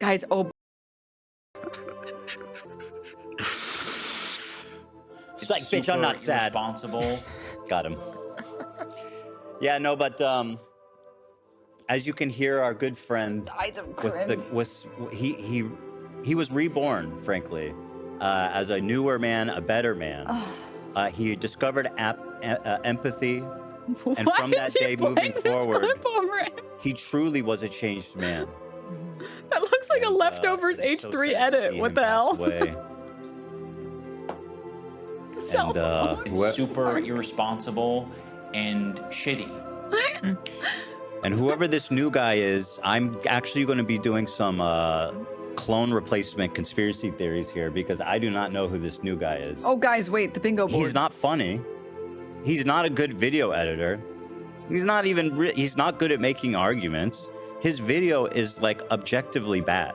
Guys, oh. He's like, bitch, I'm not sad. Responsible. Got him. Yeah, no, but as you can hear, our good friend he was reborn, frankly, as a newer man, a better man. He discovered empathy, and from that day moving forward, he truly was a changed man. That looks like a leftovers H3 edit. What the hell? It's super irresponsible and shitty. And whoever this new guy is, I'm actually going to be doing some clone replacement conspiracy theories here because I do not know who this new guy is. Oh, guys, wait, the bingo board. He's not funny. He's not a good video editor. He's not even, he's not good at making arguments. His video is like objectively bad.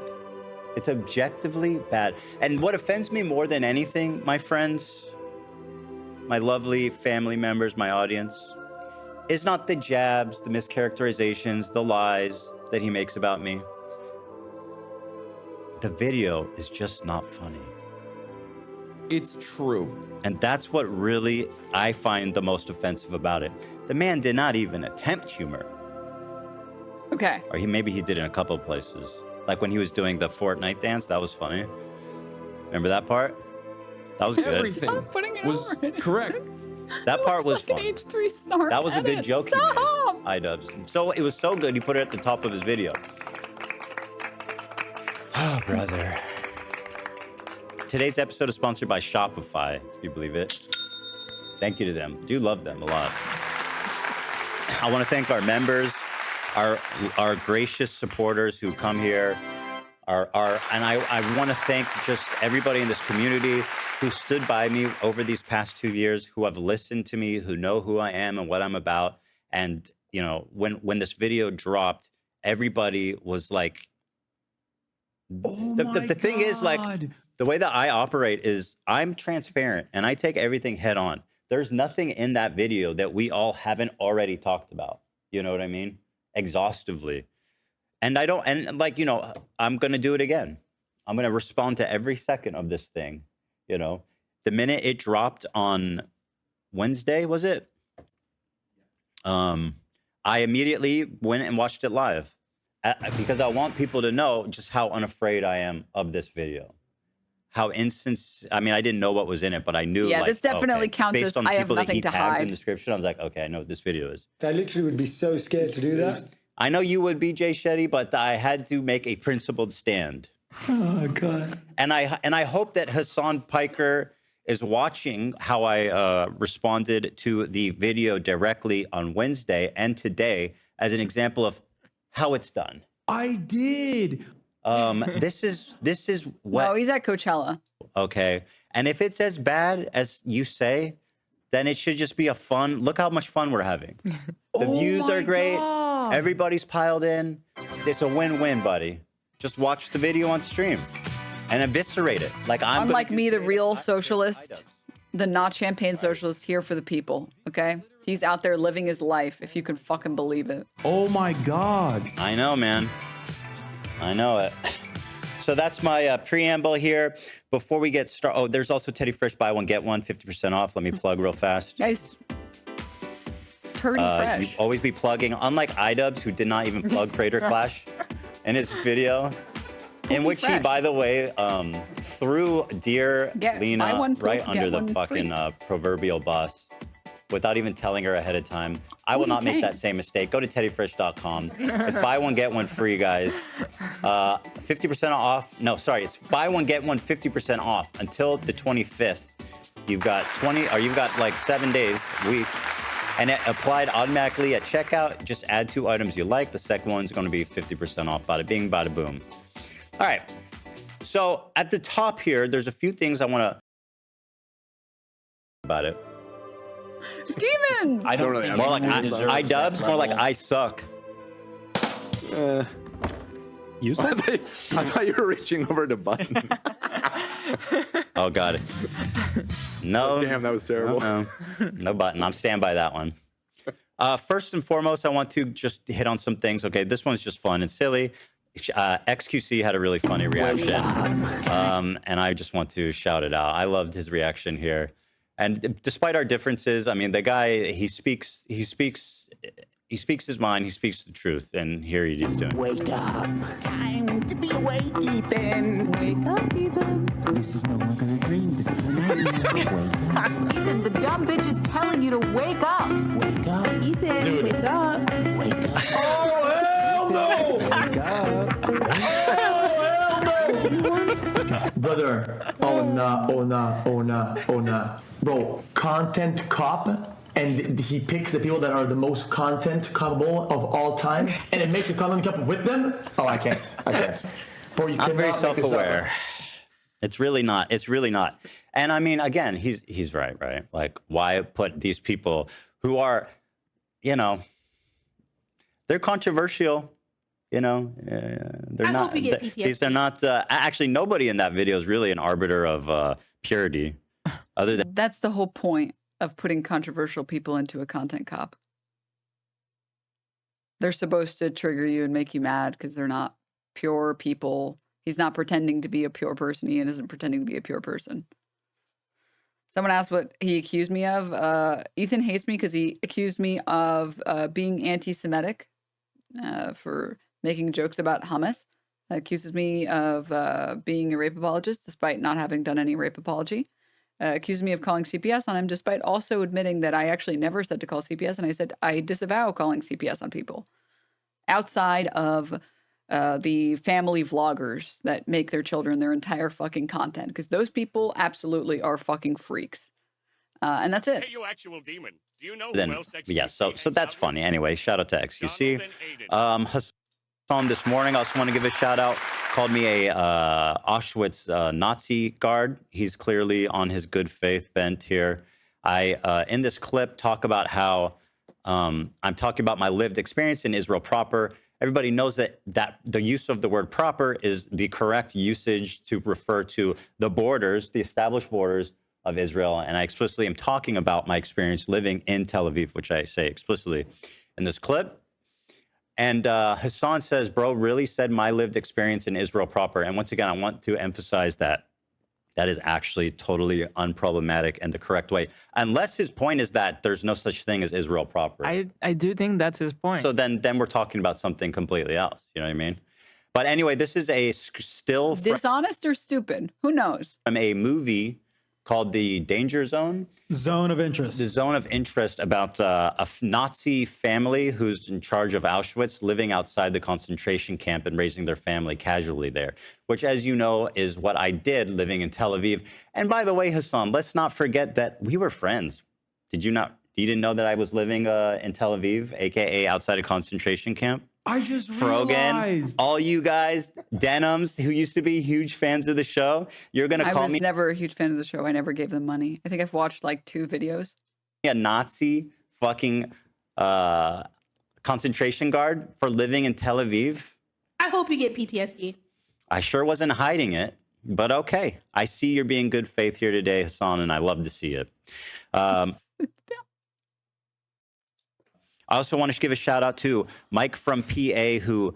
It's objectively bad. And what offends me more than anything, my friends, my lovely family members, my audience, is not the jabs, the mischaracterizations, the lies that he makes about me. The video is just not funny. It's true. And that's what really I find the most offensive about it. The man did not even attempt humor. Okay. Or maybe he did in a couple of places. Like when he was doing the Fortnite dance, that was funny. Remember that part? That was good. Everything was correct. That part was like fun. An H3 snark That was a good edit. joke he made, iDubbbz. So it was so good, he put it at the top of his video. Oh, brother. Today's episode is sponsored by Shopify, if you believe it. Thank you to them. Do love them a lot. I want to thank our members, our gracious supporters who come here. And I want to thank just everybody in this community who stood by me over these past 2 years, who have listened to me, who know who I am and what I'm about. And, you know, when this video dropped, everybody was like, the thing is, like, the way that I operate is I'm transparent and I take everything head on. There's nothing in that video that we all haven't already talked about. You know what I mean? Exhaustively. And I don't, and like, you know, I'm going to do it again. I'm going to respond to every second of this thing. You know, the minute it dropped on Wednesday, was it? I immediately went and watched it live because I want people to know just how unafraid I am of this video. How I mean, I didn't know what was in it, but I knew. Yeah, like, this definitely counts based as on the I have people that nothing he to tagged hide. in the description, I was like, okay, I know what this video is. I literally would be so scared to do that. I know you would be, Jay Shetty, but I had to make a principled stand. Oh God! And I hope that Hassan Piker is watching how I responded to the video directly on Wednesday and today as an example of how it's done. I did. This is what. No, he's at Coachella. Okay, and if it's as bad as you say, then it should just be a fun. Look how much fun we're having. The views are great. God. Everybody's piled in. It's a win-win, buddy. Just watch the video on stream and eviscerate it. Like I'm. Unlike me, the real iDubbbz. socialist, the not champagne socialist, here for the people. Okay, he's out there living his life. If you can fucking believe it. Oh my God. I know, man. I know it. So that's my preamble here. Before we get started, oh, there's also Teddy Fresh, buy one, get one, 50% off. Let me plug real fast. Guys, turdy You fresh. always be plugging, unlike iDubbbz, who did not even plug Crater Clash in his video, in which he, fresh. by the way, threw dear Buy Lena one, right get under the one fucking proverbial bus without even telling her ahead of time. I will Holy not make dang. that same mistake. Go to teddyfresh.com. It's buy one, get one free, guys. 50% off. No, sorry. It's buy one, get one 50% off until the 25th. You've got you've got like 7 days. And it applied automatically at checkout. Just add 2 items you like. The second one's going to be 50% off. Bada bing, bada boom. All right. So at the top here, there's a few things I want to about it. Demons. I don't really think More like deserves that iDubbbz, more like level. I suck. You I thought you were reaching over to button. Oh God. No. Damn, that was terrible. No button. I'm stand by that one. First and foremost, I want to just hit on some things. Okay, this one's just fun and silly. XQC had a really funny reaction, and I just want to shout it out. I loved his reaction here, and despite our differences, I mean, the guy he speaks his mind, he speaks the truth, and here he is doing. Wake up! Time to be awake, Ethan. Wake up, Ethan. This is no longer a dream. This is a nightmare. Wake up! Ethan, the dumb bitch is telling you to wake up. Wake up, Ethan! Wake up! Wake up! Oh hell no! Wake up! Brother, oh nah. Bro, content cop, and he picks the people that are the most content capable of all time, and it makes a content cop with them? Oh, I can't. Bro, you I'm very cannot make this up. self-aware. It's really not. And I mean, again, he's right? Like, why put these people who are, they're controversial. They're not. These are not. Actually, nobody in that video is really an arbiter of purity, other than. That's the whole point of putting controversial people into a content cop. They're supposed to trigger you and make you mad because they're not pure people. He's not pretending to be a pure person. He isn't pretending to be a pure person. Someone asked what he accused me of. Ethan hates me because he accused me of being anti-Semitic for making jokes about hummus. Accuses me of being a rape apologist despite not having done any rape apology. Accused me of calling CPS on him despite also admitting that I actually never said to call CPS, and I said I disavow calling CPS on people. Outside of the family vloggers that make their children their entire fucking content, because those people absolutely are fucking freaks. And that's it. Hey, you actual demon. Do you know Then, who else yeah, so that's funny. Anyway, shout out to XQC. Hassan this morning, I also want to give a shout out. Called me a Auschwitz Nazi guard. He's clearly on his good faith bent here. I, in this clip, talk about how I'm talking about my lived experience in Israel proper. Everybody knows that the use of the word proper is the correct usage to refer to the borders, the established borders of Israel. And I explicitly am talking about my experience living in Tel Aviv, which I say explicitly in this clip. And Hassan says, bro, really said my lived experience in Israel proper. And once again, I want to emphasize that that is actually totally unproblematic and the correct way. Unless his point is that there's no such thing as Israel proper. I do think that's his point. So then we're talking about something completely else. You know what I mean? But anyway, this is a still dishonest or stupid. Who knows? From a movie called The Danger Zone. Zone of Interest. The Zone of Interest about a Nazi family who's in charge of Auschwitz, living outside the concentration camp and raising their family casually there, which, as you know, is what I did living in Tel Aviv. And by the way, Hassan, let's not forget that we were friends. Did you not? You didn't know that I was living in Tel Aviv, aka outside a concentration camp? I just Frogan, realized. all you guys, Denims, who used to be huge fans of the show, you're going to call me... I was never a huge fan of the show. I never gave them money. I think I've watched like 2 videos. A Nazi fucking concentration guard for living in Tel Aviv. I hope you get PTSD. I sure wasn't hiding it, but okay. I see you're being good faith here today, Hassan, and I love to see it. I also want to give a shout out to Mike from PA, who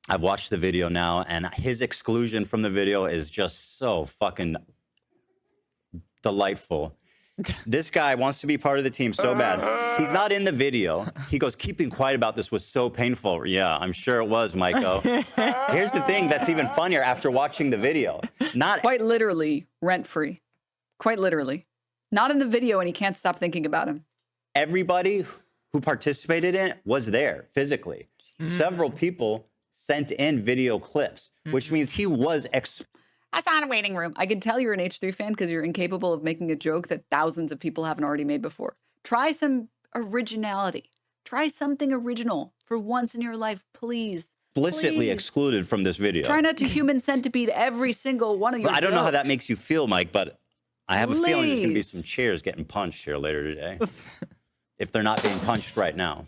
I've watched the video now, and his exclusion from the video is just so fucking delightful. This guy wants to be part of the team so bad. He's not in the video. He goes, keeping quiet about this was so painful. Yeah, I'm sure it was, Maiko. Here's the thing that's even funnier after watching the video. Not quite literally rent-free. Quite literally. Not in the video, and he can't stop thinking about him. Everybody who participated in it was there physically. Several people sent in video clips, which means he was I saw in a waiting room. I can tell you're an H3 fan because you're incapable of making a joke that thousands of people haven't already made before. Try some originality. Try something original for once in your life, please. Explicitly excluded from this video. Try not to human centipede every single one of your I don't know how that jokes. makes you feel, Mike, but I have a feeling there's going to be some chairs getting punched here later today. If they're not being punched right now.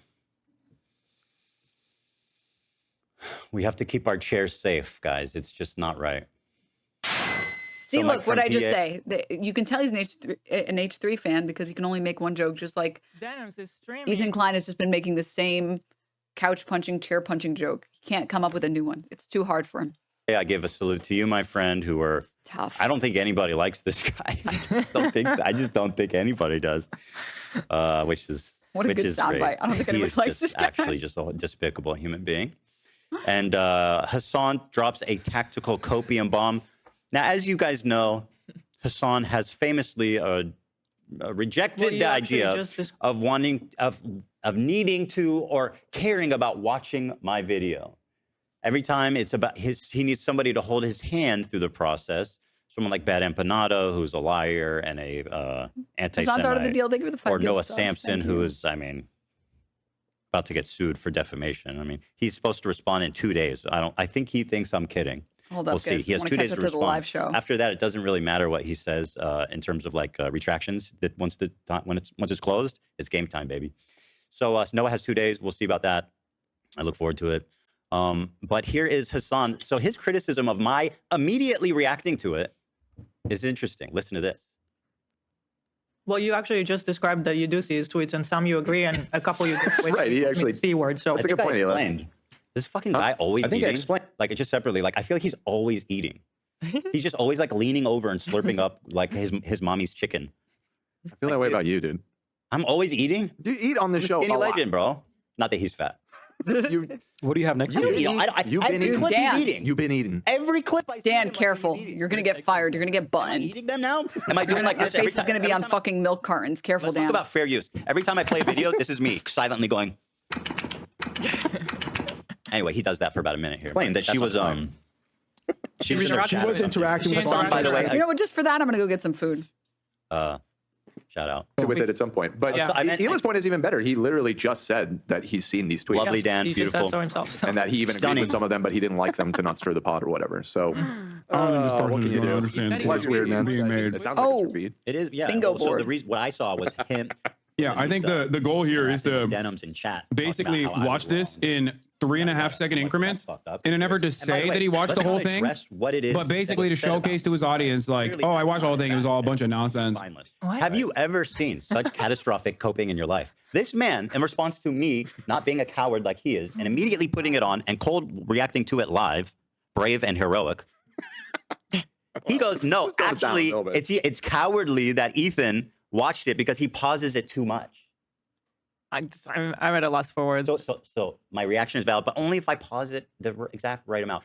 We have to keep our chairs safe, guys. It's just not right. See, So, look, Mike, what from I just PA say. You can tell he's an H3 fan because he can only make one joke, just like Denims is streaming. Ethan Klein has just been making the same couch punching, chair punching joke. He can't come up with a new one. It's too hard for him. I give a salute to you, my friend, who are tough. I don't think anybody likes this guy. I just don't think anybody does. Which is what a good soundbite. I don't think anybody likes this guy. Actually, just a despicable human being. And Hassan drops a tactical copium bomb. Now, as you guys know, Hassan has famously rejected the idea of needing to or caring about watching my video. Every time it's about he needs somebody to hold his hand through the process. Someone like Bad Empanada, who's a liar and a anti-Semite, out of the deal. Thank you for the or Noah Samson, who is, I mean, about to get sued for defamation. I mean, he's supposed to respond in 2 days. I think he thinks I'm kidding. Hold up, we'll see. He has 2 days to respond. Live show. After that, it doesn't really matter what he says in terms of like retractions. That once it's closed, it's game time, baby. So Noah has 2 days. We'll see about that. I look forward to it. But here is Hassan. So his criticism of my immediately reacting to it is interesting. Listen to this. Well, you actually just described that you do see his tweets, and some you agree, and a couple you disagree. Right, he actually C word. So that's a good point. Explained. This fucking guy always eating. Like just separately. Like I feel like he's always eating. He's just always like leaning over and slurping up like his mommy's chicken. I feel that way about you, dude. I'm always eating. You eat on the show. Skinny legend, bro. Not that he's fat. What do you have next to you? You've been eating. Clip he's eating. You've been eating. Every clip I see. Dan, careful. You're going to get fired. You're going to get buttoned. Eating them now? Am I doing like this? Your face is going to be on fucking milk cartons. Careful, Let's Dan. talk about fair use. Every time I play a video, this is me silently going. Anyway, he does that for about a minute here. Claim that she was she was interacting with Hassan, by the way. You know what? Just for that, I'm going to go get some food. Shout out. With it at some point. But Elon's point is even better. He literally just said that he's seen these tweets. Lovely, Dan. He Beautiful. Just said so himself, so. And that he even agreed with some of them, but he didn't like them to not stir the pot or whatever. So what can you do? That's weird, man. Being made. It sounds like it's your feed. It is, yeah. Bingo So board. the reason what I saw was him. Yeah, I think the goal here is to Denims in chat basically watch this in 3.5 second increments in an effort to say that he watched the whole thing, what it is, but basically to showcase to his audience, like, oh, I watched the whole thing. It was all a bunch of nonsense. Have you ever seen such catastrophic coping in your life? This man, in response to me not being a coward like he is, and immediately putting it on and cold reacting to it live, brave and heroic, he goes, no, actually, it's cowardly that Ethan watched it because he pauses it too much. I'm at a loss for words. So my reaction is valid, but only if I pause it the exact right amount.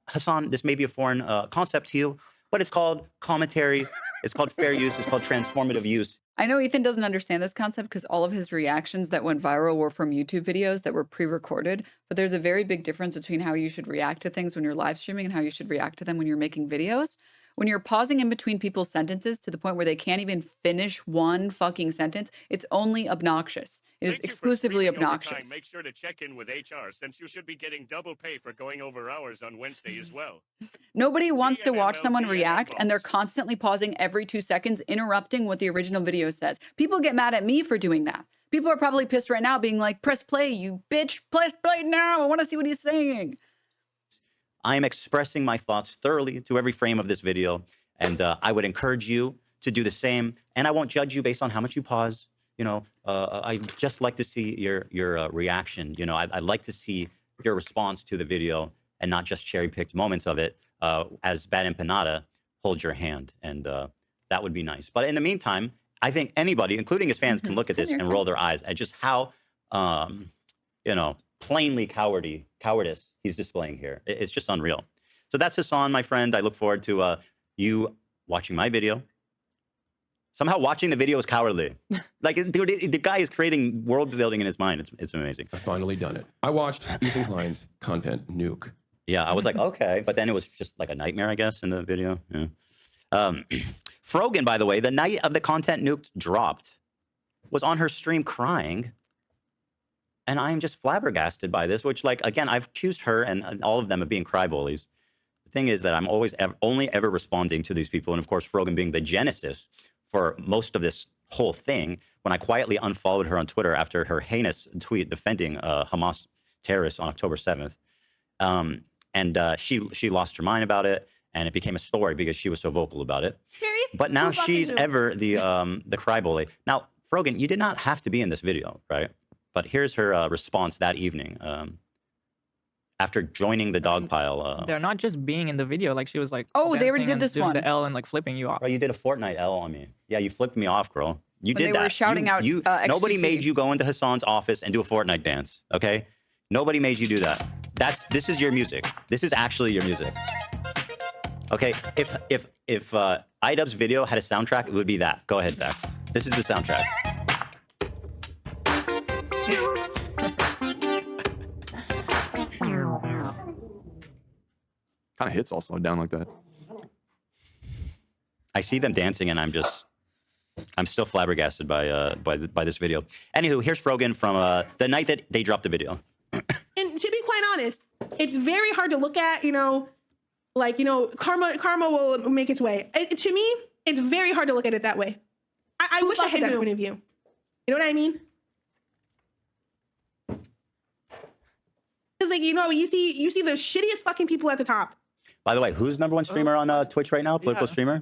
Hassan, this may be a foreign concept to you, but it's called commentary. It's called fair use. It's called transformative use. I know Ethan doesn't understand this concept because all of his reactions that went viral were from YouTube videos that were pre-recorded. But there's a very big difference between how you should react to things when you're live streaming and how you should react to them when you're making videos. When you're pausing in between people's sentences to the point where they can't even finish one fucking sentence, it's only obnoxious. It is exclusively obnoxious. Make sure to check in with HR since you should be getting double pay for going over hours on Wednesday as well. Nobody wants to watch someone react and they're constantly pausing every 2 seconds, interrupting what the original video says. People get mad at me for doing that. People are probably pissed right now being like, press play, you bitch, press play now. I want to see what he's saying. I am expressing my thoughts thoroughly to every frame of this video, and I would encourage you to do the same. And I won't judge you based on how much you pause. You know, I just like to see your reaction. You know, I'd like to see your response to the video and not just cherry-picked moments of it. As Bad Empanada, hold your hand, and that would be nice. But in the meantime, I think anybody, including his fans, can look at this and roll their eyes at just how, you know, plainly cowardice he's displaying here. It's just unreal. So that's Hassan, my friend. I look forward to you watching my video. Somehow watching the video is cowardly. Like, dude, the guy is creating world building in his mind. It's amazing. I've finally done it. I watched Ethan Klein's content nuke. Yeah, I was like, okay. But then it was just like a nightmare, I guess, in the video. Yeah. Frogan, by the way, the night of the content nuked dropped, was on her stream crying. And I am just flabbergasted by this, which, like, again, I've accused her and all of them of being crybabies. The thing is that I'm always only ever responding to these people. And of course, Frogan being the genesis for most of this whole thing, when I quietly unfollowed her on Twitter after her heinous tweet defending Hamas terrorists on October 7th. She lost her mind about it, and it became a story because she was so vocal about it. But now she's ever the crybaby. Now, Frogan, you did not have to be in this video, right? But here's her response that evening after joining the dog pile. They're not just being in the video. Like she was like, Oh, they already dancing did and this doing one. the L and like flipping you off. Bro, you did a Fortnite L on me. Yeah, you flipped me off, girl. You When did they that. were shouting out, nobody XQC. made you go into Hassan's office and do a Fortnite dance. Okay, nobody made you do that. This is your music. This is actually your music. Okay, if iDubbbz video had a soundtrack, it would be that. Go ahead, Zach. This is the soundtrack. Kind of hits all slowed down like that. I see them dancing, and I'm still flabbergasted by this video. Anywho, here's Frogan from the night that they dropped the video. And to be quite honest, it's very hard to look at, like, karma will make its way. To me, it's very hard to look at it that way. I wish I had that point of view. You know what I mean? Because, like, you see the shittiest fucking people at the top. By the way, who's #1 streamer on Twitch right now? Political streamer?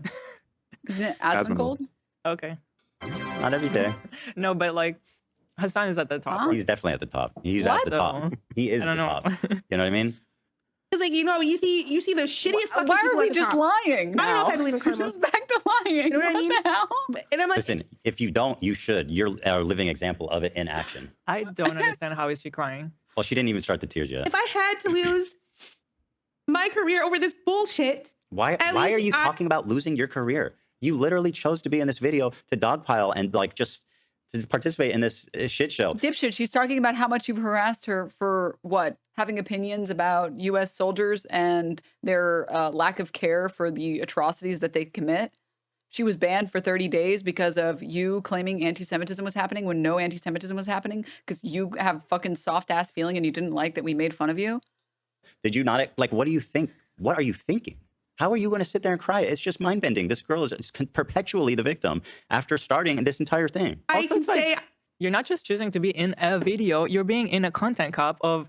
Isn't it Asmongold? Okay. Not every day. No, but like Hassan is at the top. He's definitely at the top. He's at the top. He is at the top. You know what I mean? Because, like, you see the shittiest fucking Why people are we at the just top. lying now? I don't know if I believe in karma. Just back to lying. You know what I mean? The hell? And I'm like, Listen, if you don't, you should. You're a living example of it in action. I don't understand how is she crying. Well, she didn't even start the tears yet. if I had to lose my career over this bullshit, Why are you talking about losing your career? You literally chose to be in this video to dogpile and like just to participate in this shit show. Dipshit, she's talking about how much you've harassed her for what? Having opinions about U.S. soldiers and their lack of care for the atrocities that they commit. She was banned for 30 days because of you claiming anti-Semitism was happening when no anti-Semitism was happening because you have fucking soft-ass feeling and you didn't like that we made fun of you. Did you not, like, what do you think? What are you thinking? How are you going to sit there and cry? It's just mind-bending. This girl is perpetually the victim after starting this entire thing. I can say you're not just choosing to be in a video, you're being in a content cop of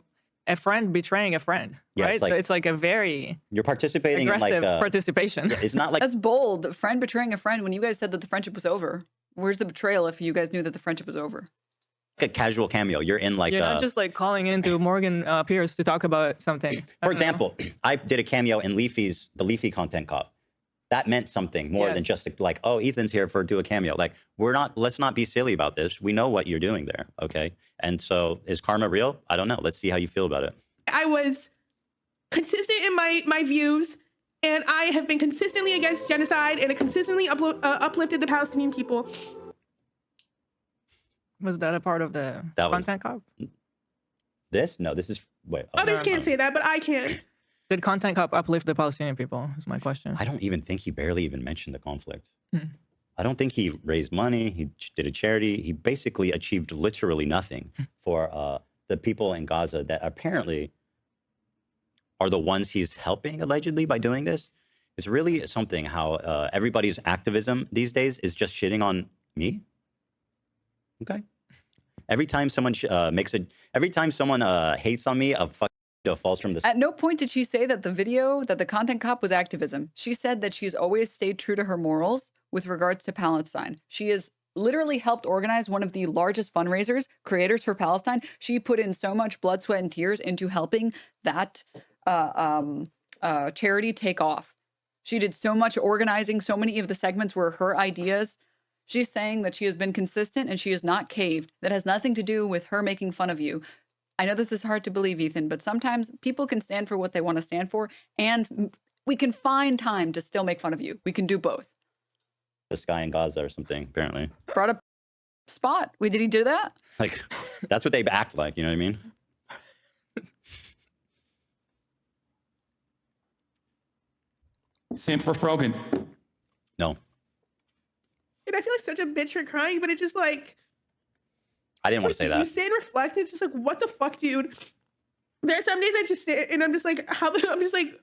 a friend betraying a friend, Yeah, right? it's like- So it's like a very You're participating in aggressive like participation. Yeah, it's not like That's bold. Friend betraying a friend when you guys said that the friendship was over. Where's the betrayal if you guys knew that the friendship was over? a casual cameo. You're in like You're not just like calling into Morgan Pierce to talk about something. for example, I did a cameo in the Leafy content cop. That meant something more than just like, oh, Ethan's here do a cameo. Like, let's not be silly about this. We know what you're doing there, okay? And so, is karma real? I don't know. Let's see how you feel about it. I was consistent in my views, and I have been consistently against genocide, and I consistently uplifted the Palestinian people. Was that a part of the content cop? This? No, this is wait. Others can't say that, but I can. Did content cop uplift the Palestinian people? Is my question. I don't even think he barely even mentioned the conflict. I don't think he raised money. He did a charity. He basically achieved literally nothing for the people in Gaza that apparently are the ones he's helping allegedly by doing this. It's really something how everybody's activism these days is just shitting on me. Okay. Every time someone hates on me, a fucking falls from this. At no point did she say that the content cop was activism. She said that she's always stayed true to her morals with regards to Palestine. She has literally helped organize one of the largest fundraisers, Creators for Palestine. She put in so much blood, sweat, and tears into helping that charity take off. She did so much organizing. So many of the segments were her ideas. She's saying that she has been consistent and she has not caved. That has nothing to do with her making fun of you. I know this is hard to believe, Ethan, but sometimes people can stand for what they want to stand for, and we can find time to still make fun of you. We can do both. This guy in Gaza or something, apparently. Brought up Spot. Wait, did he do that? Like, that's what they act like, you know what I mean? Same for Frogan. No. And I feel like such a bitch for crying, but it's just like, I didn't want to say you that. sit and reflect, and it's just like, what the fuck, dude? There are some days I just sit and I'm just like, I'm just like,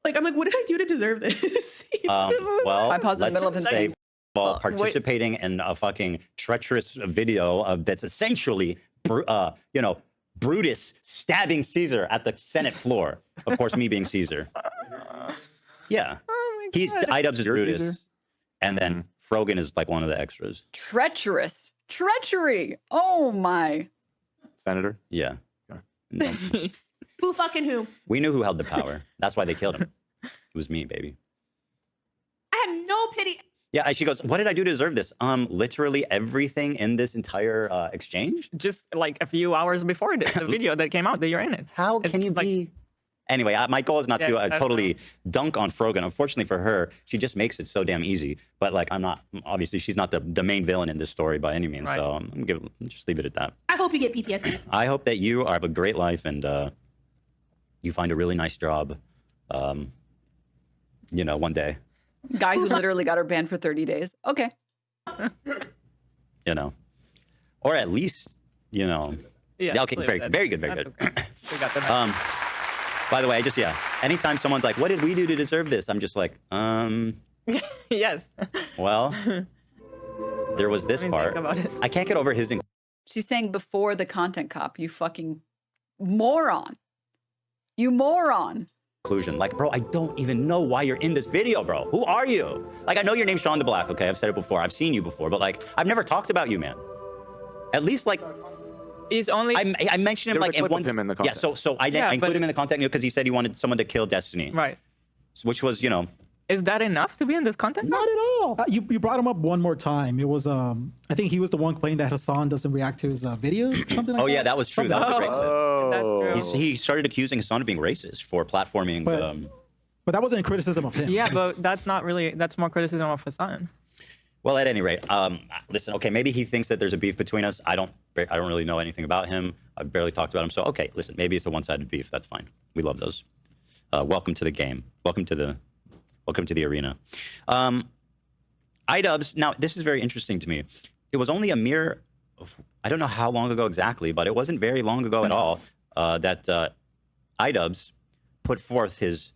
I'm like, what did I do to deserve this? Well, I paused in the middle of his say, sentence. well, participating in a fucking treacherous video that's essentially, Brutus stabbing Caesar at the Senate floor. Of course, me being Caesar. Yeah. Oh He's iDubbbz is Brutus. Caesar? And then Frogan is like one of the extras. Treacherous. Treachery. Oh my. Senator? Yeah. No. Who fucking who? We knew who held the power. That's why they killed him. It was me, baby. I have no pity. Yeah, she goes, what did I do to deserve this? Literally everything in this entire exchange? Just like a few hours before the video that came out that you're in it. How can you be... Anyway, my goal is not to totally dunk on Frogan. Unfortunately for her, she just makes it so damn easy. But like, I'm not, obviously she's not the main villain in this story by any means. Right. So I'm gonna just leave it at that. I hope you get PTSD. I hope that you have a great life and you find a really nice job, you know, one day. Guy who literally got her banned for 30 days. Okay. You know, or at least, you know. Yeah, okay, very good, very good, very good. Okay. We got that. By the way, anytime someone's like, what did we do to deserve this? I'm just like, yes. Well, there was this part. I can't get over his... She's saying before the content cop, you fucking moron. You moron. Conclusion. Like, bro, I don't even know why you're in this video, bro. Who are you? Like, I know your name's Sean DeBlack, okay? I've said it before. I've seen you before, but like, I've never talked about you, man. At least like... He's only... I mentioned him like in one... him in the content. Yeah, so I included him in the content because he said he wanted someone to kill Destiny. Right. Which was, you know... Is that enough to be in this content? Not at all. You brought him up one more time. It was, I think he was the one claiming that Hassan doesn't react to his videos or something like that. Oh, yeah, that was true. That was a great clip. That's true. He started accusing Hassan of being racist for platforming... But that wasn't a criticism of him. Yeah, but that's not really... That's more criticism of Hassan. Well, at any rate, listen, okay, maybe he thinks that there's a beef between us. I don't really know anything about him. I've barely talked about him. So, okay, listen, maybe it's a one-sided beef. That's fine. We love those. Welcome to the game. Welcome to the arena. iDubbbz, now, this is very interesting to me. It was only a mere, I don't know how long ago exactly, but it wasn't very long ago at all that iDubbbz put forth his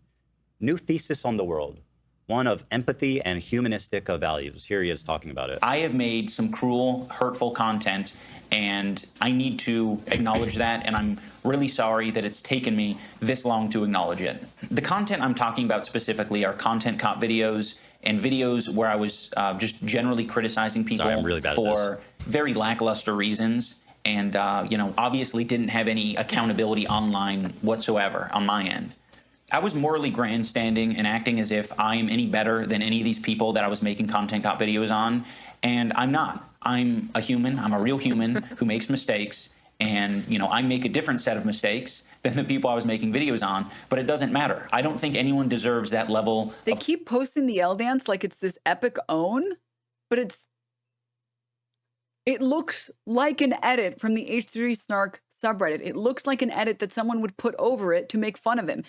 new thesis on the world. One of empathy and humanistic values. Here he is talking about it. I have made some cruel, hurtful content, and I need to acknowledge that, and I'm really sorry that it's taken me this long to acknowledge it. The content I'm talking about specifically are content cop videos and videos where I was just generally criticizing people for very lackluster reasons, and you know, obviously didn't have any accountability online whatsoever on my end. I was morally grandstanding and acting as if I am any better than any of these people that I was making content cop videos on, and I'm not. I'm a human. I'm a real human who makes mistakes, and you know, I make a different set of mistakes than the people I was making videos on, but it doesn't matter. I don't think anyone deserves that level. They keep posting the L dance like it's this epic own, but it looks like an edit from the H3 Snark subreddit. It looks like an edit that someone would put over it to make fun of him.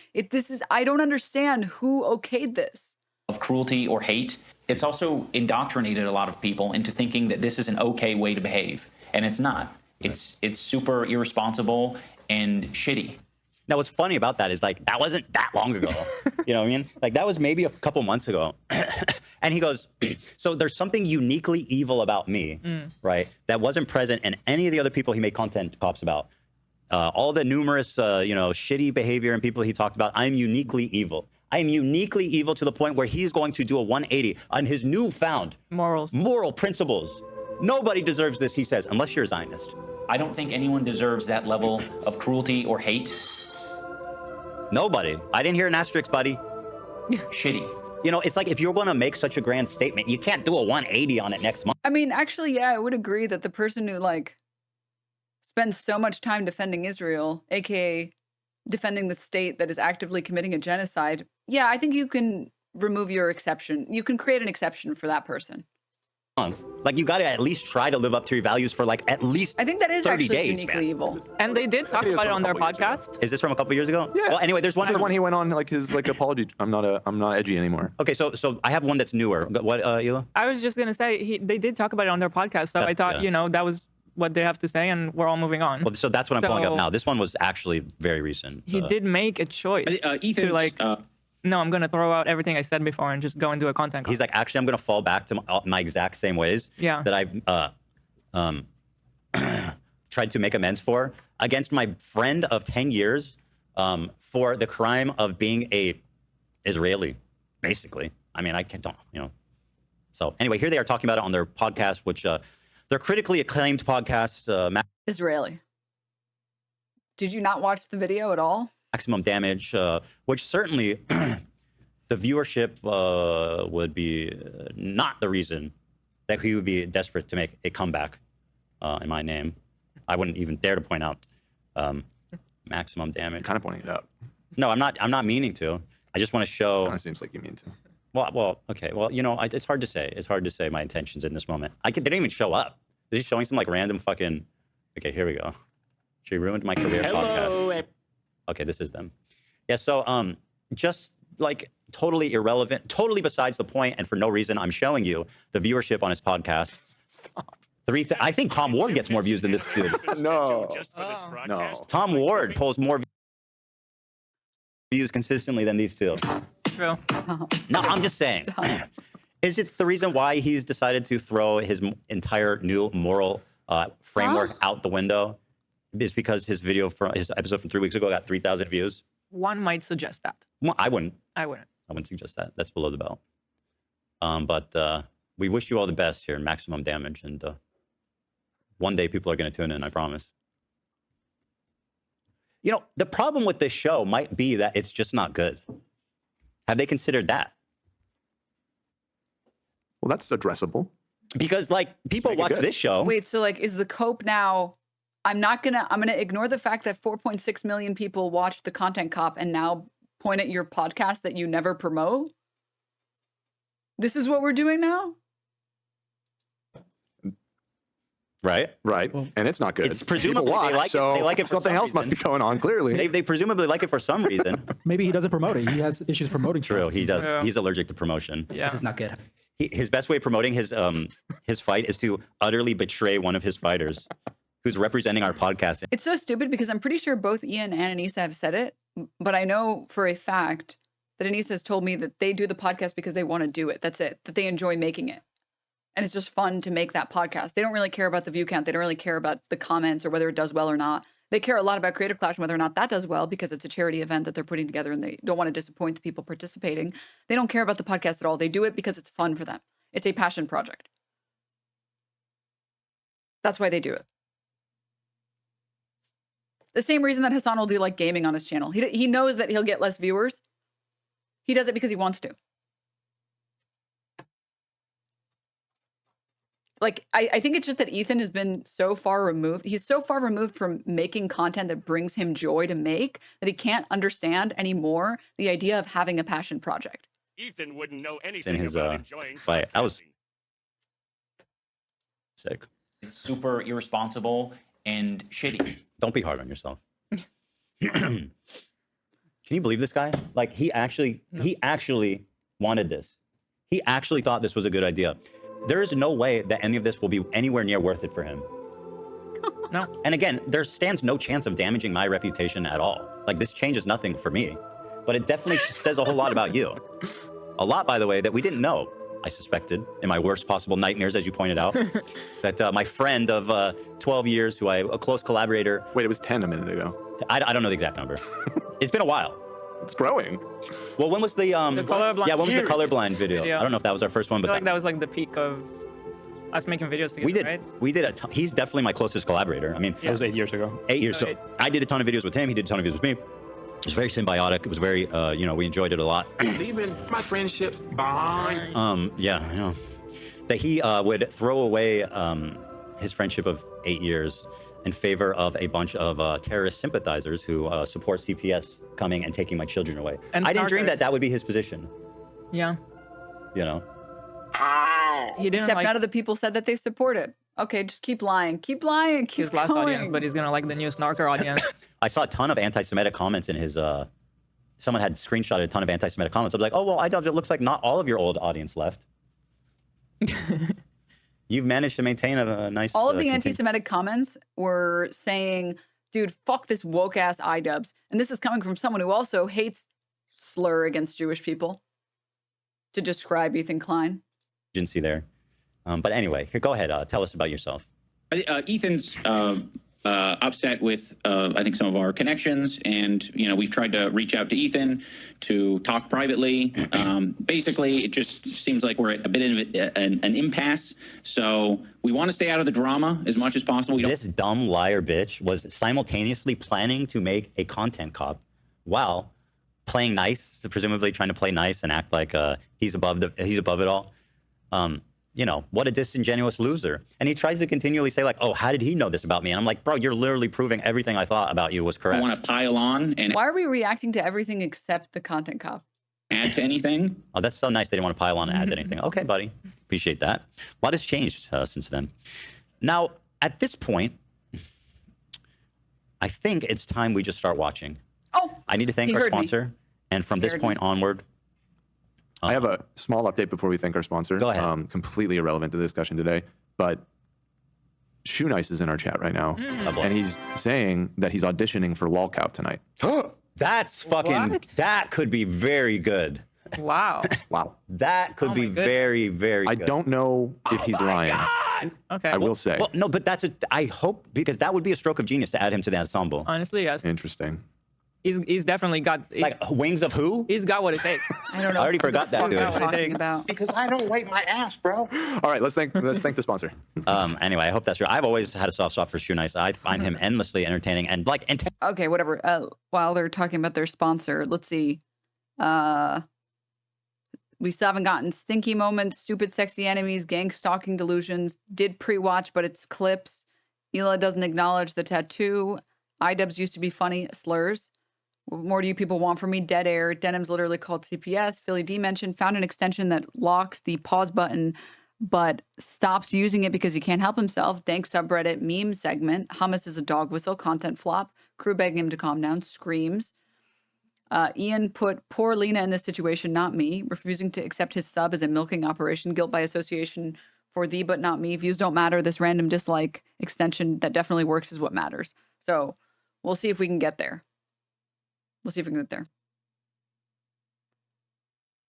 I don't understand who okayed this. Of cruelty or hate. It's also indoctrinated a lot of people into thinking that this is an okay way to behave, and it's not. It's super irresponsible and shitty. Now, what's funny about that is like, that wasn't that long ago. You know what I mean? Like, that was maybe a couple months ago. And he goes, so there's something uniquely evil about me, right? That wasn't present in any of the other people he made content cops about. All the numerous, you know, shitty behavior and people he talked about, I'm uniquely evil. I am uniquely evil to the point where he's going to do a 180 on his newfound moral principles. Nobody deserves this, he says, unless you're a Zionist. I don't think anyone deserves that level of cruelty or hate. Nobody. I didn't hear an asterisk, buddy. Shitty. You know, it's like if you're going to make such a grand statement, you can't do a 180 on it next month. I mean, actually, yeah, I would agree that the person who like spends so much time defending Israel, aka defending the state that is actively committing a genocide, yeah, I think you can remove your exception. You can create an exception for that person. Like, you got to at least try to live up to your values for like at least I think that is 30 actually days, uniquely man. evil. And they did talk about it on their podcast. Is this from a couple years ago? Yeah. Well, anyway, there's one. This is when he went on like his apology. I'm not edgy anymore. Okay, so I have one that's newer. What, Hila? I was just gonna say they did talk about it on their podcast, so I thought, you know, that was what they have to say, and we're all moving on. Well, so that's what I'm pulling up now. This one was actually very recent. He did make a choice Ethan, to like, no, I'm gonna throw out everything I said before and just go and do a content. He's like, actually, I'm gonna fall back to my exact same ways that I tried to make amends for against my friend of 10 years for the crime of being a Israeli, basically. I mean, I can't, you know. So anyway, here they are talking about it on their podcast, which their critically acclaimed podcast. Israeli. Did you not watch the video at all? Maximum damage, which certainly the viewership would be not the reason that he would be desperate to make a comeback in my name. I wouldn't even dare to point out maximum damage. Kind of pointing it out. No, I'm not. I'm not meaning to. I just want to show. Kind of seems like you mean to. Well, okay. Well, you know, it's hard to say. It's hard to say my intentions in this moment. They didn't even show up. They're just showing some like random fucking. Okay, here we go. She ruined my career podcast. Okay, this is them. Yeah. So, just like totally irrelevant, totally besides the point, and for no reason, I'm showing you the viewership on his podcast. Stop. I think Tom Ward gets more views than this dude. No. No. Tom Ward pulls more views consistently than these two. True. No, I'm just saying. Is it the reason why he's decided to throw his entire new moral framework out the window? Is because his video from his episode from 3 weeks ago got 3,000 views? One might suggest that. Well, I wouldn't. I wouldn't. I wouldn't suggest that. That's below the belt. But we wish you all the best here in Maximum Damage, and one day people are going to tune in. I promise. You know, the problem with this show might be that it's just not good. Have they considered that? Well, that's addressable. Because like people watch this show. Wait, so like is the cope now I'm gonna ignore the fact that 4.6 million people watched the Content Cop and now point at your podcast that you never promote? This is what we're doing now? Right? Right. And it's not good. It's presumably People watch, they like so it. They like it for something some else must be reason. going on, clearly. They presumably like it for some reason. Maybe he doesn't promote it. He has issues promoting. True, he does. Yeah. He's allergic to promotion. Yeah. This is not good. His best way of promoting his fight is to utterly betray one of his fighters who's representing our podcast. It's so stupid because I'm pretty sure both Ian and Anissa have said it, but I know for a fact that Anissa has told me that they do the podcast because they want to do it. That's it. That they enjoy making it. And it's just fun to make that podcast. They don't really care about the view count. They don't really care about the comments or whether it does well or not. They care a lot about Creative Clash and whether or not that does well because it's a charity event that they're putting together and they don't want to disappoint the people participating. They don't care about the podcast at all. They do it because it's fun for them. It's a passion project. That's why they do it. The same reason that Hassan will do like gaming on his channel. He knows that he'll get less viewers. He does it because he wants to. Like, I think it's just that Ethan has been so far removed. He's so far removed from making content that brings him joy to make that he can't understand anymore the idea of having a passion project. Ethan wouldn't know anything In his about enjoying fight. I was sick. It's super irresponsible and shitty. Don't be hard on yourself. Can you believe this guy? Like he actually wanted this. He actually thought this was a good idea. There is no way that any of this will be anywhere near worth it for him. No. And again, there stands no chance of damaging my reputation at all. Like this changes nothing for me, but it definitely says a whole lot about you. A lot, by the way, that we didn't know. I suspected in my worst possible nightmares, as you pointed out, that my friend of 12 years, a close collaborator. Wait, it was 10 a minute ago. I don't know the exact number. It's been a while. It's growing. Well, when was the colorblind? Yeah, when was the colorblind video? I don't know if that was our first one, I but feel like that was like the peak of us making videos together. we did right? he's definitely my closest collaborator. I mean, That was 8 years ago. 8 years. So I did a ton of videos with him. He did a ton of videos with me. It was very symbiotic. It was very, we enjoyed it a lot. Leaving my friendships behind. Yeah, I know. That he would throw away his friendship of 8 years in favor of a bunch of terrorist sympathizers who support CPS coming and taking my children away. And I didn't dream starters. that would be his position. Yeah. You know? He didn't Except like none of the people said that they support it. Okay, just keep lying. Keep lying. Keep his last going. audience, but he's gonna like the new Snarker audience. I saw a ton of anti-Semitic comments in his. Someone had screenshotted a ton of anti-Semitic comments. I was like, oh well, iDubbbz, it looks like not all of your old audience left. You've managed to maintain a nice. All of the anti-Semitic comments were saying, dude, fuck this woke ass iDubbbz. And this is coming from someone who also hates slur against Jewish people to describe Ethan Klein. Agency there. But anyway, here, go ahead. Tell us about yourself. Ethan's upset with, I think, some of our connections. And, you know, we've tried to reach out to Ethan to talk privately. Basically, it just seems like we're at a bit of an impasse. So we want to stay out of the drama as much as possible. This dumb liar bitch was simultaneously planning to make a content cop while playing nice, presumably trying to play nice and act like he's above it all. You know, what a disingenuous loser. And he tries to continually say like, oh, how did he know this about me? And I'm like, bro, you're literally proving everything I thought about you was correct. I want to pile on and Why are we reacting to everything except the content cop? add to anything. Oh, that's so nice. They didn't want to pile on and add to anything. Okay, buddy. Appreciate that. A lot has changed since then. Now, at this point, I think it's time we just start watching. Oh, I need to thank he our heard me. sponsor. And from this point onward, I have a small update before we thank our sponsor. Go ahead. Completely irrelevant to the discussion today, but Shoe Nice is in our chat right now, and he's saying that he's auditioning for Lolcow tonight. That's fucking, What? that could be very good. Wow. Wow. That could be goodness. very, very I good. don't know if he's lying. Okay. I will say. Well, no, but I hope, because that would be a stroke of genius to add him to the ensemble. Honestly, yes. Interesting. He's definitely got Like wings of who? he's got what it takes. I don't know. I already what the forgot that, fuck dude. we're talking about. Because I don't wipe my ass, bro. All right, let's thank the sponsor. Anyway, I hope that's true. I've always had a soft spot for Shoe Nice. I find him endlessly entertaining and like Okay, whatever. While they're talking about their sponsor, let's see. We still haven't gotten stinky moments, stupid sexy enemies, gang stalking delusions. Did pre-watch, but it's clips. Hila doesn't acknowledge the tattoo. iDubbbz used to be funny. Slurs. What more do you people want from me? Dead air. Denims literally called CPS. Philly D mentioned found an extension that locks the pause button, but stops using it because he can't help himself. Dank subreddit meme segment. Hummus is a dog whistle. Content flop. Crew begging him to calm down. Screams. Ian put poor Lena in this situation, not me. Refusing to accept his sub as a milking operation. Guilt by association for thee, but not me. Views don't matter. This random dislike extension that definitely works is what matters. So we'll see if we can get there. We'll see if we can get there.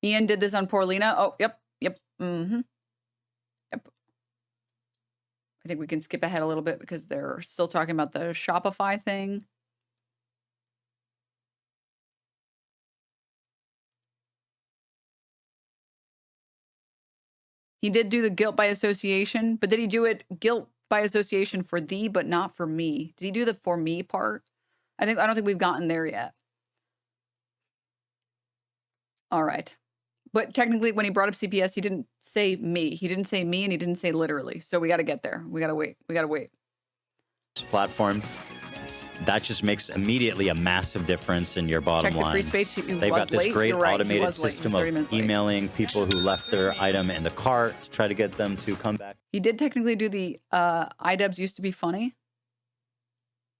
Ian did this on poor Lena. Oh, yep. Yep. Yep. I think we can skip ahead a little bit because they're still talking about the Shopify thing. He did do the guilt by association, but did he do it guilt by association for thee, but not for me? Did he do the for me part? I don't think we've gotten there yet. All right. But technically, when he brought up CPS, he didn't say me. He didn't say me, and he didn't say literally. So we got to get there. We got to wait. We got to wait. platform. That just makes immediately a massive difference in your bottom line. Check the free space. They've got this great automated system of emailing people who left their item in the cart to try to get them to come back. He did technically do the iDubbbz used to be funny.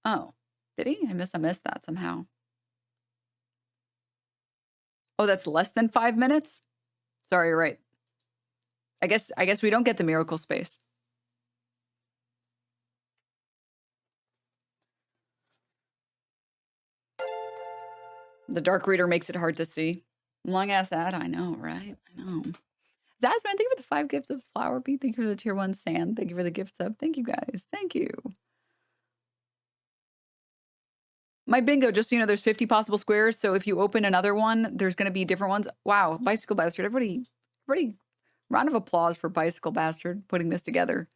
Oh, did he? I missed that somehow. Oh, that's less than 5 minutes? Sorry, you're right. I guess we don't get the miracle space. The dark reader makes it hard to see. Long ass ad, I know, right? I know. Zasman, thank you for the 5 gifts of flower bead. Thank you for the tier 1 sand. Thank you for the gift sub. Thank you guys. Thank you. My bingo, just so you know, there's 50 possible squares. So if you open another one, there's going to be different ones. Wow, Bicycle Bastard. Everybody, round of applause for Bicycle Bastard putting this together.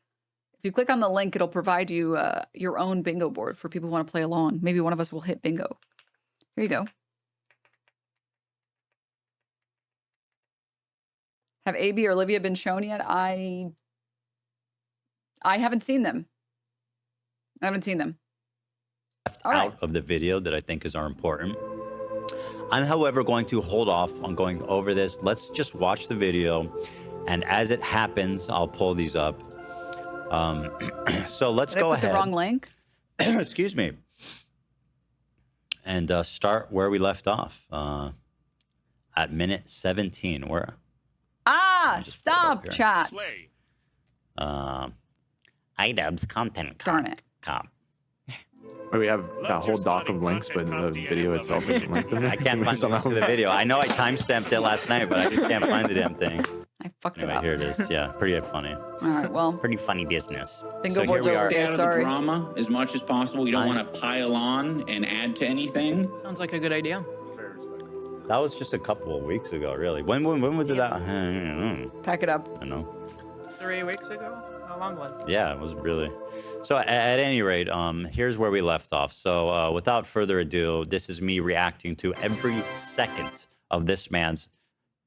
If you click on the link, it'll provide you your own bingo board for people who want to play along. Maybe one of us will hit bingo. Here you go. Have AB or Olivia been shown yet? I haven't seen them. Out of the video that I think are important. I'm, however, going to hold off on going over this. Let's just watch the video, and as it happens, I'll pull these up. So let's go ahead. Did I put the wrong link? Excuse me. And start where we left off at minute 17. Where? Stop chat. iDubbbz content. Darn it. We have that whole doc of links, but the video itself isn't linked in it. I can't find the video. I know I timestamped it last night, but I just can't find the damn thing. I fucked it Anyway, up. here it is. Yeah, pretty funny. All right, well. Pretty funny business. Bingo So here board's we over are. here, Out of the sorry. drama as much as possible. You don't want to pile on and add to anything. Sounds like a good idea. That was just a couple of weeks ago, really. When was that? I don't know. Pack it up. I don't know. 3 weeks ago? How long was it? Yeah, it was really. So at any rate, here's where we left off. So without further ado, this is me reacting to every second of this man's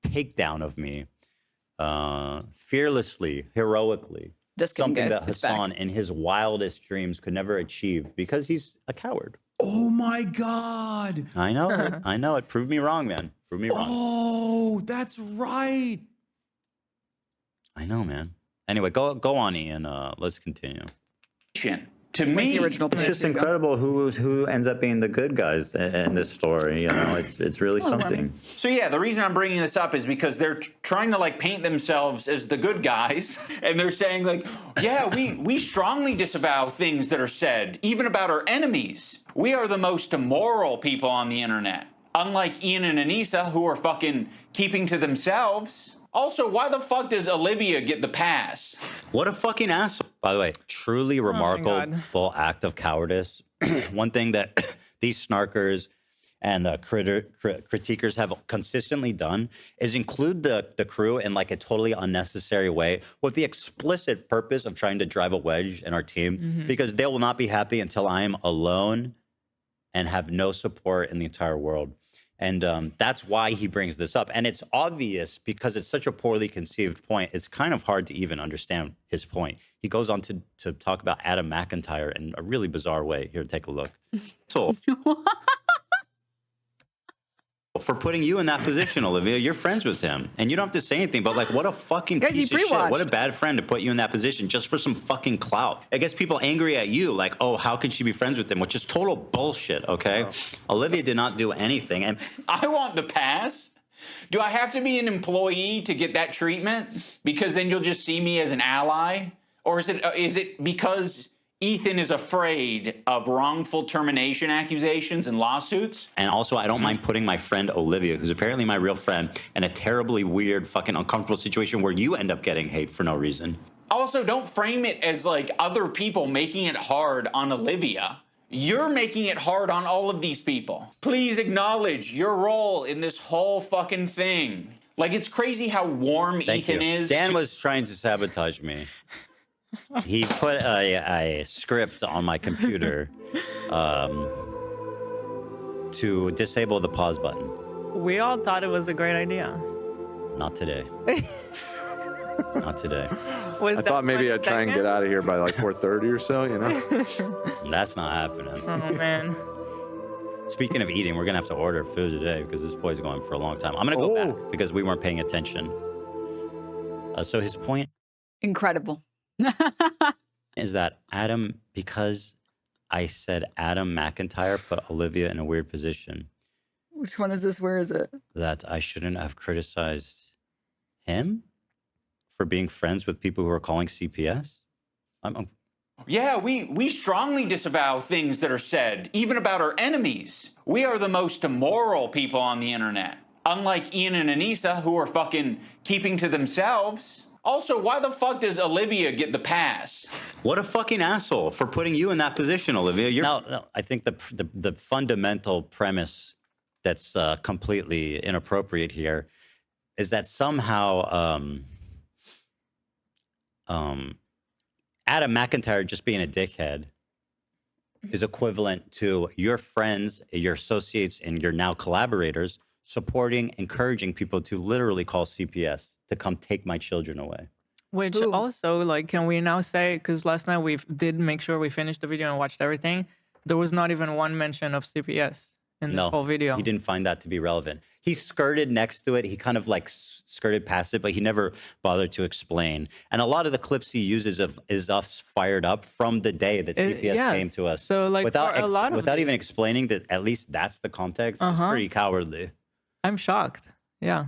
takedown of me, fearlessly, heroically. Just kidding, something guys. that It's back. Hassan in his wildest dreams could never achieve because he's a coward. Oh my God. I know it. I know it. Prove me wrong, man. Prove me wrong. Oh, that's right. I know, man. Anyway, go on, Ian. Let's continue. To me, the original It's just incredible who ends up being the good guys in this story. You know, it's really something. So yeah, the reason I'm bringing this up is because they're trying to like paint themselves as the good guys, and they're saying like, yeah, we strongly disavow things that are said, even about our enemies. We are the most immoral people on the internet, unlike Ian and Anissa, who are fucking keeping to themselves. Also, why the fuck does Olivia get the pass? What a fucking asshole. By the way, truly remarkable act of cowardice. One thing that these snarkers and critiquers have consistently done is include the crew in like a totally unnecessary way with the explicit purpose of trying to drive a wedge in our team because they will not be happy until I am alone and have no support in the entire world. And that's why he brings this up. And it's obvious because it's such a poorly conceived point. It's kind of hard to even understand his point. He goes on to talk about Adam McIntyre in a really bizarre way. Here, take a look. So, for putting you in that position, Olivia, you're friends with him. And you don't have to say anything, but like, what a fucking Guys, piece you of shit. pre-watched. What a bad friend to put you in that position just for some fucking clout. It gets people angry at you, like, oh, how can she be friends with him? Which is total bullshit, okay? Olivia did not do anything. And I want the pass. Do I have to be an employee to get that treatment? Because then you'll just see me as an ally? Or is it because Ethan is afraid of wrongful termination accusations and lawsuits? And also, I don't mind putting my friend Olivia, who's apparently my real friend, in a terribly weird, fucking uncomfortable situation where you end up getting hate for no reason. Also, don't frame it as like other people making it hard on Olivia. You're making it hard on all of these people. Please acknowledge your role in this whole fucking thing. Like, it's crazy how warm Thank Ethan you. is. Dan was trying to sabotage me. He put a script on my computer to disable the pause button. We all thought it was a great idea. Not today. Not today. I thought maybe I'd try and get out of here by like 4:30 or so, you know? That's not happening. Oh, man. Speaking of eating, we're going to have to order food today because this boy's going for a long time. I'm going to go back because we weren't paying attention. So his point Incredible. is that because I said Adam McIntyre put Olivia in a weird position, Which one is this? Where is it? that I shouldn't have criticized him for being friends with people who are calling CPS. Yeah, we strongly disavow things that are said, even about our enemies. We are the most immoral people on the internet, unlike Ian and Anissa, who are fucking keeping to themselves. Also, why the fuck does Olivia get the pass? What a fucking asshole for putting you in that position, Olivia. No, I think the fundamental premise that's completely inappropriate here is that somehow Adam McIntyre just being a dickhead is equivalent to your friends, your associates, and your now collaborators supporting, encouraging people to literally call CPS to come take my children away. Which also, like, can we now say, because last night we did make sure we finished the video and watched everything, there was not even one mention of CPS in the whole video. He didn't find that to be relevant. He skirted next to it. He kind of like skirted past it, but he never bothered to explain. And a lot of the clips he uses is us fired up from the day that CPS came to us. So like without even explaining that at least that's the context, it's pretty cowardly. I'm shocked. Yeah.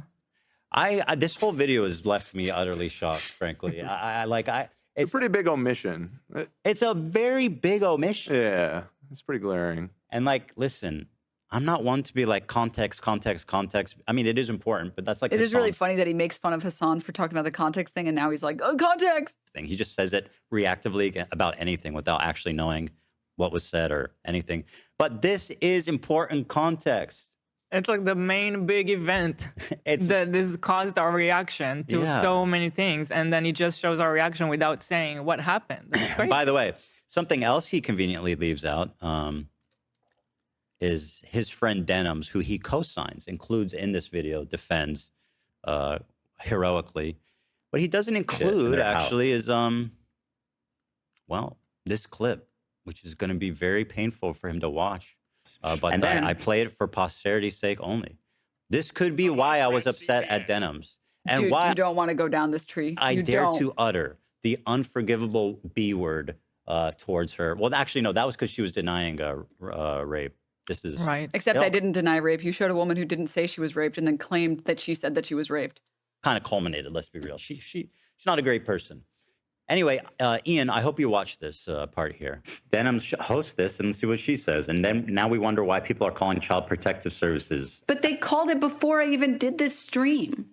This whole video has left me utterly shocked, frankly. It's a pretty big omission. It's a very big omission. Yeah, it's pretty glaring. And like, listen, I'm not one to be like context. I mean, it is important, but that's like it is really Hassan's funny that he makes fun of Hassan for talking about the context thing, and now he's like, oh, context. thing. He just says it reactively about anything without actually knowing what was said or anything. But this is important context. It's like the main big event that this caused our reaction to so many things, and then he just shows our reaction without saying what happened. That's crazy. By the way, something else he conveniently leaves out is his friend Denims, who he co-signs, includes in this video, defends heroically. What he doesn't include actually is, well, this clip, which is going to be very painful for him to watch. But then I play it for posterity's sake only. This could be why I was upset at Denims. And Dude, why you don't want to go down this tree. I dare to utter the unforgivable B word towards her. Well, actually, no, that was because she was denying rape. This is right. Except I didn't deny rape. You showed a woman who didn't say she was raped and then claimed that she said that she was raped. Kind of culminated. Let's be real. She's not a great person. Anyway, Ian, I hope you watch this part here. Denims hosts this and see what she says. And then now we wonder why people are calling Child Protective Services. But they called it before I even did this stream.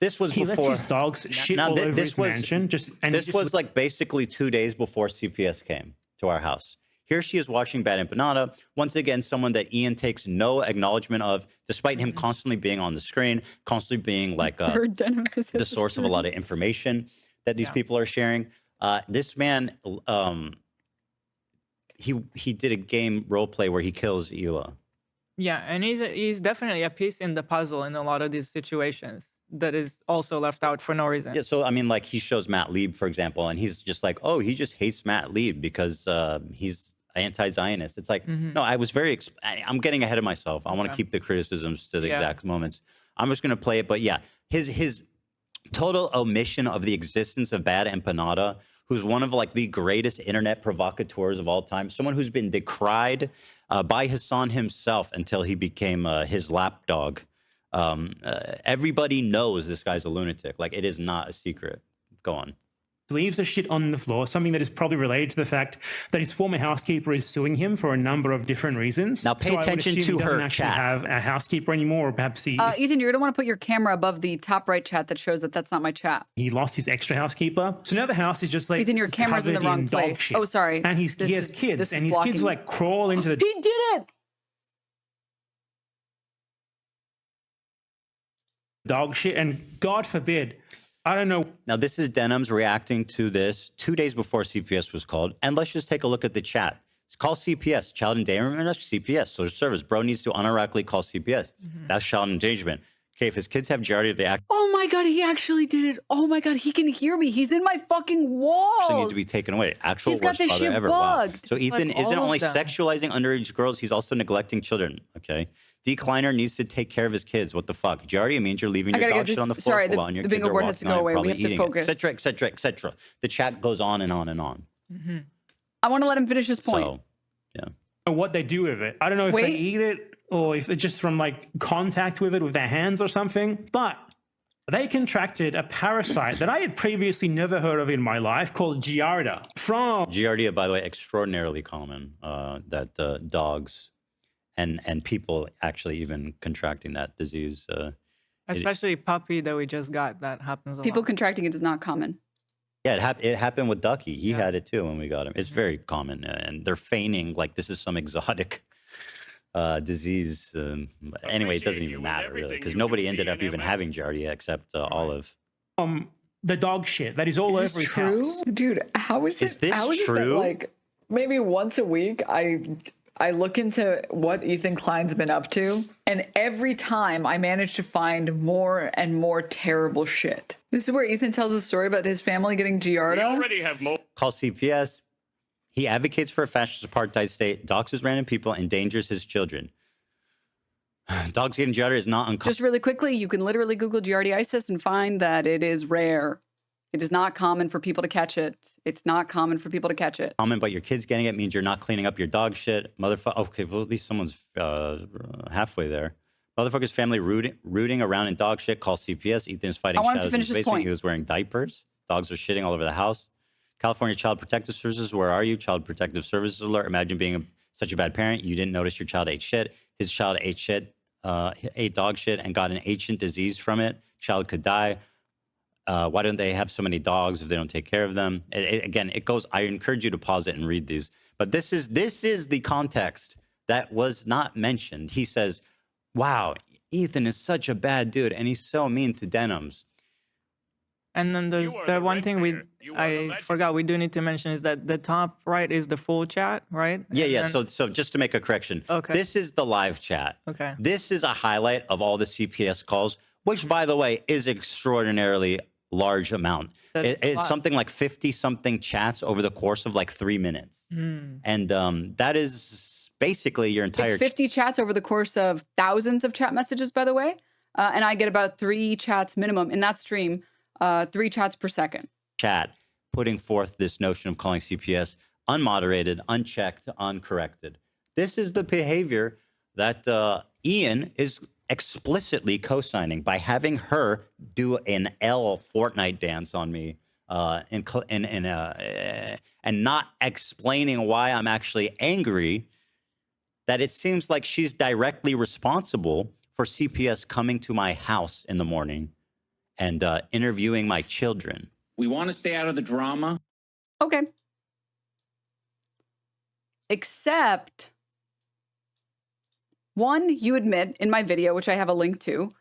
This was he before lets his dogs shit all over his mansion. This was like basically 2 days before CPS came to our house. Here she is watching Bad Empanada. Once again, someone that Ian takes no acknowledgement of, despite him constantly being on the screen, constantly being like the source of a lot of information that these people are sharing. This man, he did a game role play where he kills Hila. Yeah, and he's definitely a piece in the puzzle in a lot of these situations that is also left out for no reason. Yeah, so I mean, like he shows Matt Lieb, for example, and he's just like, oh, he just hates Matt Lieb because he's anti-Zionist. It's like, no, I was I'm getting ahead of myself. I want to keep the criticisms to the exact moments. I'm just going to play it. But yeah, his total omission of the existence of Bad Empanada, who's one of like the greatest internet provocateurs of all time, someone who's been decried by Hassan himself until he became his lapdog. Everybody knows this guy's a lunatic. Like, it is not a secret. Go on. Leaves the shit on the floor, something that is probably related to the fact that his former housekeeper is suing him for a number of different reasons. Now pay attention to her chat. Have a housekeeper anymore, or perhaps he... Ethan, you're going to want to put your camera above the top right chat that shows that that's not my chat. He lost his extra housekeeper. So now the house is just like... Ethan, your camera's in the wrong place. Oh, sorry. And he has kids, and his kids like crawl into the... He did it! Dog shit, and God forbid... I don't know. Now, this is Denims reacting to this 2 days before CPS was called. And let's just take a look at the chat. It's call CPS. Child endangerment, CPS. Social service. Bro needs to unironically call CPS. That's child endangerment. Okay, if his kids have Giardia, they Oh my God, he actually did it. Oh my God, he can hear me. He's in my fucking walls. actually need to be taken away. Actual He's got worst this father shit ever. Wow. bugged. So Ethan Like, isn't all only of them. sexualizing underage girls, he's also neglecting children. Okay. D. Kleiner needs to take care of his kids. What the fuck? Giardia means you're leaving I your gotta dog get shit on the this- floor sorry, for a while and your the kids bingo are board has to walking go on away. it, We probably have to eating focus. it, etc., etc., etc. The chat goes on and on and on. I want to let him finish his point. So, yeah. What they do with it. I don't know if they eat it or if it's just from like contact with it with their hands or something, but they contracted a parasite that I had previously never heard of in my life called Giardia. Giardia, by the way, extraordinarily common, that dogs and people actually even contracting that disease. Especially puppy that we just got, that happens a People lot. contracting it is not common. Yeah, it happened with Ducky. He had it too when we got him. It's very common, and they're feigning like this is some exotic disease. Anyway, it doesn't even matter really, because nobody ended up even having Giardia except Olive. The dog shit that is all Is over this his true? house. Dude, how is Is it? this how is it that, true? like, maybe once a week, I look into what Ethan Klein's been up to, and every time I manage to find more and more terrible shit. This is where Ethan tells a story about his family getting Giardia. already have more. Call CPS. He advocates for a fascist apartheid state, doxes random people, endangers his children. Dogs getting Giardia is not uncommon. Just really quickly, you can literally Google Giardiasis and find that it is rare. It is not common for people to catch it. It's not common for people to catch it. Common, but your kids getting it means you're not cleaning up your dog shit. Motherfucker. Okay, well, at least someone's halfway there. Motherfucker's family rooting around in dog shit. Call CPS. Ethan is fighting I want him to shadows in finish his his basement. point. He was wearing diapers. Dogs are shitting all over the house. California Child Protective Services, where are you? Child Protective Services alert. Imagine being such a bad parent. You didn't notice your child ate shit. His child ate shit, ate dog shit, and got an ancient disease from it. Child could die. Why don't they have so many dogs if they don't take care of them? Again, it goes. I encourage you to pause it and read these. But this is the context that was not mentioned. He says, "Wow, Ethan is such a bad dude, and he's so mean to Denims." And then there's the one thing I forgot we do need to mention is that the top right is the full chat, right? Yeah. So just to make a correction, Okay. This is the live chat. Okay. This is a highlight of all the CPS calls, which, by the way, is extraordinarily large amount. It's something like 50-something chats over the course of like 3 minutes. And that is basically your entire... It's 50 chats over the course of thousands of chat messages, by the way. And I get about 3 chats minimum in that stream, 3 chats per second. Chat putting forth this notion of calling CPS unmoderated, unchecked, uncorrected. This is the behavior that Ian is explicitly co-signing by having her do an L Fortnite dance on me and not explaining why I'm actually angry, that it seems like she's directly responsible for CPS coming to my house in the morning and interviewing my children. We want to stay out of the drama. Okay. Except... One, you admit in my video, which I have a link to,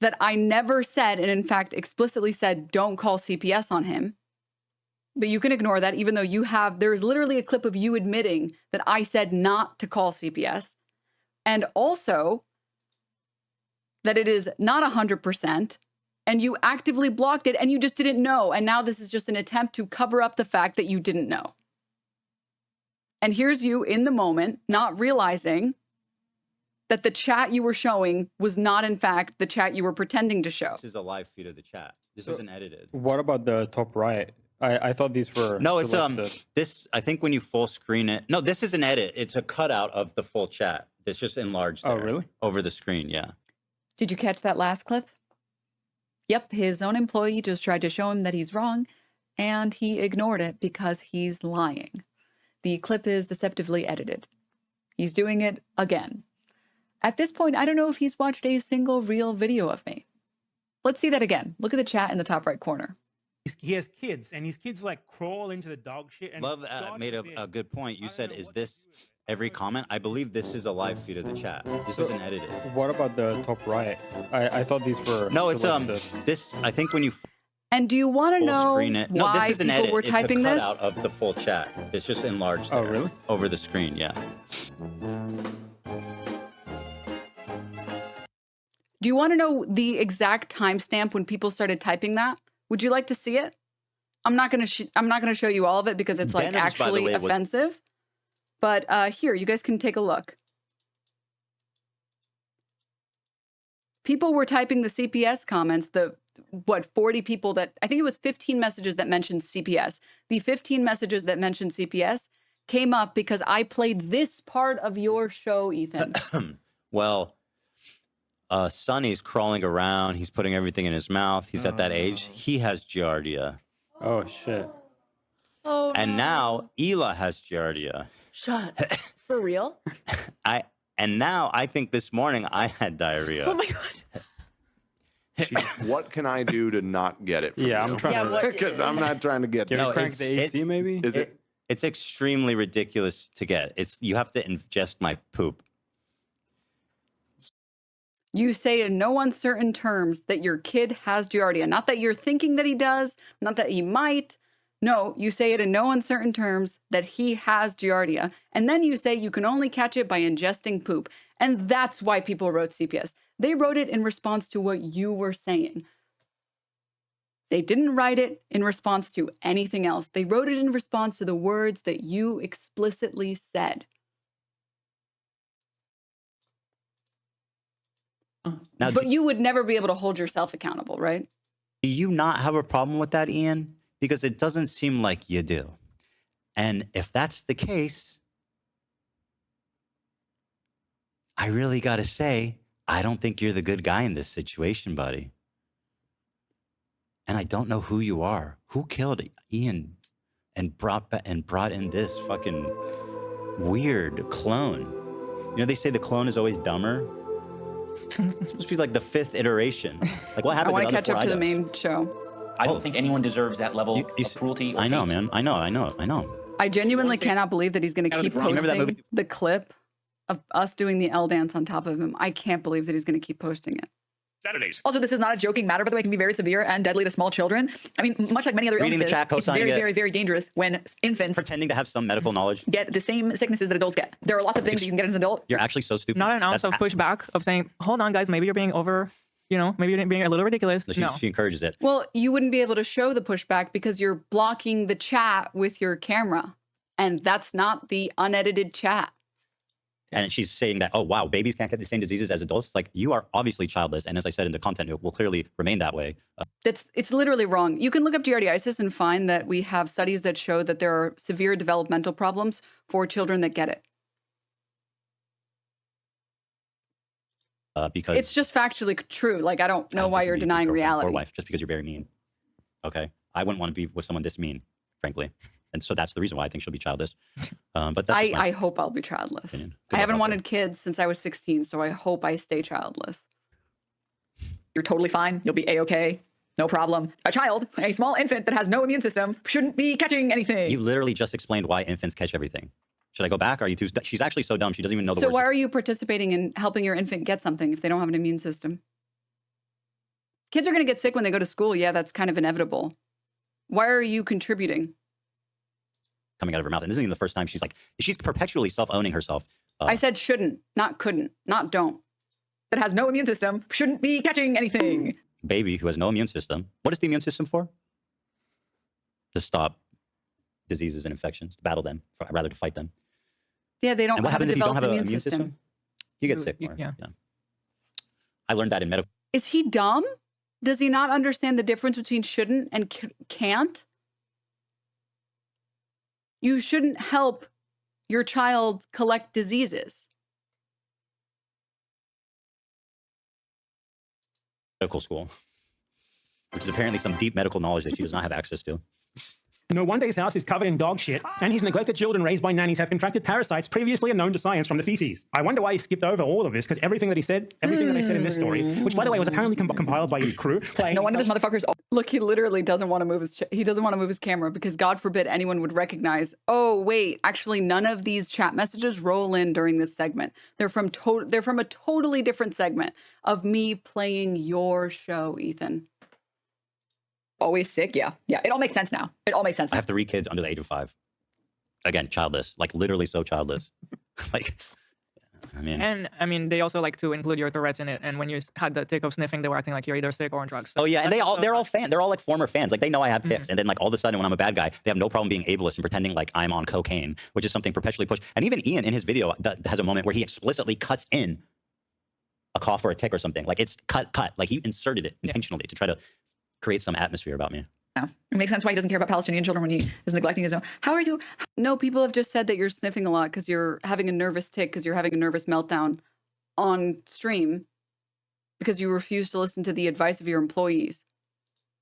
that I never said, and in fact explicitly said, don't call CPS on him. But you can ignore that, even though there is literally a clip of you admitting that I said not to call CPS. And also that it is not 100%, and you actively blocked it, and you just didn't know. And now this is just an attempt to cover up the fact that you didn't know. And here's you in the moment, not realizing that the chat you were showing was not, in fact, the chat you were pretending to show. This is a live feed of the chat. This isn't edited. What about the top right? I thought these were No, it's selected. this. I think when you full screen it. No, this is an edit. It's a cutout of the full chat. It's just enlarged. Oh, there, really? Over the screen, yeah. Did you catch that last clip? Yep, his own employee just tried to show him that he's wrong, and he ignored it because he's lying. The clip is deceptively edited. He's doing it again. At this point, I don't know if he's watched a single real video of me. Let's see that again. Look at the chat in the top right corner. He has kids, and his kids like crawl into the dog shit. And Love made a good point. You said, is this every comment? I believe this is a live feed of the chat. This isn't edited. What about the top right? I thought these were No, it's selected. this. I think when you And do you want to full know screen it. No, why this is an people edit. were It's typing a this? cutout of the full chat. It's just enlarged. Oh, there, really? Over the screen, yeah. Do you want to know the exact timestamp when people started typing that? Would you like to see it? I'm not going to show you all of it because it's like Denims, by the actually way, offensive. But here, you guys can take a look. People were typing the CPS comments, 40 people that, I think it was 15 messages that mentioned CPS. The 15 messages that mentioned CPS came up because I played this part of your show, Ethan. Well, Sonny's crawling around. He's putting everything in his mouth. He's at that age. He has Giardia. Oh, shit. Oh, And now Ela has Giardia. Shut. For real? And now I think this morning I had diarrhea. Oh my god. Jeez, what can I do to not get it? From Yeah, you? I'm trying to- because I'm not trying to get. Can No, we crank it's- the AC maybe? Is it? It's extremely ridiculous to get. You have to ingest my poop. You say in no uncertain terms that your kid has Giardia. Not that you're thinking that he does, not that he might. No, you say it in no uncertain terms that he has Giardia. And then you say you can only catch it by ingesting poop. And that's why people wrote CPS. They wrote it in response to what you were saying. They didn't write it in response to anything else. They wrote it in response to the words that you explicitly said. Now, But you would never be able to hold yourself accountable, right? do you not have a problem with that, Ian? Because it doesn't seem like you do. And if that's the case, I really got to say, I don't think you're the good guy in this situation, buddy. and I don't know who you are. Who killed Ian and brought in this fucking weird clone? You know, they say the clone is always dumber. It's supposed to be like the 5th iteration. Like, what happened? I want to to catch up to the main show. I don't think anyone deserves that level of cruelty. Or I know, hate. man. I know. I genuinely cannot believe that he's going to keep posting movie? the clip of us doing the L dance on top of him. I can't believe that he's going to keep posting it. Saturdays. Also, this is not a joking matter, by the way. It can be very severe and deadly to small children. I mean, much like many other Reading the illnesses, chat, it's co-signing very, it. very, very dangerous when infants Pretending to have some medical knowledge. get the same sicknesses that adults get. There are lots of things that you can get as an adult. You're actually so stupid. Not an ounce of pushback of saying, hold on, guys, maybe you're being over, you know, maybe you're being a little ridiculous. She encourages it. Well, you wouldn't be able to show the pushback because you're blocking the chat with your camera. And that's not the unedited chat. And she's saying that, oh, wow, babies can't get the same diseases as adults. It's like, you are obviously childless. And as I said in the content, it will clearly remain that way. It's literally wrong. You can look up giardiasis and find that we have studies that show that there are severe developmental problems for children that get it. Because It's just factually true. Like, I don't know why you're denying reality. Or wife, just because you're very mean. Okay? I wouldn't want to be with someone this mean, frankly. And so that's the reason why I think she'll be childless. But that's just my I hope I'll be childless. opinion. I haven't wanted kids since I was 16, so I hope I stay childless. You're totally fine. You'll be A-okay. No problem. A child, a small infant that has no immune system, shouldn't be catching anything. You literally just explained why infants catch everything. Should I go back? Are you too? She's actually so dumb. She doesn't even know the So words. why are you participating in helping your infant get something if they don't have an immune system? Kids are going to get sick when they go to school. Yeah, that's kind of inevitable. Why are you contributing? Coming out of her mouth. And this isn't even the first time she's perpetually self-owning herself. I said shouldn't, not couldn't, not don't. That has no immune system, shouldn't be catching anything. Baby who has no immune system. What is the immune system for? To stop diseases and infections, to battle them, rather to fight them. Yeah, they don't And what have a happens if you don't developed have an immune system. You get sick more. Yeah. I learned that in medical. Is he dumb? Does he not understand the difference between shouldn't and can't? You shouldn't help your child collect diseases. Medical school, which is apparently some deep medical knowledge that she does not have access to. No wonder his house is covered in dog shit, and his neglected children raised by nannies have contracted parasites previously unknown to science from the feces. I wonder why he skipped over all of this, because everything that he said, everything that I said in this story, which by the way was apparently compiled by his crew. No wonder this motherfucker's. Look, he literally doesn't want to move he doesn't want to move his camera because God forbid anyone would recognize. Oh wait, actually none of these chat messages roll in during this segment. They're from a totally different segment of me playing your show, Ethan. Always sick, yeah. It all makes sense now. It all makes sense. I have 3 kids under the age of 5. Again, childless, like literally so childless. Like, I mean. And I mean, they also like to include your Tourette's in it. And when you had the tick of sniffing, they were acting like you're either sick or on drugs. So Oh yeah, and they're all fans. They're all like former fans. Like they know I have tics, and then like all of a sudden when I'm a bad guy, they have no problem being ableist and pretending like I'm on cocaine, which is something perpetually pushed. And even Ian in his video has a moment where he explicitly cuts in a cough or a tick or something. Like it's cut. Like he inserted it intentionally to try to create some atmosphere about me. Yeah. It makes sense why he doesn't care about Palestinian children when he is neglecting his own. How are you? No, people have just said that you're sniffing a lot because you're having a nervous tick, because you're having a nervous meltdown on stream because you refuse to listen to the advice of your employees.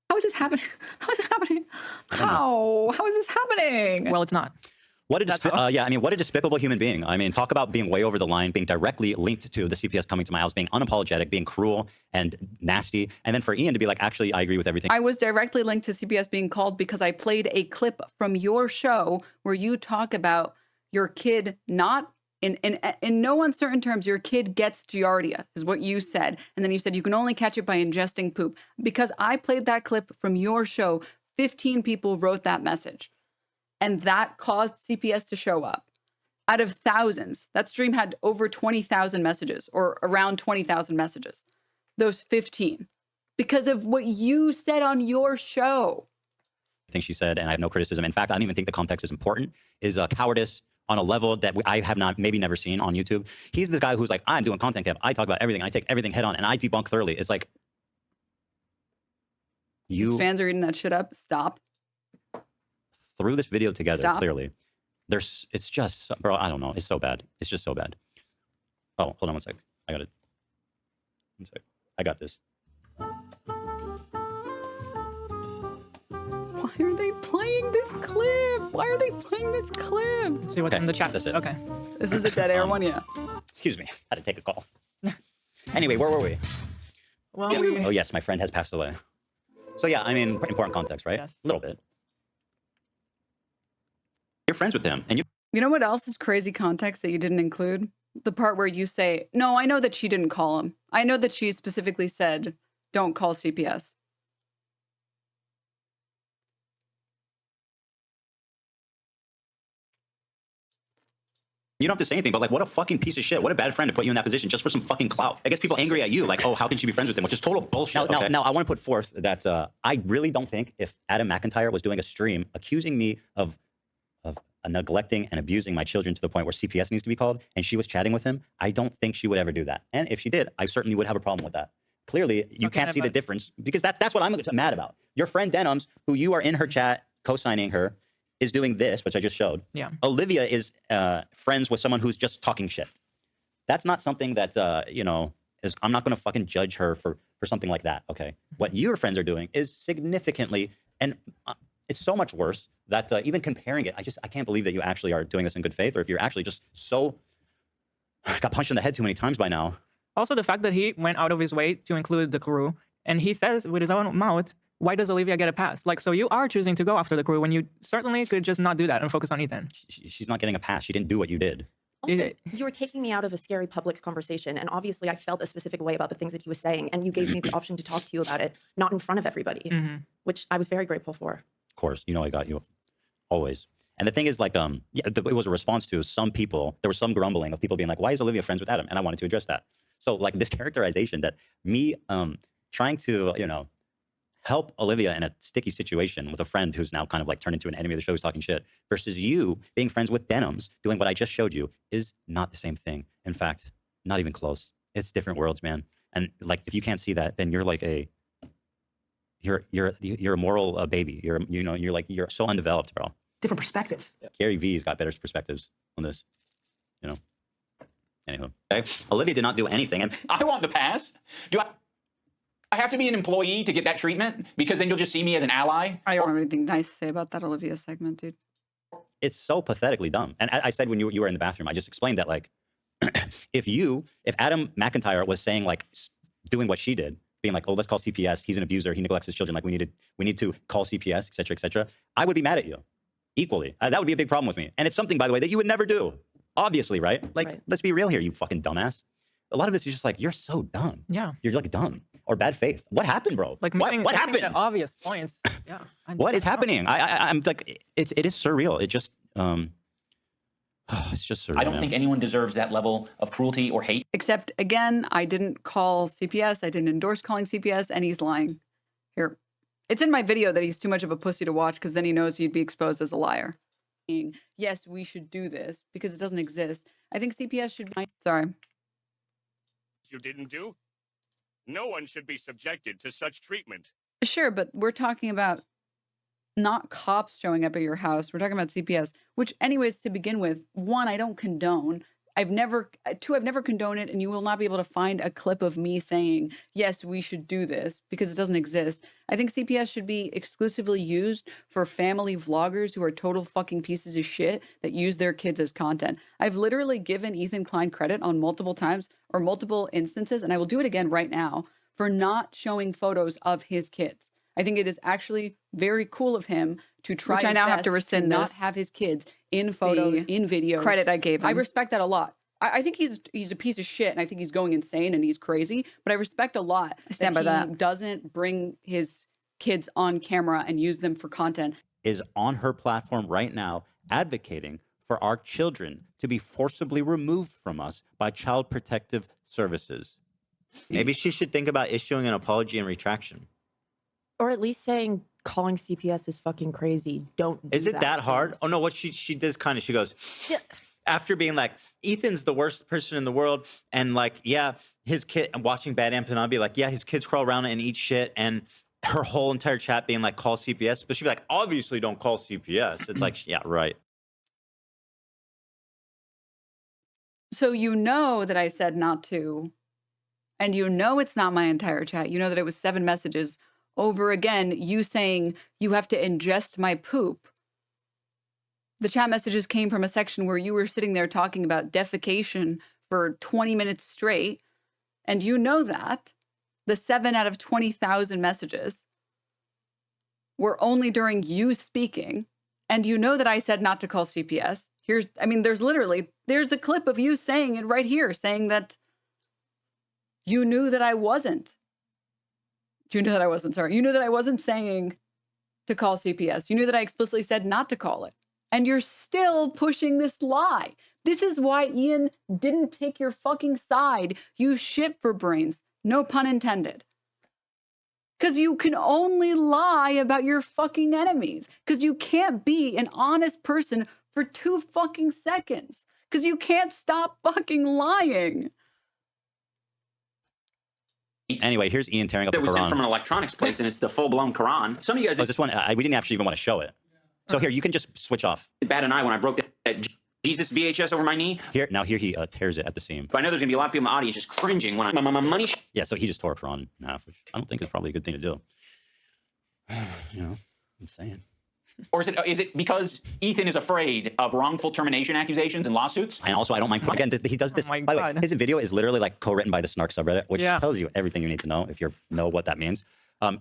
How is this happening? How is it happening? How is this happening? Well, it's not. What a despicable human being. I mean, talk about being way over the line, being directly linked to the CPS coming to my house, being unapologetic, being cruel and nasty. And then for Ian to be like, actually, I agree with everything. I was directly linked to CPS being called because I played a clip from your show where you talk about your kid not in no uncertain terms, your kid gets Giardia, is what you said. And then you said you can only catch it by ingesting poop. Because I played that clip from your show, 15 people wrote that message. And that caused CPS to show up. Out of thousands, that stream had over 20,000 messages, or around 20,000 messages. Those 15. Because of what you said on your show. I think she said, and I have no criticism. In fact, I don't even think the context is important, is cowardice on a level that I have maybe never seen on YouTube. He's the guy who's like, I'm doing content camp. I talk about everything. I take everything head on, and I debunk thoroughly. It's like, These fans are eating that shit up. Stop. Through this video together, Stop. clearly. It's just, bro, I don't know. It's so bad. It's just so bad. Oh, hold on one sec. I got it. One sec. I got this. Why are they playing this clip? Why are they playing this clip? See what's in the chat. That's it. Okay. This is a dead air one, yeah. Excuse me, had to take a call. Anyway, where were we? Well, Oh yes, my friend has passed away. So yeah, I mean, important context, right? Yes. A little bit. You're friends with him, and You know what else is crazy context that you didn't include? The part where you say, no, I know that she didn't call him. I know that she specifically said, don't call CPS. you don't have to say anything, but like, what a fucking piece of shit. What a bad friend to put you in that position just for some fucking clout. I guess people angry at you, like, oh, how can she be friends with him? Which is total bullshit. Now, I want to put forth that I really don't think if Adam McIntyre was doing a stream accusing me of neglecting and abusing my children to the point where CPS needs to be called, and she was chatting with him, I don't think she would ever do that. And if she did, I certainly would have a problem with that. Clearly, you can't see the difference, because that's what I'm mad about. Your friend Denims, who you are in her chat co-signing her, is doing this, which I just showed. Yeah. Olivia is friends with someone who's just talking shit. That's not something that, you know, is, I'm not going to fucking judge her for something like that, okay? What your friends are doing is significantly, and it's so much worse that even comparing it, I can't believe that you actually are doing this in good faith, or if you're actually just so, got punched in the head too many times by now. Also, the fact that he went out of his way to include the crew, and he says with his own mouth, why does Olivia get a pass? Like, so you are choosing to go after the crew when you certainly could just not do that and focus on Ethan. She's not getting a pass. She didn't do what you did. Also, you were taking me out of a scary public conversation, and obviously I felt a specific way about the things that he was saying, and you gave me the option to talk to you about it, not in front of everybody, which I was very grateful for. Of course, you know I got you, always. And the thing is, like, yeah, it was a response to some people. There was some grumbling of people being like, "Why is Olivia friends with Adam?" And I wanted to address that. So, like, this characterization that me trying to, you know, help Olivia in a sticky situation with a friend who's now kind of like turned into an enemy of the show who's talking shit, versus you being friends with Denims doing what I just showed you, is not the same thing. In fact, not even close. It's different worlds, man. And like, if you can't see that, then you're like you're a moral baby. You're so undeveloped, bro. Different perspectives. Gary V's got better perspectives on this, you know. Anywho, okay. Olivia did not do anything, and I want the pass. Do I have to be an employee to get that treatment? Because then you'll just see me as an ally? I don't have anything nice to say about that Olivia segment, dude. It's so pathetically dumb. And I said when you were in the bathroom, I just explained that, like, if Adam McIntyre was saying, like, doing what she did, being like, oh, let's call CPS, he's an abuser, he neglects his children, like, we need to call CPS, et cetera, I would be mad at you equally. That would be a big problem with me. And it's something, by the way, that you would never do. Obviously, right? Like, let's be real here, you fucking dumbass. A lot of this is just like, you're so dumb. Yeah. You're like dumb or bad faith. What happened, bro? Like, what happened? The obvious points. Yeah. What is happening? I'm like, it is surreal. It just, it's just surreal. I don't think anyone deserves that level of cruelty or hate. Except, again, I didn't call CPS. I didn't endorse calling CPS, and he's lying. Here. It's in my video that he's too much of a pussy to watch, because then he knows he'd be exposed as a liar. Yes, we should do this because it doesn't exist. I think CPS should be... Sorry. You didn't do? No one should be subjected to such treatment. Sure, but we're talking about not cops showing up at your house. We're talking about CPS, which anyways, to begin with, one, I don't condone. I've never condoned it, and you will not be able to find a clip of me saying, yes, we should do this, because it doesn't exist. I think CPS should be exclusively used for family vloggers who are total fucking pieces of shit that use their kids as content. I've literally given Ethan Klein credit on multiple times or multiple instances, and I will do it again right now, for not showing photos of his kids. I think it is actually very cool of him to try Which I now have to best rescind not this. have his kids in photos, in videos. Credit I gave him. I respect that a lot. I think he's a piece of shit, and I think he's going insane, and he's crazy. But I respect a lot. I stand by that. He doesn't bring his kids on camera and use them for content. Is on her platform right now advocating for our children to be forcibly removed from us by Child Protective Services. Maybe she should think about issuing an apology and retraction. Or at least saying calling CPS is fucking crazy. Don't do Is it that hard? Oh no, what she does kind of, she goes, after being like, Ethan's the worst person in the world, and like, yeah, his kid, and watching Bad Empanada be like, yeah, his kids crawl around and eat shit, and her whole entire chat being like, call CPS, but she'd be like, obviously don't call CPS. It's like, yeah, right. So you know that I said not to, and you know it's not my entire chat. You know that it was 7 messages. over again you saying you have to ingest my poop. The chat messages came from a section where you were sitting there talking about defecation for 20 minutes straight, and you know that. The 7 out of 20,000 messages were only during you speaking, and you know that I said not to call CPS. There's a clip of you saying it right here, saying that you knew that I wasn't. You knew that I wasn't, sorry. You knew that I wasn't saying to call CPS. You knew that I explicitly said not to call it. And you're still pushing this lie. This is why Ian didn't take your fucking side. You shit for brains. No pun intended. Because you can only lie about your fucking enemies. Because you can't be an honest person for 2 fucking seconds. Because you can't stop fucking lying. Anyway, here's Ian tearing up the It was Quran. sent from an electronics place, and it's the full-blown Quran. Some of you guys... Oh, this one, we didn't actually even want to show it. So here, you can just switch off. Bad and I when I broke that Jesus VHS over my knee. Here he tears it at the seam. But I know there's going to be a lot of people in the audience just cringing when my money... Yeah, so he just tore a Quran in half, which I don't think is probably a good thing to do. You know, I'm saying. Or is it because Ethan is afraid of wrongful termination accusations and lawsuits? And also, I don't mind. Again, he does this. By the way, his video is literally like co-written by the Snark subreddit, which tells you everything you need to know if you know what that means.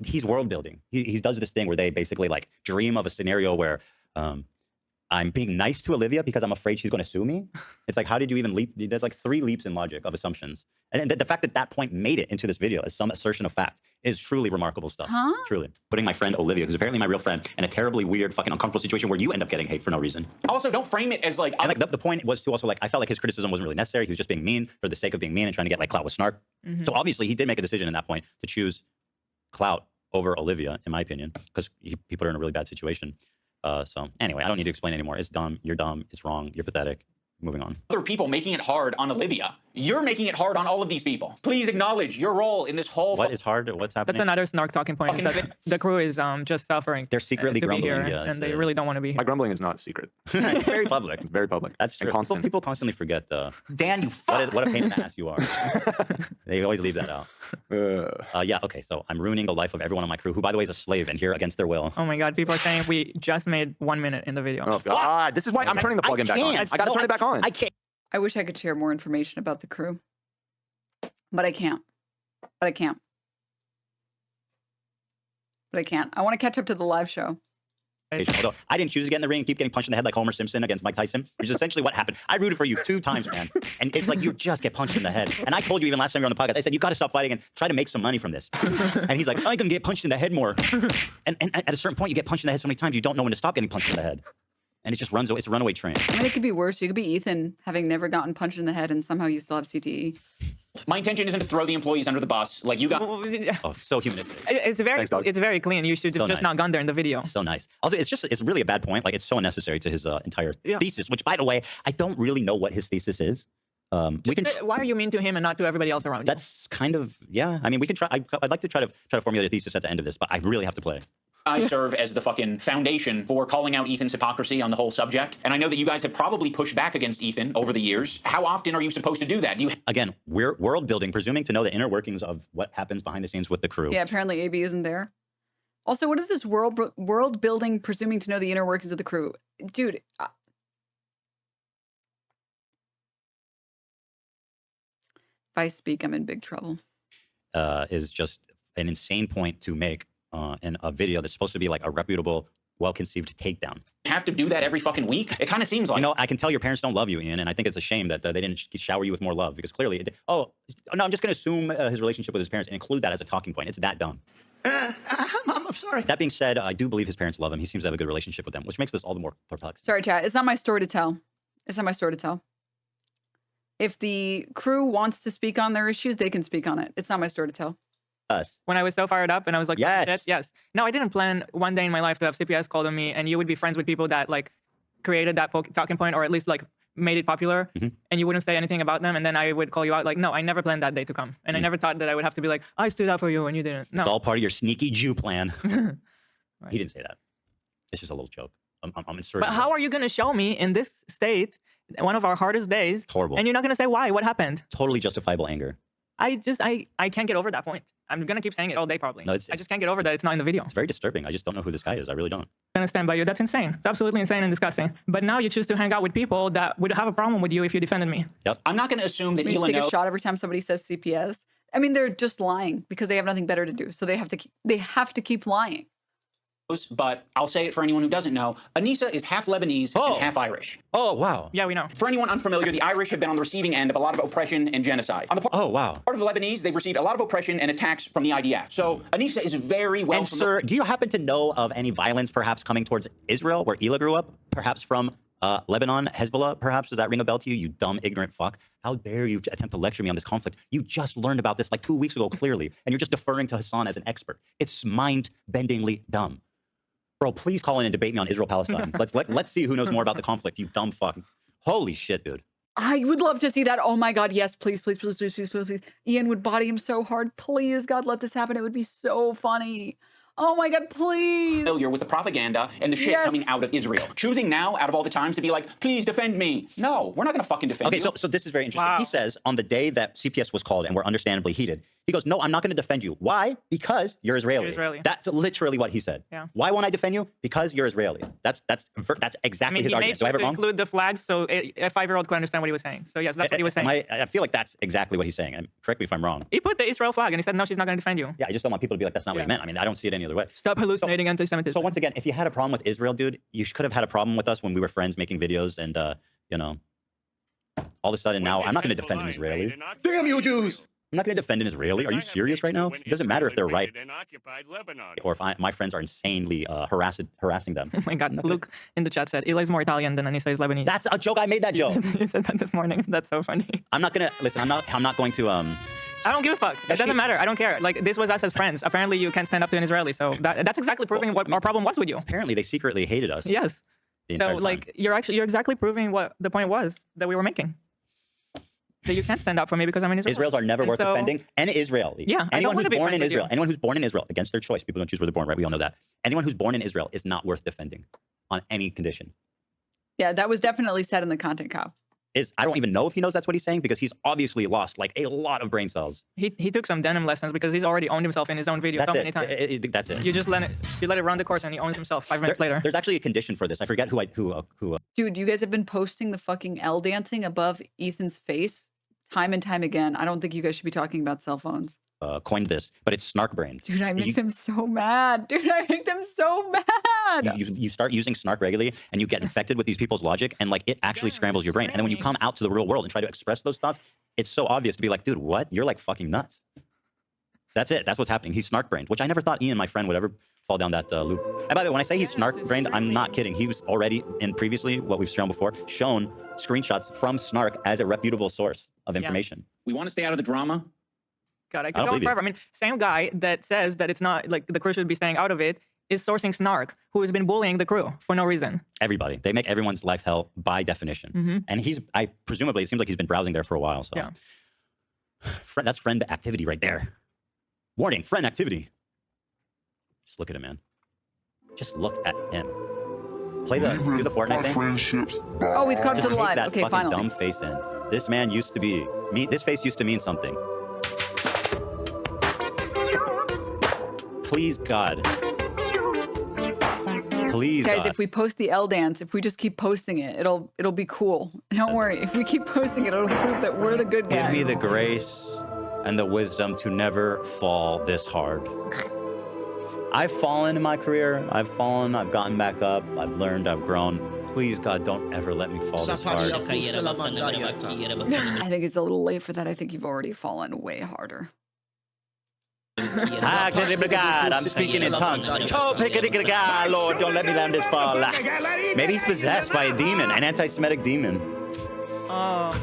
He's world building. He does this thing where they basically like dream of a scenario where I'm being nice to Olivia because I'm afraid she's going to sue me. It's like, how did you even leap? There's like 3 leaps in logic of assumptions. And the fact that point made it into this video as some assertion of fact is truly remarkable stuff. Huh? Truly. Putting my friend Olivia, who's apparently my real friend, in a terribly weird, fucking uncomfortable situation where you end up getting hate for no reason. Also, don't frame it as like... And like the point was to also like, I felt like his criticism wasn't really necessary. He was just being mean for the sake of being mean and trying to get like clout with Snark. So obviously he did make a decision in that point to choose clout over Olivia, in my opinion, because he put her in a really bad situation. So anyway, I don't need to explain anymore. It's dumb. You're dumb. It's wrong. You're pathetic. Moving on. Other people making it hard on Olivia. You're making it hard on all of these people. Please acknowledge your role in this whole... What is hard? What's happening? That's another Snark talking point. Is that the crew is just suffering. They're secretly to be grumbling. here, and they really don't want to be here. My grumbling is not secret. It's very public. It's very public. That's true. Constant. People constantly forget. Dan, you fuck. What a pain in the ass you are. They always leave that out. Yeah, okay, so I'm ruining the life of everyone on my crew, who, by the way, is a slave and here against their will. Oh my God, people are saying we just made 1 minute in the video. Oh God, this is why I'm turning the plugin back on. I got to turn it back on. I can't. I wish I could share more information about the crew, but I can't. But I can't. I want to catch up to the live show. Although I didn't choose to get in the ring and keep getting punched in the head like Homer Simpson against Mike Tyson, which is essentially what happened. I rooted for you 2 times, man. And it's like you just get punched in the head. And I told you even last time you were on the podcast, I said, you got to stop fighting and try to make some money from this. And he's like, I'm going to get punched in the head more. And at a certain point, you get punched in the head so many times, you don't know when to stop getting punched in the head. And it just runs away. It's a runaway train. I mean, it could be worse. You could be Ethan, having never gotten punched in the head, and somehow you still have CTE. My intention isn't to throw the employees under the bus. Like you got... Oh, so humanistic. It's very clean. You should have just not gone there in the video. So nice. Also, it's really a bad point. Like, it's so unnecessary to his entire thesis, which, by the way, I don't really know what his thesis is. Why are you mean to him and not to everybody else around you? That's kind of, yeah. I mean, we can try. I'd like to try to formulate a thesis at the end of this, but I really have to play. I serve as the fucking foundation for calling out Ethan's hypocrisy on the whole subject. And I know that you guys have probably pushed back against Ethan over the years. How often are you supposed to do that? Again, we're world building, presuming to know the inner workings of what happens behind the scenes with the crew. Yeah, apparently AB isn't there. Also, what is this world building, presuming to know the inner workings of the crew? Dude. If I speak, I'm in big trouble. Is just an insane point to make in a video that's supposed to be like a reputable, well-conceived takedown. You have to do that every fucking week? It kind of seems like... You know, I can tell your parents don't love you, Ian, and I think it's a shame that they didn't shower you with more love, because clearly... no, I'm just going to assume his relationship with his parents and include that as a talking point. It's that dumb. I'm sorry. That being said, I do believe his parents love him. He seems to have a good relationship with them, which makes this all the more perplexing. Sorry, chat. It's not my story to tell. It's not my story to tell. If the crew wants to speak on their issues, they can speak on it. It's not my story to tell. When I was so fired up and I was like, yes. No, I didn't plan one day in my life to have CPS called on me and you would be friends with people that like created that talking point or at least like made it popular and you wouldn't say anything about them and then I would call you out like, no, I never planned that day to come. And I never thought that I would have to be like, I stood up for you and you didn't. No. It's all part of your sneaky Jew plan. Right. He didn't say that. It's just a little joke. I'm inserting. But how are you going to show me in this state, one of our hardest days? It's horrible. And you're not going to say why? What happened? Totally justifiable anger. I can't get over that point. I'm gonna keep saying it all day probably. No, I just can't get over that it's not in the video. It's very disturbing. I just don't know who this guy is. I really don't. I understand by you. That's insane. It's absolutely insane and disgusting. But now you choose to hang out with people that would have a problem with you if you defended me. Yep. I'm not going to assume that You Elon take a knows. shot every time somebody says CPS. I mean, they're just lying because they have nothing better to do. So they have to keep lying. But I'll say it for anyone who doesn't know. Anissa is half Lebanese and half Irish. Oh, wow. Yeah, we know. For anyone unfamiliar, the Irish have been on the receiving end of a lot of oppression and genocide. On the part of the Lebanese, they've received a lot of oppression and attacks from the IDF. So Anissa is very well And sir, do you happen to know of any violence perhaps coming towards Israel, where Hila grew up? Perhaps from Lebanon, Hezbollah, perhaps? Does that ring a bell to you, you dumb, ignorant fuck? How dare you attempt to lecture me on this conflict? You just learned about this like 2 weeks ago, clearly, and you're just deferring to Hassan as an expert. It's mind-bendingly dumb. Bro, please call in and debate me on Israel-Palestine. Let's see who knows more about the conflict, you dumb fuck. Holy shit, dude. I would love to see that. Oh my God, yes, please, please, please, please, please, please, please. Ian would body him so hard. Please, God, let this happen. It would be so funny. Oh my God, please. Familiar with the propaganda and the shit coming out of Israel. Choosing now, out of all the times, to be like, please defend me. No, we're not going to fucking defend you. Okay, so this is very interesting. He says on the day that CPS was called and we're understandably heated, he goes, no, I'm not going to defend you. Why? Because you're Israeli. You're Israeli. That's literally what he said. Yeah. Why won't I defend you? Because you're Israeli. That's exactly his argument. Do I have it to wrong? include the flags so a 5-year-old could understand what he was saying. So yes, that's what he was saying. I feel like that's exactly what he's saying. And correct me if I'm wrong. He put the Israel flag and he said, no, she's not going to defend you. Yeah, I just don't want people to be like, that's not what he meant. I mean, I don't see it any other way. Stop hallucinating anti-Semitism. So once again, if you had a problem with Israel, dude, you could have had a problem with us when we were friends making videos and, you know, all of a sudden now I'm not going to defend an Israeli. Damn you Jews! I'm not going to defend an Israeli. Are you serious right now? It doesn't matter if they're right or if my friends are insanely harassing them. Oh my God, Luke in the chat said, Eli's more Italian than Anissa is Lebanese. That's a joke. I made that joke. He said that this morning. That's so funny. I'm not going to, listen, I'm not going to, I don't give a fuck. It doesn't matter. I don't care. Like, this was us as friends. Apparently, you can't stand up to an Israeli. So that's exactly proving what our problem was with you. Apparently, they secretly hated us. Yes. So, like, you're exactly proving what the point was that we were making. That you can't stand up for me because I'm an Israeli. Israels are never worth defending. And Israeli. Yeah. Anyone who's born in Israel, anyone who's born in Israel, against their choice, people don't choose where they're born, right? We all know that. Anyone who's born in Israel is not worth defending on any condition. Yeah, that was definitely said in the content cop. I don't even know if he knows that's what he's saying because he's obviously lost like a lot of brain cells. He took some denim lessons because he's already owned himself in his own video so many times. That's it. You just let it run the course and he owns himself 5 minutes later. There's actually a condition for this. I forget who. Dude, you guys have been posting the fucking L dancing above Ethan's face time and time again. I don't think you guys should be talking about cell phones. Coined this, but it's snark brained. Dude, I make them so mad. Dude, I make them so mad. You start using snark regularly and you get infected with these people's logic and like it actually scrambles your brain. And then when you come out to the real world and try to express those thoughts, it's so obvious to be like, dude, what? You're like fucking nuts. That's it. That's what's happening. He's snark brained, which I never thought Ian, my friend, would ever fall down that loop. And by the way, when I say he's snark brained, I'm not kidding. He was already in previously what we've shown before, shown screenshots from Snark as a reputable source of information. We want to stay out of the drama. God, I could go on forever. I mean, same guy that says that it's not like the crew should be staying out of it is sourcing Snark, who has been bullying the crew for no reason. Everybody. They make everyone's life hell by definition. And presumably, it seems like he's been browsing there for a while. So yeah. That's friend activity right there. Warning, friend activity. Just look at him, man. Just look at him. Do the Fortnite thing. Oh, we've come to the take live. That Okay, fucking finally. dumb face in. This man used to be this face used to mean something. Please, God. Please, guys, God. if we post the L dance, if we just keep posting it, it'll be cool. Don't worry. If we keep posting it, it'll prove that we're the good guys. Give me the grace and the wisdom to never fall this hard. I've fallen in my career. I've fallen. I've gotten back up. I've learned. I've grown. Please, God, don't ever let me fall this hard. I think it's a little late for that. I think you've already fallen way harder. God, I'm speaking in tongues. Lord, don't let me land this fall. Maybe he's possessed by a demon, an anti-Semitic demon. Oh.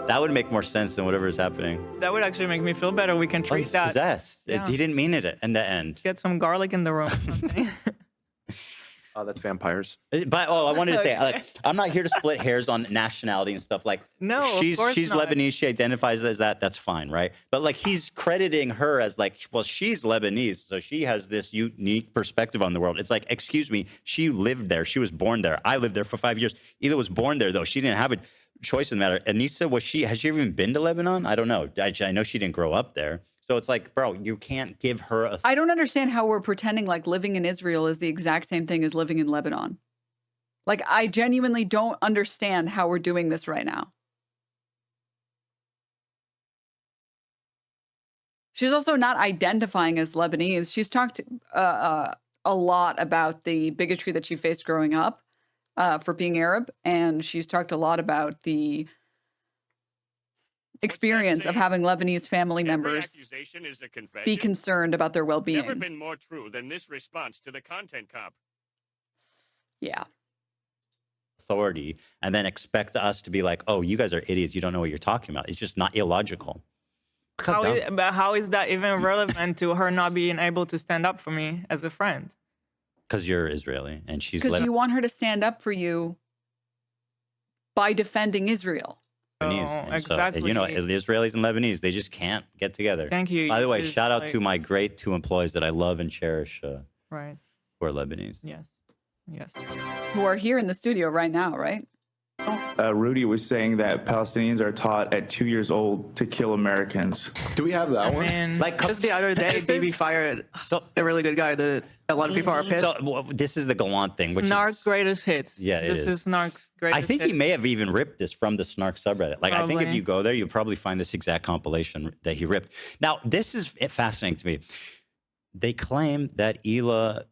That would make more sense than whatever is happening. That would actually make me feel better. We can treat he's that. Possessed. Yeah. He didn't mean it in the end. Get some garlic in the room. Okay. Oh, that's vampires. But I wanted to say, like, I'm not here to split hairs on nationality and stuff. Like, no, she's not. Lebanese. She identifies as that. That's fine, right? But like, he's crediting her as like, well, she's Lebanese, so she has this unique perspective on the world. It's like, excuse me, she lived there. She was born there. I lived there for 5 years. Ela was born there, though. She didn't have it. choice in the matter. Anissa, has she even been to Lebanon? I don't know. I know she didn't grow up there. So it's like, bro, you can't give her a... I don't understand how we're pretending like living in Israel is the exact same thing as living in Lebanon. Like, I genuinely don't understand how we're doing this right now. She's also not identifying as Lebanese. She's talked a lot about the bigotry that she faced growing up for being Arab, and she's talked a lot about the experience of having Lebanese family members be concerned about their well-being. Never been more true than this response to the content cop. Yeah. Authority, and then expect us to be like, oh, you guys are idiots. You don't know what you're talking about. It's just not illogical. But how is that even relevant to her not being able to stand up for me as a friend? Because you're Israeli and she's because you want her to stand up for you by defending Israel. Lebanese. Exactly. So, you know, the Israelis and Lebanese, they just can't get together. Thank you. By the way, It's shout out like- to my great 2 employees that I love and cherish Right. who are Lebanese. Yes. Yes. Who are here in the studio right now, right? Rudy was saying that Palestinians are taught at 2 years old to kill Americans. Do we have that one? Man, Like, just the other day, Baby fired a really good guy that a lot of people are pissed. So this is the Gallant thing, which Snark's is greatest hits. Yeah, it this is. is Snark's greatest I think hits. he may have even ripped this from the Snark subreddit. Like, I think if Probably. you go there, you'll probably find this exact compilation that he ripped. Now, this is fascinating to me. They claim that Hila,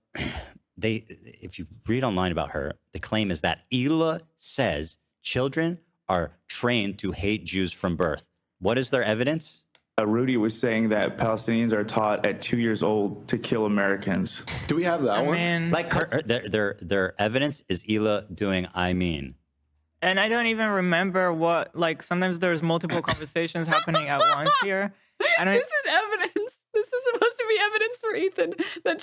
if you read online about her, the claim is that Hila says children are trained to hate Jews from birth. What is their evidence? Rudy was saying that Palestinians are taught at 2 years old to kill Americans. Do we have that one? Like their evidence is Hila doing I mean. And I don't even remember what, like, sometimes there's multiple conversations happening at once here. I don't. This is evidence. This is supposed to be evidence for Ethan that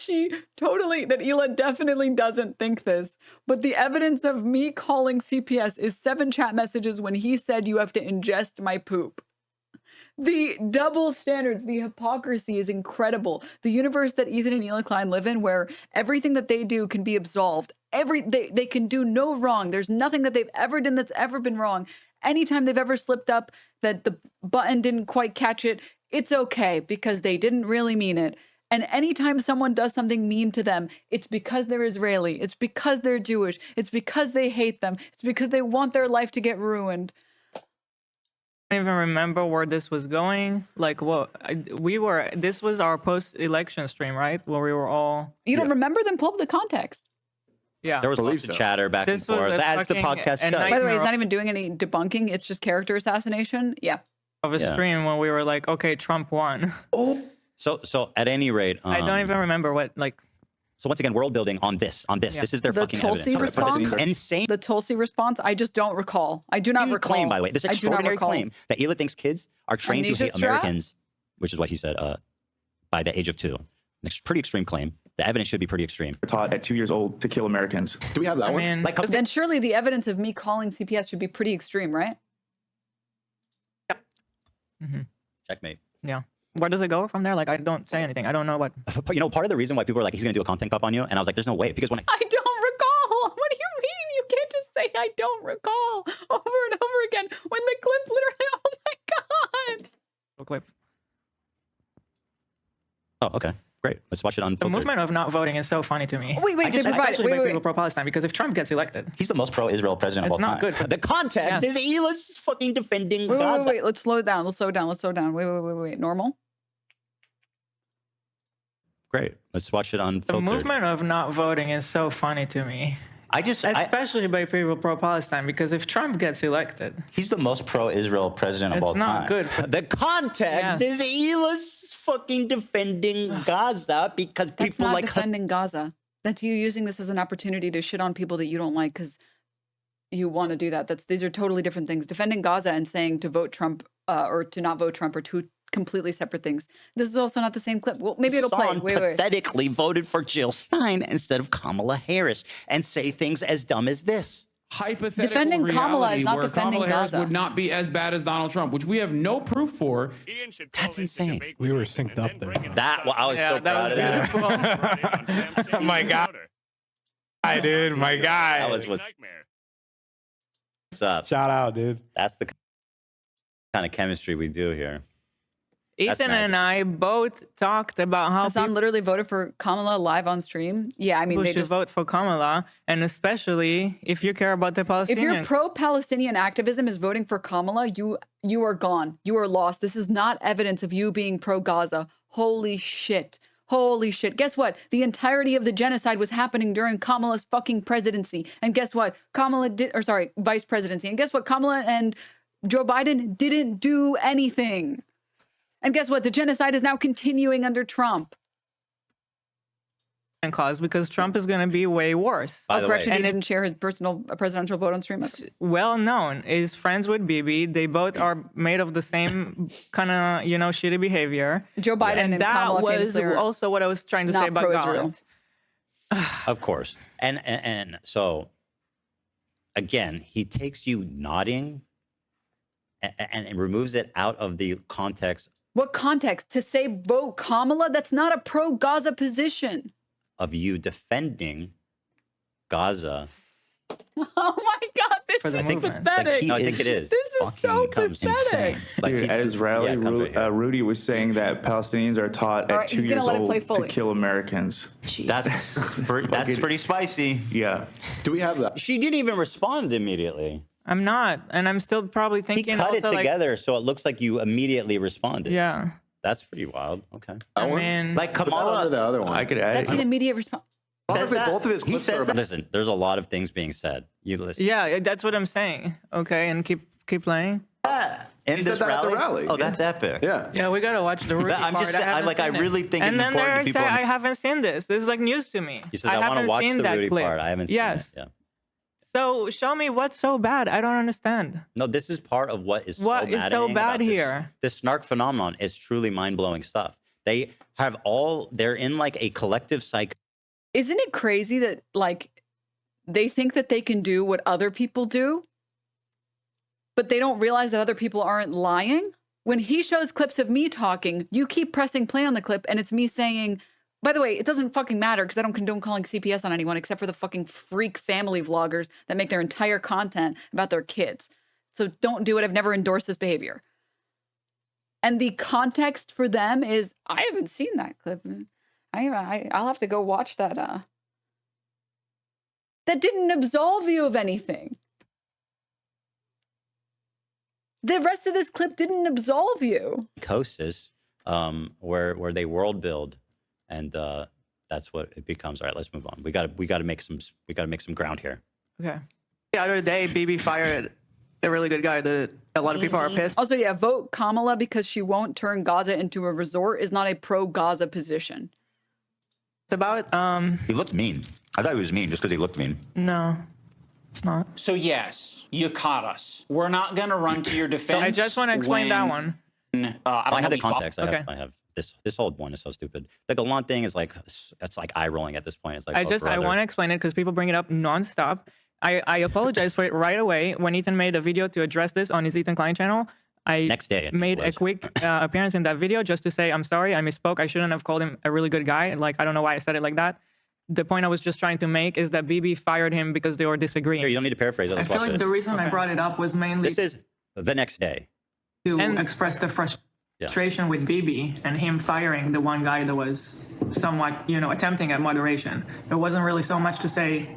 Hila definitely doesn't think this. But the evidence of me calling CPS is 7 chat messages when he said you have to ingest my poop. The double standards, the hypocrisy is incredible. The universe that Ethan and Ethan Klein live in, where everything that they do can be absolved. They can do no wrong. There's nothing that they've ever done that's ever been wrong. Anytime they've ever slipped up, that the button didn't quite catch it, it's okay because they didn't really mean it. And anytime someone does something mean to them, it's because they're Israeli. It's because they're Jewish. It's because they hate them. It's because they want their life to get ruined. I don't even remember where this was going. Like, this was our post-election stream, right? Where we were all... You don't remember them? Pull up the context. Yeah. There was lots of chatter back and This was forth, a as the fucking podcast does. By the way, he's not even doing any debunking. It's just character assassination. Yeah. Of a stream when we were like, okay, Trump won. So at any rate, I don't even remember what, like... So once again, world building on this. Yeah. This is their The fucking Tulsi evidence. response? This is insane. The Tulsi response, I just don't recall. I do not recall. Claim, by the way, this I do not extraordinary recall. claim that Hila thinks kids are trained to Amnesia hate strap? Americans, which is what he said, by the age of 2. Pretty extreme claim. The evidence should be pretty extreme. Taught at 2 years old to kill Americans. Do we have that one? Like, Then surely the evidence of me calling CPS should be pretty extreme, right? checkmate. Yeah. Where does it go from there? Like, I don't say anything. I don't know what... But you know, part of the reason why people are like, he's going to do a content cop on you, and I was like, there's no way. Because when I don't recall. What do you mean? You can't just say I don't recall over and over again when the clip literally... Oh my God. clip. Oh, okay. Great. Let's watch it The unfiltered. movement of not voting is so funny to me. Wait, I just, they provide- especially wait, by wait, people pro-Palestine, because if Trump gets elected, He's the most pro-Israel president of all It's not time. good. The context is Hila's fucking defending Wait, Gaza. wait. Let's slow it down. Let's slow it down. Let's slow it down. Wait. Normal? Great. Let's watch it the unfiltered. movement of not voting is so funny to me. Especially by people pro-Palestine, because if Trump gets elected, he's the most pro-Israel president of all it's time. not good. The context is Hila's fucking defending Gaza because That's people not like defending Gaza. That's you using this as an opportunity to shit on people that you don't like because you want to do that. These are totally different things. Defending Gaza and saying to vote Trump or to not vote Trump are two completely separate things. This is also not the same clip. Well, maybe it'll play. Hassan Wait. pathetically voted for Jill Stein instead of Kamala Harris and say things as dumb as this. Hypothetical Defending Kamala is reality not where defending Kamala Harris Gaza. would not be as bad as Donald Trump, which we have no proof for. That's insane. We were synced up there. I was so proud of that. Oh my God. Hi, dude. My guy. That was What's up? Shout out, dude. That's the kind of chemistry we do here. Ethan and I both talked about how Hassan literally voted for Kamala live on stream. Yeah, I mean, people they should just vote for Kamala, and especially if you care about the Palestinians. if your pro-Palestinian activism is voting for Kamala, you are gone. You are lost. This is not evidence of you being pro-Gaza. Holy shit. Holy shit. Guess what? The entirety of the genocide was happening during Kamala's fucking presidency. And guess what? Vice presidency. And guess what? Kamala and Joe Biden didn't do anything. And guess what? The genocide is now continuing under Trump. Cause because Trump is going to be way worse. Correction, he didn't share his personal presidential vote on stream. Well known. Is friends with Bibi. They both are made of the same kind of, shitty behavior. Joe Biden and that Kamala was also what I was trying to say about Gallant. Of course. And so, again, he takes you nodding and removes it out of the context. What context? To say vote Kamala? That's not a pro-Gaza position. Of you defending Gaza. Oh my God, this is pathetic. No, I think it is. This is so pathetic. Dude, at his rally, Rudy was saying that Palestinians are taught at 2 years old to kill Americans. That's pretty spicy. Yeah. Do we have that? She didn't even respond immediately. I'm not, and I'm still probably thinking. He cut it also, together so it looks like you immediately responded. Yeah. That's pretty wild. Okay. I mean, like Kamala, the other one. I could add. That's an immediate response. Both of his clips are. Listen, there's a lot of things being said. You listen. Yeah, that's what I'm saying. Okay, and keep playing. In this rally? Oh, that's epic. Yeah. Yeah, we gotta watch the Rudy I'm part. just saying, I really think and it's then important they people. say I haven't seen this. This is like news to me. He says I want to watch the Rudy part. I haven't seen it. Yeah. So show me what's so bad. I don't understand. No, this is part of what is so What is so bad here? This snark phenomenon is truly mind-blowing stuff. They have they're in like a collective psych. Isn't it crazy that like they think that they can do what other people do, but they don't realize that other people aren't lying? When he shows clips of me talking, you keep pressing play on the clip and it's me saying, by the way, it doesn't fucking matter because I don't condone calling CPS on anyone except for the fucking freak family vloggers that make their entire content about their kids. So don't do it. I've never endorsed this behavior. And the context for them is, I haven't seen that clip. I'll have to go watch that. That didn't absolve you of anything. The rest of this clip didn't absolve you. Psychosis, where they world build. And that's what it becomes. All right, let's move on. We got to make some ground here. Okay. The other day, Bibi fired a really good guy that a lot of people are pissed. Also, yeah, vote Kamala because she won't turn Gaza into a resort is not a pro-Gaza position. It's about He looked mean. I thought he was mean just because he looked mean. No, it's not. So yes, you caught us. We're not gonna run to your defense. I just want to explain that one. I have the context. I have this whole one is so stupid. The Gallant thing is like, it's like eye rolling at this point. It's like, I want to explain it because people bring it up nonstop. I apologize for it right away. When Ethan made a video to address this on his Ethan Klein channel, I made a quick appearance in that video just to say, I'm sorry, I misspoke. I shouldn't have called him a really good guy. Like, I don't know why I said it like that. The point I was just trying to make is that Bibi fired him because they were disagreeing. Here, you don't need to paraphrase it. I feel like the reason I brought it up was mainly This is the next day. to express the frustration with Bibi and him firing the one guy that was somewhat, attempting at moderation. There wasn't really so much to say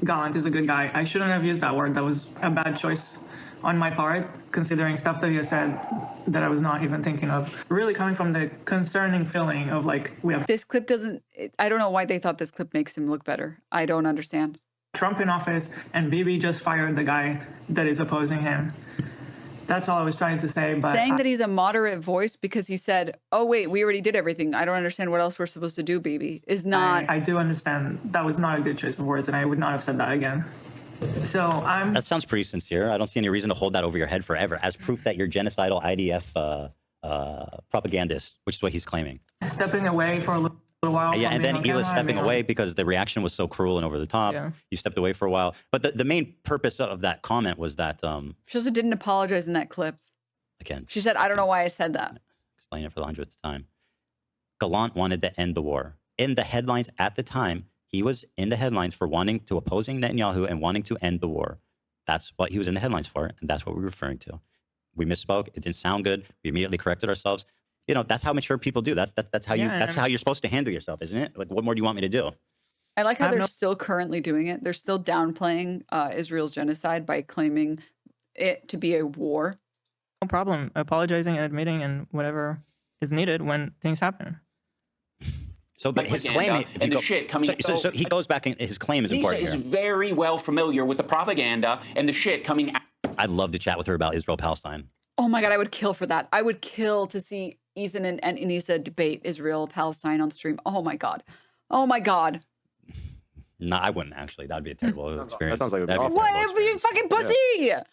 Gallant is a good guy. I shouldn't have used that word. That was a bad choice on my part, considering stuff that he has said that I was not even thinking of. Really coming from the concerning feeling of like, we have This clip doesn't, I don't know why they thought this clip makes him look better. I don't understand. Trump in office and Bibi just fired the guy that is opposing him. That's all I was trying to say. But saying that he's a moderate voice because he said, oh, wait, we already did everything. I don't understand what else we're supposed to do, Bibi, is not. I do understand that was not a good choice of words, and I would not have said that again. So That sounds pretty sincere. I don't see any reason to hold that over your head forever as proof that you're genocidal IDF propagandist, which is what he's claiming. Stepping away for a little while. Yeah, and then he Hila's stepping away because the reaction was so cruel and over the top. Yeah. You stepped away for a while. But the main purpose of that comment was that... She also didn't apologize in that clip. Again, she said, I don't know why I said that. Explain it for the 100th time. Gallant wanted to end the war. In the headlines at the time, he was in the headlines for opposing Netanyahu and wanting to end the war. That's what he was in the headlines for, and that's what we're referring to. We misspoke. It didn't sound good. We immediately corrected ourselves. You know, that's how mature people do. That's how you. That's how you're supposed to handle yourself, isn't it? Like, what more do you want me to do? I like how they're still currently doing it. They're still downplaying Israel's genocide by claiming it to be a war. No problem. Apologizing and admitting and whatever is needed when things happen. So, but his claim, and the shit coming. So he goes back and his claim is important Lisa here. is very well familiar with the propaganda and the shit coming out. I'd love to chat with her about Israel-Palestine. Oh my God, I would kill for that. I would kill to see Ethan and Anissa debate Israel-Palestine on stream. Oh my God. Oh my God. No, I wouldn't actually. That'd be a terrible experience. That sounds like What? You fucking pussy! Yeah.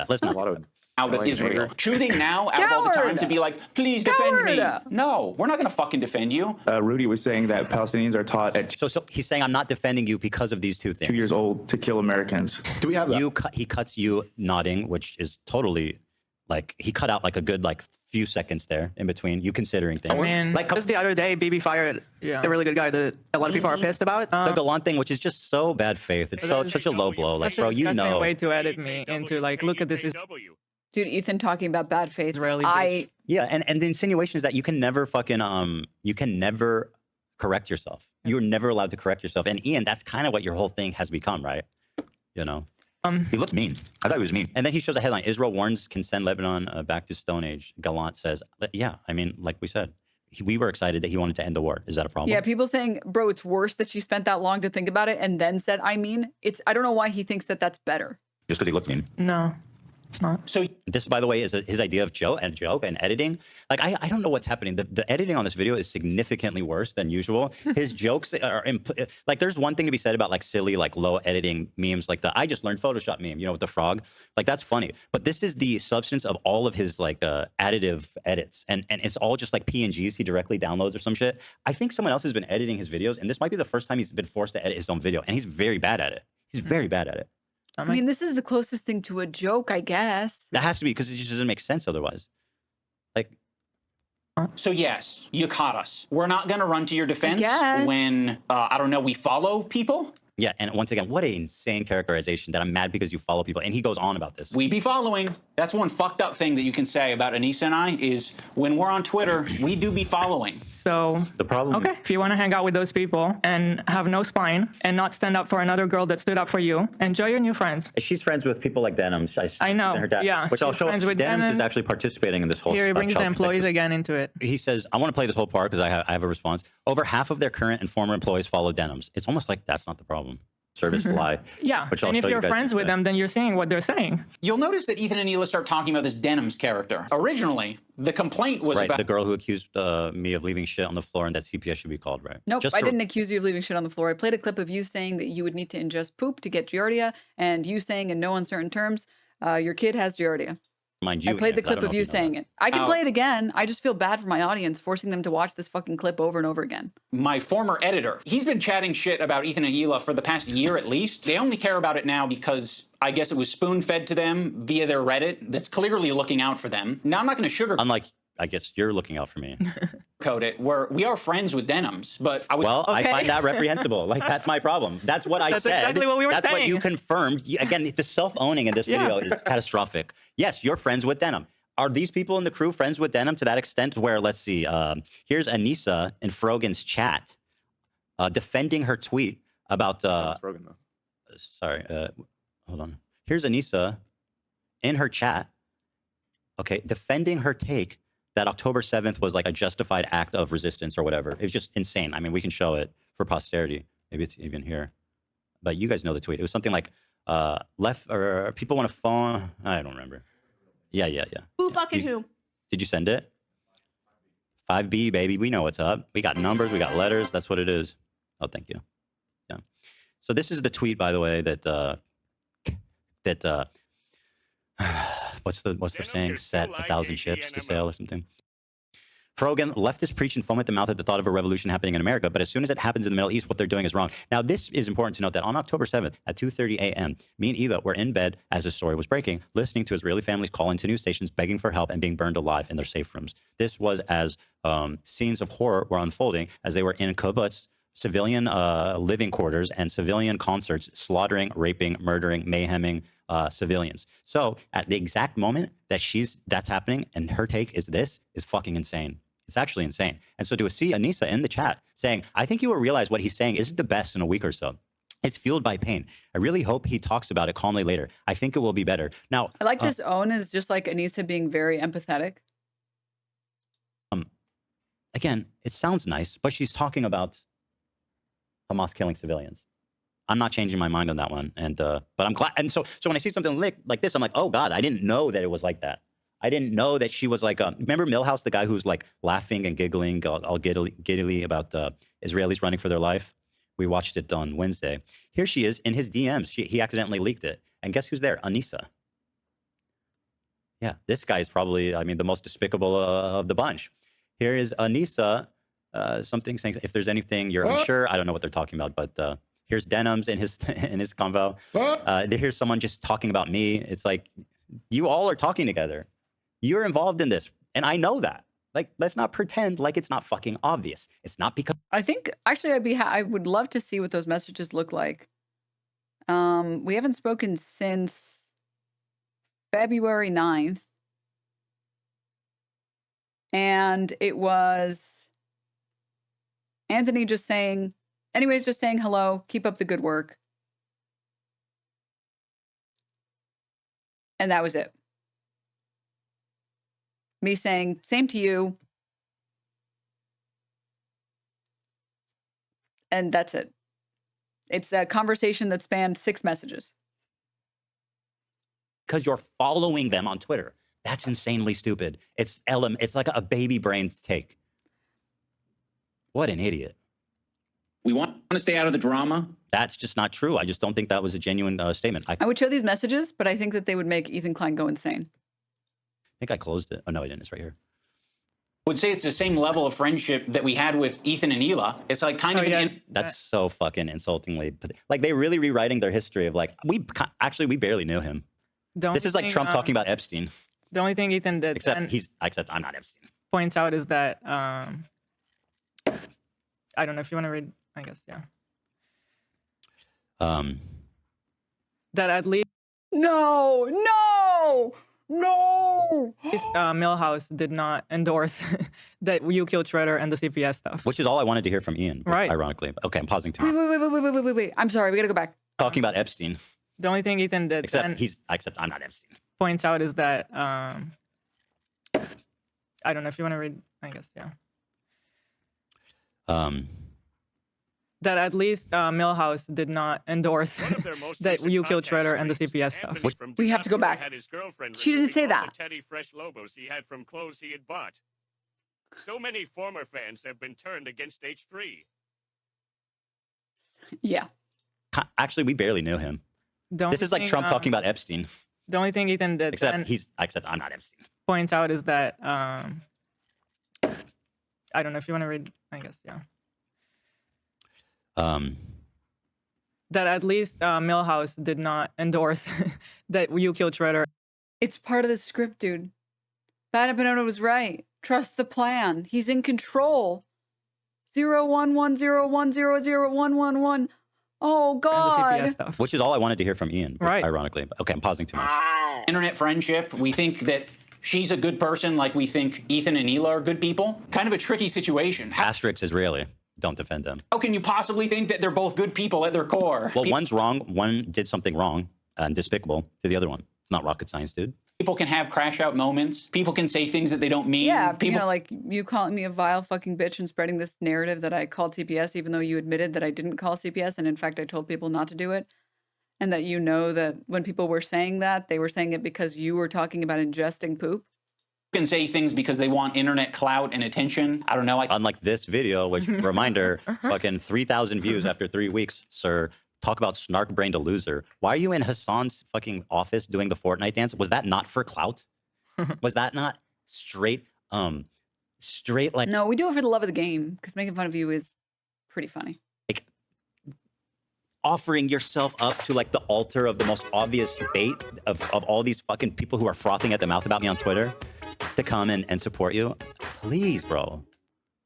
Let's move on. Out of Israel. Choosing now out of all the time to be like, please defend me. No, we're not going to fucking defend you. Rudy was saying that Palestinians are taught at so he's saying I'm not defending you because of these two things. 2 years old to kill Americans. Do we have that? He cuts you nodding, which is totally like he cut out like a good like few seconds there in between you considering things. I mean, like just the other day, Bibi fired a really good guy that a lot of people are pissed about. The Gallant thing, which is just so bad faith. It's such a low blow. Like, bro, you know. Way to edit me into like, look at this. Dude, Ethan talking about bad faith. Yeah, and the insinuation is that you can never fucking you can never correct yourself. You're never allowed to correct yourself. And Ian, that's kind of what your whole thing has become, right? You know. He looked mean. I thought he was mean. And then he shows a headline: Israel warns can send Lebanon back to Stone Age. Gallant says, "Yeah, I mean, like we said, we were excited that he wanted to end the war. Is that a problem?" Yeah, people saying, "Bro, it's worse that she spent that long to think about it and then said, I mean, it's. I don't know why he thinks that that's better." Just because he looked mean. No. It's not. So this, by the way, is his idea of joke and editing. Like, I don't know what's happening. The editing on this video is significantly worse than usual. His jokes are like, there's one thing to be said about like silly, like low editing memes, like the I just learned Photoshop meme, you know, with the frog. Like, that's funny. But this is the substance of all of his like additive edits. And it's all just like PNGs he directly downloads or some shit. I think someone else has been editing his videos. And this might be the first time he's been forced to edit his own video. And he's very bad at it. He's very bad at it. I mean, this is the closest thing to a joke, I guess. That has to be because it just doesn't make sense otherwise. Like, so yes, you caught us. We're not going to run to your defense guess. when, I don't know, we follow people. Yeah, and once again, what an insane characterization that I'm mad because you follow people. And he goes on about this. We be following. That's one fucked up thing that you can say about Anissa and I is when we're on Twitter, we do be following. So the problem. Okay, if you want to hang out with those people and have no spine and not stand up for another girl that stood up for you, enjoy your new friends. She's friends with people like Denims. I know. Her dad, yeah. Which I'll show. Denims is actually participating in this whole. Here he brings the employees again into it. He says, "I want to play this whole part because I have a response. Over half of their current and former employees follow Denims. It's almost like that's not the problem." Service lie. Yeah, which I'll and if show you're you friends with them, then you're saying what they're saying. You'll notice that Ethan and Hila start talking about this Denims character. Originally, the complaint was about the girl who accused me of leaving shit on the floor and that CPS should be called, right? Nope, I didn't accuse you of leaving shit on the floor. I played a clip of you saying that you would need to ingest poop to get Giardia, and you saying in no uncertain terms, your kid has Giardia. Mind you, I played the clip of you saying it. I can play it again. I just feel bad for my audience, forcing them to watch this fucking clip over and over again. My former editor. He's been chatting shit about Ethan and Hila for the past year at least. They only care about it now because I guess it was spoon-fed to them via their Reddit that's clearly looking out for them. Now, I'm not going to sugarcoat. Unlike, I guess you're looking out for me. It where we are friends with Denims, but I was I find that reprehensible. Like, that's my problem. That's what I said. That's exactly what we were saying. That's what you confirmed. Again, the self-owning in this video is catastrophic. Yes, you're friends with Denim. Are these people in the crew friends with Denim to that extent where, let's see, here's Anissa in Frogan's chat defending her tweet about, Frogan, though. Sorry, hold on. Here's Anissa in her chat, okay, defending her take that October 7th was like a justified act of resistance or whatever. It was just insane. I mean, we can show it for posterity. Maybe it's even here. But you guys know the tweet. It was something like, left, or people want to phone, I don't remember. Yeah. Who fucking who? Did you send it? 5B, baby. We know what's up. We got numbers. We got letters. That's what it is. Oh, thank you. Yeah. So this is the tweet, by the way, that what's the saying? Set 1,000 ships to sail or something. Frogan, leftists preach and foam at the mouth at the thought of a revolution happening in America, but as soon as it happens in the Middle East, what they're doing is wrong. Now, this is important to note that on October 7th at 2:30 a.m., me and Hila were in bed as the story was breaking, listening to Israeli families call into news stations begging for help and being burned alive in their safe rooms. This was as scenes of horror were unfolding as they were in kibbutz civilian living quarters and civilian concerts, slaughtering, raping, murdering, mayheming civilians. So at the exact moment that that's happening and her take is this is fucking insane. It's actually insane. And so to see Anissa in the chat saying, I think you will realize what he's saying isn't the best in a week or so. It's fueled by pain. I really hope he talks about it calmly later. I think it will be better. Now, I like this own is just like Anissa being very empathetic. Again, it sounds nice, but she's talking about Hamas killing civilians. I'm not changing my mind on that one. And but I'm glad. And so when I see something like this, I'm like, oh God, I didn't know that it was like that. I didn't know that she was like, remember Milhouse, the guy who's like laughing and giggling all giddily about Israelis running for their life? We watched it on Wednesday. Here she is in his DMs. He accidentally leaked it. And guess who's there? Anissa. Yeah, this guy is probably, I mean, the most despicable of the bunch. Here is Anissa, something saying, if there's anything you're unsure, I don't know what they're talking about, but here's Denims in his convo. Here's someone just talking about me. It's like, you all are talking together. You're involved in this. And I know that. Like, let's not pretend like it's not fucking obvious. It's not because I think actually I would love to see what those messages look like. We haven't spoken since February 9th. And it was Anthony just saying, anyways, just saying hello, keep up the good work. And that was it. Me saying, same to you. And that's it. It's a conversation that spanned 6 messages. Because you're following them on Twitter. That's insanely stupid. It's like a baby brain take. What an idiot. We want to stay out of the drama. That's just not true. I just don't think that was a genuine statement. I would show these messages, but I think that they would make Ethan Klein go insane. I think I closed it. Oh, no, I didn't. It's right here. I would say it's the same level of friendship that we had with Ethan and Hila. It's like kind of That's so fucking insultingly. Like, they really rewriting their history of like, we barely knew him. This is like Trump talking about Epstein. The only thing Ethan did, except I'm not Epstein, points out is that I don't know if you want to read. I guess that at least no. Milhouse did not endorse that you killed Shredder and the CPS stuff. Which is all I wanted to hear from Ian, right? Ironically. Okay, I'm pausing too much. Wait. I'm sorry. We got to go back. Talking about Epstein. The only thing Ethan did, except I'm not Epstein, points out is that I don't know if you want to read. I guess that at least Milhouse did not endorse that you killed Shredder and the CPS stuff. We have to go back. She didn't say that. Teddy fresh logos he had from clothes he had bought. So many former fans have been turned against H3. Yeah. Actually, we barely knew him. This is like Trump talking about Epstein. The only thing Ethan did, except I'm not Epstein, points out is that I don't know if you want to read. I guess that at least Milhouse did not endorse that you killed Shredder. It's part of the script, dude. Bad Empanada was right. Trust the plan. He's in control. 01101001111. Oh God. Which is all I wanted to hear from Ian, right? Ironically. Okay, I'm pausing too much. Internet friendship. We think that she's a good person, like we think Ethan and Hila are good people. Kind of a tricky situation. Asterix Israeli. Don't defend them. How can you possibly think that they're both good people at their core? Well, one's wrong. One did something wrong and despicable to the other one. It's not rocket science, dude. People can have crash out moments. People can say things that they don't mean. Yeah, like you calling me a vile fucking bitch and spreading this narrative that I called CPS, even though you admitted that I didn't call CPS. And in fact, I told people not to do it. And that you know that when people were saying that, they were saying it because you were talking about ingesting poop. Can say things because they want internet clout and attention. I don't know. Unlike this video, which, reminder, fucking 3,000 views after 3 weeks, sir. Talk about snark-brained a loser. Why are you in Hassan's fucking office doing the Fortnite dance? Was that not for clout? Was that not straight like... No, we do it for the love of the game, because making fun of you is pretty funny. Like, offering yourself up to, like, the altar of the most obvious bait of all these fucking people who are frothing at the mouth about me on Twitter to come and support you. Please, bro.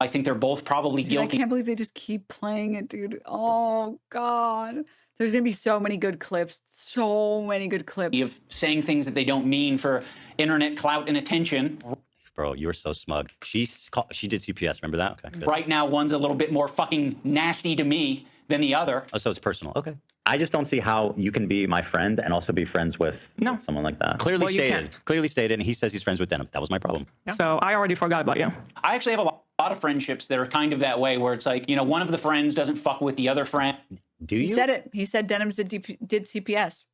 I think they're both probably Dude, I guilty can't believe they just keep playing it, dude. Oh, God. There's going to be so many good clips. So many good clips. of saying things that they don't mean for internet clout and attention. Bro, you were so smug. She did CPS. Remember that? Okay. Good. Right now, one's a little bit more fucking nasty to me than the other. Oh, so it's personal. Okay. I just don't see how you can be my friend and also be friends with someone like that. Clearly stated. Clearly stated. And he says he's friends with Denim. That was my problem. So I already forgot about you. I actually have a lot of friendships that are kind of that way, where it's like, you know, one of the friends doesn't fuck with the other friend. Do He said it. He said Denims did CPS.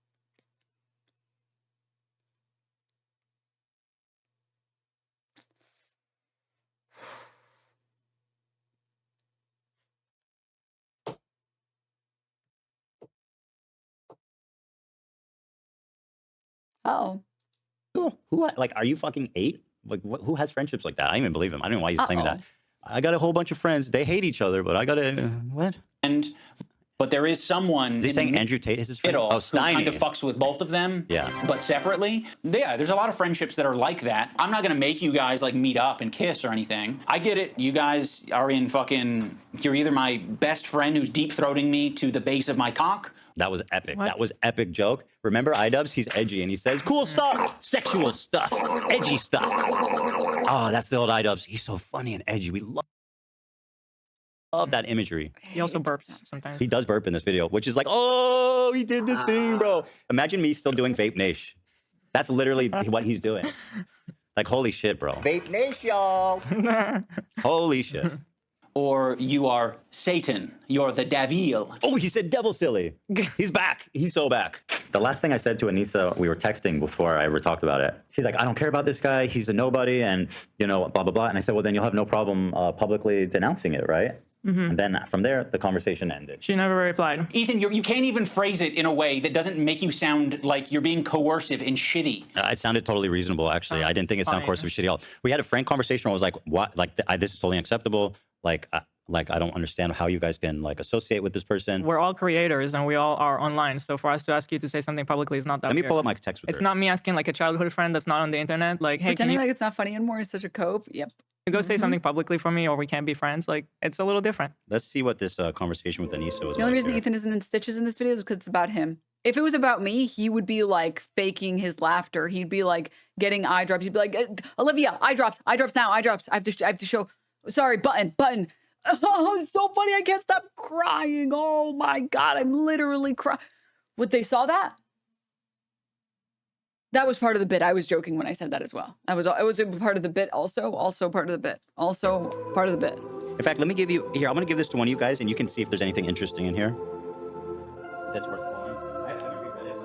Uh-oh. Who, like, are you fucking 8? Like, who has friendships like that? I don't even believe him. I don't know why he's claiming that. I got a whole bunch of friends. They hate each other, but I got to, what? But there is someone. Is he saying Andrew Tate is his friend? Who Steiny. kind of fucks with both of them. Yeah. But separately. Yeah, there's a lot of friendships that are like that. I'm not going to make you guys like meet up and kiss or anything. I get it. You guys are in fucking, you're either my best friend who's deep throating me to the base of my cock. That was epic. That was epic joke. Remember iDubbbz? He's edgy and he says cool stuff, sexual stuff, edgy stuff. Oh, that's the old iDubbbz. He's so funny and edgy. We love that imagery. He also burps sometimes. He does burp in this video, which is like, oh, he did the thing, bro. Imagine me still doing Vape Nash. That's literally what he's doing. Like, holy shit, bro. Vape Nash, y'all. Holy shit. Or you are Satan. You're the devil. Oh, he said devil silly. He's back. He's so back. The last thing I said to Anissa, we were texting before I ever talked about it. She's like, I don't care about this guy. He's a nobody and, you know, blah, blah, blah. And I said, well, then you'll have no problem publicly denouncing it, right? And then from there, the conversation ended. She never replied. Ethan, you can't even phrase it in a way that doesn't make you sound like you're being coercive and shitty. It sounded totally reasonable, actually. I didn't think it sounded coercive and shitty at all. We had a frank conversation where I was like, what? Like, this is totally unacceptable. Like, I don't understand how you guys can like associate with this person. We're all creators and we all are online. So for us to ask you to say something publicly is not that Let me weird. pull up my text with It's her. not me asking like a childhood friend that's not on the internet. Like, hey, can Pretending you like it's not funny anymore is such a cope. Yep. go say something publicly for me or we can't be friends? Like, it's a little different. Let's see what this conversation with Anissa was The only like reason here. Ethan isn't in stitches in this video is because it's about him. If it was about me, he would be like faking his laughter. He'd be like getting eye drops. He'd be like, Olivia, eye drops now, eye drops. I have to show. Sorry, button. Oh, it's so funny. I can't stop crying. Oh my God, I'm literally crying. Would they saw that? That was part of the bit. I was joking when I said that as well. It was a part of the bit also part of the bit. Also part of the bit. In fact, let me give you, here, I'm going to give this to one of you guys and you can see if there's anything interesting in here. That's worth calling. I haven't reread it.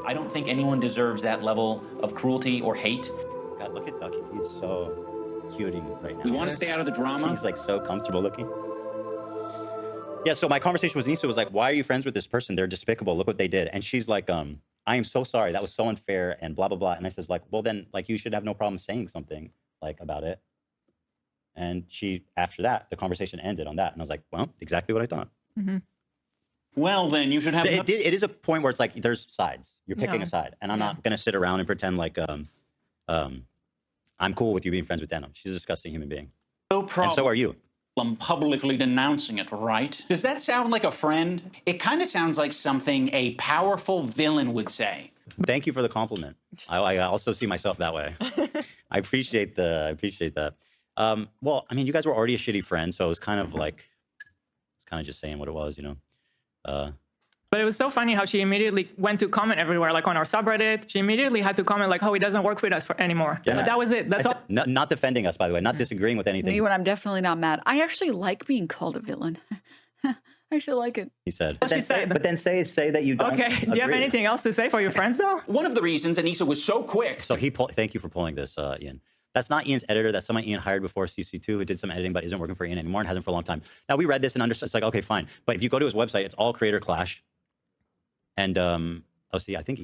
I don't think anyone deserves that level of cruelty or hate. God, look at Ducky. He's so cute right now. We want to stay out of the drama. He's like so comfortable looking. Yeah, so my conversation with Nisa was like, why are you friends with this person? They're despicable. Look what they did. And she's like, I am so sorry. That was so unfair and blah, blah, blah. And I says like, well, then like you should have no problem saying something like about it. And she, after that, the conversation ended on that. And I was like, well, exactly what I thought. Well, then you should have. It is a point where it's like, there's sides. You're picking Yeah. a side. And I'm not going to sit around and pretend like I'm cool with you being friends with Denim. She's a disgusting human being. No problem. And so are you. I'm publicly denouncing it, right? Does that sound like a friend? It kind of sounds like something a powerful villain would say. Thank you for the compliment. I also see myself that way. I appreciate that. Well, I mean, you guys were already a shitty friend, so it was kind of like, just saying what it was, you know. But it was so funny how she immediately went to comment everywhere, like on our subreddit. She immediately had to comment like, oh, he doesn't work with us anymore. Yeah. But that was it. That's all. Not defending us, by the way, not disagreeing with anything. Me when I'm definitely not mad. I actually like being called a villain. I actually like it. He said. But then say that you don't. Okay. Do you have anything else to say for your friends though? One of the reasons Anissa was so quick. So thank you for pulling this, Ian. That's not Ian's editor. That's someone Ian hired before CC2 who did some editing but isn't working for Ian anymore and hasn't for a long time. Now we read this and understood. It's like, okay, fine. But if you go to his website, it's all Creator Clash. And Oh, see, I think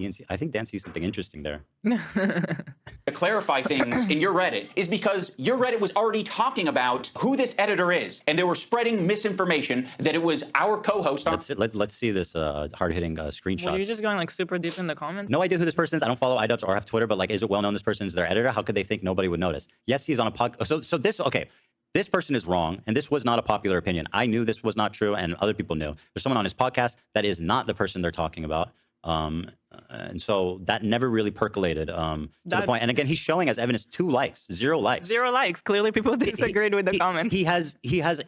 Dan sees something interesting there. To clarify things in your Reddit is because your Reddit was already talking about who this editor is, and they were spreading misinformation that it was our co-host. Let's see this hard-hitting screenshot. Well, you're just going like super deep in the comments. No idea who this person is. I don't follow iDubbbz or have Twitter, but like, is it well known this person is their editor? How could they think nobody would notice? Yes, he's on a podcast. So this, okay, this person is wrong, and this was not a popular opinion. I knew this was not true, and other people knew. There's someone on his podcast that is not the person they're talking about. And so that never really percolated to the point. And again, he's showing as evidence 2 likes, 0 likes. 0 likes. Clearly, people disagreed with the comment. He has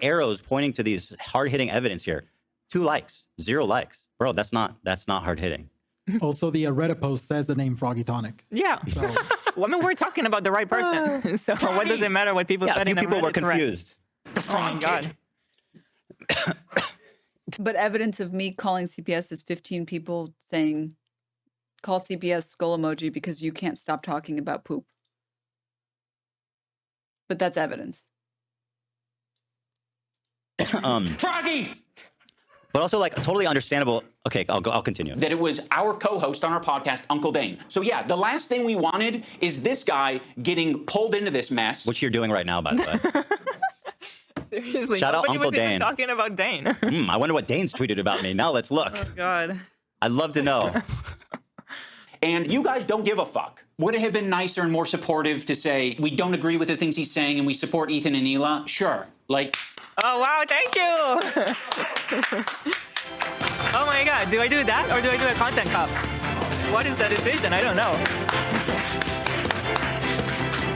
arrows pointing to these hard hitting evidence here. 2 likes, 0 likes, bro. That's not hard hitting. Also, the Reddit post says the name Froggy Tonic. Yeah. So. Well, I mean, we're talking about the right person. So what does it matter what people said? A few people were confused. Oh my god. But evidence of me calling CPS is 15 people saying, call CPS skull emoji because you can't stop talking about poop. But that's evidence. Froggy! But also, like, totally understandable. Okay, I'll continue. That it was our co-host on our podcast, Uncle Dane. So yeah, the last thing we wanted is this guy getting pulled into this mess. Which you're doing right now, by the way. Seriously, shout out Uncle Dane. Talking about Dane. I wonder what Dane's tweeted about me. Now let's look. Oh God. I'd love to know. And you guys don't give a fuck. Would it have been nicer and more supportive to say we don't agree with the things he's saying and we support Ethan and Hila? Sure. Like. Oh wow! Thank you. Oh my God! Do I do that or do I do a content cop? What is the decision? I don't know.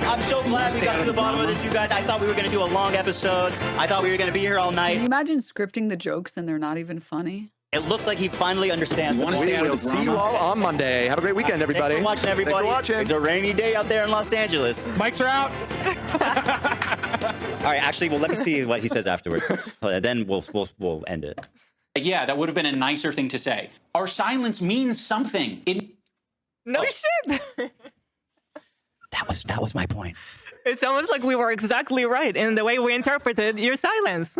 I'm so glad we got to the bottom of this, you guys. I thought we were going to do a long episode. I thought we were going to be here all night. Can you imagine scripting the jokes and they're not even funny? It looks like he finally understands. We will see you all on Monday. Have a great weekend, everybody. Thanks for watching, everybody. Thanks for watching. It's a rainy day out there in Los Angeles. Mics are out. All right, actually, well, let me see what he says afterwards. Then we'll end it. Yeah, that would have been a nicer thing to say. Our silence means something. No shit. That was my point. It's almost like we were exactly right in the way we interpreted your silence.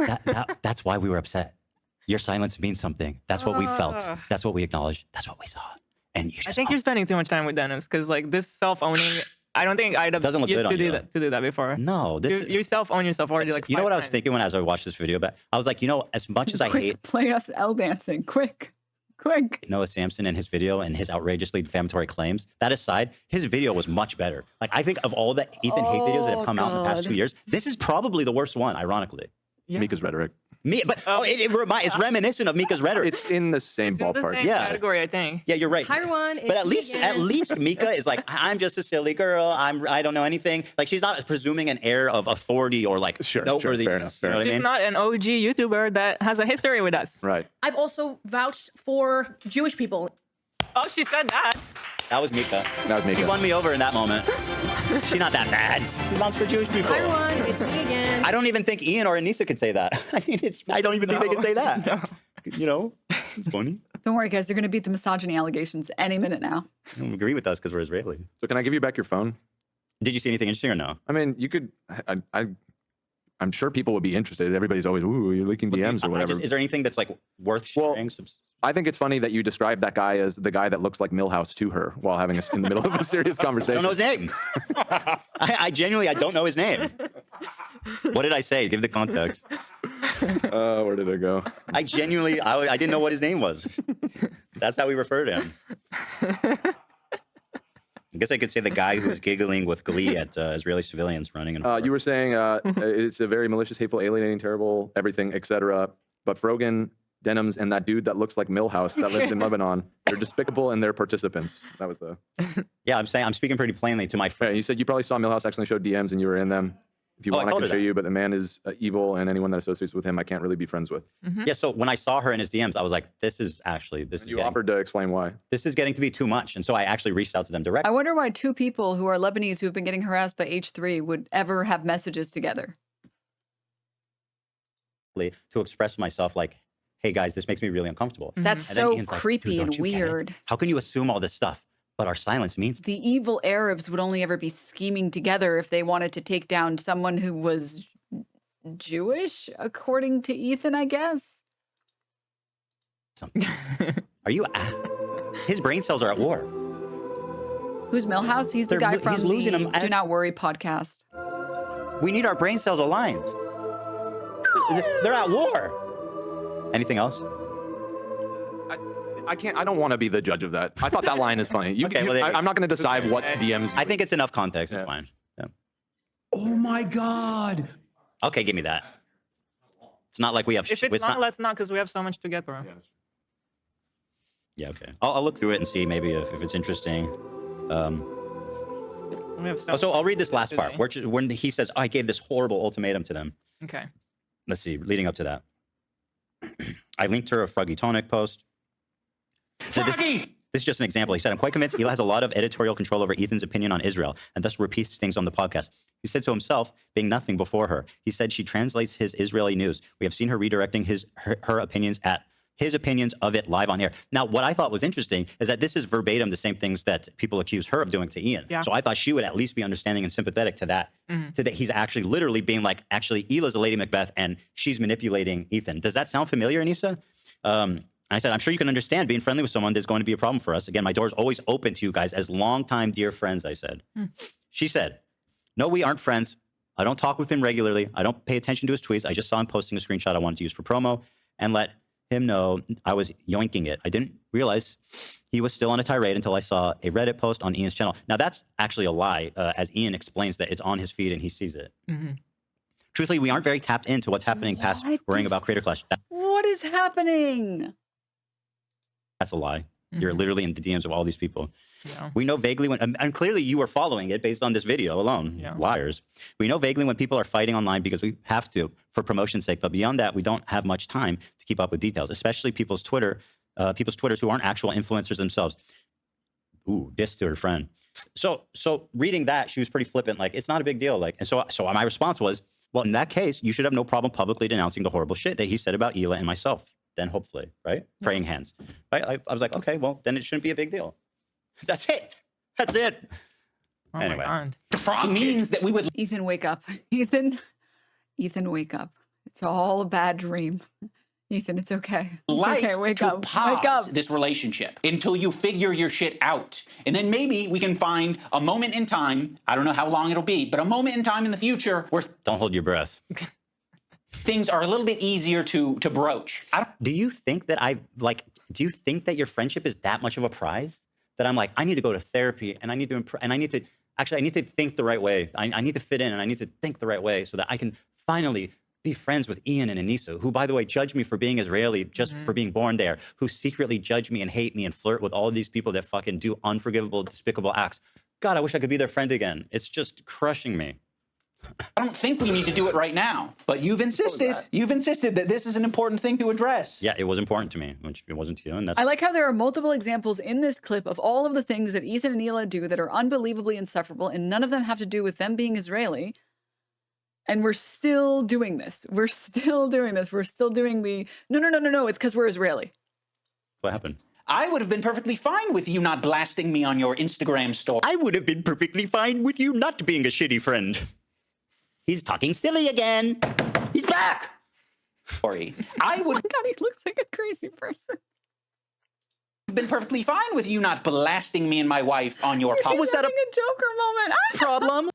That's why we were upset. Your silence means something. That's what we felt. That's what we acknowledged. That's what we saw. And you I think you're spending too much time with Denims because like this self-owning. I don't think iDubbbz doesn't look used good to do that before. No, you self-own yourself already. Like you know what I was times. thinking as I watched this video back? I was like, as much as I hate play us L dancing, quick. Noah Samson and his video and his outrageously defamatory claims. That aside, his video was much better. Like I think of all the Ethan hate videos that have come out in the past 2 years, this is probably the worst one. Ironically, Mika's rhetoric. It's reminiscent of Mika's rhetoric. It's in the same ballpark. Same category, I think. Yeah, you're right. Hi everyone. But at least Mika is like, I'm just a silly girl. I don't know anything. Like she's not presuming an air of authority or like noteworthiness. Fair enough. You know what I She's mean? not an OG YouTuber that has a history with us. Right. I've also vouched for Jewish people. Oh, she said that. That was Mika. He She won me over in that moment. She's not that bad. She wants for Jewish people. Hi everyone, it's me again. I don't even think Ian or Anissa could say that. I mean, I don't even think they could say that. No. You know, it's funny. Don't worry, guys. They're going to beat the misogyny allegations any minute now. They don't agree with us because we're Israeli. So can I give you back your phone? Did you see anything interesting or no? I mean, you could. I'm sure people would be interested. Everybody's always, ooh, you're leaking DMs or whatever. Is there anything that's like worth sharing? I think it's funny that you describe that guy as the guy that looks like Milhouse to her while having us in the middle of a serious conversation. I don't know his name. I genuinely, I don't know his name. What did I say? Give the context. Where did it go? I genuinely, I didn't know what his name was. That's how we refer to him. I guess I could say the guy who was giggling with glee at Israeli civilians running. You were saying it's a very malicious, hateful, alienating, terrible, everything, etc. But Frogan, Denims, and that dude that looks like Milhouse that lived in Lebanon, they're despicable and they're participants. That was the. Yeah, I'm speaking pretty plainly to my friend. You said you probably saw Milhouse actually show DMs and you were in them. If you want, I can show you, but the man is evil, and anyone that associates with him, I can't really be friends with. Yeah, so when I saw her in his DMs, I was like, this is You offered to explain why. This is getting to be too much, and so I actually reached out to them directly. I wonder why 2 people who are Lebanese who have been getting harassed by H3 would ever have messages together. To express myself like, hey guys, this makes me really uncomfortable. That's And then so Ian's like, creepy "Dude, and don't you get it? weird. How can you assume all this stuff? But our silence means The evil Arabs would only ever be scheming together if they wanted to take down someone who was Jewish, according to Ethan, I guess. Are you? His brain cells are at war. Who's Millhouse? He's the guy from he's losing the them Do Not Worry podcast. We need our brain cells aligned. They're at war. Anything else? I can't. I don't want to be the judge of that. I thought that line is funny. I'm not going to decide what DMs. I think it's enough context. It's fine. Yeah. Oh my God. Okay, give me that. It's not like we have. If it's not, let's not, because we have so much to get through. Yeah. Okay. I'll look through it and see maybe if it's interesting. We have so so I'll read this last part when he says, "I gave this horrible ultimatum to them." Okay. Let's see. Leading up to that, I linked her a Froggy Tonic post. So this is just an example. He said, "I'm quite convinced Eli has a lot of editorial control over Ethan's opinion on Israel, and thus repeats things on the podcast." He said to himself, being nothing before her. He said she translates his Israeli news. We have seen her redirecting her opinions at his opinions of it live on air. Now, what I thought was interesting is that this is verbatim the same things that people accuse her of doing to Ian. Yeah. So I thought she would at least be understanding and sympathetic to that. To that he's actually literally being like, actually, Hila's a Lady Macbeth and she's manipulating Ethan. Does that sound familiar, Anissa? I said, I'm sure you can understand being friendly with someone is going to be a problem for us. Again, my door is always open to you guys as longtime dear friends, I said. She said, no, we aren't friends. I don't talk with him regularly. I don't pay attention to his tweets. I just saw him posting a screenshot I wanted to use for promo and let him know I was yoinking it. I didn't realize he was still on a tirade until I saw a Reddit post on Ian's channel. Now, that's actually a lie, as Ian explains that it's on his feed and he sees it. Truthfully, we aren't very tapped into what's happening past worrying about Creator Clash. What is happening? That's a lie. You're literally in the DMs of all these people. Yeah. We know vaguely when, and clearly you were following it based on this video alone. Yeah. Liars. We know vaguely when people are fighting online because we have to for promotion's sake. But beyond that, we don't have much time to keep up with details, especially people's Twitters who aren't actual influencers themselves. Ooh, diss to her friend. So reading that, she was pretty flippant. Like, it's not a big deal. Like, and so my response was, well, in that case, you should have no problem publicly denouncing the horrible shit that he said about Hila and myself. Then hopefully, right? Yeah. Praying hands. I was like, okay, well, then it shouldn't be a big deal. That's it. That's it. Oh anyway. My God. It means that we would. Ethan, wake up. Ethan, wake up. It's all a bad dream. Ethan, it's okay. It's okay. Wake up. Wake up. This relationship until you figure your shit out. And then maybe we can find a moment in time. I don't know how long it'll be, but a moment in time in the future where. Don't hold your breath. Things are a little bit easier to broach. Do you think that do you think that your friendship is that much of a prize? That I'm like, I need to go to therapy and I need to think the right way. I need to fit in and I need to think the right way so that I can finally be friends with Ian and Anissa, who, by the way, judge me for being Israeli just for being born there, who secretly judge me and hate me and flirt with all of these people that fucking do unforgivable, despicable acts. God, I wish I could be their friend again. It's just crushing me. I don't think we need to do it right now, but you've insisted that this is an important thing to address. Yeah, it was important to me, which it wasn't to you. And that's I like how there are multiple examples in this clip of all of the things that Ethan and Hila do that are unbelievably insufferable, and none of them have to do with them being Israeli. And we're still doing this. We're still doing this. We're still doing the, no, it's because we're Israeli. What happened? I would have been perfectly fine with you not blasting me on your Instagram story. I would have been perfectly fine with you not being a shitty friend. He's talking silly again. He's back. Sorry. I would. Oh my God, he looks like a crazy person. I've been perfectly fine with you not blasting me and my wife on your podcast. Was that a Joker moment? Problem?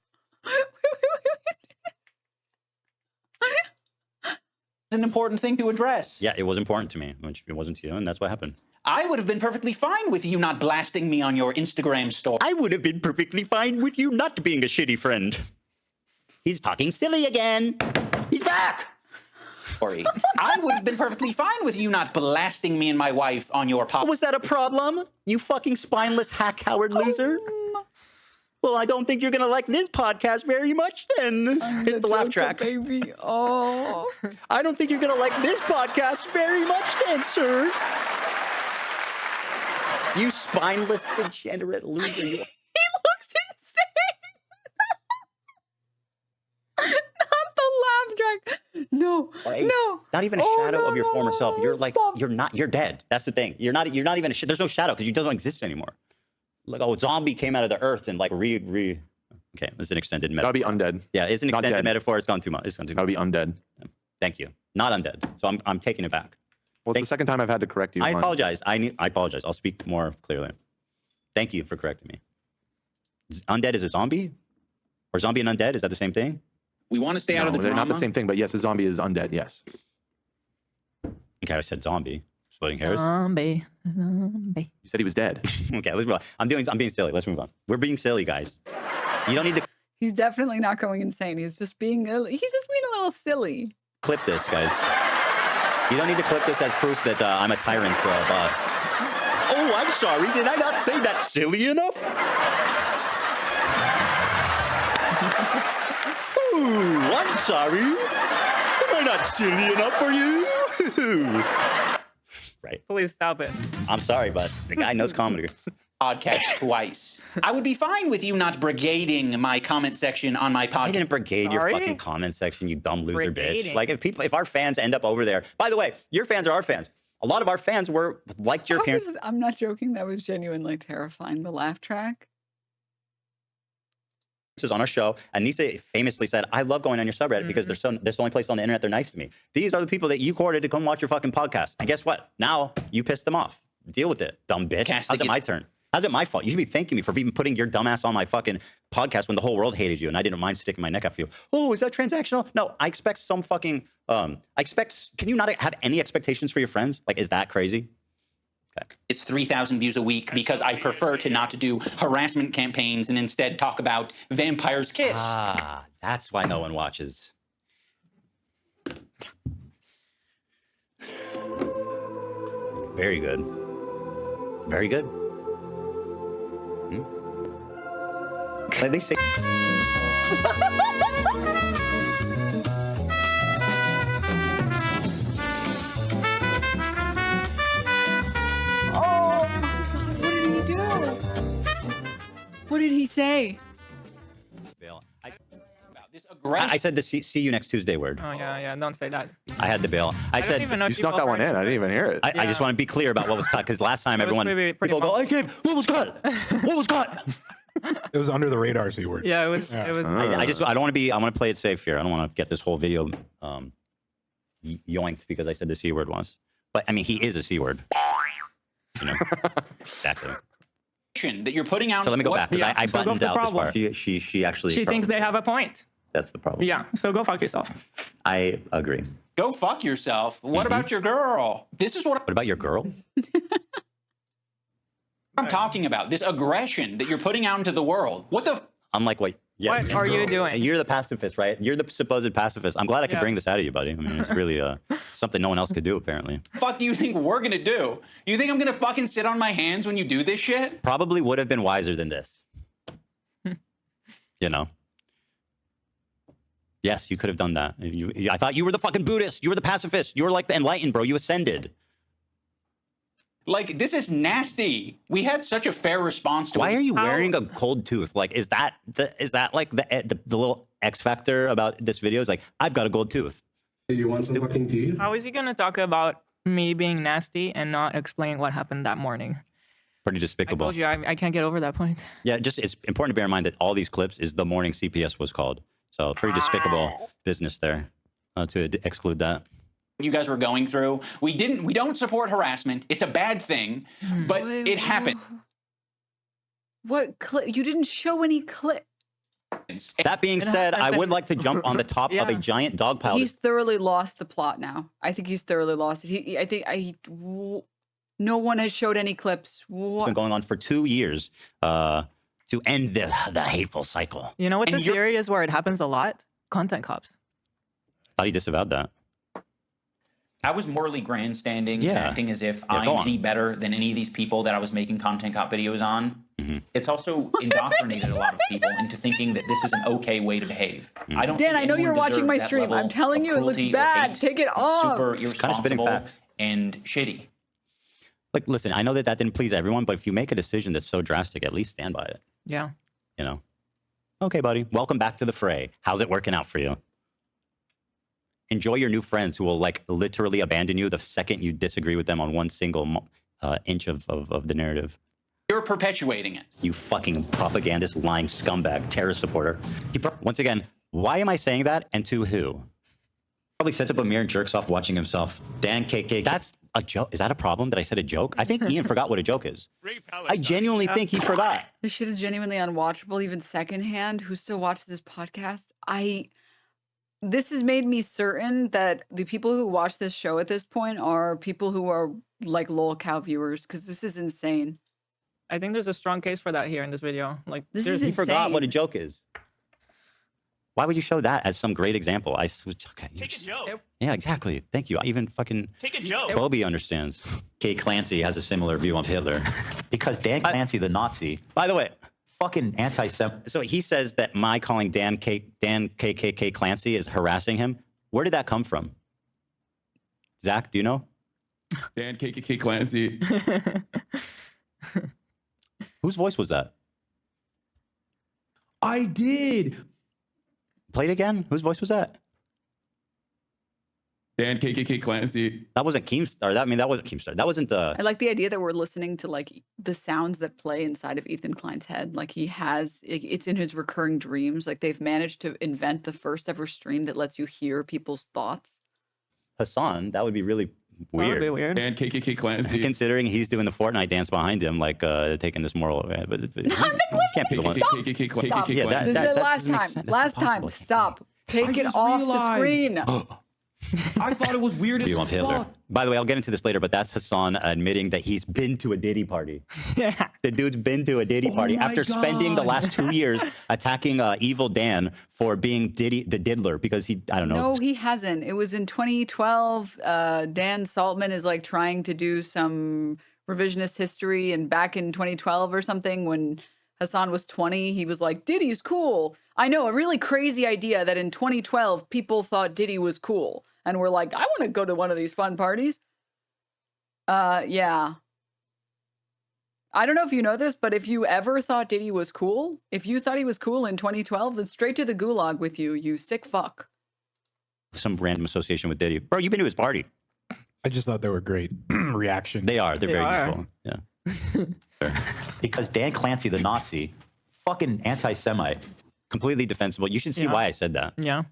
It's an important thing to address. Yeah, it was important to me, which it wasn't to you, and that's what happened. I would have been perfectly fine with you not blasting me on your Instagram story. I would have been perfectly fine with you not being a shitty friend. He's talking silly again. He's back. Sorry. I would have been perfectly fine with you not blasting me and my wife on your podcast. Was that a problem? You fucking spineless hack coward loser? Well, I don't think you're going to like this podcast very much then. Hit the laugh track. Baby. Oh. I don't think you're going to like this podcast very much then, sir. You spineless, degenerate loser. He looks insane. Not the laugh track. No. Hey, no. Not even a shadow of your former self. You're like, you're dead. That's the thing. You're not even there's no shadow because you don't exist anymore. Like, oh, zombie came out of the earth and like okay, it's an extended metaphor. Gotta be undead. Yeah, it's an extended metaphor. It's gone too much. Gotta be undead. Thank you. Not undead. So I'm taking it back. Well, it's the second time I've had to correct you. I apologize. I apologize. I'll speak more clearly. Thank you for correcting me. Undead is a zombie? Or zombie and undead? Is that the same thing? We want to stay out of the they're drama. not the same thing, but yes, a zombie is undead, yes. Okay, I said zombie. Splitting hairs. Zombie. You said he was dead. Okay, let's move on. I'm being silly. Let's move on. We're being silly, guys. You don't need to He's definitely not going insane. He's just being a little silly. clip this, guys. You don't need to clip this as proof that I'm a tyrant boss. Oh, I'm sorry. Did I not say that silly enough? Ooh, I'm sorry. Am I not silly enough for you? Right. Please stop it. I'm sorry, but the guy knows comedy. Podcast twice. I would be fine with you not brigading my comment section on my podcast. I didn't brigade your fucking comment section, you dumb loser bitch. Like if our fans end up over there. By the way, your fans are our fans. A lot of our fans liked your appearance. I'm not joking. That was genuinely terrifying. The laugh track. This is on our show. Anissa famously said, I love going on your subreddit because that's the only place on the internet they're nice to me. These are the people that you courted to come watch your fucking podcast. And guess what? Now you pissed them off. Deal with it, dumb bitch. How's it my turn? How's it my fault? You should be thanking me for even putting your dumbass on my fucking podcast when the whole world hated you and I didn't mind sticking my neck out for you. Oh, is that transactional? No, I expect some fucking, can you not have any expectations for your friends? Like, is that crazy? Okay. It's 3,000 views a week because I prefer to not to do harassment campaigns and instead talk about Vampire's Kiss. Ah, that's why no one watches. Very good. Very good. At least say. Oh my God, what did he do? What did he say? I said the see you next Tuesday word. Oh yeah, don't say that. I had the bail. I said even know you snuck that one in. I didn't even hear it. I just want to be clear about what was cut because last time everyone people go, what was cut? What was cut? It was under the radar C word. Yeah, it was. It was. I don't want to be. I want to play it safe here. I don't want to get this whole video yoinked because I said the C word once. But I mean, he is a C word. You know exactly. That you're putting out. So let me go back because I buttoned out this part. She actually. She thinks they have a point. That's the problem. Yeah. So go fuck yourself. I agree. Go fuck yourself. What about your girl? This is what. What about your girl? I'm talking about this aggression that you're putting out into the world. What the? I'm like, wait. Yeah. What are you doing? You're the pacifist, right? You're the supposed pacifist. I'm glad I could bring this out of you, buddy. I mean, it's really something no one else could do, apparently. Fuck do you think we're gonna do? You think I'm gonna fucking sit on my hands when you do this shit? Probably would have been wiser than this. You know. Yes, you could have done that. I thought you were the fucking Buddhist. You were the pacifist. You were like the enlightened, bro. You ascended. Like, this is nasty. We had such a fair response to it. Why are you wearing a cold tooth? Like, is that like the little X factor about this video? Is like, I've got a gold tooth. You want some fucking tea? How is he going to talk about me being nasty and not explain what happened that morning? Pretty despicable. I told you, I can't get over that point. Yeah, just it's important to bear in mind that all these clips is the morning CPS was called. So pretty despicable business there to exclude that. You guys were going through. We don't support harassment. It's a bad thing, but it happened. What clip? You didn't show any clip. That being said, I would like to jump on the top of a giant dog pile. He's thoroughly lost the plot now. I think he's thoroughly lost it. No one has showed any clips. It's been going on for 2 years to end the hateful cycle. You know what's a series where it happens a lot? Content cops. Thought he disavowed that. I was morally grandstanding, acting as if I'm any better than any of these people that I was making content cop videos on. It's also indoctrinated a lot of people into thinking that this is an okay way to behave. I don't. Dan, I know you're watching my stream. I'm telling you, it looks bad. Take it off. Super irresponsible and shitty. Like, listen, I know that didn't please everyone, but if you make a decision that's so drastic, at least stand by it. Yeah. You know. Okay, buddy. Welcome back to the fray. How's it working out for you? Enjoy your new friends who will like literally abandon you the second you disagree with them on one single inch of the narrative. You're perpetuating it. You fucking propagandist, lying scumbag, terrorist supporter. Once again, why am I saying that and to who? Probably sets up a mirror and jerks off watching himself. Dan KK. That's a joke. Is that a problem that I said a joke? I think Ian forgot what a joke is. I genuinely think he forgot. This shit is genuinely unwatchable, even secondhand. Who still watches this podcast? This has made me certain that the people who watch this show at this point are people who are like lol cow viewers, because this is insane. I think there's a strong case for that here in this video. Like, this is He insane. forgot what a joke is. Why would you show that as some great example? Okay. Take a joke. Yeah, exactly. Thank you. Even fucking Take a joke. Bobby understands. Clancy has a similar view on Hitler. Because Dan Clancy, the Nazi, by the way, fucking anti-Semitic. So he says that my calling Dan KKK Clancy is harassing him. Where did that come from? Zach, do you know? Dan KKK Clancy. Whose voice was that? I did. Play it again. Whose voice was that? Dan KKK Clancy. That wasn't Keemstar. That wasn't Keemstar. That wasn't. I like the idea that we're listening to like the sounds that play inside of Ethan Klein's head. Like it's in his recurring dreams. Like they've managed to invent the first ever stream that lets you hear people's thoughts. Hassan, that would be really weird. That would be weird. Dan KKK Clancy. Considering he's doing the Fortnite dance behind him, like taking this moral. But he can't be the one. Stop. Yeah, This is the last time. Last time. Stop. Take it off the screen. I thought it was weird as You want Hitler. fuck. By the way, I'll get into this later, but that's Hassan admitting that he's been to a Diddy party. The dude's been to a Diddy party after spending the last 2 years attacking evil Dan for being the diddler because I don't know. No, he hasn't. It was in 2012. Dan Saltman is like trying to do some revisionist history, and back in 2012 or something, when Hassan was 20, he was like, Diddy's cool. I know, a really crazy idea that in 2012 people thought Diddy was cool. And we're like, I want to go to one of these fun parties. Yeah. I don't know if you know this, but if you ever thought Diddy was cool, if you thought he was cool in 2012, then straight to the gulag with you, you sick fuck. Some random association with Diddy. Bro, you've been to his party. I just thought they were great reaction. They are. They're very useful. Yeah. Because Dan Clancy, the Nazi, fucking anti-Semite. Completely defensible. You should see why I said that. Yeah.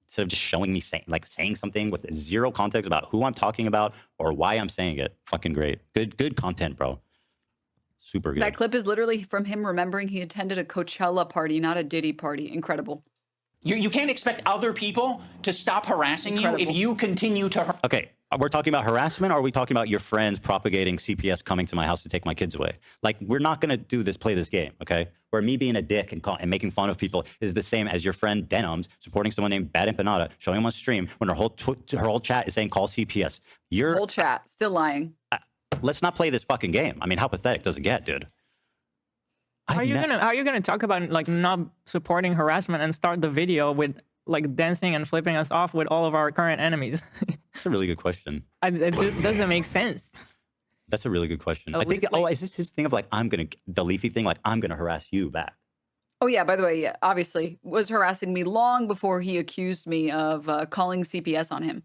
Instead of just showing me saying something with zero context about who I'm talking about or why I'm saying it. Fucking great. Good content, bro. Super good. That clip is literally from him remembering he attended a Coachella party, not a Diddy party. Incredible. You can't expect other people to stop harassing you if you continue to. Okay, we're talking about harassment, or are we talking about your friends propagating CPS coming to my house to take my kids away? Like, we're not going to play this game, okay? Where me being a dick and making fun of people is the same as your friend Denims supporting someone named Bad Empanada, showing him on stream when her whole chat is saying call CPS. Whole chat, still lying. Let's not play this fucking game. I mean, how pathetic does it get, dude? How are you gonna talk about like not supporting harassment and start the video with like dancing and flipping us off with all of our current enemies? That's a really good question. It just doesn't make sense. That's a really good question. I think, is this his thing of like, the Leafy thing, like, I'm going to harass you back? Oh, yeah, by the way, yeah, obviously, was harassing me long before he accused me of calling CPS on him.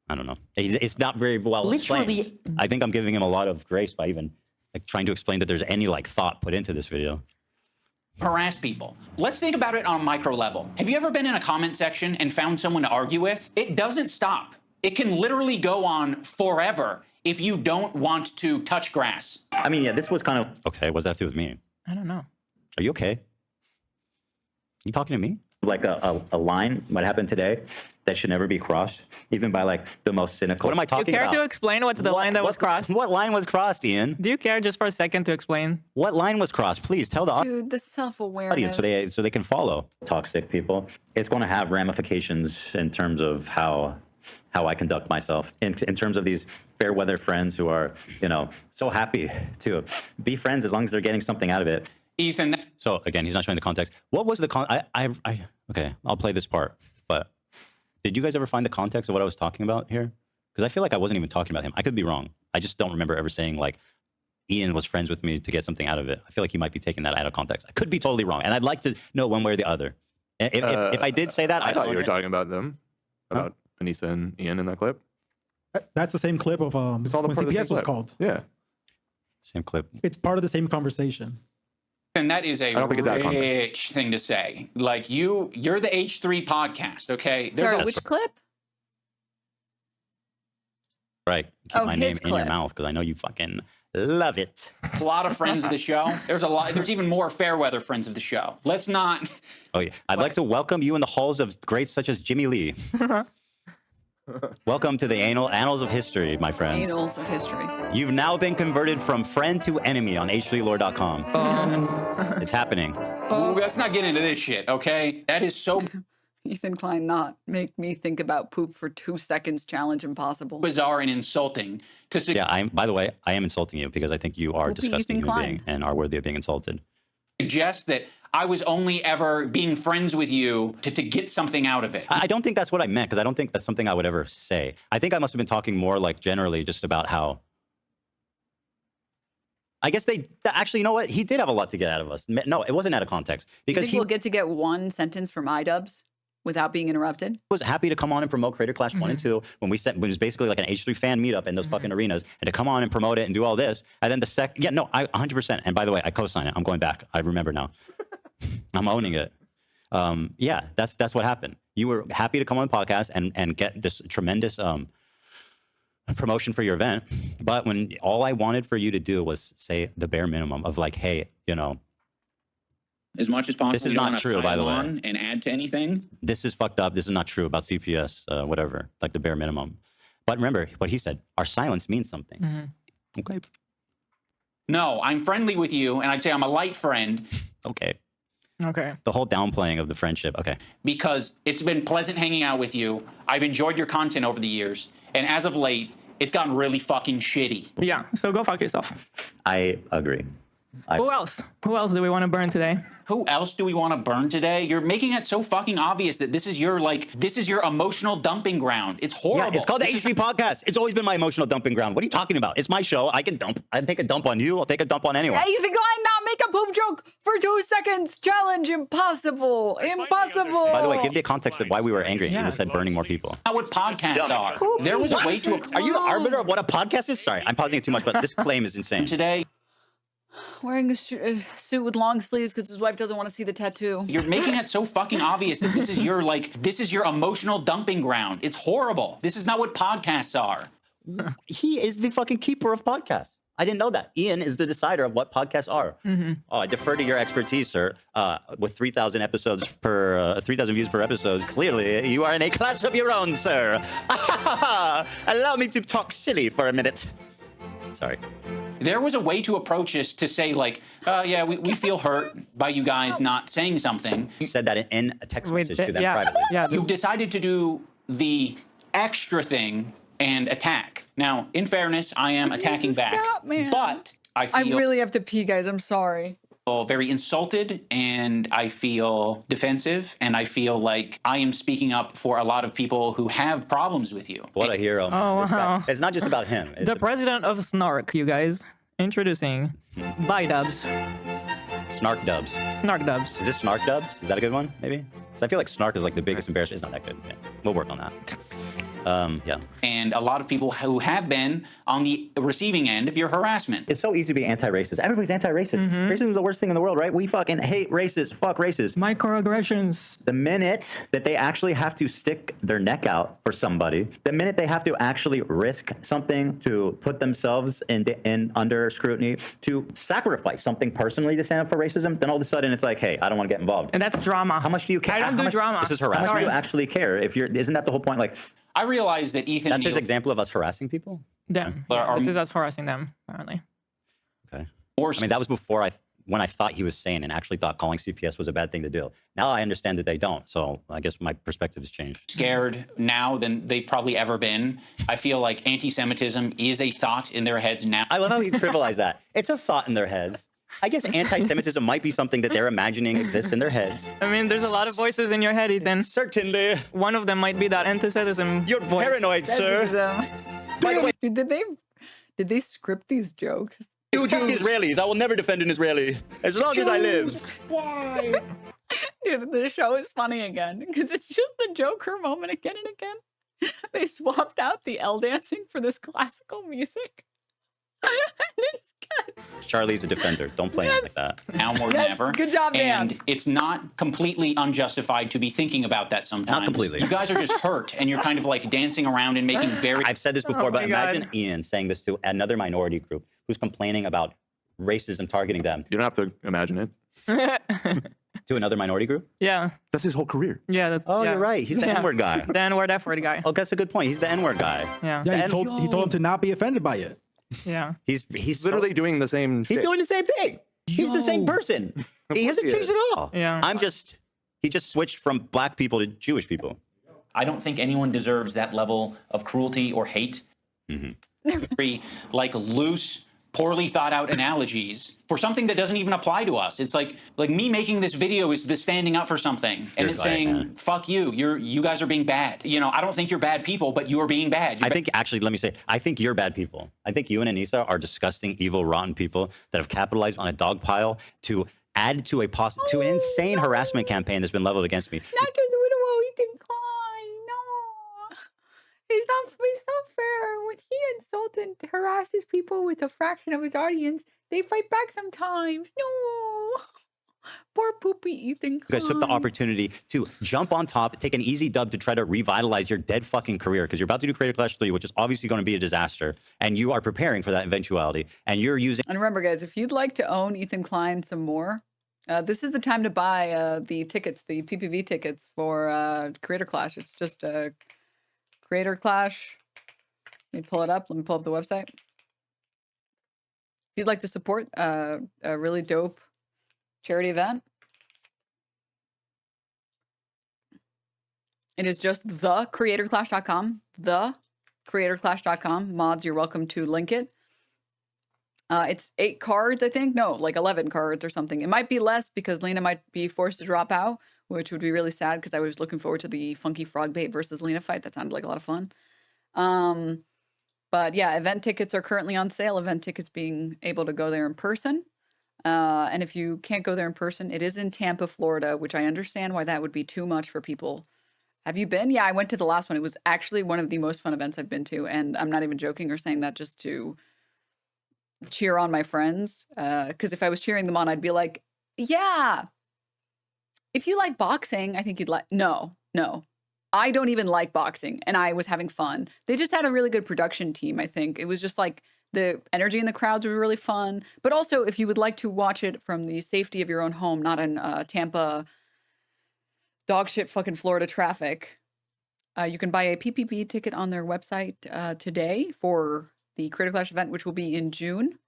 I don't know. It's not very well explained. I think I'm giving him a lot of grace by even like trying to explain that there's any like thought put into this video. Harass people. Let's think about it on a micro level. Have you ever been in a comment section and found someone to argue with? It doesn't stop. It can literally go on forever if you don't want to touch grass. I mean, yeah, this was kind of... Okay, what's that have to do with me? I don't know. Are you okay? You talking to me? Like a line, what happened today, that should never be crossed, even by like the most cynical. What am I talking about? Do you care to explain what's the line that was crossed? What line was crossed, Ian? Do you care just for a second to explain? What line was crossed? Please tell the Dude, the self-awareness. audience so they can follow. Toxic people. It's going to have ramifications in terms of how I conduct myself. In terms of these fair weather friends who are, so happy to be friends as long as they're getting something out of it. Ethan. So again, he's not showing the context. What was the okay, I'll play this part. But did you guys ever find the context of what I was talking about here? Because I feel like I wasn't even talking about him. I could be wrong. I just don't remember ever saying like Ian was friends with me to get something out of it. I feel like he might be taking that out of context. I could be totally wrong, and I'd like to know one way or the other. If I did say that, I thought you were talking about them, about Anissa and Ian in that clip. That's the same clip of It's all the when part of the CPS same was clip. called. Yeah. Same clip. It's part of the same conversation. And that is a I don't think it's out of context. rich thing to say. Like you're the H3 podcast, okay? Sorry, which clip? Right. Keep my name in your mouth because I know you fucking love it. A lot of friends of the show. There's even more fair weather friends of the show. Let's not. Oh yeah. I'd like to welcome you in the halls of greats such as Jimmy Lee. Welcome to the annals of history, my friends. Annals of history. You've now been converted from friend to enemy on h3lore.com. It's happening. Let's not get into this shit, okay? That is so Ethan Klein, not make me think about poop for 2 seconds challenge impossible. bizarre and insulting to Yeah, by the way, I am insulting you because I think you are a disgusting human being and are worthy of being insulted. suggest that I was only ever being friends with you to get something out of it. I don't think that's what I meant because I don't think that's something I would ever say. I think I must have been talking more like generally just about how. I guess actually, you know what? He did have a lot to get out of us. No, it wasn't out of context because he will get to get one sentence from iDubbbz without being interrupted. Was happy to come on and promote Creator Clash 1 and 2 when it was basically like an H3 fan meetup in those fucking arenas, and to come on and promote it and do all this. And then I 100%. And by the way, I co-sign it. I'm going back. I remember now. I'm owning it. Yeah, that's what happened. You were happy to come on the podcast and get this tremendous promotion for your event. But when all I wanted for you to do was say the bare minimum of like, hey, you know, as much as possible. This is not true, by the way. And add to anything. This is fucked up. This is not true about CPS, whatever, like the bare minimum. But remember what he said. Our silence means something. Okay. No, I'm friendly with you, and I'd say I'm a light friend. Okay. Okay. The whole downplaying of the friendship. Okay. Because it's been pleasant hanging out with you. I've enjoyed your content over the years, and as of late, it's gotten really fucking shitty. Yeah, so go fuck yourself. I agree. Who else? Who else do we want to burn today? Who else do we want to burn today? You're making it so fucking obvious that this is your emotional dumping ground. It's horrible. Yeah, it's called the H3 podcast. It's always been my emotional dumping ground. What are you talking about? It's my show. I can dump. I take a dump on you. I'll take a dump on anyone. Yeah, Ethan Klein, not make a poop joke for 2 seconds. Challenge impossible. Impossible. By the way, give the context of why we were angry. You just said burning more people. Not what podcasts are. There was a way to. Are you the arbiter of what a podcast is? Sorry, I'm pausing it too much, but this claim is insane. Today. Wearing a suit with long sleeves because his wife doesn't want to see the tattoo. You're making it so fucking obvious that this is your emotional dumping ground. It's horrible. This is not what podcasts are. He is the fucking keeper of podcasts. I didn't know that. Ian is the decider of what podcasts are. Oh, I defer to your expertise, sir. With 3,000 episodes per 3,000 views per episode, clearly you are in a class of your own, sir. Allow me to talk silly for a minute. Sorry. There was a way to approach this to say like, yeah, we feel hurt by you guys not saying something. You said that in a text message to them privately. Yeah, you've decided to do the extra thing and attack. Now, in fairness, I am attacking back. Stop, man. But I really have to pee, guys. I'm sorry. Very insulted, and I feel defensive, and I feel like I am speaking up for a lot of people who have problems with you. What a hero. Oh, wow. It's not just about him. The president of Snark, you guys. Introducing iDubbbz. SnarkDubbbz. SnarkDubbbz. Is this SnarkDubbbz? Is that a good one, maybe? Because I feel like Snark is like the biggest embarrassment. It's not that good. Yeah. We'll work on that. Yeah. And a lot of people who have been on the receiving end of your harassment. It's so easy to be anti-racist. Everybody's anti-racist. Racism is the worst thing in the world, right? We fucking hate racists. Fuck racists. Microaggressions. The minute that they actually have to stick their neck out for somebody, the minute they have to actually risk something to put themselves in under scrutiny, to sacrifice something personally to stand up for racism, then all of a sudden it's like, hey, I don't want to get involved. And that's drama. How much do you care? I don't do drama. This is harassment. How do you actually care? Isn't that the whole point? Like, I realize that Ethan. That's his example of us harassing people? Them. This is us harassing them, apparently. Okay. I mean, that was before when I thought he was sane and actually thought calling CPS was a bad thing to do. Now I understand that they don't. So I guess my perspective has changed. Scared now than they've probably ever been. I feel like anti-Semitism is a thought in their heads now. I love how you trivialize that. It's a thought in their heads. I guess anti-Semitism might be something that they're imagining exists in their heads. I mean, there's a lot of voices in your head, Ethan. Certainly. One of them might be that anti-Semitism. You're paranoid, sir. By the way, did they script these jokes? Fuck Israelis. I will never defend an Israeli as long as I live. Why? Dude, the show is funny again because it's just the Joker moment again and again. They swapped out the L dancing for this classical music. And it's Charlie's a defender. Don't play him like that. Now more than ever. Good job, Dan. And it's not completely unjustified to be thinking about that sometimes. Not completely. You guys are just hurt, and you're kind of like dancing around and making very... I've said this before, but imagine Ian saying this to another minority group who's complaining about racism targeting them. You don't have to imagine it. To another minority group? Yeah. That's his whole career. Yeah. That's, Oh, you're right. He's the N-word guy. The N-word, F-word guy. Oh, that's a good point. He's the N-word guy. Yeah. Yeah, he told him to not be offended by it. Yeah. He's literally doing the same He's shit. doing the same thing. He's the same person. He hasn't changed at all. Yeah. He just switched from black people to Jewish people. I don't think anyone deserves that level of cruelty or hate. Very, like, loose, poorly thought out analogies for something that doesn't even apply to us. It's like me making this video is the standing up for something, and it's saying, fuck you. You guys are being bad. You know, I don't think you're bad people, but you are being bad. I think, actually, let me say, I think you're bad people. I think you and Anissa are disgusting, evil, rotten people that have capitalized on a dog pile to add to an insane harassment campaign that's been leveled against me. Not just Ethan Klein. No. It's not fair. When he insults and harasses people with a fraction of his audience, they fight back sometimes. No. Poor poopy Ethan Klein. You guys took the opportunity to jump on top, take an easy dub to try to revitalize your dead fucking career, because you're about to do Creator Clash 3, which is obviously going to be a disaster, and you are preparing for that eventuality, and you're using... And remember, guys, if you'd like to own Ethan Klein some more, this is the time to buy the tickets, the PPV tickets for Creator Clash. It's just Creator Clash. Let me pull it up. Let me pull up the website. If you'd like to support a really dope charity event, it is just thecreatorclash.com. Thecreatorclash.com. Mods, you're welcome to link it. It's 8 cards, I think. No, like 11 cards or something. It might be less because Lena might be forced to drop out, which would be really sad because I was looking forward to the Funky Frog Bait versus Lena fight. That sounded like a lot of fun. But yeah, event tickets are currently on sale. Event tickets being able to go there in person. And if you can't go there in person, it is in Tampa, Florida, which I understand why that would be too much for people. Have you been? Yeah, I went to the last one. It was actually one of the most fun events I've been to. And I'm not even joking or saying that just to cheer on my friends. Because if I was cheering them on, I'd be like, yeah, if you like boxing, I think you'd like... No. I don't even like boxing, and I was having fun. They just had a really good production team, I think. It was just like the energy in the crowds were really fun. But also, if you would like to watch it from the safety of your own home, not in Tampa dogshit fucking Florida traffic, you can buy a PPV ticket on their website today for the Creator Clash event, which will be in June.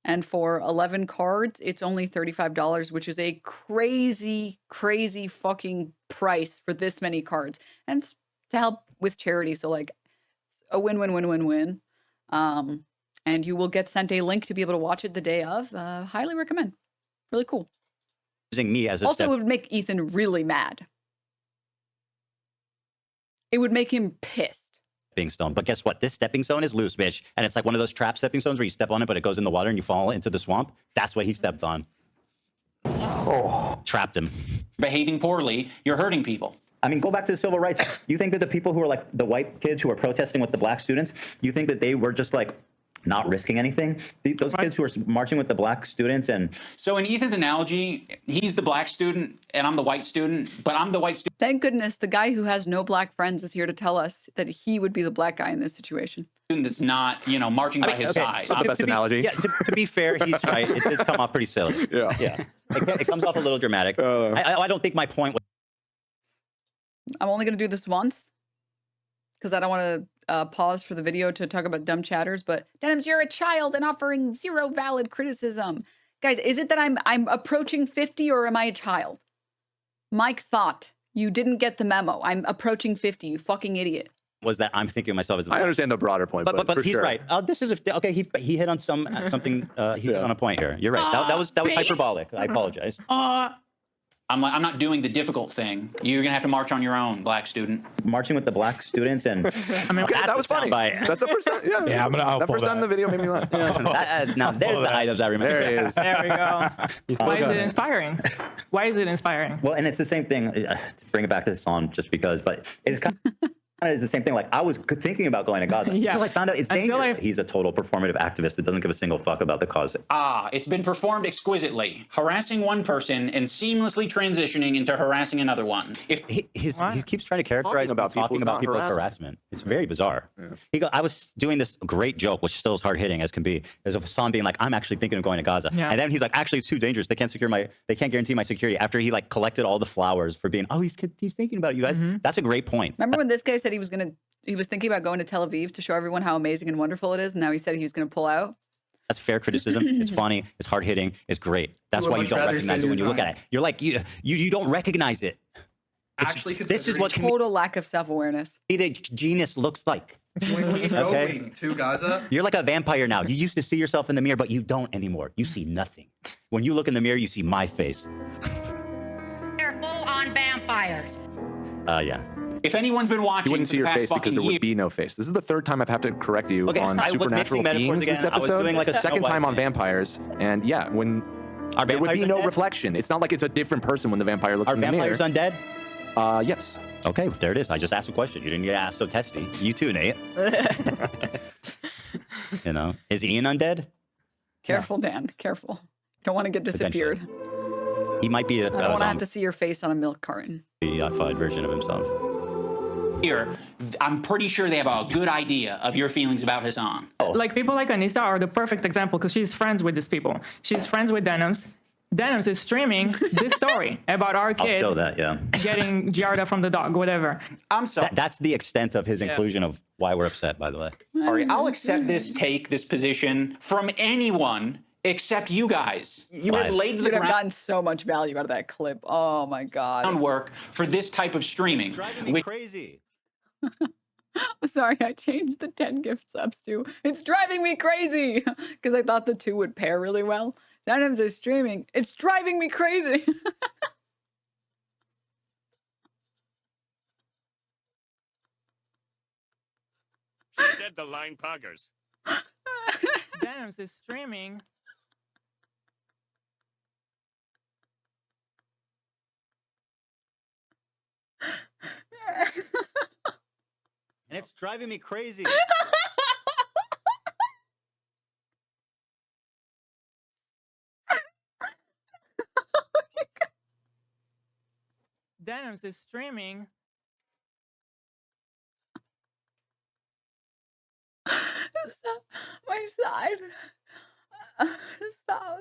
And for 11 cards, it's only $35, which is a crazy, crazy fucking price for this many cards. And it's to help with charity. So, like, a win-win-win-win-win. And you will get sent a link to be able to watch it the day of. Highly recommend. Really cool. Using me as a Also, it would make Ethan really mad. It would make him pissed. stepping stone. But guess what? This stepping stone is loose, bitch. And it's like one of those trap stepping stones where you step on it, but it goes in the water and you fall into the swamp. That's what he stepped on. Oh, trapped him. Behaving poorly, you're hurting people. I mean, go back to the civil rights. You think that the people who are like the white kids who are protesting with the black students, you think that they were just like not risking anything? Those kids who are marching with the black students and... So in Ethan's analogy, he's the black student and I'm the white student, but I'm the white student. Thank goodness the guy who has no black friends is here to tell us that he would be the black guy in this situation. That's not, you know, marching by his side. So best analogy. Yeah, to be fair, he's right. It does come off pretty silly. Yeah. It comes off a little dramatic. I don't think my point was... I'm only going to do this once because I don't want to pause for the video to talk about dumb chatters, but Denims, you're a child and offering zero valid criticism. Guys, is it that I'm approaching 50 or am I a child? Mike thought you didn't get the memo. I'm approaching 50, you fucking idiot. Was that I'm thinking of myself as... I understand the broader point, but he's sure. right. This is okay. He hit on something. He hit on a point here. You're right. That was hyperbolic. I apologize. I'm not doing the difficult thing. You're gonna have to march on your own, black student. Marching with the black students and... I mean, that was funny. That's the first time. Yeah, that first time the video made me laugh. Now there's the iDubbbz I remember. There he is. There we go. Why is it inspiring? Why is it inspiring? Well, and it's the same thing, to bring it back to the song just because, but it's kind of It's the same thing. Like I was thinking about going to Gaza Yeah. until I found out it's I feel dangerous. like- He's a total performative activist that doesn't give a single fuck about the cause. It's been performed exquisitely, harassing one person and seamlessly transitioning into harassing another one. He keeps trying to characterize talking about people as harassment. It's very bizarre. I was doing this great joke, which still is hard hitting as can be. There's a Hassan being like, "I'm actually thinking of going to Gaza," and then he's like, "Actually, it's too dangerous. They can't guarantee my security." After he like collected all the flowers for being, he's thinking about you guys. That's a great point. Remember when this guy said he was thinking about going to Tel Aviv to show everyone how amazing and wonderful it is, and now he said he was going to pull out? That's fair criticism. It's funny. It's hard hitting. It's great. That's why you don't recognize it when you look at it. You're like you don't recognize it. This is what total lack of self-awareness. Genius looks like. When we going to Gaza? You're like a vampire now. You used to see yourself in the mirror, but you don't anymore. You see nothing. When you look in the mirror, you see my face. They're full on vampires. Yeah. If anyone's been watching, you wouldn't see your face because there would be no face. This is the third time I've had to correct you on supernatural beings this episode. Like a second time on vampires, and yeah, when there would be no reflection. It's not like it's a different person when the vampire looks in the mirror. Are vampires undead? Yes. Okay, there it is. I just asked a question. You didn't get asked so testy. You too, Nate. Is Ian undead? Careful, Dan. Careful. Don't want to get disappeared. He might be I don't want to have to see your face on a milk carton. Fied version of himself. Here, I'm pretty sure they have a good idea of your feelings about Hassan. Like people like Anissa are the perfect example because she's friends with these people. She's friends with Denims. Denims is streaming this story about our kid I'll show that, getting Giardia from the dog, whatever. I'm sorry. That's the extent of his inclusion of why we're upset, by the way. All right, I'll accept this position from anyone except you guys. You have laid the You'd have gotten so much value out of that clip. Oh my God. groundwork for this type of streaming. Driving me crazy. Sorry, I changed the 10 gift subs to "It's driving me crazy" because I thought the two would pair really well. Denims is streaming. It's driving me crazy. She said the line poggers. Denims is streaming. And it's driving me crazy. Denims is streaming. Stop. My side. Stop.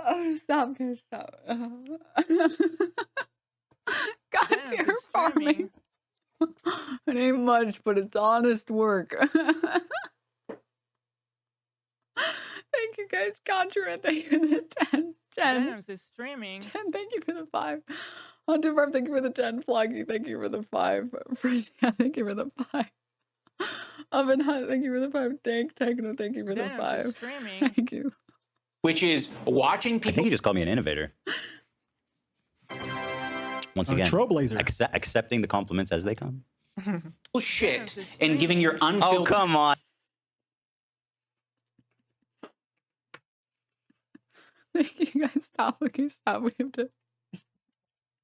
Oh, stop. God, dear farming. It ain't much, but it's honest work. Thank you guys, Contra. Thank you for the 10. Denims is streaming. 10, thank you for the 5. Hunter Farm, thank you for the 10. Floggy, thank you for the 5. Frisia, thank you for the 5. Oven Hut, thank you for the 5. Dank Techno, thank you for the 5. Thank you. Which is watching people. I think he just called me an innovator. Once again, trailblazer. Accepting the compliments as they come. Shit and giving your unfiltered. Oh, come on. Thank you guys. Stop. Okay, stop. I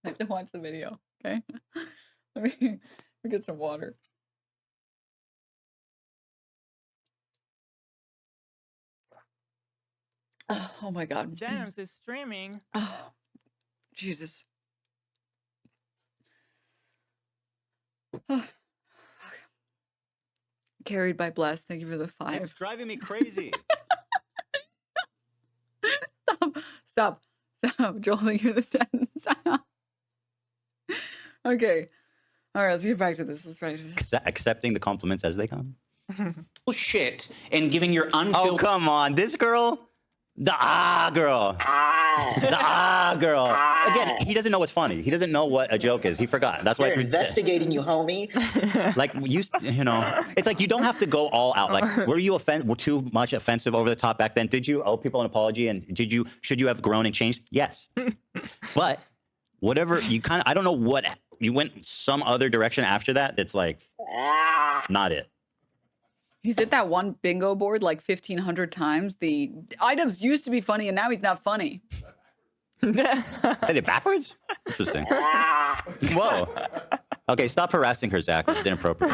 have to watch the video. Okay. Let me get some water. Oh my God. Denims is streaming. Oh, Jesus. Carried by Bless. Thank you for the 5. It's driving me crazy. Stop. Joel, thank you for the 10. Stop. Okay. All right, let's get back to this. Let's try this. Accepting the compliments as they come. Shit and giving your unfiltered. Oh, come on. This girl. The girl. The girl. Again, he doesn't know what's funny. He doesn't know what a joke is. He forgot. That's why They're investigating you, homie. Like it's like you don't have to go all out. Like, were you too much offensive, over the top back then? Did you owe people an apology? And should you have grown and changed? Yes. But whatever you I don't know what you went some other direction after that. That's like not it. He's hit that one bingo board like 1,500 times. The iDubbbz used to be funny, and now he's not funny. I did it backwards? Interesting. Whoa. Okay, stop harassing her, Zach. This is inappropriate.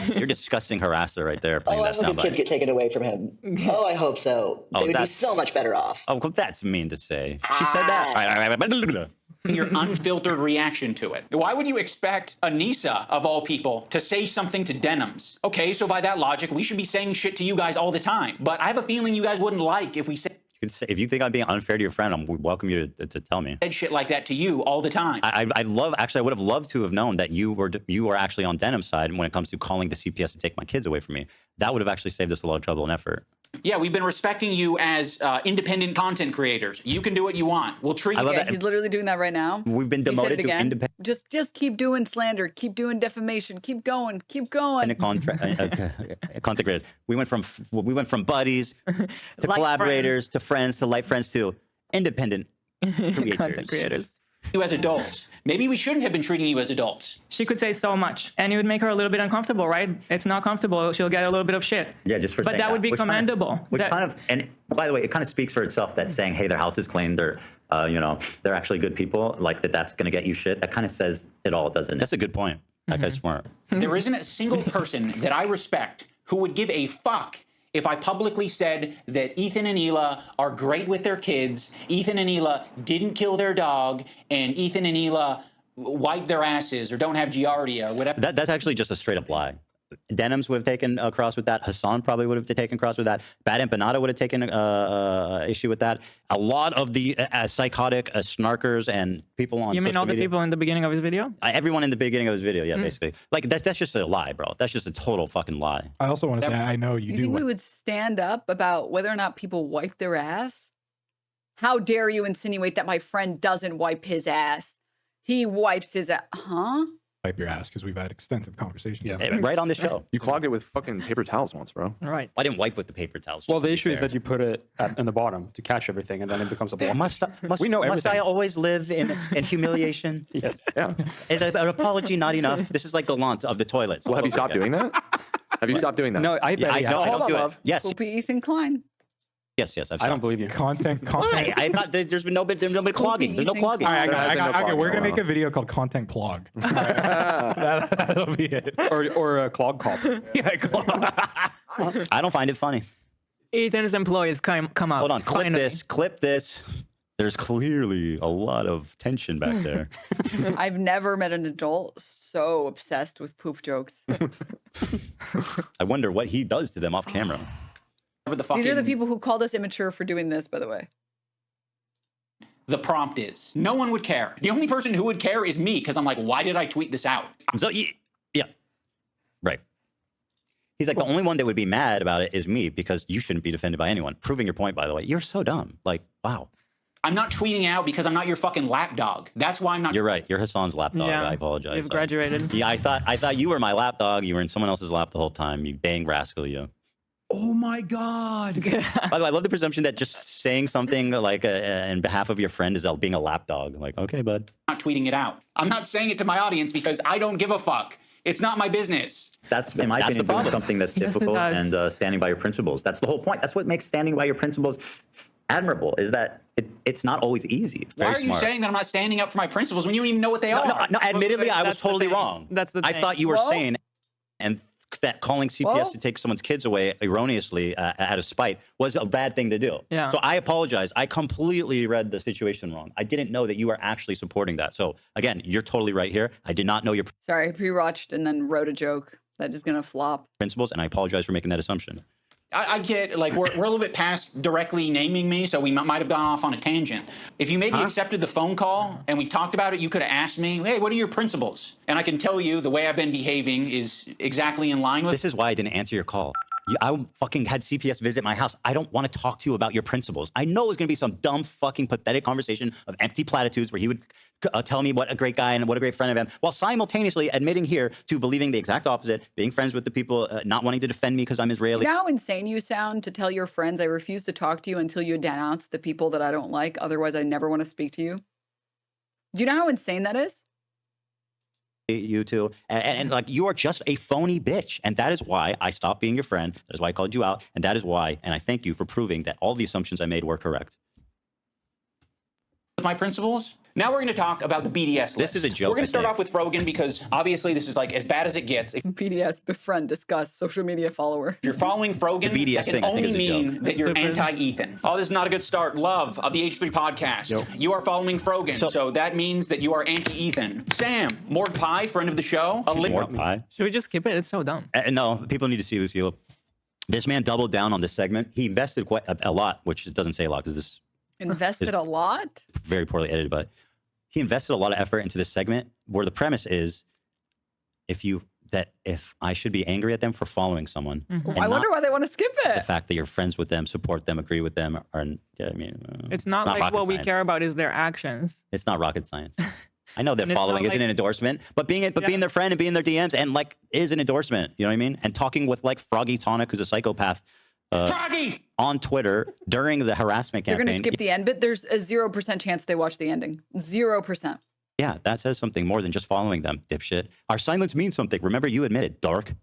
You're a disgusting harasser right there playing that I hope soundbite. kids get taken away from him. Oh, I hope so. They would be so much better off. Oh, well, that's mean to say. She said that. Your unfiltered reaction to it. Why would you expect Anissa, of all people, to say something to Denims? Okay, so by that logic, we should be saying shit to you guys all the time. But I have a feeling you guys wouldn't like if we said If you think I'm being unfair to your friend, I would welcome you to tell me. shit like that to you all the time. I would have loved to have known that you were actually on Denim's side when it comes to calling the CPS to take my kids away from me. That would have actually saved us a lot of trouble and effort. Yeah, we've been respecting you as independent content creators. You can do what you want. We'll treat you. He's literally doing that right now. We've been demoted to independent. Just keep doing slander. Keep doing defamation. Keep going. Keep going. Content creators. We went from buddies to collaborators to friends to light friends to independent creators. Content creators. You as adults. Maybe we shouldn't have been treating you as adults. She could say so much, and it would make her a little bit uncomfortable, right? It's not comfortable. She'll get a little bit of shit. Yeah, just for But saying that would be commendable. And by the way, it kind of speaks for itself that saying, hey, their house is clean, they're actually good people, like that's going to get you shit. That kind of says it all, doesn't it? That's a good point. That guy's smart. There isn't a single person that I respect who would give a fuck if I publicly said that Ethan and Hila are great with their kids, Ethan and Hila didn't kill their dog, and Ethan and Hila wipe their asses or don't have Giardia or whatever. That's actually just a straight up lie. Denims would have taken a cross with that. Hassan probably would have taken cross with that. Bad Empanada would have taken issue with that. A lot of the psychotic snarkers and people on You mean social all the media, people in the beginning of his video? everyone in the beginning of his video, yeah, basically. Like that's just a lie, bro. That's just a total fucking lie. I also want to say, I know you You do. think we would stand up about whether or not people wipe their ass? How dare you insinuate that my friend doesn't wipe his ass? He wipes his ass. Huh? Wipe your ass because we've had extensive conversations. Yeah, right on the show. You clogged it with fucking paper towels once, bro. Right. I didn't wipe with the paper towels. Well, the issue is that you put it in the bottom to catch everything, and then it becomes a block. Must we know must everything. I always live in humiliation? Yes. Yeah. Is an apology not enough? This is like Gallant of the toilets. Well, have you stopped doing that? Have you stopped doing that? No, I bet he No, has. I don't do it. Yes, Will be Ethan Klein. yes. I don't believe you. Content. Why? I thought there's been nobody clogging. There's no clogging. All right, There has been no we're gonna clogging. make a video called "Content Clog." That'll be it. Or a clog cop. Yeah, clog. I don't find it funny. Ethan's employees come out. Hold on, clip finally. this. Clip this. There's clearly a lot of tension back there. I've never met an adult so obsessed with poop jokes. I wonder what he does to them off camera. These are the people who called us immature for doing this, by the way. The prompt is. No one would care. The only person who would care is me, because I'm like, why did I tweet this out? So, yeah. Right. He's like, the only one that would be mad about it is me because you shouldn't be defended by anyone. Proving your point, by the way. You're so dumb. Like, wow. I'm not tweeting out because I'm not your fucking lapdog. That's why I'm not. You're right. You're Hassan's lapdog. Yeah, I apologize. you've graduated. Yeah, I thought you were my lapdog. You were in someone else's lap the whole time. You dang rascal, you. Oh my God. By the way, I love the presumption that just saying something like in behalf of your friend is being a lapdog. Like, okay, bud. I'm not tweeting it out. I'm not saying it to my audience because I don't give a fuck. It's not my business. That's, in my opinion, doing something that's difficult and standing by your principles. That's the whole point. That's what makes standing by your principles admirable, is that it's not always easy. Why are you saying that I'm not standing up for my principles when you don't even know what they are? No, admittedly, I was totally wrong. That's the thing. I thought you were sane, and that calling CPS to take someone's kids away erroneously out of spite was a bad thing to do. Yeah. So I apologize. I completely read the situation wrong. I didn't know that you were actually supporting that. So again, you're totally right here. I did not know your Sorry, I pre-watched and then wrote a joke that is going to flop. principles, and I apologize for making that assumption. I get like we're a little bit past directly naming me, so we might have gone off on a tangent. If you maybe accepted the phone call and we talked about it, you could have asked me, hey, what are your principles? And I can tell you the way I've been behaving is exactly in line with. This is why I didn't answer your call. I fucking had CPS visit my house. I don't want to talk to you about your principles. I know it was going to be some dumb, fucking pathetic conversation of empty platitudes where he would tell me what a great guy and what a great friend I am, while simultaneously admitting here to believing the exact opposite, being friends with the people, not wanting to defend me because I'm Israeli. You know how insane you sound to tell your friends, I refuse to talk to you until you denounce the people that I don't like. Otherwise, I never want to speak to you. Do you know how insane that is? You two, and like you are just a phony bitch, and that is why I stopped being your friend. That is why I called you out, and that is why. And I thank you for proving that all the assumptions I made were correct. my principles. Now we're going to talk about the BDS list. This is a joke. We're going to start off with Frogan because obviously this is like as bad as it gets. If BDS, befriend, discuss, social media follower. you're following Frogan, The BDS that can thing, I think, only is a mean joke. that you're anti-Ethan. Oh, this is not a good start. Love of the H3 podcast. Yep. You are following Frogan, so that means that you are anti-Ethan. Sam, Mord Pie, friend of the show. Mord Pie. Should we just skip it? It's so dumb. No, people need to see Lucille. This man doubled down on this segment. He invested quite a lot, which doesn't say a lot because this Invested a lot? very poorly edited, but he invested a lot of effort into this segment where the premise is if I should be angry at them for following someone. Mm-hmm. I wonder why they want to skip The it. fact that you're friends with them, support them, agree with them, or It's not like rocket what we science. care about is their actions. It's not rocket science. I know that And it's following not isn't like- an endorsement, but being their friend and being their DMs and like is an endorsement. You know what I mean? And talking with like Froggy Tonic, who's a psychopath, on Twitter during the harassment You're campaign. going to skip the end bit? There's a 0% chance they watch the ending. 0%. Yeah, that says something more than just following them, dipshit. Our silence means something. Remember, you admitted, Dork.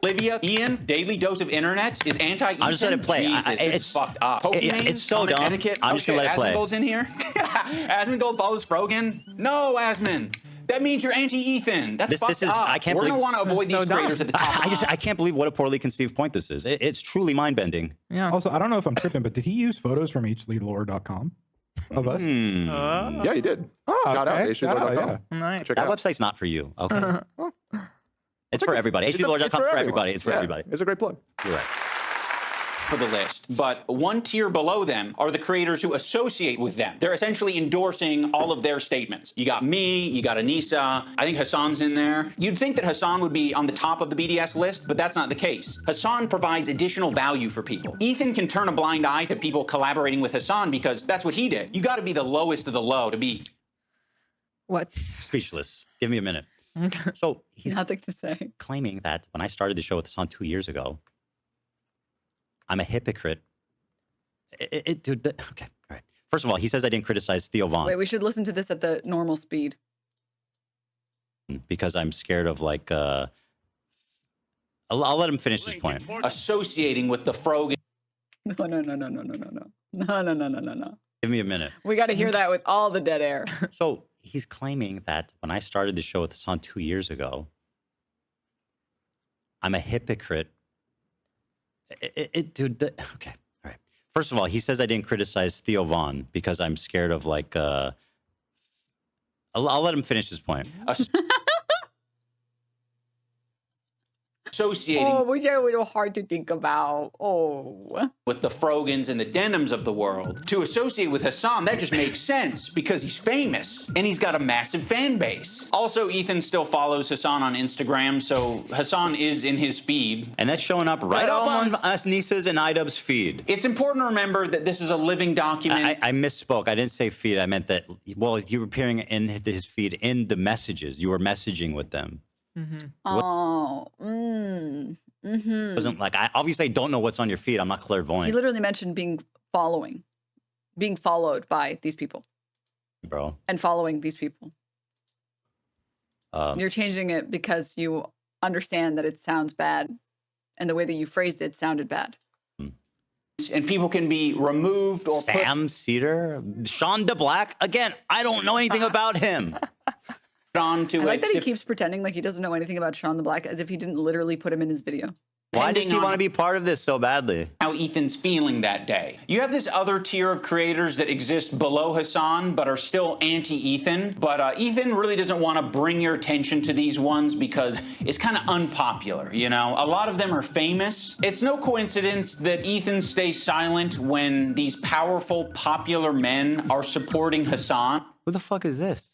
Olivia, Ian, daily dose of internet is anti-Ethan. I'll just let it play. Jesus, this is fucked up. It's so dumb. Etiquette. I'm just gonna let it play. Asmongold's in here. Asmongold follows Frogan. No, Asmon. That means you're anti-Ethan. That's fucked up. I can't We're believe. going to want to avoid these creators at the top. I can't believe what a poorly conceived point this is. It's truly mind bending. Yeah. Also, I don't know if I'm tripping, but did he use photos from hleadlore.com of us? Yeah, he did. Oh, Shout out, okay. Shout out, hleadlore.com. yeah. Nice. Check it That out. website's not for you. Okay. It's for everybody. HDLore.com is for everybody. It's for everybody. It's a great plug. You're right. For the list, but one tier below them are the creators who associate with them. They're essentially endorsing all of their statements. You got me, you got Anissa, I think Hassan's in there. You'd think that Hassan would be on the top of the BDS list, but that's not the case. Hassan provides additional value for people. Ethan can turn a blind eye to people collaborating with Hassan because that's what he did. You got to be the lowest of the low to be. What? Speechless. Give me a minute. So he's nothing to say. Claiming that when I started the show with Hassan 2 years ago, I'm a hypocrite. Dude, okay, all right. First of all, he says I didn't criticize Theo Von Wait, we should listen to this at the normal speed. because I'm scared of like. I'll let him finish his point. Associating with the Frogan. No. Give me a minute. We got to hear that with all the dead air. So he's claiming that when I started the show with Hassan 2 years ago, I'm a hypocrite. Dude, okay, all right. First of all, he says I didn't criticize Theo Von because I'm scared of like. I'll let him finish his point. Associating which are a little hard to think about. with the Frogans and the Denims of the world. To associate with Hassan, that just makes sense because he's famous and he's got a massive fan base. Also, Ethan still follows Hassan on Instagram, so Hassan is in his feed. And that's showing up right up on us Nisa's and iDubbbz feed. It's important to remember that this is a living document. I misspoke. I didn't say feed. I meant that, well, you were appearing in his feed in the messages. You were messaging with them. Wasn't like I obviously don't know what's on your feed. I'm not clairvoyant. He literally mentioned being followed by these people, bro, and following these people. You're changing it because you understand that it sounds bad, and the way that you phrased it sounded bad. And people can be removed or Sam Seder, Sean DeBlack. Again, I don't know anything about him. on to I like that he keeps pretending like he doesn't know anything about Sean the Black, as if he didn't literally put him in his video. Why does he want to be part of this so badly? How Ethan's feeling that day. You have this other tier of creators that exist below Hassan but are still anti-Ethan. But Ethan really doesn't want to bring your attention to these ones because it's kind of unpopular, you know? A lot of them are famous. It's no coincidence that Ethan stays silent when these powerful, popular men are supporting Hassan. Who the fuck is this?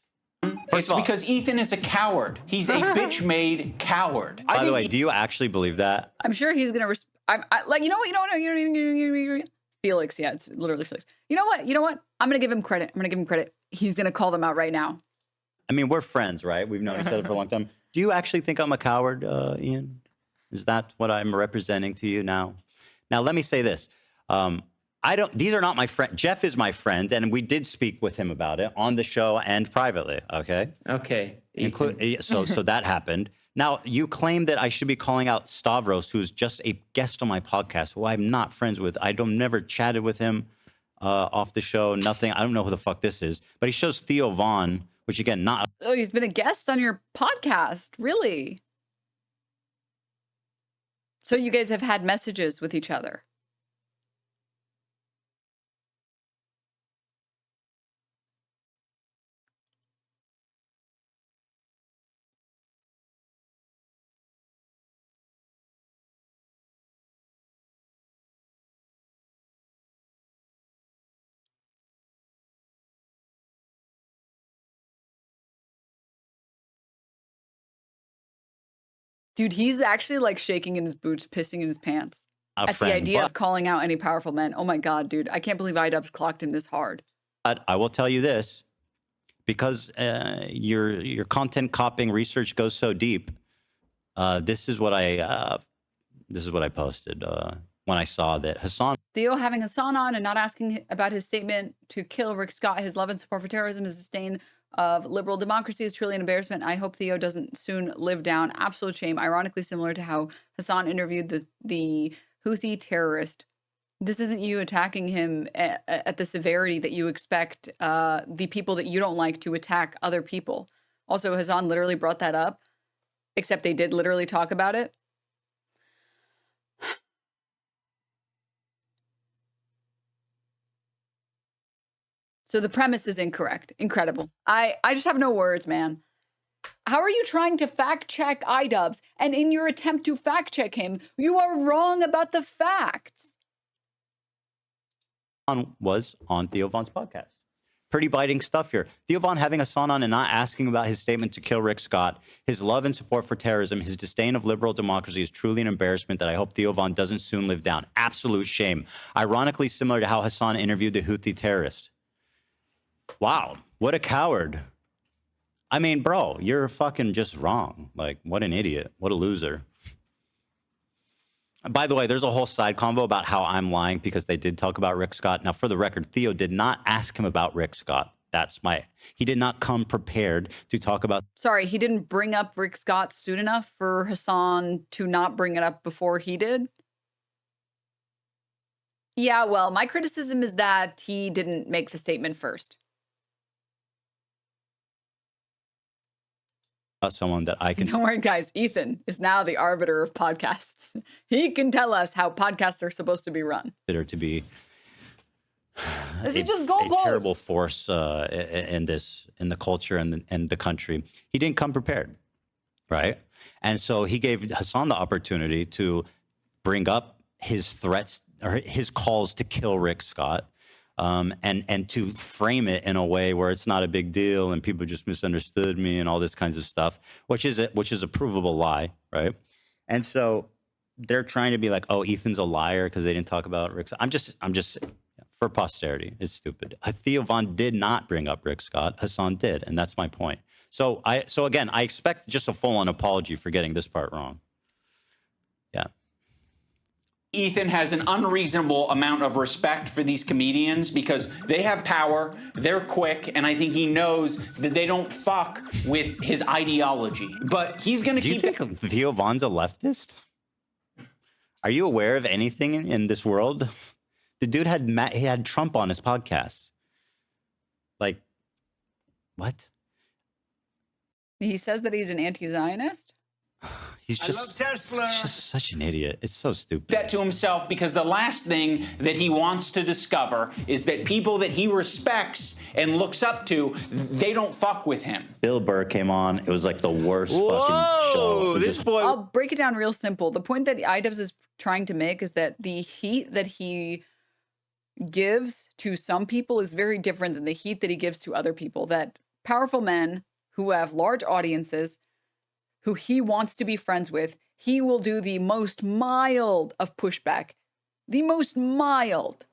It's because Ethan is a coward. He's a bitch-made coward. By the way, do you actually believe that? I'm sure he's gonna like you know what Felix, yeah, it's literally Felix. You know what? I'm gonna give him credit. He's gonna call them out right now. I mean, we're friends, right? We've known each other for a long time. Do you actually think I'm a coward, Ian? Is that what I'm representing to you now? Now, let me say this. These are not my friend. Jeff is my friend, and we did speak with him about it on the show and privately. Okay. Okay. So that happened. Now you claim that I should be calling out Stavros, who's just a guest on my podcast, who I'm not friends with. Never chatted with him. off the show. Nothing. I don't know who the fuck this is, but he shows Theo Von, which again, not. Oh, he's been a guest on your podcast, really? So you guys have had messages with each other. Dude, he's actually like shaking in his boots, pissing in his pants at the idea of calling out any powerful men. Oh my God, dude. I can't believe iDubbbz clocked him this hard. But I will tell you this, because your content copying research goes so deep. This is what I posted when I saw that Hassan. Theo having Hassan on and not asking about his statement to kill Rick Scott, his love and support for terrorism, his disdain of liberal democracy is truly an embarrassment. I hope Theo doesn't soon live down. Absolute shame. Ironically similar to how Hassan interviewed the Houthi terrorist. This isn't you attacking him at the severity that you expect the people that you don't like to attack other people. Also, Hassan literally brought that up, except they did literally talk about it. So the premise is incorrect. Incredible. I just have no words, man. How are you trying to fact check iDubbbz? And in your attempt to fact check him, you are wrong about the facts. Was on Theo Von's podcast. Pretty biting stuff here. Theo Von having Hassan on and not asking about his statement to kill Rick Scott, his love and support for terrorism, his disdain of liberal democracy is truly an embarrassment that I hope Theo Von doesn't soon live down. Absolute shame. Ironically similar to how Hassan interviewed the Houthi terrorist. Wow, what a coward. I mean, bro, you're fucking just wrong. Like, what an idiot. What a loser. By the way, there's a whole side convo about how I'm lying because they did talk about Rick Scott. Now, for the record, Theo did not ask him about Rick Scott. He did not come prepared to talk about. Sorry, he didn't bring up Rick Scott soon enough for Hassan to not bring it up before he did? Yeah, well, my criticism is that he didn't make the statement first. Someone that I can. Don't worry, guys. Ethan is now the arbiter of podcasts. He can tell us how podcasts are supposed to be run. Consider to be this is just a terrible force in the culture and the country. He didn't come prepared, right? And so he gave Hassan the opportunity to bring up his threats or his calls to kill Rick Scott. And to frame it in a way where it's not a big deal and people just misunderstood me and all this kinds of stuff, which is a provable lie, right? And so they're trying to be like, oh, Ethan's a liar because they didn't talk about Rick Scott. I'm just for posterity. It's stupid. Theo Von did not bring up Rick Scott. Hassan did, and that's my point. So again, I expect just a full-on apology for getting this part wrong. Yeah. Ethan has an unreasonable amount of respect for these comedians because they have power, they're quick, and I think he knows that they don't fuck with his ideology. But he's going to keep... Do you think Theo Von's a leftist? Are you aware of anything in this world? The dude had Trump on his podcast. Like, what? He says that he's an anti-Zionist? He's just such an idiot. It's so stupid. That to himself because the last thing that he wants to discover is that people that he respects and looks up to, they don't fuck with him. Bill Burr came on. It was like the worst fucking show. This boy. I'll break it down real simple. The point that iDubbbz is trying to make is that the heat that he gives to some people is very different than the heat that he gives to other people. That powerful men who have large audiences who he wants to be friends with, he will do the most mild of pushback. The most mild.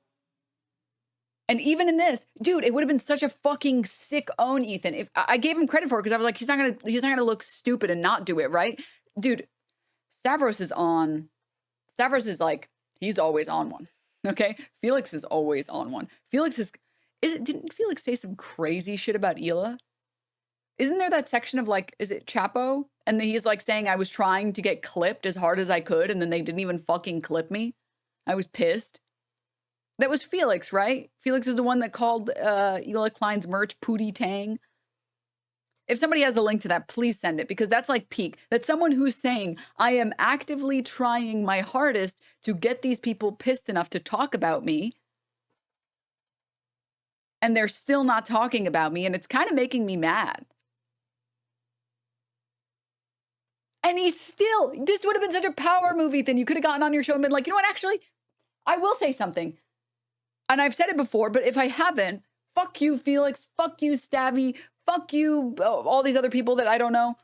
And even in this, dude, it would have been such a fucking sick own, Ethan. If I gave him credit for it because I was like, he's not gonna look stupid and not do it, right? Dude, Stavros is on. Stavros is like, he's always on one. Okay? Felix is always on one. Didn't Felix say some crazy shit about Hila? Isn't there that section of like, is it Chapo? And then he's like saying I was trying to get clipped as hard as I could and then they didn't even fucking clip me. I was pissed. That was Felix, right? Felix is the one that called Ethan Klein's merch Pootie Tang. If somebody has a link to that, please send it, because that's like peak. That's someone who's saying, I am actively trying my hardest to get these people pissed enough to talk about me. And they're still not talking about me, and it's kind of making me mad. And he's still, this would have been such a power move, Ethan. You could have gotten on your show and been like, you know what, actually, I will say something. And I've said it before, but if I haven't, fuck you, Felix. Fuck you, Stabby. Fuck you, all these other people that I don't know.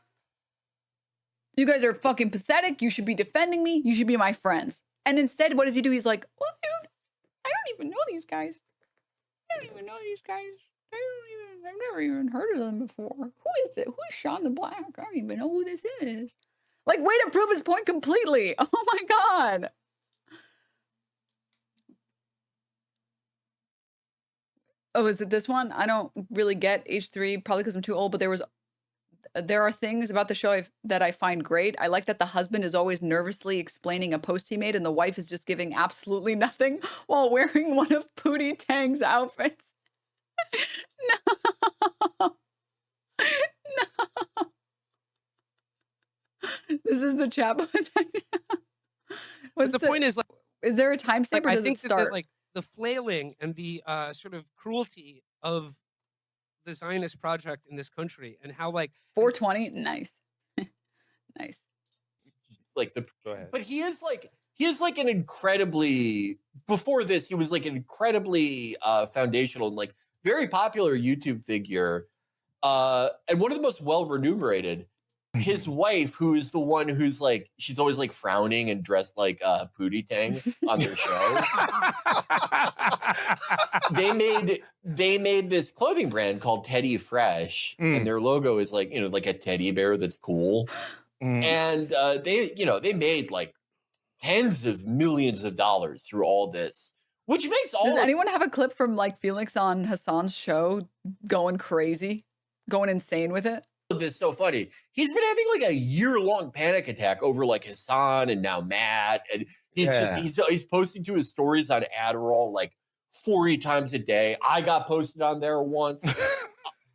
You guys are fucking pathetic. You should be defending me. You should be my friends. And instead, what does he do? He's like, well, I don't even know these guys. I don't even know these guys. I've never even heard of them before. Who is it? Who is Sean the Black? I don't even know who this is. Like, way to prove his point completely. Oh my God. Oh, is it this one? I don't really get H3, probably because I'm too old, but there are things about the show that I find great. I like that the husband is always nervously explaining a post he made, and the wife is just giving absolutely nothing while wearing one of Pootie Tang's outfits. No. No. This is the chat. But the point is, like, is there a timestamp, or I does think it start? that like the flailing and the sort of cruelty of the Zionist project in this country, and how like 420, nice. Nice. Like but he is like an incredibly, before this he was like an incredibly foundational and like very popular YouTube figure, and one of the most well remunerated. His wife, who is the one who's like, she's always like frowning and dressed like Pootie Tang on their show. They made this clothing brand called Teddy Fresh, and their logo is like, you know, like a teddy bear that's cool. And they made like tens of millions of dollars through all this, which makes all. Does anyone have a clip from like Felix on Hassan's show going crazy, going insane with it? This is so funny. He's been having like a year-long panic attack over like Hassan and now Matt, and he's posting to his stories on Adderall like 40 times a day. I got posted on there once.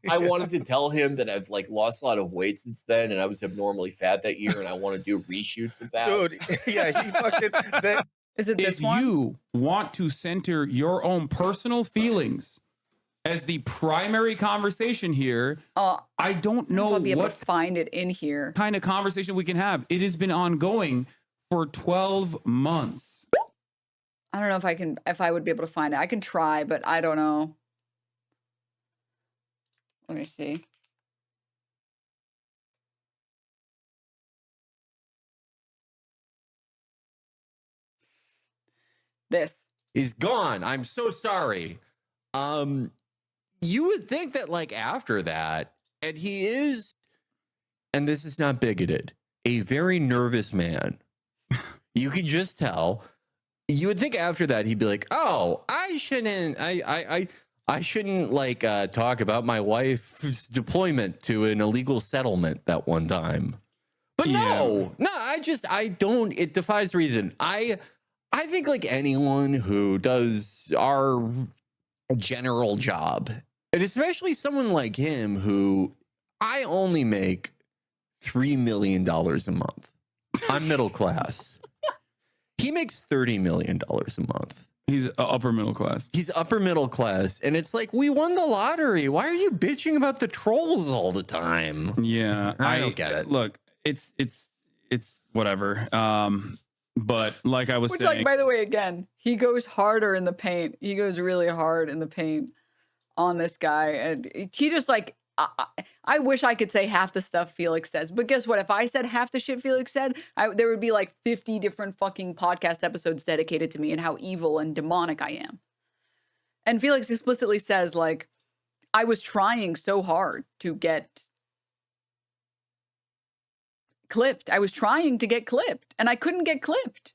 I wanted to tell him that I've like lost a lot of weight since then, and I was abnormally fat that year, and I want to do reshoots of that. Dude, yeah, he fucking. Is it this if one? You want to center your own personal feelings as the primary conversation here, I don't know I'll be able what to find it in here. kind of conversation we can have. It has been ongoing for 12 months. I don't know if I would be able to find it. I can try, but I don't know. Let me see. This. He's gone. I'm so sorry. You would think that like after that, and he is, and this is not bigoted, a very nervous man. You could just tell. You would think after that he'd be like, "Oh, I shouldn't like talk about my wife's deployment to an illegal settlement that one time." But no, I don't. It defies reason. I think like anyone who does our general job, and especially someone like him who I only make $3 million a month. I'm middle class. He makes $30 million a month. He's upper middle class. He's upper middle class. And it's like, we won the lottery. Why are you bitching about the trolls all the time? Yeah. I don't get it. Look, it's whatever. But like I was saying, like, by the way, again, he goes harder in the paint. He goes really hard in the paint on this guy. And he just like, I wish I could say half the stuff Felix says. But guess what? If I said half the shit Felix said, there would be like 50 different fucking podcast episodes dedicated to me and how evil and demonic I am. And Felix explicitly says, like, I was trying so hard to get clipped. I was trying to get clipped, and I couldn't get clipped.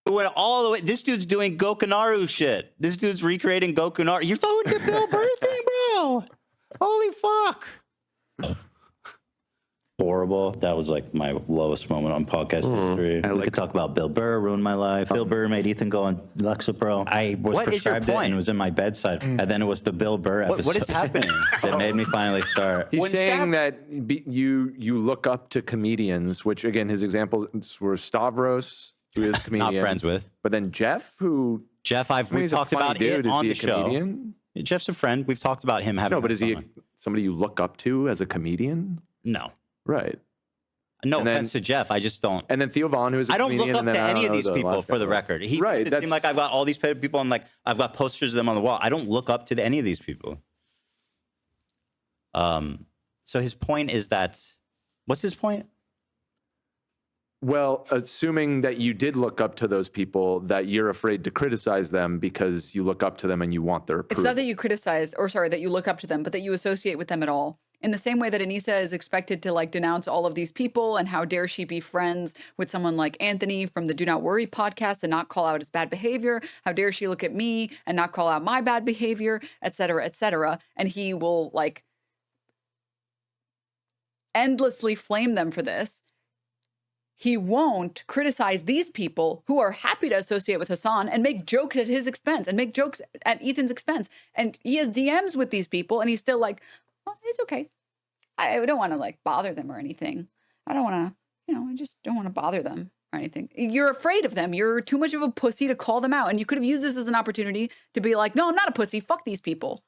Went all the way. This dude's doing Gokunaru shit. This dude's recreating Gokunaru. You're talking the Bill Burr thing, bro. Holy fuck. horrible. That was like my lowest moment on podcast history. We could talk about Bill Burr ruined my life. Bill Burr made Ethan go on Lexapro. I was What is your prescribed it point? and it was in my bedside. And then it was the Bill Burr episode. What is happening? That made me finally start. He's saying that you look up to comedians, which again, his examples were Stavros, who is a comedian. Not friends with. But then Jeff, who... Jeff, I mean, we've he's a talked funny about dude. it Is on he the a show. comedian? Jeff's a friend. We've talked about him having. No, but is he somebody you look up to as a comedian? No. Right. No And then- offense to Jeff. I just don't. And then Theo Vaughn, who is a I don't comedian. look up and then to I don't any of know these the people, last for the guy. record. He Right, makes it seem like I've got all these people and like I've got posters of them on the wall. I don't look up to any of these people. So his point is that, what's his point? Well, assuming that you did look up to those people, that you're afraid to criticize them because you look up to them and you want their approval. It's not that you criticize, or sorry, that you look up to them, but that you associate with them at all. In the same way that Anissa is expected to like denounce all of these people, and how dare she be friends with someone like Anthony from the Do Not Worry podcast and not call out his bad behavior? How dare she look at me and not call out my bad behavior, et cetera, et cetera. And he will like endlessly flame them for this. He won't criticize these people who are happy to associate with Hassan and make jokes at his expense and make jokes at Ethan's expense. And he has DMs with these people and he's still like, well, it's okay. I don't want to like bother them or anything. I don't want to, I just don't want to bother them or anything. You're afraid of them. You're too much of a pussy to call them out. And you could have used this as an opportunity to be like, no, I'm not a pussy. Fuck these people.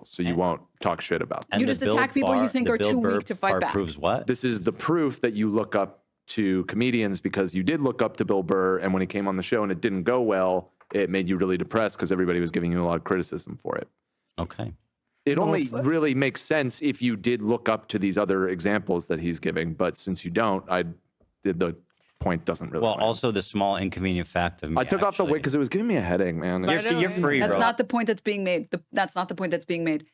So you won't talk shit about them. You just attack people you think are too weak to fight back. Proves what? This is the proof that you look up to comedians because you did look up to Bill Burr, and when he came on the show and it didn't go well, it made you really depressed because everybody was giving you a lot of criticism for it. Okay. It only really makes sense if you did look up to these other examples that he's giving, but since you don't, the point doesn't really. Well, land. also the small inconvenient fact of me. I took off the wig because it was giving me a headache, man. You're free, That's bro. not the point that's being made. That's not the point that's being made.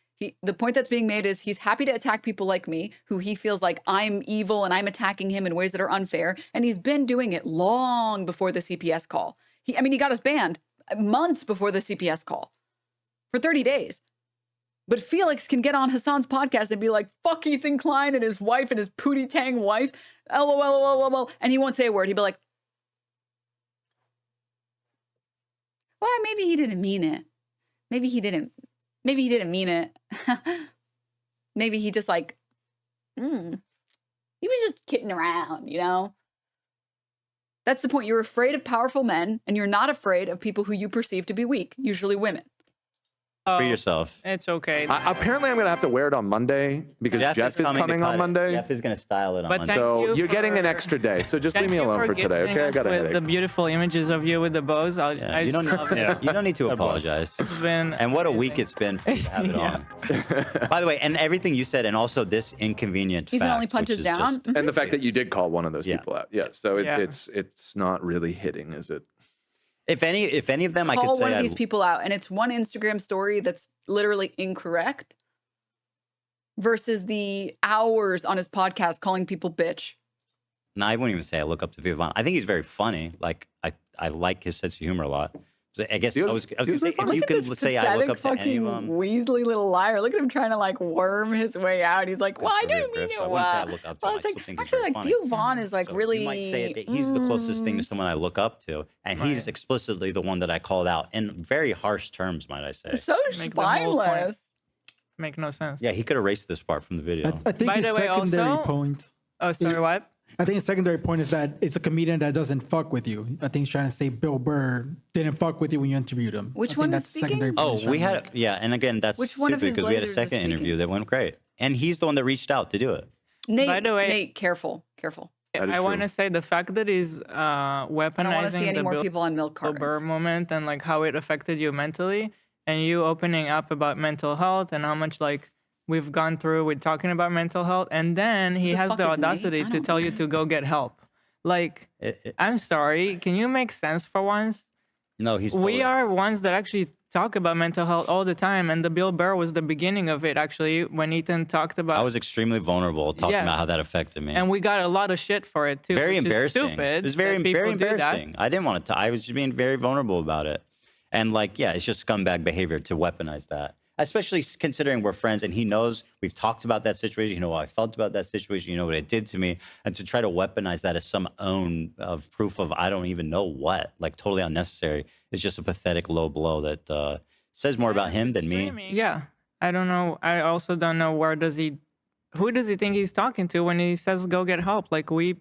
The point that's being made is he's happy to attack people like me, who he feels like I'm evil and I'm attacking him in ways that are unfair. And he's been doing it long before the CPS call. He got us banned months before the CPS call for 30 days. But Felix can get on Hassan's podcast and be like, fuck Ethan Klein and his wife and his pootie tang wife. LOL. And he won't say a word. He'd be like, well, maybe he didn't mean it. Maybe he didn't mean it. Maybe he just like, he was just kidding around, That's the point. You're afraid of powerful men and you're not afraid of people who you perceive to be weak, usually women. Free yourself. It's okay. Apparently, I'm going to have to wear it on Monday because Jeff is coming on Monday. Jeff is going to style it on Monday. So you're getting an extra day. So just leave me alone for today, okay? I got a with headache. the beautiful images of you with the bows. You don't need to apologize. It's been and what a week it's been for you to have it on. By the way, and everything you said, and also this inconvenient Ethan fact, only punches which is down. just- And the fact that you did call one of those people out. Yeah. So Yeah. it's not really hitting, is it? If any of them, I could Call say one of I'd- these people out, and it's one Instagram story that's literally incorrect versus the hours on his podcast calling people bitch. No, I wouldn't even say I look up to Vivon. I think he's very funny. Like I like his sense of humor a lot. So I guess I was gonna say if you could say I look up to any of them. Weasley little liar. Look at him trying to like worm his way out. He's like, well, I didn't mean Griff, it. so I wouldn't say I look up to Well, him. it's I like still think he's actually very like funny. Theo Vaughn is like really. You might say that he's the closest thing to someone I look up to, and he's explicitly the one that I called out in very harsh terms, might I say. So spineless. Make no sense. Yeah, he could erase this part from the video. I think By his the way, secondary also- point. Oh, sorry, what? I think his secondary point is that it's a comedian that doesn't fuck with you. I think he's trying to say Bill Burr didn't fuck with you when you interviewed him. Which I think one is that's the secondary speaking? point Oh, he's we trying to had make. and again that's Which one of stupid his because we had a lasers is second speaking? interview that went great, and he's the one that reached out to do it. Nate, By the way- Nate, careful. I want to say the fact that he's I don't want to see weaponizing any the more Bill people on milk Burr cartons. moment and like how it affected you mentally, and you opening up about mental health and how much like we've gone through with talking about mental health, and then he the has fuck the is Nate? audacity I to don't tell you to go get help. Like, I'm sorry, can you make sense for once? No, he's. We are ones that actually talk about mental health all the time, and the Bill Burr was the beginning of it actually when Ethan talked about. I was extremely vulnerable talking Yeah. about how that affected me. And we got a lot of shit for it too. Very which is embarrassing. Stupid. It was very that people very do that. embarrassing. I didn't want to. I was just being very vulnerable about it, and like, yeah, it's just scumbag behavior to weaponize that. especially considering we're friends and he knows we've talked about that situation. You know how I felt about that situation. You know what it did to me. And to try to weaponize that as some own of proof of I don't even know what, like totally unnecessary, is just a pathetic low blow that says more about him than me. Yeah. I don't know. I also don't know who does he think he's talking to when he says go get help? Like we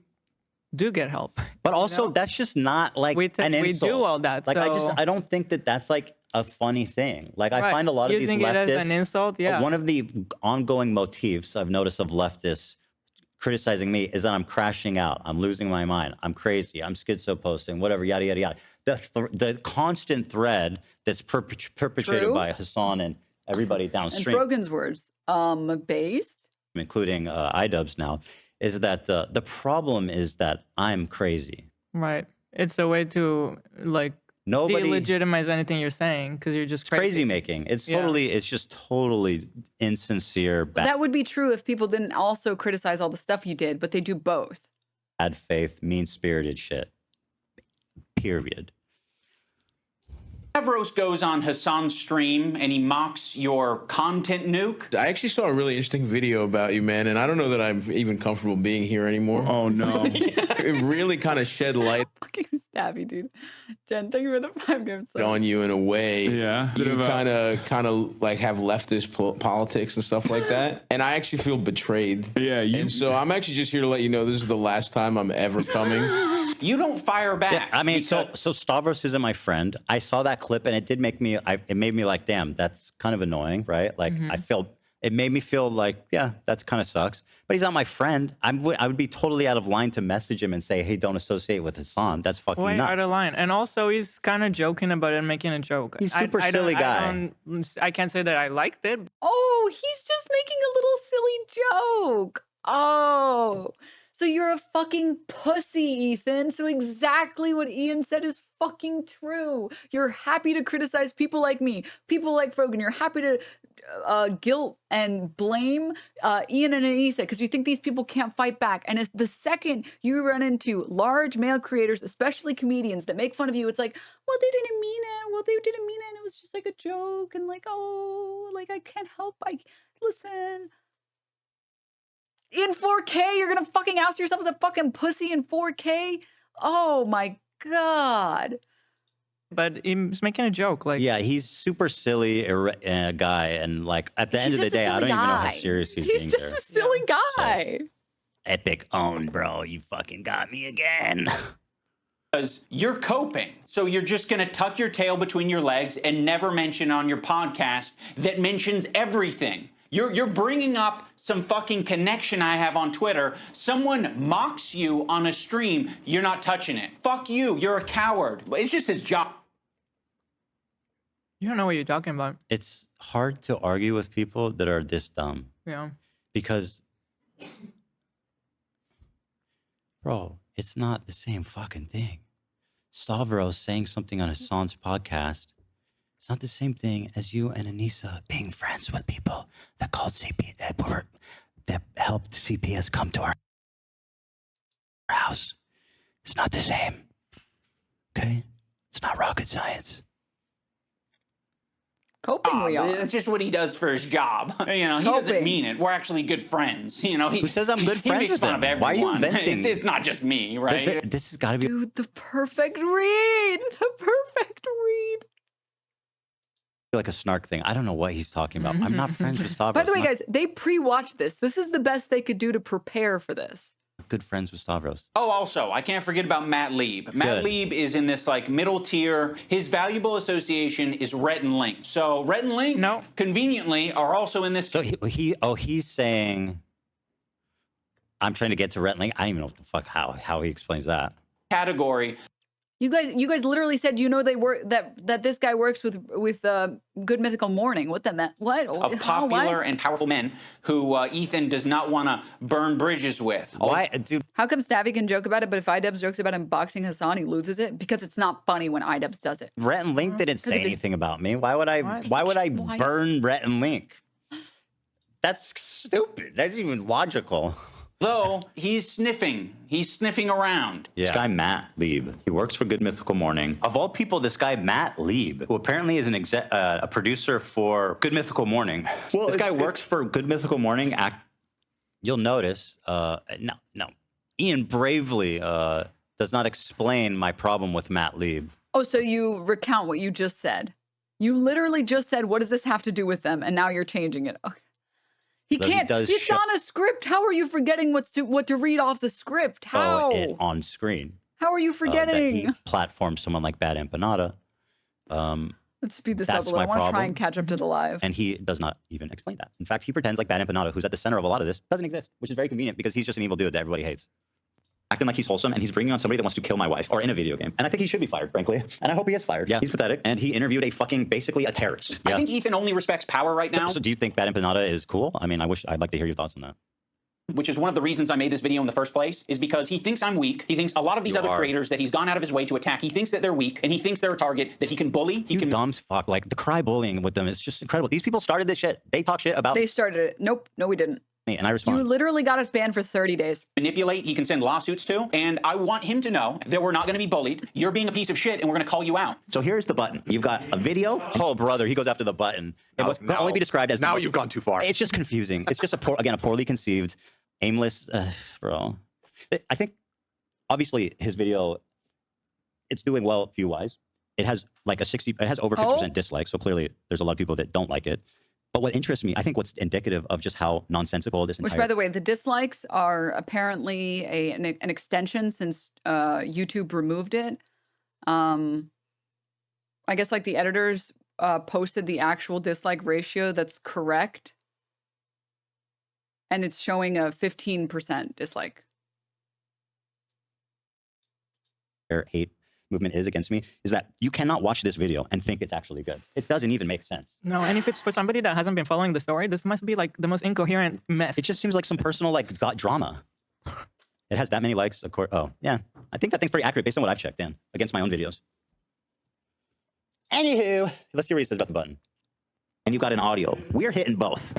do get help. But also that's just not like an insult. We do all that. Like so. I don't think that that's like a funny thing. Like I Right. find a lot of Using these it as leftists, an insult, yeah. one of the ongoing motifs I've noticed of leftists criticizing me is that I'm crashing out. I'm losing my mind. I'm crazy. I'm schizo posting, whatever, yada, yada, yada. The constant thread that's perpetrated True. by Hassan and everybody And downstream, Frogan's words, based. including iDubbbz now, is that the problem is that I'm crazy. Right. It's a way to like Nobody delegitimize anything you're saying because you're just crazy making. It's totally, it's just totally insincere, That would be true if people didn't also criticize all the stuff you did, but they do both. bad faith, mean-spirited shit. Period. Stavros goes on Hassan's stream and he mocks your content nuke. I actually saw a really interesting video about you, man, and I don't know that I'm even comfortable being here anymore. Oh, no. It really kind of shed light Fucking stabby, dude. Jen, thank you for the 5 gifts. on you in a way. Yeah. You kind of like have leftist politics and stuff like that. And I actually feel betrayed. Yeah. And so I'm actually just here to let you know this is the last time I'm ever coming. You don't fire back. Yeah, I mean, so Stavros isn't my friend. I saw that clip and it did make me, it made me like, damn, that's kind of annoying, right? Like it made me feel like, yeah, that's kind of sucks. But he's not my friend. I would be totally out of line to message him and say, hey, don't associate with Hassan. That's fucking way nuts. out of line. And also, he's kind of joking about it and making a joke. He's super silly guy. I can't say that I liked it. Oh, he's just making a little silly joke. Oh, so you're a fucking pussy, Ethan. So exactly what Ian said is fucking true. You're happy to criticize people like me, people like Frogan. You're happy to guilt and blame Ian and Anissa because you think these people can't fight back. And it's the second you run into large male creators, especially comedians, that make fun of you, it's like, well, they didn't mean it. Well, they didn't mean it. It was just like a joke. And like, oh, like I can't help. Listen. In 4K, you're gonna fucking ask yourself as a fucking pussy in 4K? Oh my God. But he's making a joke. Like, yeah, he's super silly guy. And like at the end of the day, I don't even know how serious he's being He's just there. a silly guy. Epic own, bro. You fucking got me again. Because you're coping. So you're just going to tuck your tail between your legs and never mention on your podcast that mentions everything. You're bringing up some fucking connection I have on Twitter. Someone mocks you on a stream. You're not touching it. Fuck you. You're a coward. It's just his job. You don't know what you're talking about. It's hard to argue with people that are this dumb. Yeah. Because, bro, it's not the same fucking thing. Stavros saying something on Hassan's podcast, it's not the same thing as you and Anissa being friends with people that called CPS, that helped CPS come to our house. It's not the same. Okay? It's not rocket science. Coping we are. It's just what he does for his job. You know, he doesn't mean it. We're actually good friends. You know, Who says I'm good he friends makes with fun him? of everyone. Why are you inventing? It's not just me, right? This has got to be. Dude, the perfect read. The perfect read. Like a snark thing. I don't know what he's talking about. I'm not friends with Stavros. By the way, I'm not guys, they pre-watched this. This is the best they could do to prepare for this. good friends with Stavros. Oh, also, I can't forget about Matt Lieb. Matt Lieb is in this like middle tier. His valuable association is Rhett and Link. So Rhett and Link, conveniently, are also in this. So he's saying, I'm trying to get to Rhett and Link. I don't even know what the fuck how he explains that. Category. You guys literally said they work that this guy works with Good Mythical Morning. What that meant? What? Of popular and powerful men who Ethan does not want to burn bridges with. Why, dude? How come Stabby can joke about it, but if iDubbbz jokes about him boxing Hassan, he loses it? Because it's not funny when iDubbbz does it. Rhett and Link didn't say anything about me. Why would I burn Rhett and Link? That's stupid. That's even logical. Though he's sniffing. He's sniffing around. This guy, Matt Lieb, he works for Good Mythical Morning. Of all people, this guy, Matt Lieb, who apparently is a producer for Good Mythical Morning. Well, this guy works for Good Mythical Morning. You'll notice, no. Ian bravely does not explain my problem with Matt Lieb. Oh, so you recount what you just said. You literally just said, what does this have to do with them? And now you're changing it. Okay. He can't. It's on a script. How are you forgetting what to read off the script? How? On screen. How are you forgetting? That he platformed someone like Bad Empanada. Let's speed this up a little. I want to try and catch up to the live. And he does not even explain that. In fact, he pretends like Bad Empanada, who's at the center of a lot of this, doesn't exist, which is very convenient because he's just an evil dude that everybody hates. Acting like he's wholesome, and he's bringing on somebody that wants to kill my wife, or in a video game. And I think he should be fired, frankly. And I hope he is fired. Yeah, he's pathetic. And he interviewed basically a terrorist. I think Ethan only respects power right now. So do you think Bad Empanada is cool? I mean, I'd like to hear your thoughts on that. Which is one of the reasons I made this video in the first place, is because he thinks I'm weak. He thinks a lot of these other creators that he's gone out of his way to attack, he thinks that they're weak, and he thinks they're a target that he can bully. He can dumb fuck. Like, the cry bullying with them is just incredible. These people started this shit. They talk shit about... They started it. Nope. No, we didn't. Me, and I respond. You literally got us banned for 30 days. Manipulate, he can send lawsuits to, and I want him to know that we're not going to be bullied. You're being a piece of shit, and we're going to call you out. So here's the button. You've got a video. Oh, brother, he goes after the button. It must only be described as... Now you've gone too far. It's just confusing. It's just, a poorly conceived, aimless... bro. I think, obviously, his video, it's doing well view-wise. It has like it has over 50% dislike, so clearly there's a lot of people that don't like it. But what interests me, I think what's indicative of just how nonsensical this entire... Which, by the way, the dislikes are apparently an extension since YouTube removed it. I guess like the editors posted the actual dislike ratio that's correct. And it's showing a 15% dislike. Hate movement is against me is that you cannot watch this video and think it's actually good. It doesn't even make sense. No, and if it's for somebody that hasn't been following the story, this must be like the most incoherent mess. It just seems like some personal drama. It has that many likes. Of course. Oh, yeah. I think that thing's pretty accurate based on what I've checked in against my own videos. Anywho, let's see what he says about the button. And you got an audio. We're hitting both.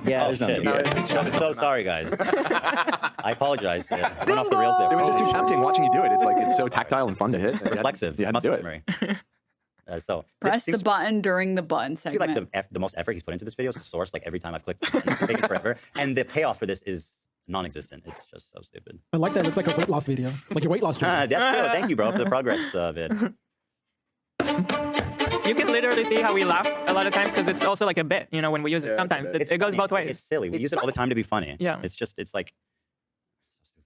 Yeah, there's nothing. I'm so sorry, guys. I apologize. Went off the rails there. It was just too tempting watching you do it. It's like it's so tactile and fun to hit. Reflexive. You had to do it. Memory. So press the button during the button segment. I feel like the most effort he's put into this video is the source. Like every time I've clicked, it's taken forever, and the payoff for this is non-existent. It's just so stupid. I like that. It's like a weight loss video, like your weight loss journey. That's good. Thank you, bro, for the progress vid. You can literally see how we laugh a lot of times because it's also like a bit, you know, when we use it. Sometimes it goes both ways. It's silly. We use it all the time to be funny. Yeah. It's like...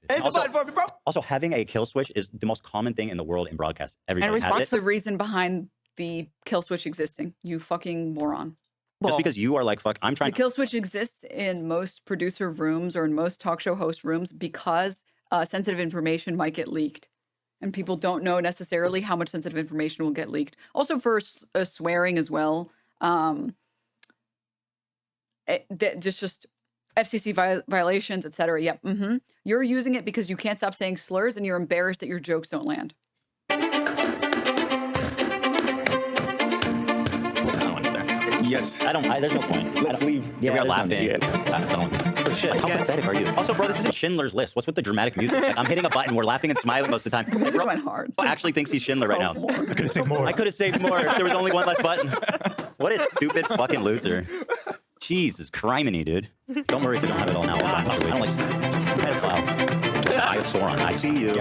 Hey, also, having a kill switch is the most common thing in the world in broadcast. Everybody has it. That's the reason behind the kill switch existing. You fucking moron. Just because you are like, fuck, I'm trying... The kill switch exists in most producer rooms or in most talk show host rooms because sensitive information might get leaked. And people don't know necessarily how much sensitive information will get leaked. Also for swearing as well. Just FCC violations, etc. Yep. You're using it because you can't stop saying slurs and you're embarrassed that your jokes don't land. Yes. There's no point. Let's leave. Yeah, we are laughing. Shit, how pathetic are you? Also, bro, this isn't Schindler's List. What's with the dramatic music? Like, I'm hitting a button, we're laughing and smiling most of the time. Bro went hard. Actually thinks he's Schindler right now. I could have saved more. I could have saved more if there was only one left button. What a stupid fucking loser. Jesus, criminy, dude. Don't worry if you don't have it all now. I don't like pedophile. I have Sauron. I see you.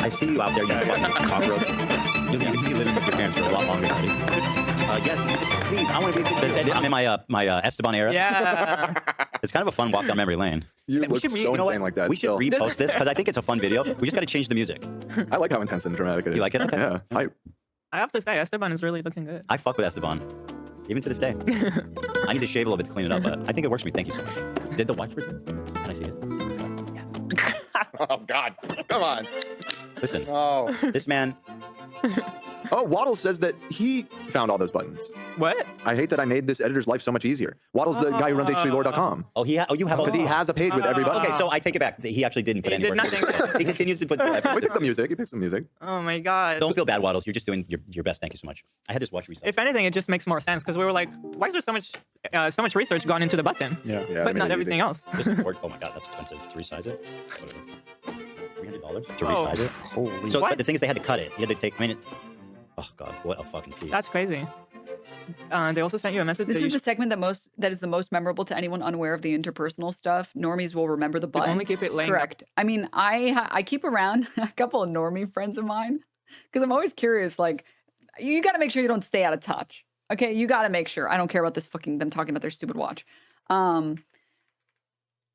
I see you out there, you fucking cockroach. You'll be living with your parents for a lot longer, buddy. Yes, please. I want to be. I'm in my Esteban era. Yeah. It's kind of a fun walk down memory lane. You look so insane like that. We should repost this because I think it's a fun video. We just got to change the music. I like how intense and dramatic it is. You like it? Okay. Yeah. I have to say, Esteban is really looking good. I fuck with Esteban. Even to this day. I need to shave a little bit to clean it up, but I think it works for me. Thank you so much. Did the watch review? Can I see it? Oh, God. Come on. Listen. Oh. This man Oh, Waddle says that he found all those buttons. What? I hate that I made this editor's life so much easier. Waddle's the guy who runs h3lore.com. Oh, you have because he has a page with every button. Okay, so I take it back. He actually didn't put He any did work. nothing. He continues to put. We picked the music. He picks the music. Oh my god. Don't feel bad, Waddles. You're just doing your best. Thank you so much. I had this watch reset. If anything, it just makes more sense because we were like, why is there so much research gone into the button? Yeah, But not everything else. Just work. Oh my god, that's expensive to resize it. $300 to Oh, resize it. holy So, what? but the thing is, they had to cut it. You had to take. I mean, oh god, what a fucking piece. That's crazy. They also sent you a message. This that is you the segment that is the most memorable to anyone unaware of the interpersonal stuff. Normies will remember the button. only keep it laying Correct. I mean, I keep around a couple of normie friends of mine because I'm always curious. Like, you got to make sure you don't stay out of touch. Okay, you got to make sure. I don't care about this fucking them talking about their stupid watch.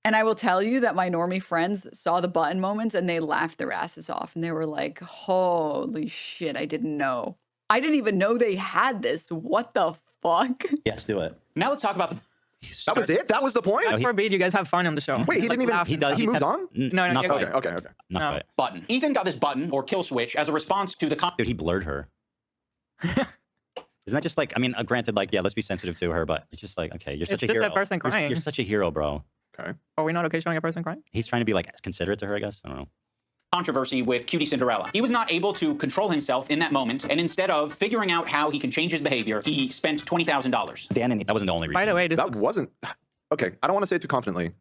And I will tell you that my normie friends saw the button moments and they laughed their asses off. And they were like, holy shit, I didn't know. I didn't even know they had this. What the fuck? Yes, do it. Now let's talk about the. That was it? That was the point? God forbid you guys have fun on the show. Wait, he didn't even. He moves on? No, not quite. Okay. Not quite. Button. Ethan got this button or kill switch as a response to the. Dude, he blurred her. Isn't that just like? I mean, granted, like, yeah, let's be sensitive to her, but it's just like, okay, you're such a just hero. a person crying. You're such a hero, bro. Okay. Are we not okay showing a person crying? He's trying to be like considerate to her, I guess. I don't know. Controversy with Cutie Cinderella. He was not able to control himself in that moment, and instead of figuring out how he can change his behavior, he spent $20,000. Dan, that wasn't the only reason. By the way, that wasn't. Okay, I don't want to say it too confidently,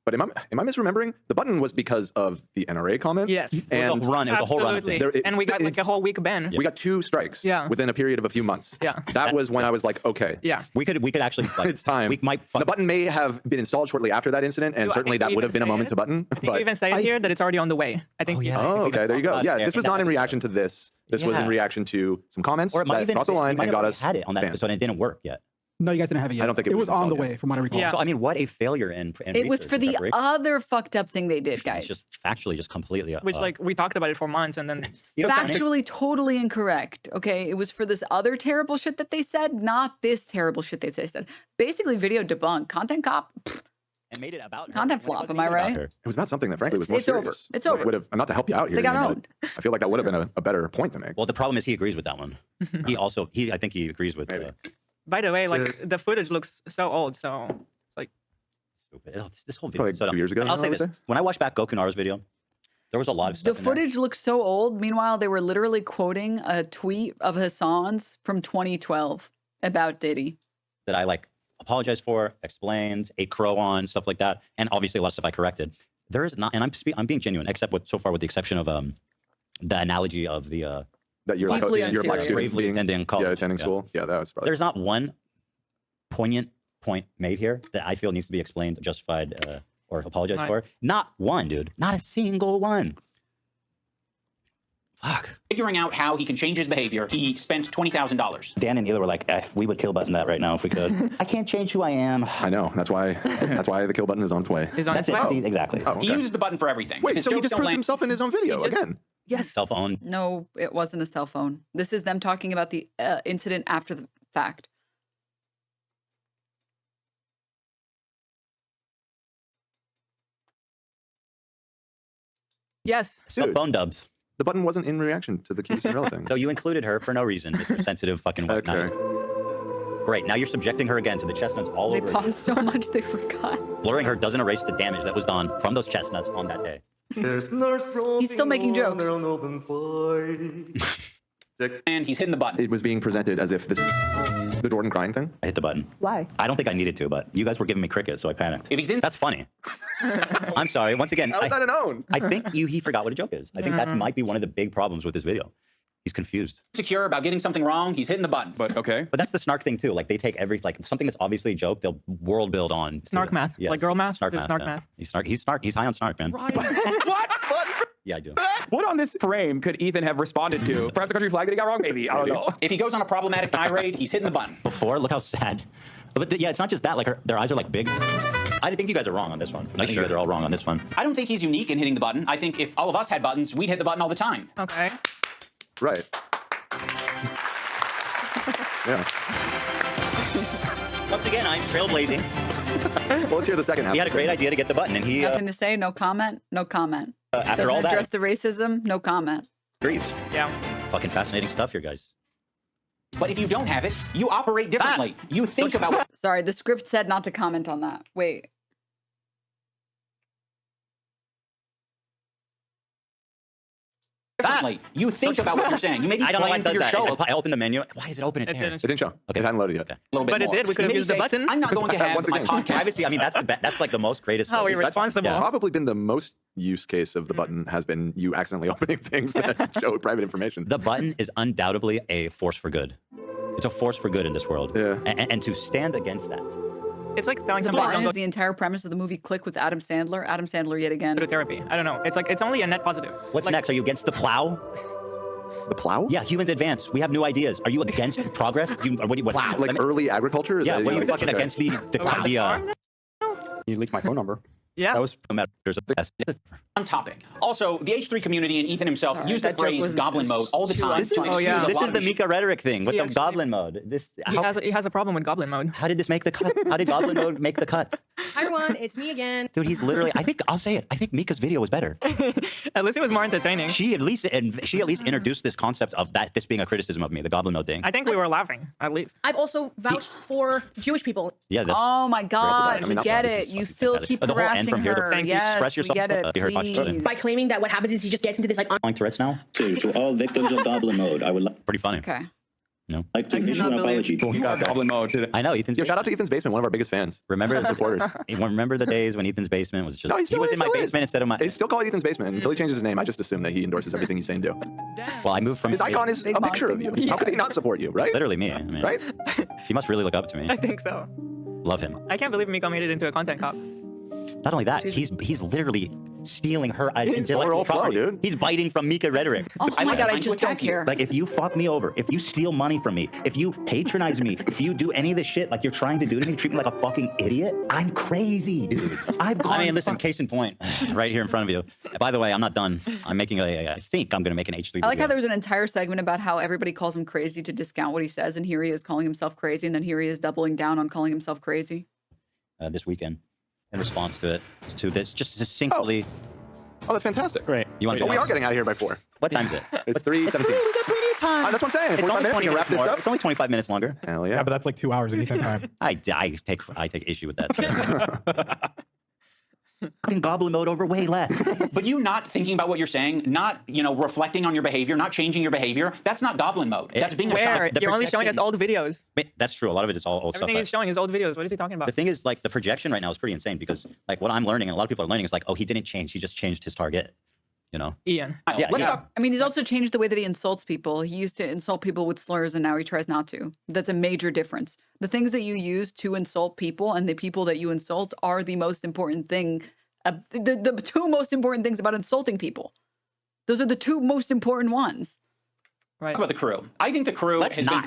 but am I misremembering? The button was because of the NRA comment. Yes. And it was a run. It was a whole run of things. And we got like a whole week ban. We got 2 strikes. Yeah. Within a period of a few months. Yeah. That was when I was like, okay. Yeah. We could actually. Like, it's time. We might. The button may have been installed shortly after that incident, and I certainly think that we would have even been a say moment it. to button. I think we even say it here that it's already on the way. I think. Oh, okay. There you go. Yeah, this was not in exactly. reaction to this. This was in Yeah. reaction to some comments Or it might that even crossed the line and got us had it on that banned. episode and it didn't work yet. No, you guys didn't have it yet. I don't think it was on the installed way, from what I recall. Yeah. So I mean, what a failure in It was research for and the preparation. other fucked up thing they did, guys. It's just factually, just completely. Which like we talked about it for months and then. Factually totally incorrect. Okay, it was for this other terrible shit that they said, not this terrible shit that they said. Basically, video debunk, content cop. And made it about content flop. Am I right? It was about something that frankly was more It's over. serious. It's over. Would have, not to help you out here. They got Ian, owned. but I feel like that would have been a better point to make. Well, the problem is he agrees with that one. I think he agrees with. By the way, like the footage looks so old, so it's like. Stupid. This whole video. Like 2 years ago. I'll say this: when I watched back Gokunaru's video, there was a lot of The stuff. in there. footage looks so old. Meanwhile, they were literally quoting a tweet of Hassan's from 2012 about Diddy. That I like apologized for, explained, ate crow on, stuff like that, and obviously a lot of stuff I corrected. There is not, and I'm being genuine, except so far with the exception of the analogy of the that you're Deeply your black unserious. students bravely attending college, attending school. Yeah, that was probably. There's not one poignant point made here that I feel needs to be explained, justified, or apologized Right. for. Not one, dude. Not a single one. Figuring out how he can change his behavior, he spent $20,000. Dan and Ela were like, we would kill button that right now if we could. I can't change who I am. I know. That's why the kill button is on its way. That's it. Exactly. Oh, He okay. uses the button for everything. Wait, His so he jokes just don't proved land- himself in his own video again? Yes. Cell phone. No, it wasn't a cell phone. This is them talking about the incident after the fact. Yes. Cell phone dubs. The button wasn't in reaction to the Cutie Cinderella thing. So you included her for no reason, Mr. Sensitive fucking white knight. Great. Now you're subjecting her again to the chestnuts all They over paused again. so much they forgot. Blurring her doesn't erase the damage that was done from those chestnuts on that day. He's still making jokes. And he's hitting the button. It was being presented as if this the Jordan crying thing. I hit the button. Why? I don't think I needed to, but you guys were giving me crickets, so I panicked. If he's in, that's funny. I'm sorry. Once again, How was that a known? I think he forgot what a joke is. I think that might be one of the big problems with this video. He's confused. Insecure about getting something wrong, he's hitting the button. But okay. But that's the snark thing too. Like they take something that's obviously a joke, they'll world build on. Snark math. Yes. Like girl math? Snark Just math. snark yeah. math. He's snark. He's high on snark, man. What? Yeah, I do. What on this frame could Ethan have responded to? Perhaps the country flag that he got wrong? Maybe. I don't know. If he goes on a problematic tirade, he's hitting the button. Before, look how sad. But yeah, it's not just that. Like their eyes are like big. I think you guys are wrong on this one. I think you guys are all wrong on this one. I don't think he's unique in hitting the button. I think if all of us had buttons, we'd hit the button all the time. Okay. Right. Yeah. Once again, I'm trailblazing. Well, let's hear the second half. He had a great idea to get the button, and he Nothing to say, no comment, no comment. after Doesn't all that address the racism, no comment. agrees. Yeah. Fucking fascinating stuff here, guys. But if you don't have it, you operate differently. You think about Sorry, the script said not to comment on that. Wait. differently. You think about what you're saying. You maybe I don't know why plan it for does your that. show. I opened the menu. Why does it open it there? It didn't show. Okay. It hadn't loaded yet. Okay. A little bit But it more. did. We could have You used maybe the say, button. I'm not going to have Once my again. podcast. Privacy. I mean, that's like the most greatest. How are we ways. responsible? Probably been the most use case of the button has been you accidentally opening things that show private information. The button is undoubtedly a force for good. It's a force for good in this world. Yeah. And to stand against that. It's like telling The somebody button to is the entire premise of the movie Click with Adam Sandler. Adam Sandler yet again. go to therapy. I don't know. It's like it's only a net positive. What's like, next? Are you against the plow? The plow? Yeah, humans advance. We have new ideas. Are you against progress? What do you Plow? Like early agriculture? Is Yeah, that, what are you okay. fucking against the You leaked my phone number. Yeah. That was On topic. Also, the H3 community and Ethan himself Sorry, used the that joke phrase was- Goblin Mode all the too time. This is, to excuse a this lot is of the the Mika rhetoric thing with He the actually- Goblin Mode. This he has a problem with Goblin Mode. how did this make the cut? How did Goblin Mode make the cut? Hi everyone, it's me again. Dude, he's literally. I think I'll say it. I think Mika's video was better. At least it was more entertaining. She at least introduced this concept of this being a criticism of me, the Goblin Mode thing. I think we were laughing, at least. I've also vouched for Jewish people. Yeah. That's, Oh my God, I mean, we that's get fine. it. You still keep The whole end harassing from here to her. saying to Yes, express we yourself, get it. you heard Fox Shooting. Please. By claiming that what happens is he just gets into this like Calling Tourette's now. To all victims of Goblin Mode, I would Pretty funny. Okay. like to I issue cannot an believe- apology. You got Goblin Mode. Did it? I know Ethan's. Yo, shout out to Ethan's Basement, one of our biggest fans. Remember the supporters. Remember the days when Ethan's basement was just. No, he he was in my still is. basement instead of my. They still call it Ethan's Basement. Until he changes his name, I just assume that he endorses everything he's saying do. Well, I moved from. His icon is Big a mom, picture of big you. mom. How could he not support you, right? Literally me. I mean, Right? He must really look up to me. I think so. Love him. I can't believe Miko made it into a content cop. Not only that, he's literally stealing her intellectual flow, property. dude. He's biting from Mika rhetoric. Oh my God, I just don't care. Like, if you fuck me over, if you steal money from me, if you patronize me, if you do any of the shit like you're trying to do to me, treat me like a fucking idiot, I'm crazy, dude. I mean, listen, case in point, right here in front of you. By the way, I'm not done. I'm making I think I'm going to make an H3 I like how video. there was an entire segment about how everybody calls him crazy to discount what he says, and here he is calling himself crazy, and then here he is doubling down on calling himself crazy. This weekend in response to it, to this, just succinctly. Oh, that's fantastic. Great. You want But to we are getting out of here by 4. What time is it? It's 3:17. We got plenty of time. That's what I'm saying. It's 45 only minutes, 20 we can wrap minutes this more. up. It's only 25 minutes longer. Hell Yeah, yeah. but that's like 2 hours of Ethan time. I take issue with that. Fucking Goblin Mode over way less. But you not thinking about what you're saying, not, reflecting on your behavior, not changing your behavior, that's not Goblin Mode. That's being a Where? shop. You're only showing us old videos. That's true. A lot of it is all old Everything stuff. he's showing is old videos. What is he talking about? The thing is, like, the projection right now is pretty insane because, like, what I'm learning and a lot of people are learning is like, oh, he didn't change. He just changed his target. You know? Ian. Yeah, Let's yeah. talk. I mean, he's also changed the way that he insults people. He used to insult people with slurs, and now he tries not to. That's a major difference. The things that you use to insult people and the people that you insult are the most important thing. The two most important things about insulting people. Those are the two most important ones. Right. Talk about the crew. I think the crew Let's has not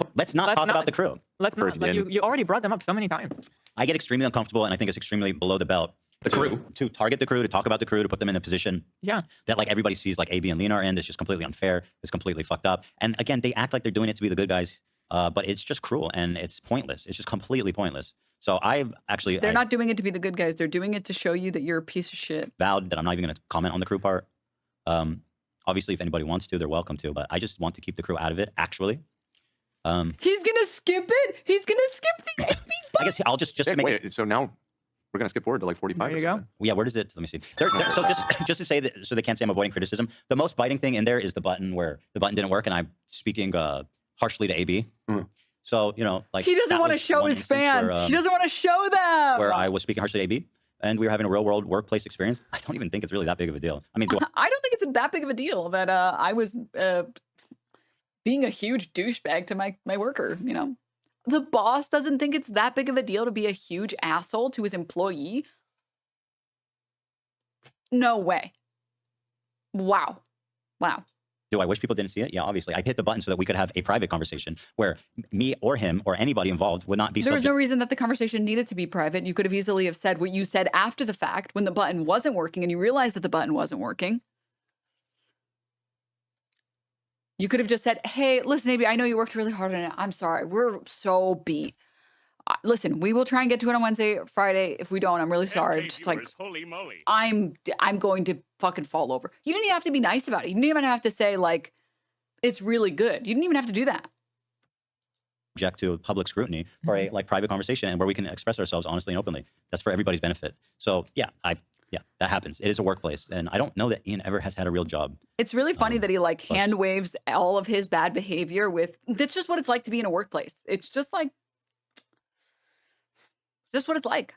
talk about the crew. Let's not. Like, you already brought them up so many times. I get extremely uncomfortable, and I think it's extremely below the belt. The crew. To target the crew, to talk about the crew, to put them in a position Yeah. that like everybody sees like AB and Lena are in. It's just completely unfair. It's completely fucked up. And again, they act like they're doing it to be the good guys, but it's just cruel and it's pointless. It's just completely pointless. So I've actually They're not doing it to be the good guys. They're doing it to show you that you're a piece of shit. vowed that I'm not even going to comment on the crew part. Obviously, if anybody wants to, they're welcome to. But I just want to keep the crew out of it. Actually, He's gonna skip it. He's gonna skip the AB. I guess I'll just to make it. Wait, so now we're going to skip forward to like 45. There you go. Yeah, where does it? Let me see. So just to say that, so they can't say I'm avoiding criticism. The most biting thing in there is the button where the button didn't work, and I'm speaking harshly to AB. So like He doesn't that want to was show one his instance fans. where, He doesn't want to show them. where I was speaking harshly to AB, and we were having a real world workplace experience. I don't even think it's really that big of a deal. I mean, I don't think it's that big of a deal that I was being a huge douchebag to my worker. The boss doesn't think it's that big of a deal to be a huge asshole to his employee. No way. Wow. do I wish people didn't see it? Yeah, obviously. I hit the button so that we could have a private conversation where me or him or anybody involved would not be There was subject. no reason that the conversation needed to be private. You could have easily have said what you said after the fact when the button wasn't working and you realized that the button wasn't working. You could have just said, hey, listen, Abby, I know you worked really hard on it. I'm sorry. We're so beat. Listen, we will try and get to it on Wednesday, Friday. If we don't, I'm really sorry. Just like, holy moly. I'm going to fucking fall over. You didn't even have to be nice about it. You didn't even have to say like, it's really good. You didn't even have to do that. Object to public scrutiny for a like private conversation and where we can express ourselves honestly and openly. That's for everybody's benefit. So yeah, that happens. It is a workplace, and I don't know that Ian ever has had a real job. It's really funny that he like hand waves all of his bad behavior with. That's just what it's like to be in a workplace. It's just like, just what it's like.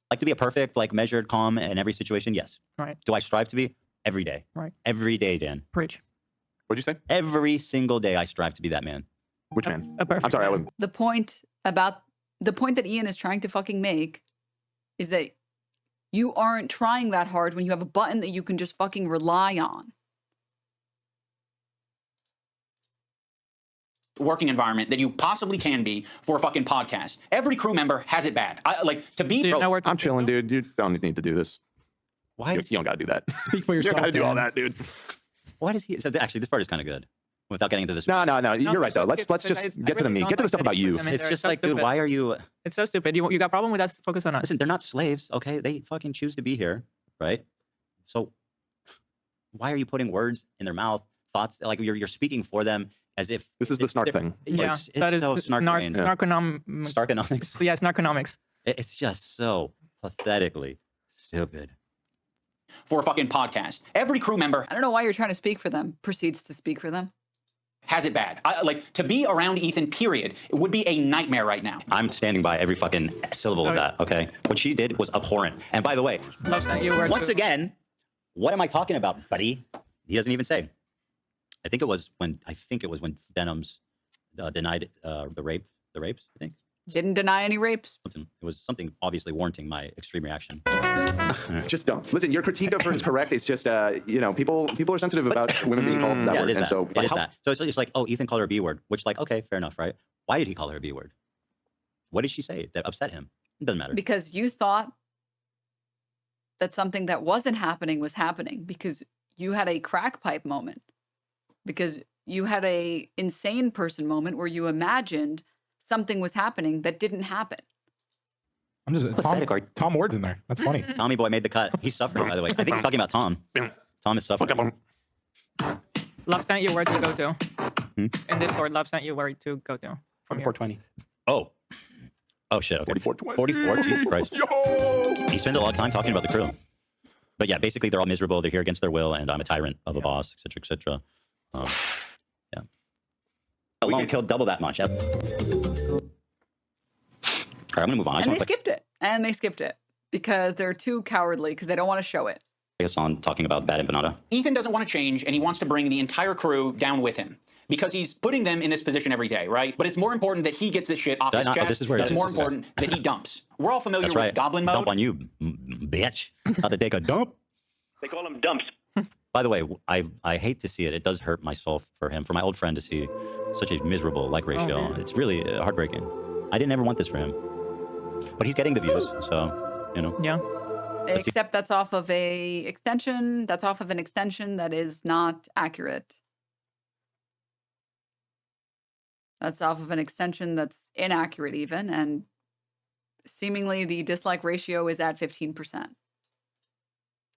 Like to be a perfect, like measured, calm in every situation. Yes. Right. Do I strive to be every day? Right. Every day, Dan. Preach. What'd you say? Every single day, I strive to be that man. Which man? I'm sorry, I wasn't. The point that Ian is trying to fucking make is that you aren't trying that hard when you have a button that you can just fucking rely on. Working environment that you possibly can be for a fucking podcast. Every crew member has it bad. I'm chilling, dude. You don't need to do this. Why? You don't got to do that. Speak for You yourself. don't got to do all Dan. that, dude. Why does he? So actually, this part is kind of good. Without getting into this. No. You're right though. Let's just get to the meat. Get to the stuff about you. It's just like, dude, why are you? It's so stupid. You got a problem with us? Focus on us. Listen, they're not slaves, okay? They fucking choose to be here, right? So why are you putting words in their mouth, thoughts like you're speaking for them as if this is the snark thing? Yeah, it's that is so snarkonomics. Snarkonomics. Yeah, snarkonomics. It's just so pathetically stupid. For a fucking podcast. Every crew member, I don't know why you're trying to speak for them. Proceeds to speak for them. has it bad. To be around Ethan, period, it would be a nightmare right now. I'm standing by every fucking syllable of that, okay? What she did was abhorrent. And by the way, once again, what am I talking about, buddy? He doesn't even say. I think it was when Denims denied the rapes, I think. Didn't deny any rapes. It was something obviously warranting my extreme reaction. Just don't. Listen, your critique of her is correct. It's just, people are sensitive about women being called that word. It is and that. so, It is that. So it's like, oh, Ethan called her a B word, which like, okay, fair enough, right? Why did he call her a B word? What did she say that upset him? It doesn't matter. Because you thought that something that wasn't happening was happening because you had a crack pipe moment. Because you had a insane person moment where you imagined something was happening that didn't happen. I'm just Tom Ward's in there. That's funny. Tommy boy made the cut. He's suffering, by the way. I think he's talking about Tom. Tom is suffering. Love sent you where to go to. In Discord, Love sent you where to go to. 4420. Oh. Oh, shit. Okay. 44? Jesus Christ. He spends a lot of time talking about the crew. But yeah, basically, they're all miserable. They're here against their will, and I'm a tyrant of a boss, etc., etc. Yeah. Alone killed double that much. All right, I'm going to move on. And they skipped it. Because they're too cowardly, because they don't want to show it. Hassan talking about bad Empanada. Ethan doesn't want to change, and he wants to bring the entire crew down with him. Because he's putting them in this position every day, right? But it's more important that he gets this shit off his chest. This is where it's more important that he dumps. We're all familiar with Goblin Mode. Dump on you, bitch. How to take a dump. They call them dumps. By the way, I hate to see it. It does hurt my soul for him, for my old friend to see such a miserable like ratio. It's really heartbreaking. I didn't ever want this for him. But he's getting the views, so, you know. Yeah. Except that's off of an extension that is not accurate. That's off of an extension that's inaccurate even, and seemingly the dislike ratio is at 15%.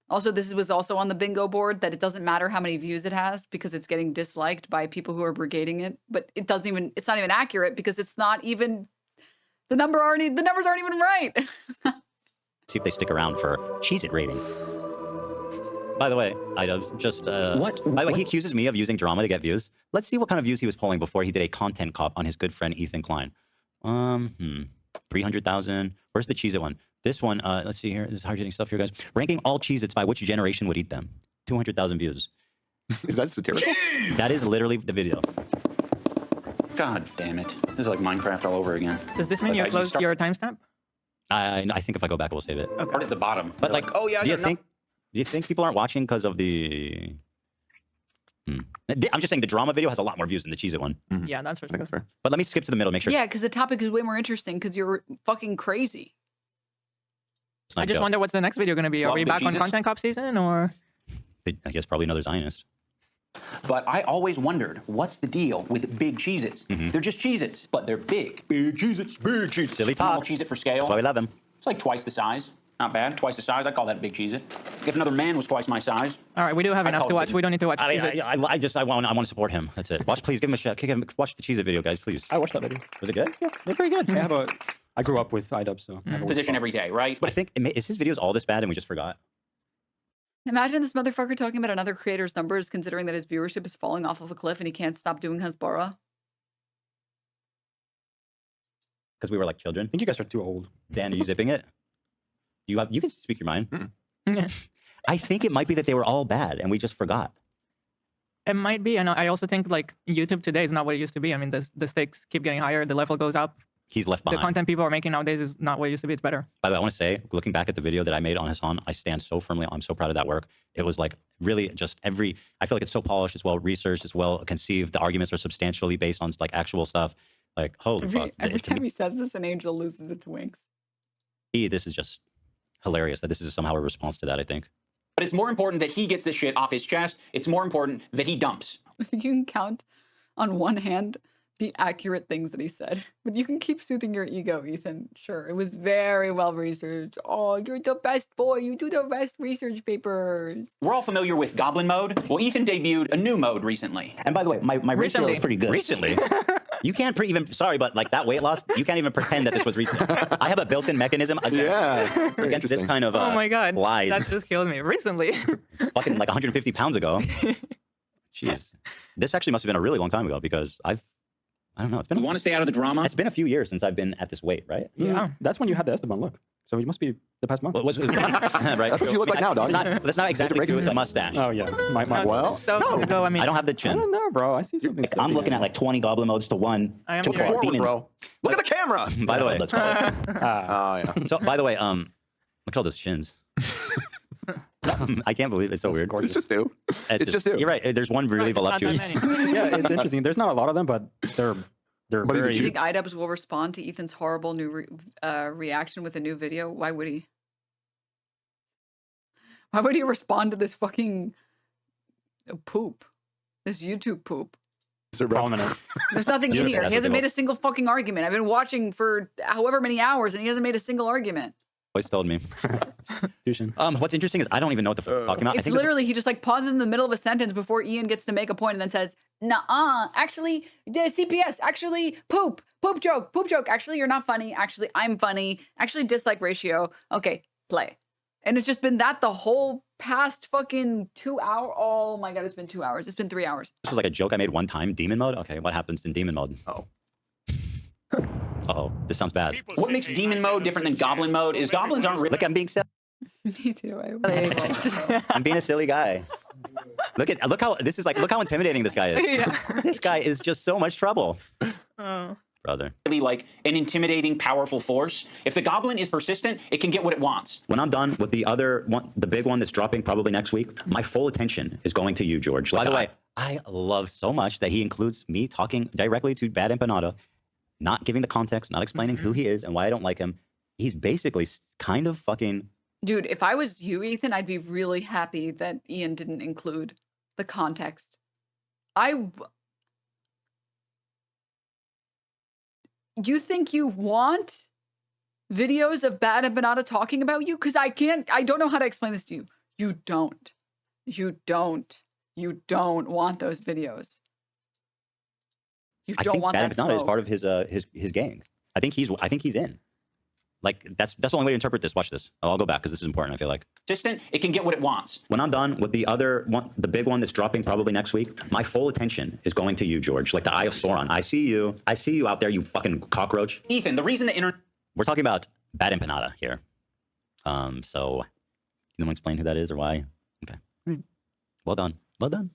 Also, this was also on the bingo board that it doesn't matter how many views it has because it's getting disliked by people who are brigading it, but it's not even accurate because it's not even, the numbers aren't even right. See if they stick around for Cheez-It rating. By the way, he accuses me of using drama to get views. Let's see what kind of views he was pulling before he did a content cop on his good friend Ethan Klein. 300,000. Where's the Cheez-It one? This one, let's see here. This is hard-hitting stuff here, guys. Ranking all Cheez-Its by which generation would eat them. 200,000 views. Is that satirical? That is literally the video. God damn it. This is like Minecraft all over again. Does this mean you closed your timestamp? I think if I go back, we'll save it. Okay. Start at the bottom. But like, oh yeah. Do you think people aren't watching because of the? I'm just saying the drama video has a lot more views than the Cheez-It one. Yeah, that's fair. But let me skip to the middle, make sure. Yeah, because the topic is way more interesting because you're fucking crazy. I just wonder what's the next video going to be. Are we back on content cop season or? I guess probably another Zionist. But I always wondered, what's the deal with big Cheez-Its? They're just Cheez-Its, but they're big. Big Cheez-Its, big Cheez-Its. Silly talks. Cheez-It for scale. That's why we love them. It's like twice the size. Not bad. Twice the size. I'd call that a big Cheez-It. If another man was twice my size. All right, we do have enough to watch. We don't need to watch. I want to support him. That's it. Watch, please give him a shot. Watch the Cheez-It video, guys, please. I watched that video. Was it good? Yeah, they're very good. I grew up with iDubbbz, so I have a Position every day, right? But I think is his videos all this bad and we just forgot? Imagine this motherfucker talking about another creator's numbers, considering that his viewership is falling off of a cliff and he can't stop doing Hasbara. Because we were like children. I think you guys are too old. Dan, are you zipping it? You can speak your mind. I think it might be that they were all bad and we just forgot. It might be, and I also think like YouTube today is not what it used to be. I mean, the stakes keep getting higher, the level goes up. He's left behind. The content people are making nowadays is not what it used to be. It's better. By the way, I want to say, looking back at the video that I made on Hassan, I stand so firmly. I'm so proud of that work. It was like really just I feel like it's so polished, it's well researched, it's well conceived. The arguments are substantially based on like actual stuff. Like, holy fuck. Every time he says this, an angel loses its wings. This is just hilarious that this is somehow a response to that, I think. But it's more important that he gets this shit off his chest. It's more important that he dumps. You can count on one hand the accurate things that he said, but you can keep soothing your ego, Ethan. Sure, it was very well researched. Oh, you're the best boy. You do the best research papers. We're all familiar with Goblin Mode. Well, Ethan debuted a new mode recently. And by the way, my ratio is pretty good. Recently? You can't sorry, but like that weight loss, you can't even pretend that this was recent. I have a built-in mechanism against this kind of oh my God, lies. That just killed me. Recently. Fucking like 150 pounds ago. Jeez. This actually must have been a really long time ago because I don't know. It's been. You want to stay out of the drama? It's been a few years since I've been at this weight, right? Yeah, that's when you had the Esteban look. So it must be the past month. Right. That's what you look like now, dog. That's not exactly true. It's a mustache. Oh yeah. Well, so no. I mean, I don't have the chin. I don't know, bro. I see something. I'm looking at like 20 Goblin modes to 1. Look forward, bro. Look at the camera. By the way, oh yeah. So by the way, look at all those chins. I can't believe it's so weird. It's just two. It's just two. You're right. There's one really voluptuous. Yeah, it's interesting. There's not a lot of them, but they're Do very. you think iDubbbz will respond to Ethan's horrible new reaction with a new video? Why would he? Why would he respond to this fucking poop? This YouTube poop? There's nothing in here. He hasn't made a single fucking argument. I've been watching for however many hours and he hasn't made a single argument. Voice told me. What's interesting is I don't even know what the fuck he's talking about. It's literally he just like pauses in the middle of a sentence before Ian gets to make a point and then says, "Nuh-uh, actually, the CPS, actually, poop joke, actually, you're not funny, actually, I'm funny, actually, dislike ratio, okay, play." And it's just been that the whole past fucking 2 hours. Oh my God, it's been 2 hours. It's been 3 hours. This was like a joke I made one time. Demon mode? Okay, what happens in demon mode? Uh-oh, this sounds bad. What makes Demon Mode different than Goblin Mode is goblins aren't really... Look, I'm being silly. Me too. I'm being a silly guy. Look how intimidating this guy is. Yeah. This guy is just so much trouble. Oh. Brother. Really like an intimidating, powerful force. If the goblin is persistent, it can get what it wants. When I'm done with the other one, the big one that's dropping probably next week, my full attention is going to you, George. By the way, I love so much that he includes me talking directly to Bad Empanada, not giving the context, not explaining who he is and why I don't like him. He's basically kind of fucking... Dude, if I was you, Ethan, I'd be really happy that Ian didn't include the context. You think you want videos of Bad Empanada talking about you? Because I don't know how to explain this to you. You don't want those videos. I think Bad Empanada is part of his gang. I think he's in. Like that's the only way to interpret this. Watch this. I'll go back because this is important. I feel like persistent. It can get what it wants. When I'm done with the other one, the big one that's dropping probably next week, my full attention is going to you, George. Like the Eye of Sauron. I see you out there, you fucking cockroach. Ethan, the reason the internet. We're talking about Bad Empanada here. So you want to explain who that is or why? Okay. Well done.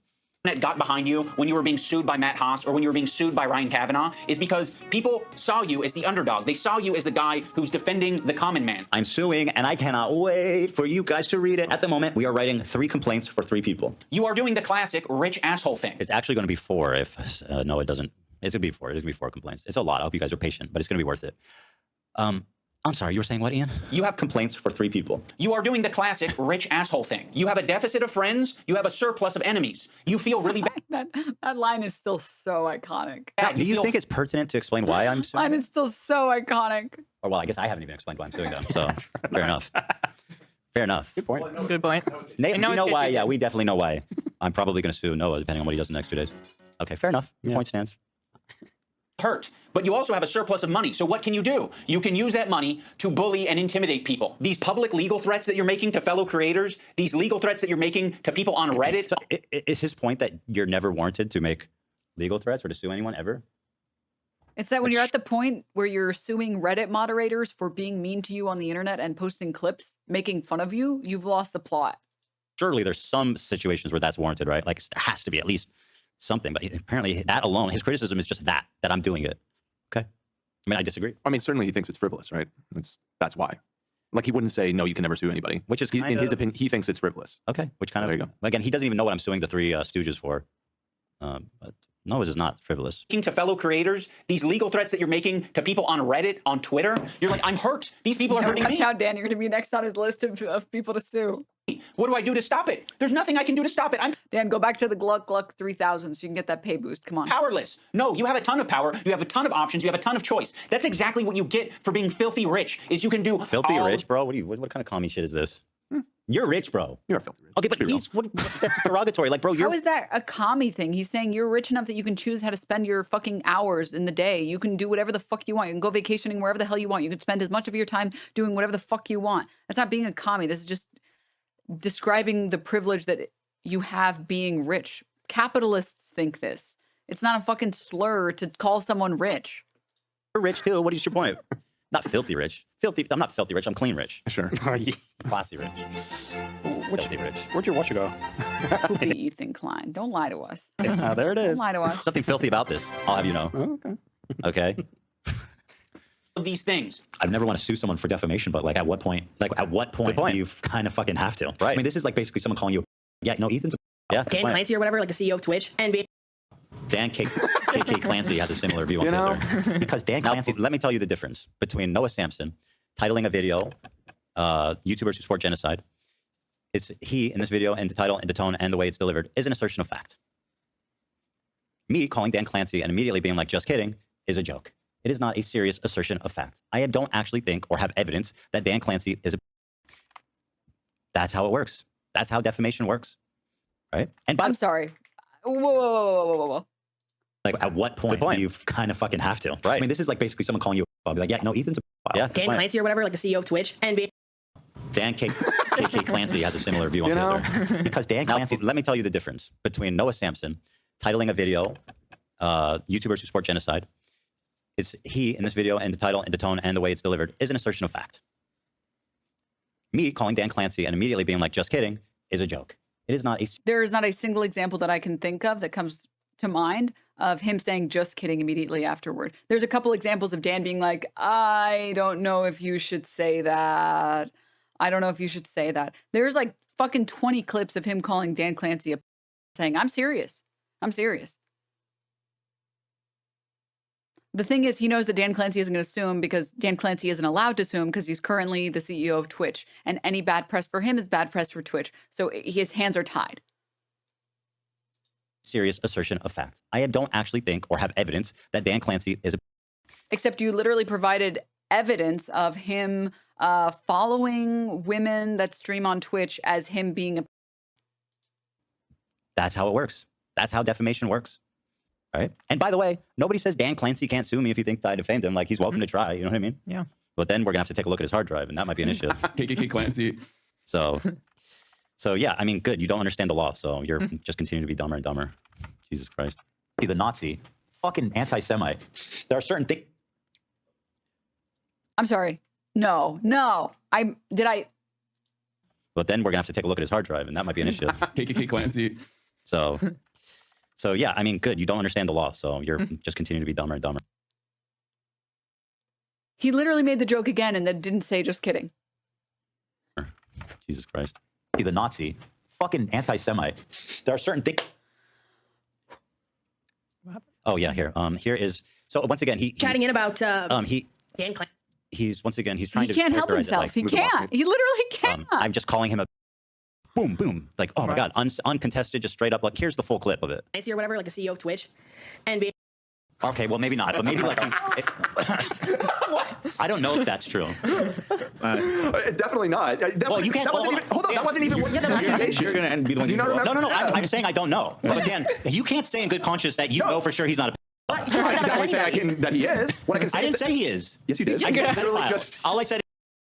Got behind you when you were being sued by Matt Haas or when you were being sued by Ryan Kavanaugh is because people saw you as the underdog. They saw you as the guy who's defending the common man. I'm suing and I cannot wait for you guys to read it. At the moment, we are writing 3 complaints for 3 people. You are doing the classic rich asshole thing. It's actually going to be 4 if, no, it doesn't. It's going to be 4. It's going to be 4 complaints. It's a lot. I hope you guys are patient, but it's going to be worth it. I'm sorry, you were saying what, Ian? You have complaints for 3 people. You are doing the classic rich asshole thing. You have a deficit of friends. You have a surplus of enemies. You feel really bad. That line is still so iconic. Do you think it's pertinent to explain why I'm suing? Line is still so iconic. Or well, I guess I haven't even explained why I'm suing them, so fair enough. Fair enough. Good point. Good point. Nate, And we now know it's why. good. Yeah, we definitely know why. I'm probably going to sue Noah depending on what he does in the next 2 days. Okay, fair enough. Your point stands. hurt, but you also have a surplus of money. So what can you do? You can use that money to bully and intimidate people. These public legal threats that you're making to fellow creators, these legal threats that you're making to people on Reddit. So is his point that you're never warranted to make legal threats or to sue anyone ever? It's that when you're at the point where you're suing Reddit moderators for being mean to you on the internet and posting clips, making fun of you, you've lost the plot. Surely there's some situations where that's warranted, right? Like there has to be at least something, but apparently that alone, his criticism is just that I'm doing it. Okay. I mean, I disagree. I mean, certainly he thinks it's frivolous, right? That's why. Like he wouldn't say, no, you can never sue anybody. Which is in his opinion, he thinks it's frivolous. Okay. Which kind of, there you go. Again, he doesn't even know what I'm suing the three Stooges for. But no, it is not frivolous. To fellow creators, these legal threats that you're making to people on Reddit, on Twitter, you're like, I'm hurt. These people are hurting me. Watch out, Dan. You're going to be next on his list of people to sue. What do I do to stop it? There's nothing I can do to stop it. I'm Dan, go back to the Gluck 3000 so you can get that pay boost. Come on. powerless. No, you have a ton of power. You have a ton of options. You have a ton of choice. That's exactly what you get for being filthy rich, is you can do Filthy rich, bro? What kind of commie shit is this? You're rich, bro. You're filthy rich. Okay, but that's derogatory. Like, bro, How is that a commie thing? He's saying you're rich enough that you can choose how to spend your fucking hours in the day. You can do whatever the fuck you want. You can go vacationing wherever the hell you want. You can spend as much of your time doing whatever the fuck you want. That's not being a commie. This is just describing the privilege that you have being rich. Capitalists think this. It's not a fucking slur to call someone rich. You're rich too. What is your point? Not filthy rich. I'm not filthy rich. I'm clean rich. Sure. Classy rich. Filthy rich. Where'd your watch go? Poopy Ethan Klein. Don't lie to us. There it Don't is. lie to us. Nothing filthy about this. I'll have you know. Okay. these things. I've never want to sue someone for defamation, but like at what point? Like at what point do you kind of fucking have to? Right. I mean, this is like basically someone calling you. Yeah, no, Ethan's. Dan Clancy or whatever, like the CEO of Twitch, and Dan KK Clancy has a similar view on Twitter. Because Dan Clancy. Let me tell you the difference between Noah Samson titling a video, YouTubers who support genocide. It's he in this video, and the title, and the tone, and the way it's delivered is an assertion of fact. Me calling Dan Clancy and immediately being like, just kidding, is a joke. It is not a serious assertion of fact. I don't actually think or have evidence that Dan Clancy is a... That's how it works. That's how defamation works. Right? And I'm sorry. Whoa. Like, at what point do you kind of fucking have to? Right. I mean, this is like basically someone calling you. I'll be like, yeah, no, Ethan's. Yeah. Dan Clancy or whatever, like the CEO of Twitch, and Dan KK Clancy has a similar view on Twitter. Because Dan Clancy. Let me tell you the difference between Noah Samson titling a video, YouTubers who support genocide. It's he in this video, and the title, and the tone, and the way it's delivered is an assertion of fact. Me calling Dan Clancy and immediately being like, just kidding, is a joke. It is not a... There is not a single example that I can think of that comes to mind of him saying just kidding immediately afterward. There's a couple examples of Dan being like, I don't know if you should say that. I don't know if you should say that. There's like fucking 20 clips of him calling Dan Clancy a saying, I'm serious. I'm serious. The thing is, he knows that Dan Clancy isn't going to sue him because Dan Clancy isn't allowed to sue him because he's currently the CEO of Twitch. And any bad press for him is bad press for Twitch. So his hands are tied. Serious assertion of fact. I don't actually think or have evidence that Dan Clancy is a... Except you literally provided evidence of him following women that stream on Twitch as him being a... That's how it works. That's how defamation works. Right? And by the way, nobody says Dan Clancy can't sue me if he thinks I defamed him. Like, he's welcome to try. You know what I mean? Yeah. But then we're going to have to take a look at his hard drive, and that might be an issue. KKK Clancy. So yeah, I mean, good. You don't understand the law, so you're just continuing to be dumber and dumber. Jesus Christ. The Nazi, fucking anti-Semite. There are certain things. I'm sorry. No. But then we're going to have to take a look at his hard drive, and that might be an issue. KKK Clancy. So yeah, I mean, good. You don't understand the law, so you're just continuing to be dumber and dumber. He literally made the joke again and then didn't say just kidding. Jesus Christ. The Nazi, fucking anti-Semite. There are certain things. Oh yeah, here. Here is. So once again, chatting in about Dan Clancy. He's once again he's trying He to. can't help characterize it himself. like, He can't. He literally can't. I'm just calling him a boom. Like, oh my God, uncontested, just straight up. Like, here's the full clip of it. Clancy or whatever, like the CEO of Twitch, and Okay, well, maybe not, but maybe like I don't know if that's true. Definitely not. Well, you can't. Hold on, that wasn't even what accusation. You're going to be the one. Do you not remember? No. I'm saying I don't know. But again, you can't say in good conscience that you know for sure he's not a. I can definitely say that he is. What I can say I didn't say he is. Yes, you did. I said literally just. all I said.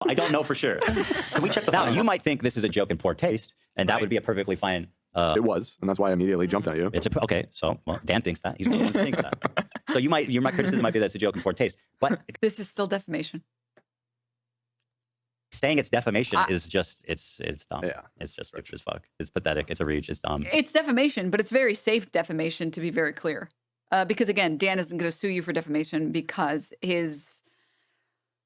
I don't know for sure. Can we check the now? You might think this is a joke in poor taste, and that would be a perfectly fine. It was, and that's why I immediately jumped at you. It's okay. So, well, Dan thinks that. He's one of the ones who thinks that. So your criticism might be that's a joke in poor taste, but this is still defamation. Saying it's defamation is just it's dumb. Yeah, it's just stupid as fuck. It's pathetic. It's a reach. It's dumb. It's defamation, but it's very safe defamation, to be very clear. Because again, Dan isn't going to sue you for defamation because his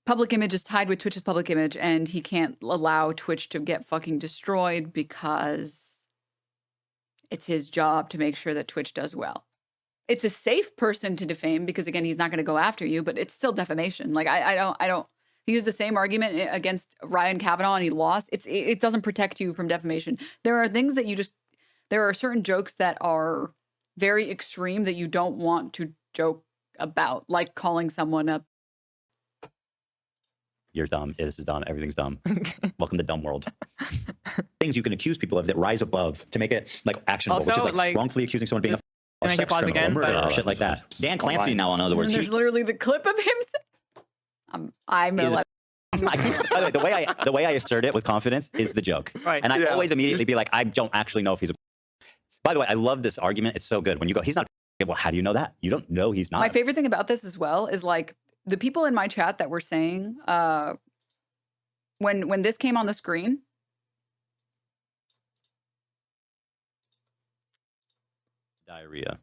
public image is tied with Twitch's public image, and he can't allow Twitch to get fucking destroyed because it's his job to make sure that Twitch does well. It's a safe person to defame because again, he's not going to go after you, but it's still defamation. Like I don't. He used the same argument against Ryan Kavanaugh and he lost. It doesn't protect you from defamation. There are things that there are certain jokes that are very extreme that you don't want to joke about, like calling someone a. You're dumb. This is dumb. Everything's dumb. Welcome to dumb world. Things you can accuse people of that rise above to make it like actionable, Also, which is like like, wongfully accusing someone of being a make it sex pause criminal, again, or murderer, but- or shit like that. Dan Clancy now, in other words, And there's literally the clip of him. I'm by the way, the way I assert it with confidence is the joke, Right. and I Yeah. always immediately be like, I don't actually know if he's a. By the way, I love this argument. It's so good when you go, he's not. Well, how do you know that? You don't know he's not. My favorite thing about this as well is like the people in my chat that were saying when this came on the screen. Diarrhea.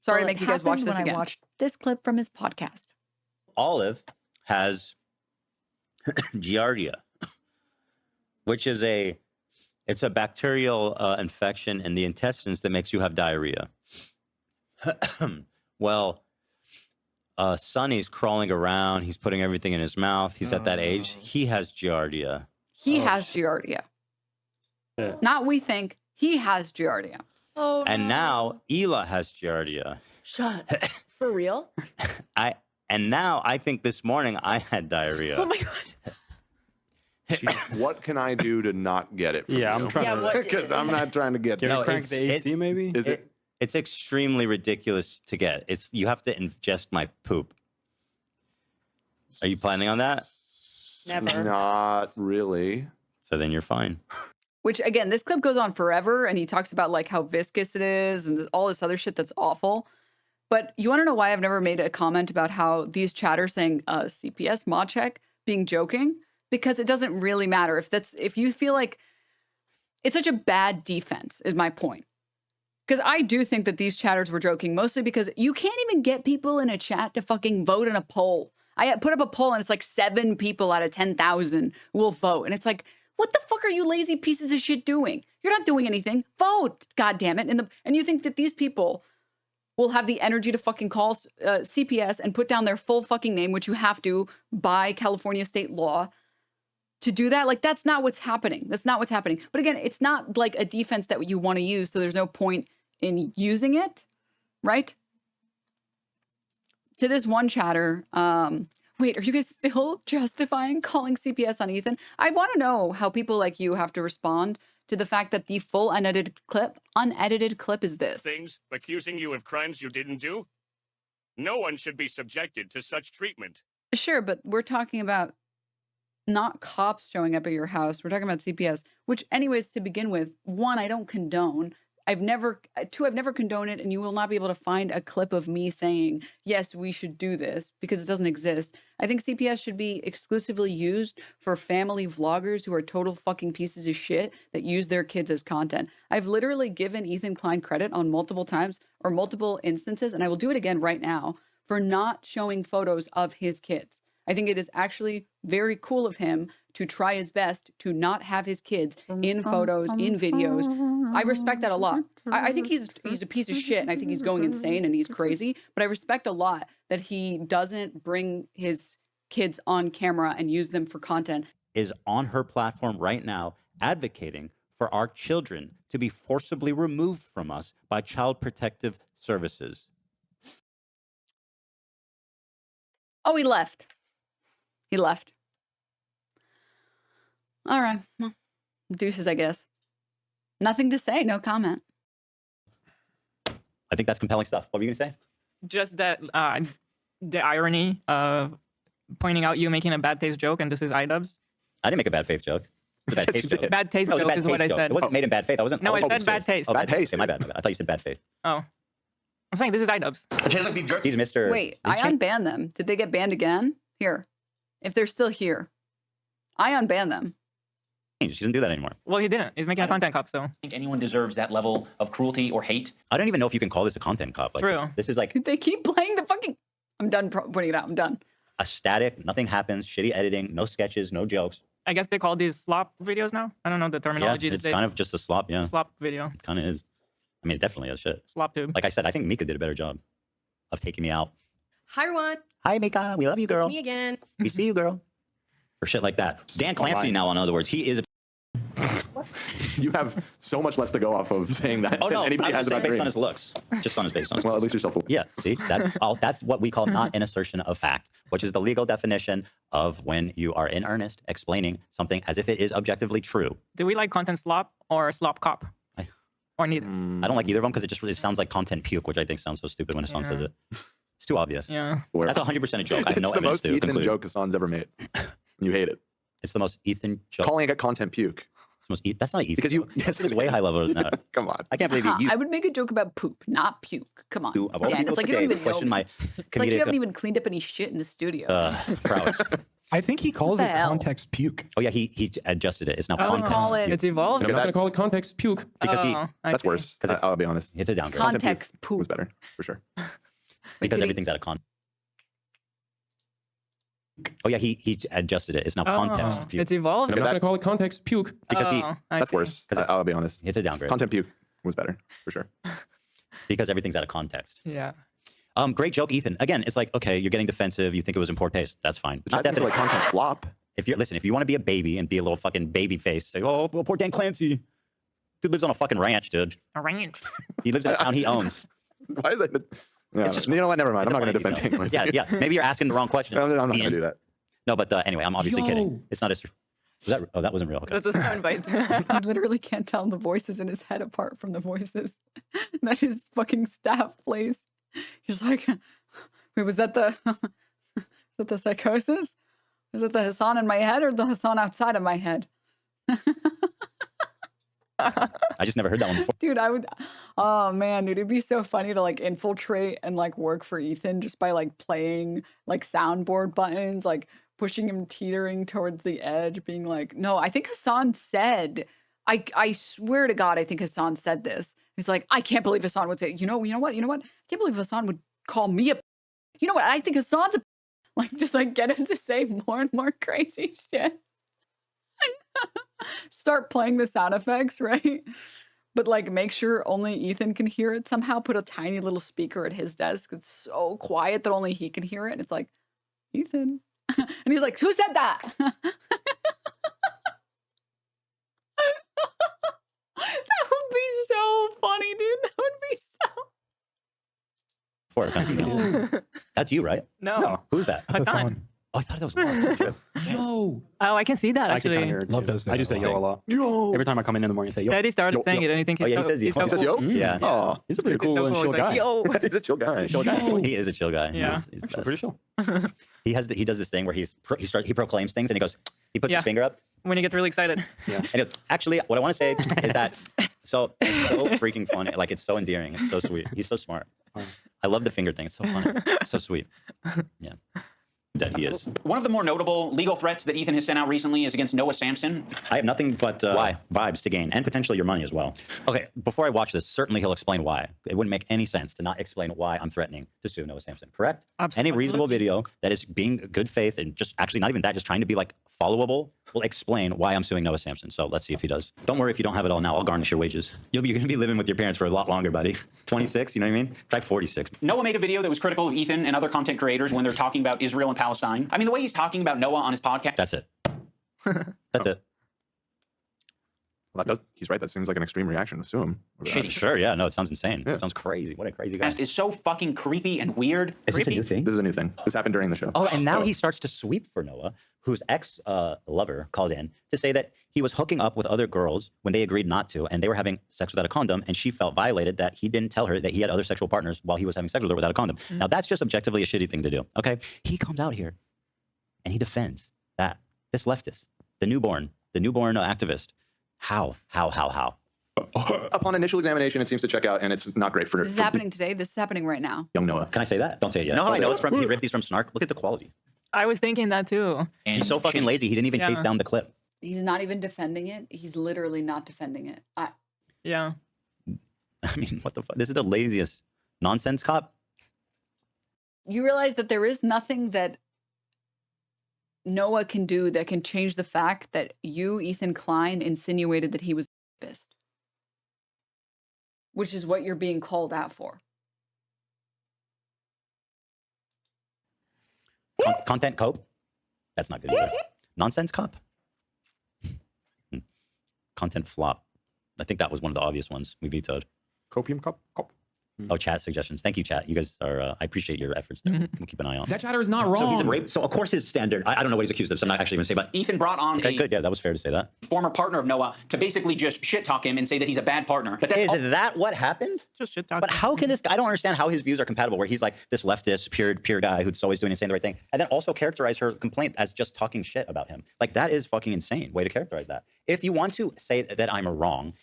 Sorry Well, to it make you guys watch happened this when I again. watched This clip from his podcast. Olive has Giardia, which is it's a bacterial infection in the intestines that makes you have diarrhea. Well, Sonny's crawling around. He's putting everything in his mouth. He's at that age. He has Giardia. He has Giardia. Not we think. He has Giardia. Oh, And now Ela has Giardia. shut. For real? And now I think this morning I had diarrhea. Oh my god. What can I do to not get it? From Yeah, I'm you? trying to- because I'm not trying to get. Can we crank the AC maybe? Is it? It's extremely ridiculous to get. You have to ingest my poop. Are you planning on that? Never. Not really. So then you're fine. Which again, this clip goes on forever, and he talks about like how viscous it is and all this other shit that's awful. But you want to know why I've never made a comment about how these chatters saying CPS mod check being joking? Because it doesn't really matter if you feel like it's such a bad defense is my point. Because I do think that these chatters were joking, mostly because you can't even get people in a chat to fucking vote in a poll. I put up a poll and it's like 7 people out of 10,000 will vote. And it's like, what the fuck are you lazy pieces of shit doing? You're not doing anything. Vote, God damn it. And you think that these people will have the energy to fucking call CPS and put down their full fucking name, which you have to by California state law to do that? Like, that's not what's happening. That's not what's happening. But again, it's not like a defense that you want to use, so there's no point in using it, right? To this one chatter, wait, are you guys still justifying calling CPS on Ethan? I want to know how people like you have to respond to the fact that the full unedited clip is this. Things accusing you of crimes you didn't do? No one should be subjected to such treatment. Sure, but we're talking about not cops showing up at your house. We're talking about CPS, which anyways, to begin with, 1, I don't condone. 2, I've never condoned it, and you will not be able to find a clip of me saying, yes, we should do this, because it doesn't exist. I think CPS should be exclusively used for family vloggers who are total fucking pieces of shit that use their kids as content. I've literally given Ethan Klein credit on multiple times or multiple instances, and I will do it again right now, for not showing photos of his kids. I think it is actually very cool of him to try his best to not have his kids in photos, in videos. I respect that a lot. I think he's a piece of shit, and I think he's going insane and he's crazy, but I respect a lot that he doesn't bring his kids on camera and use them for content. Is on her platform right now advocating for our children to be forcibly removed from us by Child Protective Services. Oh, he left. He left. All right. Well, deuces, I guess. Nothing to say. No comment. I think that's compelling stuff. What were you gonna say? Just that the irony of pointing out you making a bad taste joke, and this is iDubbbz. I didn't make a bad faith joke. It was a bad taste joke. Bad taste No, it was a joke bad is what taste I joke. said. It wasn't made in bad faith. I wasn't. No, I oh, said bad taste. Oh, bad Bad taste. taste. My bad. I thought you said bad faith. Oh. I'm saying this is iDubbbz. He's Mr. Wait, I unbanned them. Did they get banned again? Here. If they're still here. I unbanned them. She doesn't do that anymore. Well, he didn't. He's making a content cop, so. I think anyone deserves that level of cruelty or hate. I don't even know if you can call this a content cop. Like, True. This is like They keep playing the fucking... I'm done putting it out. I'm done. a static, nothing happens, shitty editing, no sketches, no jokes. I guess they call these slop videos now. I don't know the terminology. Yeah, it's kind of just a slop, yeah. Slop video. It kind of is. I mean, it definitely is shit. Slop tube. Like I said, I think Mika did a better job of taking me out. Hi, everyone. Hi, Mika. We love you, girl. It's me again. We see you, girl. Or shit like that. Dan Clancy now, in other words, he is a... You have so much less to go off of saying that. Oh, no, anybody I'm has just saying about based Dream. on his looks. Just on his based on his Well, looks. at least you're self-aware. Yeah, see, that's all. That's what we call not an assertion of fact, which is the legal definition of when you are in earnest explaining something as if it is objectively true. Do we like content slop or slop cop? Or neither? I don't like either of them because it just really sounds like content puke, which I think sounds so stupid when Hassan says it. It's too obvious. Yeah. That's 100% a joke. I have no It's the evidence most to Ethan conclude. joke Hassan's ever made. You hate it. It's the most Ethan joke. Calling it content puke. That's not Ethan. Because you, yes, it's way high level than that. Come on. I can't believe Huh, you. I would make a joke about poop, not puke. Come on. Of all Dan, people it's like you today don't to even question know. my It's like you comedic haven't even cleaned up any shit in the studio. prowess. I think he calls the it hell? context puke. Oh yeah, he adjusted it. It's now I would context. call it- puke. It's evolved. I'm not going to call it context puke. Because he, That's worse. I'll be honest. it's a downgrade. Context poop. Was better, for sure. Because did he- everything's out of context. Oh yeah, he adjusted it. It's now context. puke. It's evolved. I'm not going to call it context puke. Because he, That's worse. I'll be honest. it's a downgrade. Content puke was better, for sure. Because everything's out of context. Yeah. Great joke, Ethan. Again, it's like, okay, you're getting defensive. You think it was in poor taste. That's fine. But that's like content flop. If you want to be a baby and be a little fucking baby face, say, oh, well, poor Dan Clancy. Dude lives on a fucking ranch, dude. A ranch. He lives in a town he owns. Why is that? Yeah, It's just- you know what? Never mind. I'm not going to funny, defend you know. Dan Clancy. Yeah. Maybe you're asking the wrong question. I'm not going Ian. to do that. No, but anyway, I'm obviously kidding. It's not as... that wasn't real. Okay. That's a soundbite. I literally can't tell the voices in his head apart from the voices that his fucking staff plays. He's like, wait, was that the psychosis? Was it the Hassan in my head or the Hassan outside of my head? I just never heard that one before. Dude, oh man, dude, it'd be so funny to like infiltrate and like work for Ethan just by like playing like soundboard buttons, like pushing him teetering towards the edge, being like, no, I think Hassan said, I swear to God, I think Hassan said this. It's like, I can't believe Hassan would say, you know what? I can't believe Hassan would call me a, you know what? I think Hassan's a, like, just like get him to say more and more crazy shit. Start playing the sound effects, right? But like make sure only Ethan can hear it somehow. Put a tiny little speaker at his desk. It's so quiet that only he can hear it. And it's like, Ethan. And he's like, who said that? That would be so funny, dude. That would be so... That's you, right? No. Who's that? Hassan. Oh, I thought that was Mark. No. Oh, I can see that I can actually. kind of hear it. Love too. those I do say things. yo a lot. Yo. Every time I come in the morning, I say yo. Teddy started Yo, saying yo. it, and I think Oh, he's yeah, so, he says he's yo. so He says yo? cool. Yeah. Oh, He's a pretty He's cool so and cool. chill He's like, guy. yo. he's a chill guy. Chill guy. He is a chill guy. Yeah. He's the Actually, best. pretty chill. He does this thing where he proclaims things and he goes, he puts Yeah. his finger up When he gets really excited. Yeah. and he goes, actually, what I want to say is that, so it's so freaking funny. Like, it's so endearing. It's so sweet. He's so smart. I love the finger thing. It's so funny. It's so sweet. Yeah. That he is. One of the more notable legal threats that Ethan has sent out recently is against Noah Samson. I have nothing but vibes to gain, and potentially your money as well. Okay, before I watch this, certainly he'll explain why. It wouldn't make any sense to not explain why I'm threatening to sue Noah Samson, correct? Absolutely. Any reasonable video that is being good faith and just actually not even that, just trying to be like followable, will explain why I'm suing Noah Samson. So let's see if he does. Don't worry if you don't have it all now. I'll garnish your wages. You're going to be living with your parents for a lot longer, buddy. 26, you know what I mean? Try 46. Noah made a video that was critical of Ethan and other content creators when they're talking about Israel and Palestine. I mean, the way he's talking about Noah on his podcast. That's it. That's it. Well, he's right. That seems like an extreme reaction to assume. Shitty. Sure, yeah. No, it sounds insane. It sounds crazy. What a crazy guy. Is so fucking creepy and weird. Is this a new thing? This is a new thing. This happened during the show. Oh, and now he starts to sweep for Noah, whose ex-lover called in to say that he was hooking up with other girls when they agreed not to, and they were having sex without a condom, and she felt violated that he didn't tell her that he had other sexual partners while he was having sex with her without a condom. Now, that's just objectively a shitty thing to do, okay? He comes out here, and he defends this leftist, the newborn activist. How? Upon initial examination, it seems to check out, and it's not great for. This is happening today. This is happening right now. Young Noah. Can I say that? Don't say it yet. No, I know it's from. He ripped these from Snark. Look at the quality. I was thinking that too. And he's so fucking lazy. He didn't even chase down the clip. He's not even defending it. He's literally not defending it. Yeah. I mean, what the fuck? This is the laziest nonsense cop. You realize that there is nothing that Noah can do that can change the fact that you, Ethan Klein, insinuated that he was a rapist, which is what you're being called out for. Content cope? That's not good either. Nonsense cop? Content flop. I think that was one of the obvious ones we vetoed. Copium cop? Oh, chat suggestions. Thank you, chat. You guys are, I appreciate your efforts there. We'll keep an eye on. That chatter is not wrong. So he's a rape. So of course his standard, I don't know what he's accused of, so I'm not actually going to say, but Ethan brought on okay, good. Yeah, that was fair to say that. Former partner of Noah to basically just shit talk him and say that he's a bad partner. But that's Is that what happened? Just shit talk. But how can this guy, I don't understand how his views are compatible, where he's like this leftist, pure guy who's always doing and saying the right thing, and then also characterize her complaint as just talking shit about him. Like, that is fucking insane way to characterize that. If you want to say that I'm wrong,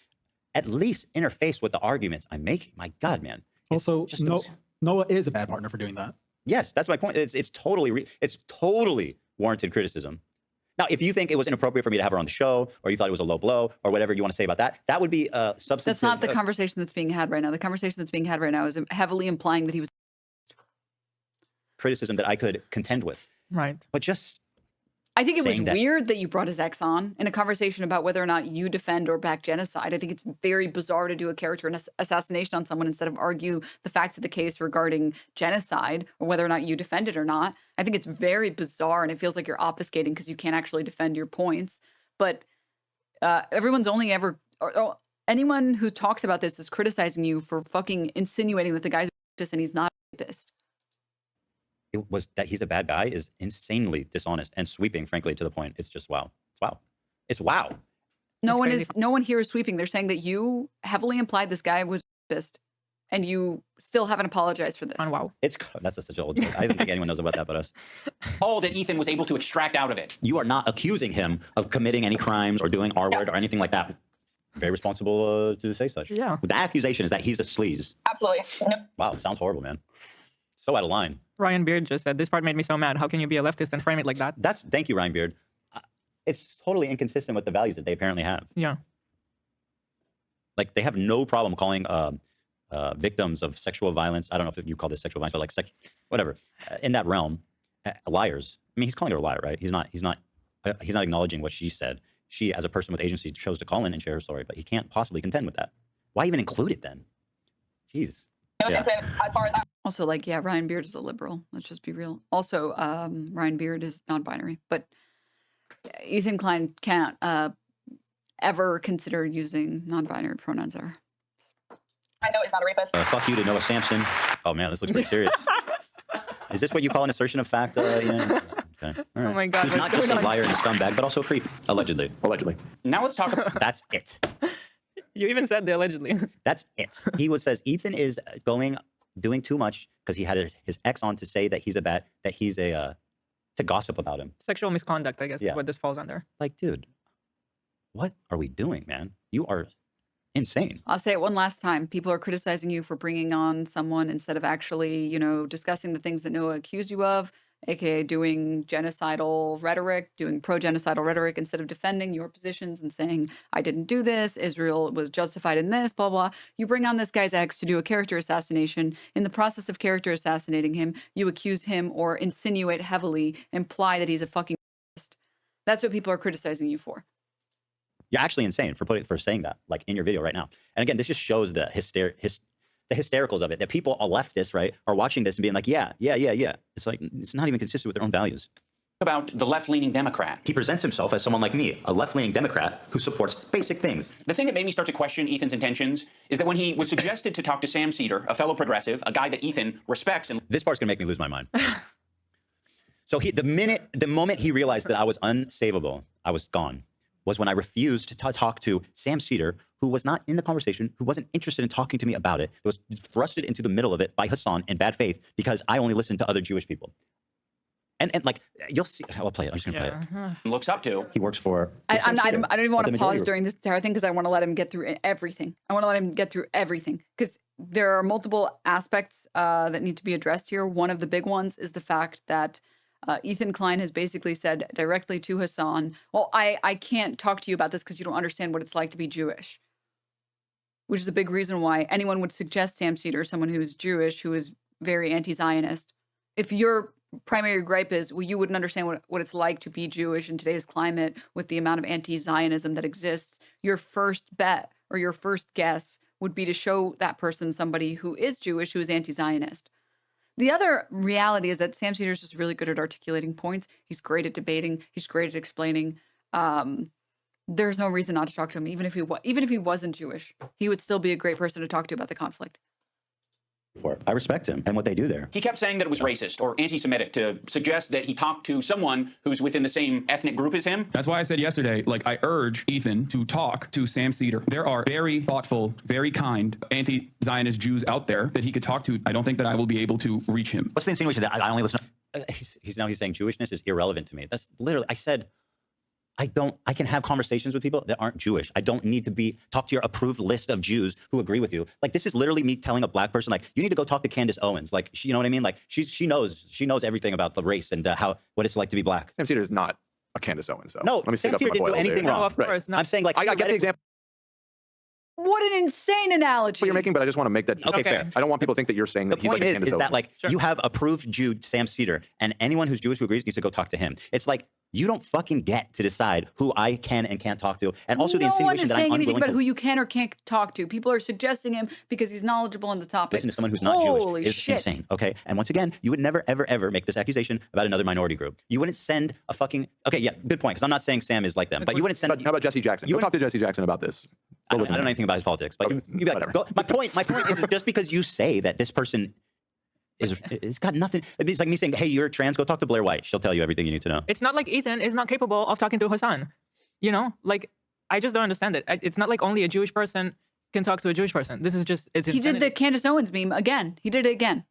at least interface with the arguments I'm making. My God, man. Also, Noah is a bad partner for doing that. Yes, that's my point. It's totally warranted criticism. Now, if you think it was inappropriate for me to have her on the show, or you thought it was a low blow, or whatever you want to say about that, that would be substantive. That's not the conversation that's being had right now. The conversation that's being had right now is heavily implying that he was criticism that I could contend with. Right. But just I think it was weird that you brought his ex on in a conversation about whether or not you defend or back genocide. I think it's very bizarre to do a character assassination on someone instead of argue the facts of the case regarding genocide or whether or not you defend it or not. I think it's very bizarre, and it feels like you're obfuscating because you can't actually defend your points. But everyone's only ever, anyone who talks about this is criticizing you for fucking insinuating that the guy's a rapist and he's not a rapist. It was that he's a bad guy is insanely dishonest and sweeping, frankly, to the point. It's just wow. It's wow. It's wow. No one here is sweeping. They're saying that you heavily implied this guy was a rapist, and you still haven't apologized for this. Oh, wow. That's such an old joke. I don't think anyone knows about that but us. All that Ethan was able to extract out of it. You are not accusing him of committing any crimes or doing R-word or anything like that. Very responsible to say such. Yeah. The accusation is that he's a sleaze. Absolutely. Wow, sounds horrible, man. So out of line. Ryan Beard just said, this part made me so mad. How can you be a leftist and frame it like that? Thank you, Ryan Beard. It's totally inconsistent with the values that they apparently have. Yeah. Like, they have no problem calling victims of sexual violence. I don't know if you call this sexual violence, but like whatever, in that realm, liars. I mean, he's calling her a liar, right? He's not acknowledging what she said. She, as a person with agency, chose to call in and share her story, but he can't possibly contend with that. Why even include it then? Jeez. Yeah. As far as also, like, yeah, Ryan Beard is a liberal. Let's just be real. Also, Ryan Beard is non-binary, but Ethan Klein can't ever consider using non-binary pronouns ever. I know he's not a rapist. Fuck you to Noah Samson. Oh man, this looks pretty serious. Is this what you call an assertion of fact? Yeah. Okay. All right. Oh my God. He's not just a liar and a scumbag, but also a creep. Allegedly. Now let's talk about. That's it. You even said the allegedly. That's it. He says Ethan is doing too much because he had his ex on to say that to gossip about him. Sexual misconduct, I guess, Yeah. is what this falls under. Like, dude, what are we doing, man? You are insane. I'll say it one last time. People are criticizing you for bringing on someone instead of actually, discussing the things that Noah accused you of, aka doing genocidal rhetoric, doing pro-genocidal rhetoric instead of defending your positions and saying, I didn't do this, Israel was justified in this, blah, blah. You bring on this guy's ex to do a character assassination. In the process of character assassinating him, you accuse him or insinuate heavily, imply that he's a fucking racist. That's what people are criticizing you for. You're actually insane for saying that, like in your video right now. And again, this just shows the hystericals of it, that people are leftists, right, are watching this and being like, yeah. It's like, it's not even consistent with their own values. about the left-leaning Democrat. He presents himself as someone like me, a left-leaning Democrat who supports basic things. The thing that made me start to question Ethan's intentions is that when he was suggested to talk to Sam Seder, a fellow progressive, a guy that Ethan respects and... This part's gonna make me lose my mind. So the moment he realized that I was unsavable, I was gone, was when I refused to talk to Sam Seder, who was not in the conversation, who wasn't interested in talking to me about it, was thrusted into the middle of it by Hassan in bad faith because I only listened to other Jewish people. And like, you'll see, I'll play it. I'm just gonna play it. Looks up to. He works for. I don't even want to pause during this entire thing because I want to let him get through everything. I want to let him get through everything because there are multiple aspects that need to be addressed here. One of the big ones is the fact that Ethan Klein has basically said directly to Hassan, well, I can't talk to you about this because you don't understand what it's like to be Jewish. Which is a big reason why anyone would suggest Sam Seder, someone who is Jewish, who is very anti-Zionist. If your primary gripe is, well, you wouldn't understand what it's like to be Jewish in today's climate with the amount of anti-Zionism that exists, your first bet or your first guess would be to show that person somebody who is Jewish, who is anti-Zionist. The other reality is that Sam Seder is just really good at articulating points. He's great at debating. He's great at explaining. There's no reason not to talk to him, even if he wasn't Jewish. He would still be a great person to talk to about the conflict. I respect him and what they do there. He kept saying that it was racist or anti-Semitic to suggest that he talked to someone who's within the same ethnic group as him. That's why I said yesterday, like, I urge Ethan to talk to Sam Seder. There are very thoughtful, very kind anti-Zionist Jews out there that he could talk to. I don't think that I will be able to reach him. What's the insinuation that I only listen? He's saying Jewishness is irrelevant to me. That's literally, I said, I can have conversations with people that aren't Jewish. I don't need to talk to your approved list of Jews who agree with you. Like, this is literally me telling a black person, like, you need to go talk to Candace Owens. Like, you know what I mean? Like, she knows everything about the race and what it's like to be black. Sam Seder is not a Candace Owens, though. No, let me Sam Seder didn't do anything wrong. No, of course not. I'm saying, like, I get the example What an insane analogy. you're making, but I just want to make that. Okay, fair. I don't want people to think that you're saying that The he's point like a Candace is Owens. that, like, you have approved Jew Sam Seder, and anyone who's Jewish who agrees needs to go talk to him. It's like, you don't fucking get to decide who I can and can't talk to. And also the insinuation that I'm No one is saying anything unwilling about to who you can or can't talk to. People are suggesting him because he's knowledgeable on the topic. listen to someone who's not Holy Jewish is shit. insane, okay? And once again, you would never, ever, ever make this accusation about another minority group. You wouldn't send a fucking... Okay, yeah, good point, because I'm not saying Sam is like them, but you wouldn't send... How about Jesse Jackson? Go talk to Jesse Jackson about this. I don't know anything about his politics, but you'd be like, my point is just because you say that this person it's got nothing. It's like me saying, hey, you're trans, go talk to Blair White. She'll tell you everything you need to know. It's not like Ethan is not capable of talking to Hassan. You know, like, I just don't understand it. It's not like only a Jewish person can talk to a Jewish person. This is just, it's He did the Candace Owens meme again. He did it again.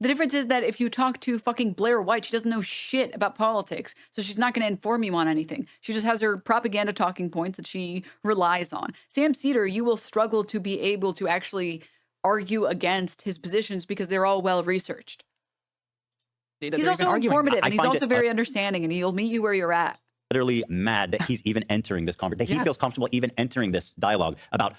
The difference is that if you talk to fucking Blair White, she doesn't know shit about politics. So she's not going to inform you on anything. She just has her propaganda talking points that she relies on. Sam Seder, you will struggle to be able to actually argue against his positions because they're all well researched. He's also informative and he's also very understanding, and he'll meet you where you're at. Literally mad that he's even entering this conversation, that he feels comfortable even entering this dialogue about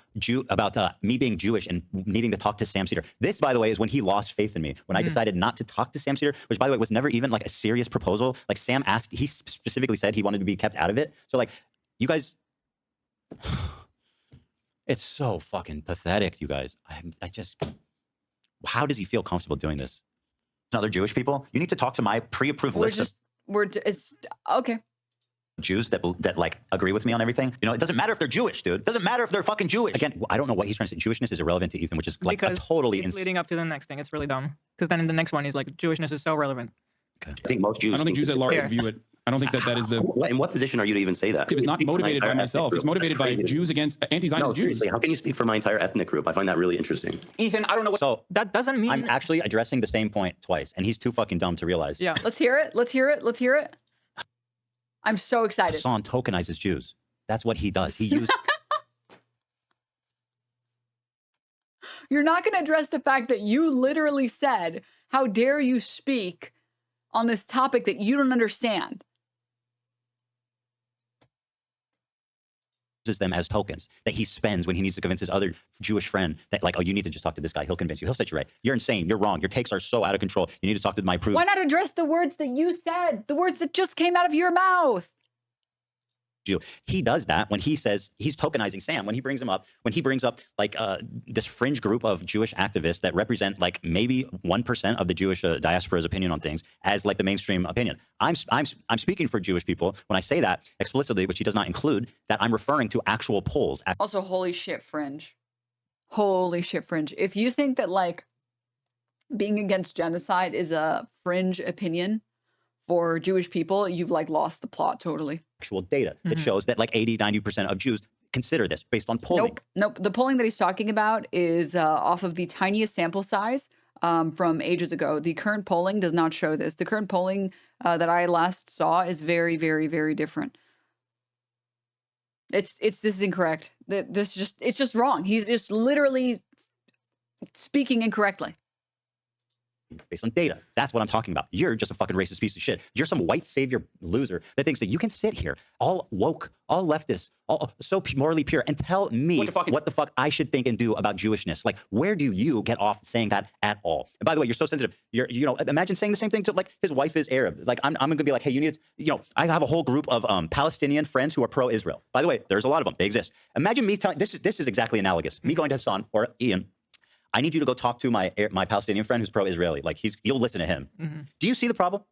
me being Jewish and needing to talk to Sam Seder. This, by the way, is when he lost faith in me. When I decided not to talk to Sam Seder, which, by the way, was never even like a serious proposal. Like, Sam asked, he specifically said he wanted to be kept out of it. So, like, you guys, it's so fucking pathetic, you guys. I just, how does he feel comfortable doing this? Other Jewish people, you need to talk to my pre-approved list of It's okay. Jews that like agree with me on everything. You know, it doesn't matter if they're Jewish, dude. It doesn't matter if they're fucking Jewish. Again, I don't know what he's trying to say. Jewishness is irrelevant to Ethan, which is like because a totally it's leading up to the next thing. It's really dumb. Because then in the next one, he's like, Jewishness is so relevant. I think most Jews. I don't think Jews at large view it. I don't think that is the. In what position are you to even say that? It's not motivated by myself. It's motivated by Jews against anti-Zionist Jews. Seriously, how can you speak for my entire ethnic group? I find that really interesting. Ethan, I don't know what. So that doesn't mean. I'm actually addressing the same point twice, and he's too fucking dumb to realize. Yeah. Let's hear it. Let's hear it. Let's hear it. I'm so excited. Hassan tokenizes Jews. That's what he does. He used. You're not going to address the fact that you literally said, how dare you speak on this topic that you don't understand? Them as tokens that he spends when he needs to convince his other Jewish friend that, like, oh, you need to just talk to this guy. He'll convince you. He'll set you right. You're insane. You're wrong. Your takes are so out of control. You need to talk to my proof. Why not address the words that you said? The words that just came out of your mouth. Jew. He does that when he says he's tokenizing Sam, when he brings him up, when he brings up like this fringe group of Jewish activists that represent like maybe 1% of the Jewish diaspora's opinion on things as like the mainstream opinion. I'm speaking for Jewish people when I say that explicitly, which he does not include, that I'm referring to actual polls. Also, holy shit, fringe. Holy shit, fringe. If you think that like being against genocide is a fringe opinion for Jewish people, you've like lost the plot totally. Actual data that shows that like 80-90% of Jews consider this based on polling. Nope. The polling that he's talking about is off of the tiniest sample size from ages ago. The current polling does not show this. The current polling that I last saw is very, very, very different. This is incorrect. It's just wrong. He's just literally speaking incorrectly. Based on data. That's what I'm talking about. You're just a fucking racist piece of shit. You're some white savior loser that thinks that you can sit here, all woke, all leftist, all so morally pure, and tell me what the fuck I should think and do about Jewishness. Like, where do you get off saying that at all? And by the way, you're so sensitive. You know, imagine saying the same thing to like his wife is Arab. Like, I'm gonna be like, hey, you need to, you know, I have a whole group of Palestinian friends who are pro-Israel. By the way, there's a lot of them. They exist. Imagine me telling this is exactly analogous. Me going to Hassan or Ian. I need you to go talk to my Palestinian friend who's pro-Israeli. Like you'll listen to him. Do you see the problem?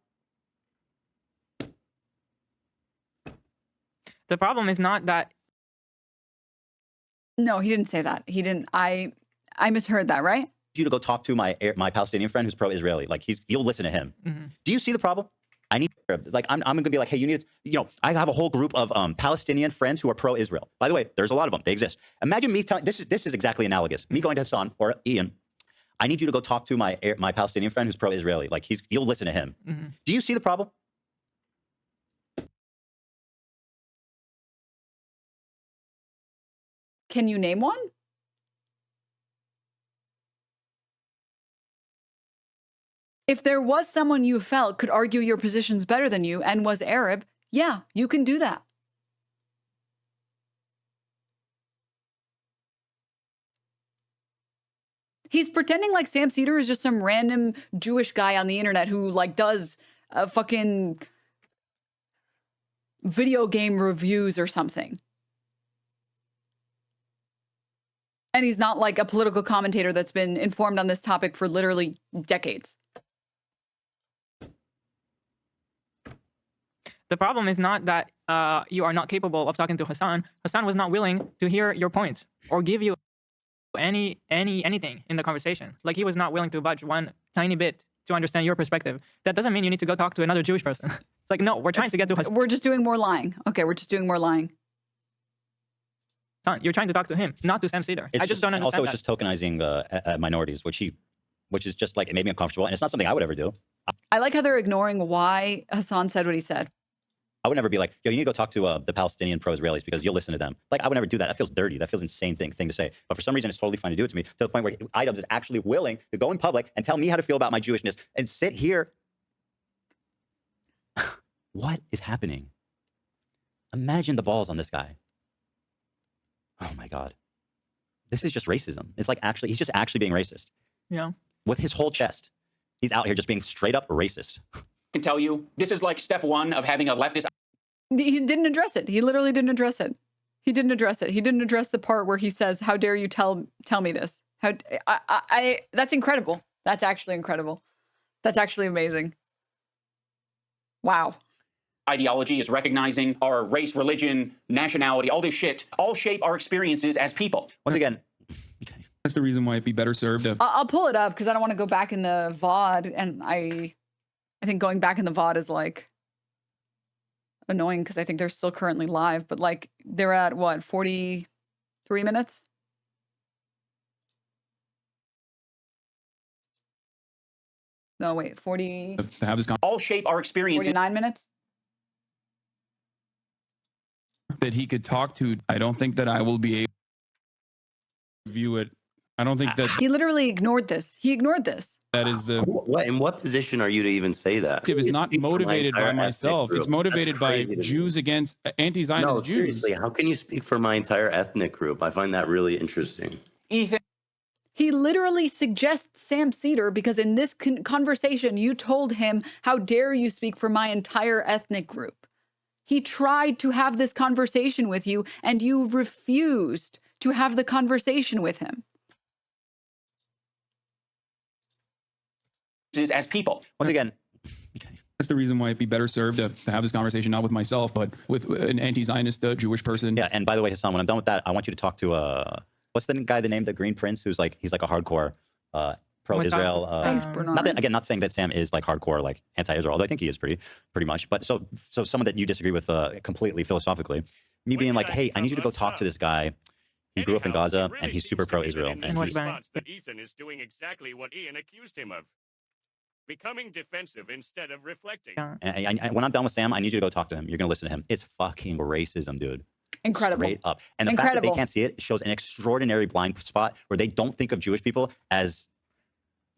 The problem is not that. No, he didn't say that. He didn't. I misheard that, right? You to go talk to my Palestinian friend who's pro-Israeli. Like you'll listen to him. Do you see the problem? I need like I'm gonna be like, hey, you need to, you know, I have a whole group of Palestinian friends who are pro-Israel. By the way, there's a lot of them. They exist. Imagine me telling this is exactly analogous. Me going to Hassan or Ian. I need you to go talk to my Palestinian friend who's pro-Israeli. Like you'll listen to him. Do you see the problem? Can you name one? If there was someone you felt could argue your positions better than you and was Arab, yeah, you can do that. He's pretending like Sam Seder is just some random Jewish guy on the internet who like does fucking video game reviews or something. And he's not like a political commentator that's been informed on this topic for literally decades. The problem is not that you are not capable of talking to Hassan. Hassan was not willing to hear your points or give you anything in the conversation. Like he was not willing to budge one tiny bit to understand your perspective. That doesn't mean you need to go talk to another Jewish person. It's like, no, we're trying to get to Hassan. We're just doing more lying. Okay, we're just doing more lying. You're trying to talk to him, not to Sam Seder. I just don't understand. Also, it's just tokenizing minorities, which is just like, it made me uncomfortable, and it's not something I would ever do. I like how they're ignoring why Hassan said what he said. I would never be like, yo, you need to go talk to the Palestinian pro-Israelis because you'll listen to them. Like, I would never do that. That feels dirty. That feels insane thing to say. But for some reason, it's totally fine to do it to me, to the point where iDubbbz is actually willing to go in public and tell me how to feel about my Jewishness and sit here. What is happening? Imagine the balls on this guy. Oh my God. This is just racism. It's like he's just actually being racist. Yeah. With his whole chest. He's out here just being straight up racist. I can tell you, this is like step one of having a leftist. He didn't address it. He literally didn't address it. He didn't address it. He didn't address the part where he says, how dare you tell me this? That's incredible. That's actually incredible. That's actually amazing. Wow. Ideology is recognizing our race, religion, nationality, all this shit, all shape our experiences as people. Once again, that's the reason why it'd be better served. I'll pull it up because I don't want to go back in the VOD, and I think going back in the VOD is like annoying because I think they're still currently live, but like they're at what, 43 minutes? No, wait, 40. To have this all shape our experiences. 49 minutes? That he could talk to. I don't think that I will be able to view it. I don't think that he literally ignored this. He ignored this. That is the in what position are you to even say that? It is not motivated by myself. It's motivated by Jews against anti-Zionist no, Jews. Seriously, how can you speak for my entire ethnic group? I find that really interesting. Ethan. He literally suggests Sam Seder because in this conversation, you told him, how dare you speak for my entire ethnic group? He tried to have this conversation with you, and you refused to have the conversation with him. As people. Once again, that's the reason why it'd be better served to have this conversation not with myself, but with an anti-Zionist Jewish person. Yeah, and by the way, Hassan, when I'm done with that, I want you to talk to what's the guy that named the Green Prince, who's like he's like a hardcore pro-Israel. Thanks, Bernard. Not that, again, not saying that Sam is like hardcore like anti-Israel, although I think he is pretty much. But so someone that you disagree with completely philosophically, me being like, hey, I need you to go talk to this guy. He grew up in Gaza and he's super pro-Israel. And he's that Ethan is doing exactly what Ian accused him of. Becoming defensive instead of reflecting. And when I'm done with Sam, I need you to go talk to him. You're going to listen to him. It's fucking racism, dude. Incredible. Straight up. And the fact that they can't see it shows an extraordinary blind spot where they don't think of Jewish people as,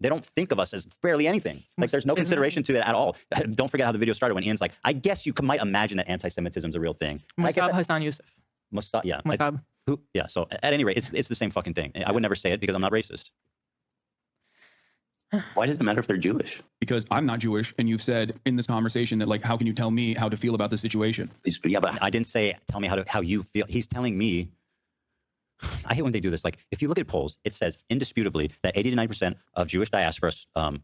they don't think of us as barely anything. Like there's no consideration to it at all. Don't forget how the video started when Ian's like, I guess you might imagine that anti-Semitism is a real thing. Musab Hassan Yusuf. Yeah. Musab. Yeah. So at any rate, it's the same fucking thing. I would never say it because I'm not racist. Why does it matter if they're Jewish? Because I'm not Jewish, and you've said in this conversation that like, how can you tell me how to feel about the situation? Yeah, but I didn't say tell me how you feel. He's telling me. I hate when they do this. Like, if you look at polls, it says indisputably that 80 to 90% of Jewish diaspora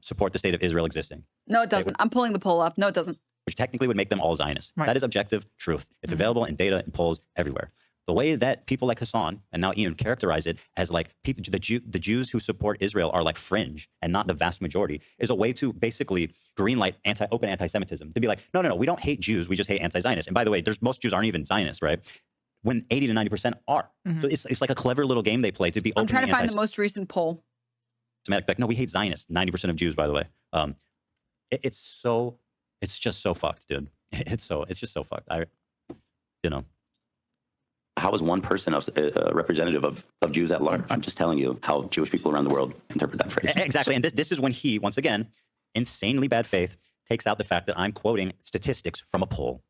support the state of Israel existing. No, it doesn't. I'm pulling the poll up. No, it doesn't. Which technically would make them all Zionists. Right. That is objective truth. It's available in data and polls everywhere. The way that people like Hassan and now Ian characterize it as like people, the Jews who support Israel are like fringe and not the vast majority is a way to basically greenlight open anti-Semitism. To be like, no, we don't hate Jews. We just hate anti-Zionists. And by the way, most Jews aren't even Zionists, right? When 80 to 90% are. So it's like a clever little game they play to be open. I'm trying to find the most recent poll. Like, no, we hate Zionists. 90% of Jews, by the way. It's just so fucked, dude. It's just so fucked. How is one person a representative of Jews at large? I'm just telling you how Jewish people around the world interpret that phrase. Exactly. And this is when he, once again, insanely bad faith, takes out the fact that I'm quoting statistics from a poll.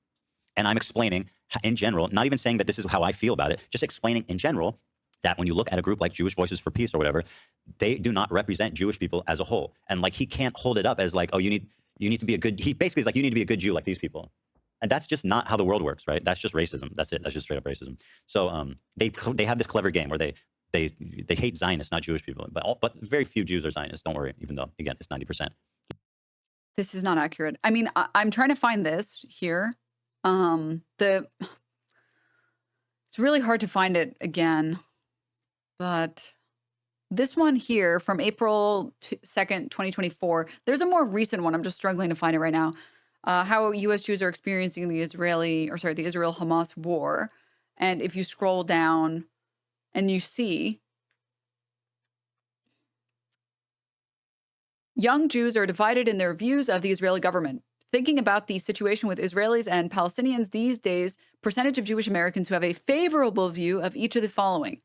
And I'm explaining in general, not even saying that this is how I feel about it, just explaining in general that when you look at a group like Jewish Voices for Peace or whatever, they do not represent Jewish people as a whole. And like, he can't hold it up as like, oh, you need to be a good, he basically is like, you need to be a good Jew like these people. And that's just not how the world works, right? That's just racism. That's it. That's just straight up racism. So they have this clever game where they hate Zionists, not Jewish people. But very few Jews are Zionists. Don't worry, even though, again, it's 90%. This is not accurate. I mean, I'm trying to find this here. It's really hard to find it again. But this one here from April 2nd, 2024, there's a more recent one. I'm just struggling to find it right now. How U.S. Jews are experiencing the Israel-Hamas war. And if you scroll down and you see, young Jews are divided in their views of the Israeli government. Thinking about the situation with Israelis and Palestinians these days, percentage of Jewish Americans who have a favorable view of each of the following.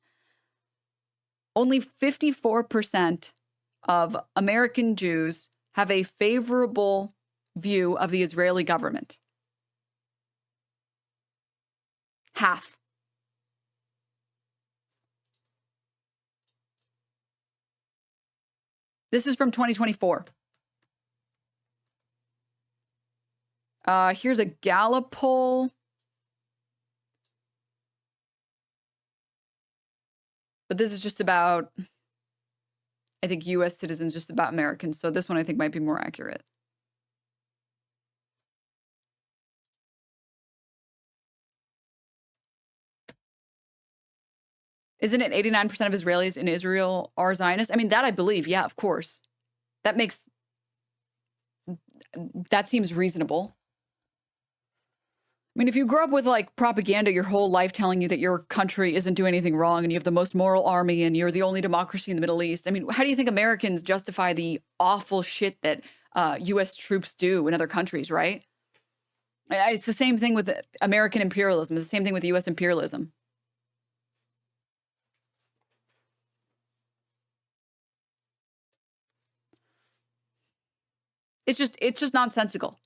Only 54% of American Jews have a favorable view of the Israeli government. Half. This is from 2024. Here's a Gallup poll. But this is just about, I think, U.S. citizens, just about Americans. So this one I think might be more accurate. Isn't it 89% of Israelis in Israel are Zionists? I mean, that I believe. Yeah, of course. That seems reasonable. I mean, if you grew up with like propaganda your whole life telling you that your country isn't doing anything wrong and you have the most moral army and you're the only democracy in the Middle East, I mean, how do you think Americans justify the awful shit that U.S. troops do in other countries, right? It's the same thing with American imperialism. It's the same thing with U.S. imperialism. It's just nonsensical.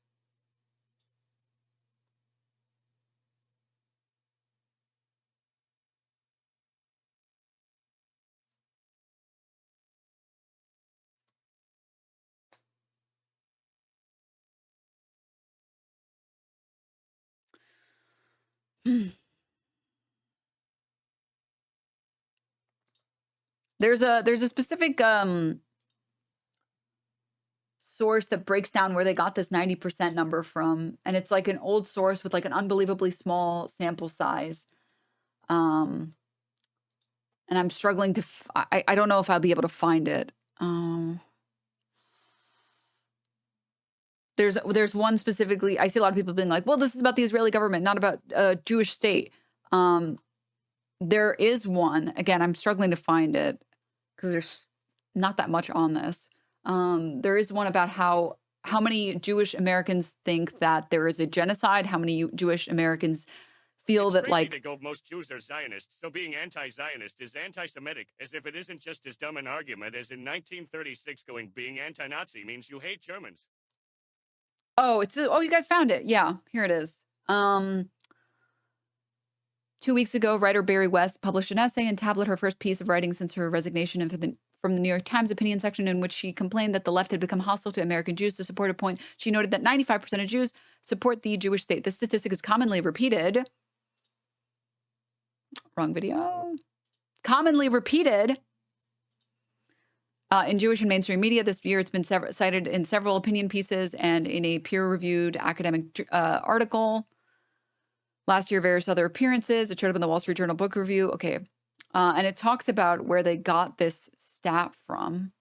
There's a specific source that breaks down where they got this 90% number from, and it's like an old source with like an unbelievably small sample size. And I'm struggling to I don't know if I'll be able to find it. There's one specifically. I see a lot of people being like, well, this is about the Israeli government, not about a Jewish state. There is one. Again, I'm struggling to find it because there's not that much on this. There is one about how many Jewish Americans think that there is a genocide, how many Jewish Americans feel that, like, to go, most Jews are Zionists, so being anti-Zionist is anti-Semitic, as if it isn't just as dumb an argument as in 1936 going being anti-Nazi means you hate Germans. oh, you guys found it. Yeah, here it is. 2 weeks ago, writer Barry West published an essay in Tablet, her first piece of writing since her resignation from the New York Times opinion section, in which she complained that the left had become hostile to American Jews. To support a point, she noted that 95% of Jews support the Jewish state. This statistic is commonly repeated. Wrong video. Commonly repeated in Jewish and mainstream media this year. It's been cited in several opinion pieces and in a peer-reviewed academic article. Last year, various other appearances. It showed up in the Wall Street Journal book review. Okay. And it talks about where they got this stat from.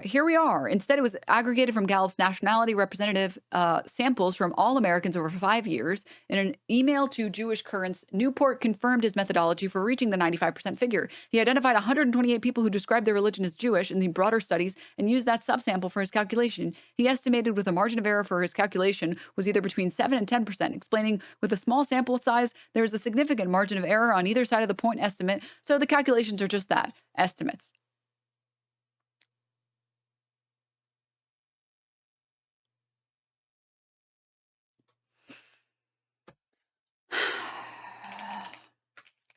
Here we are. Instead, it was aggregated from Gallup's nationality representative samples from all Americans over 5 years. In an email to Jewish Currents, Newport confirmed his methodology for reaching the 95% figure. He identified 128 people who described their religion as Jewish in the broader studies and used that subsample for his calculation. He estimated with a margin of error for his calculation was either between 7 and 10%, explaining with a small sample size, there is a significant margin of error on either side of the point estimate, so the calculations are just that, estimates.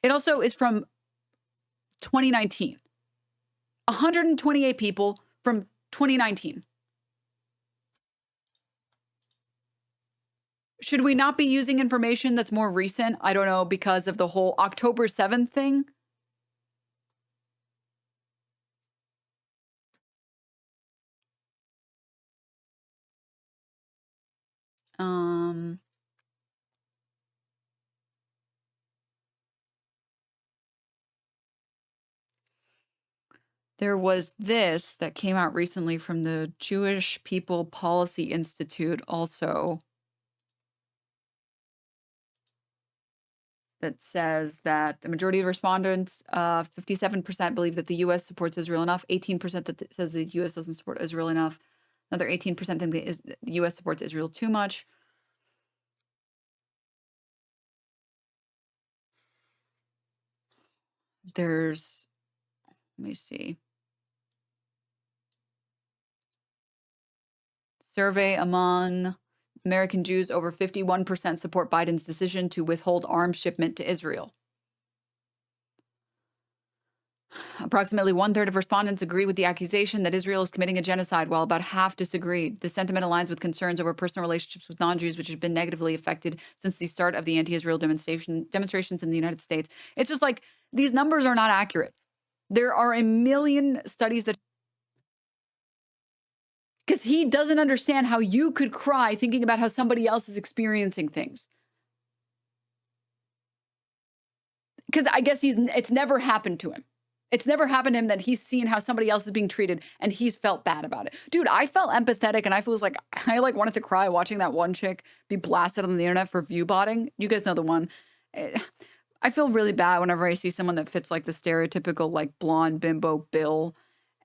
It also is from 2019. 128 people from 2019. Should we not be using information that's more recent? I don't know, because of the whole October 7th thing. There was this that came out recently from the Jewish People Policy Institute also, that says that the majority of respondents, 57% believe that the U.S. supports Israel enough, 18% that says the U.S. doesn't support Israel enough, another 18% think the U.S. supports Israel too much. There's, let me see. Survey among American Jews, over 51% support Biden's decision to withhold arms shipment to Israel. Approximately 1/3 of respondents agree with the accusation that Israel is committing a genocide, while about half disagreed. The sentiment aligns with concerns over personal relationships with non-Jews, which have been negatively affected since the start of the anti-Israel demonstrations in the United States. It's just like, these numbers are not accurate. There are a million studies that... Because he doesn't understand how you could cry thinking about how somebody else is experiencing things. Because I guess it's never happened to him. It's never happened to him that he's seen how somebody else is being treated and he's felt bad about it. Dude, I felt empathetic and I wanted to cry watching that one chick be blasted on the internet for view botting. You guys know the one. I feel really bad whenever I see someone that fits like the stereotypical like blonde bimbo bill.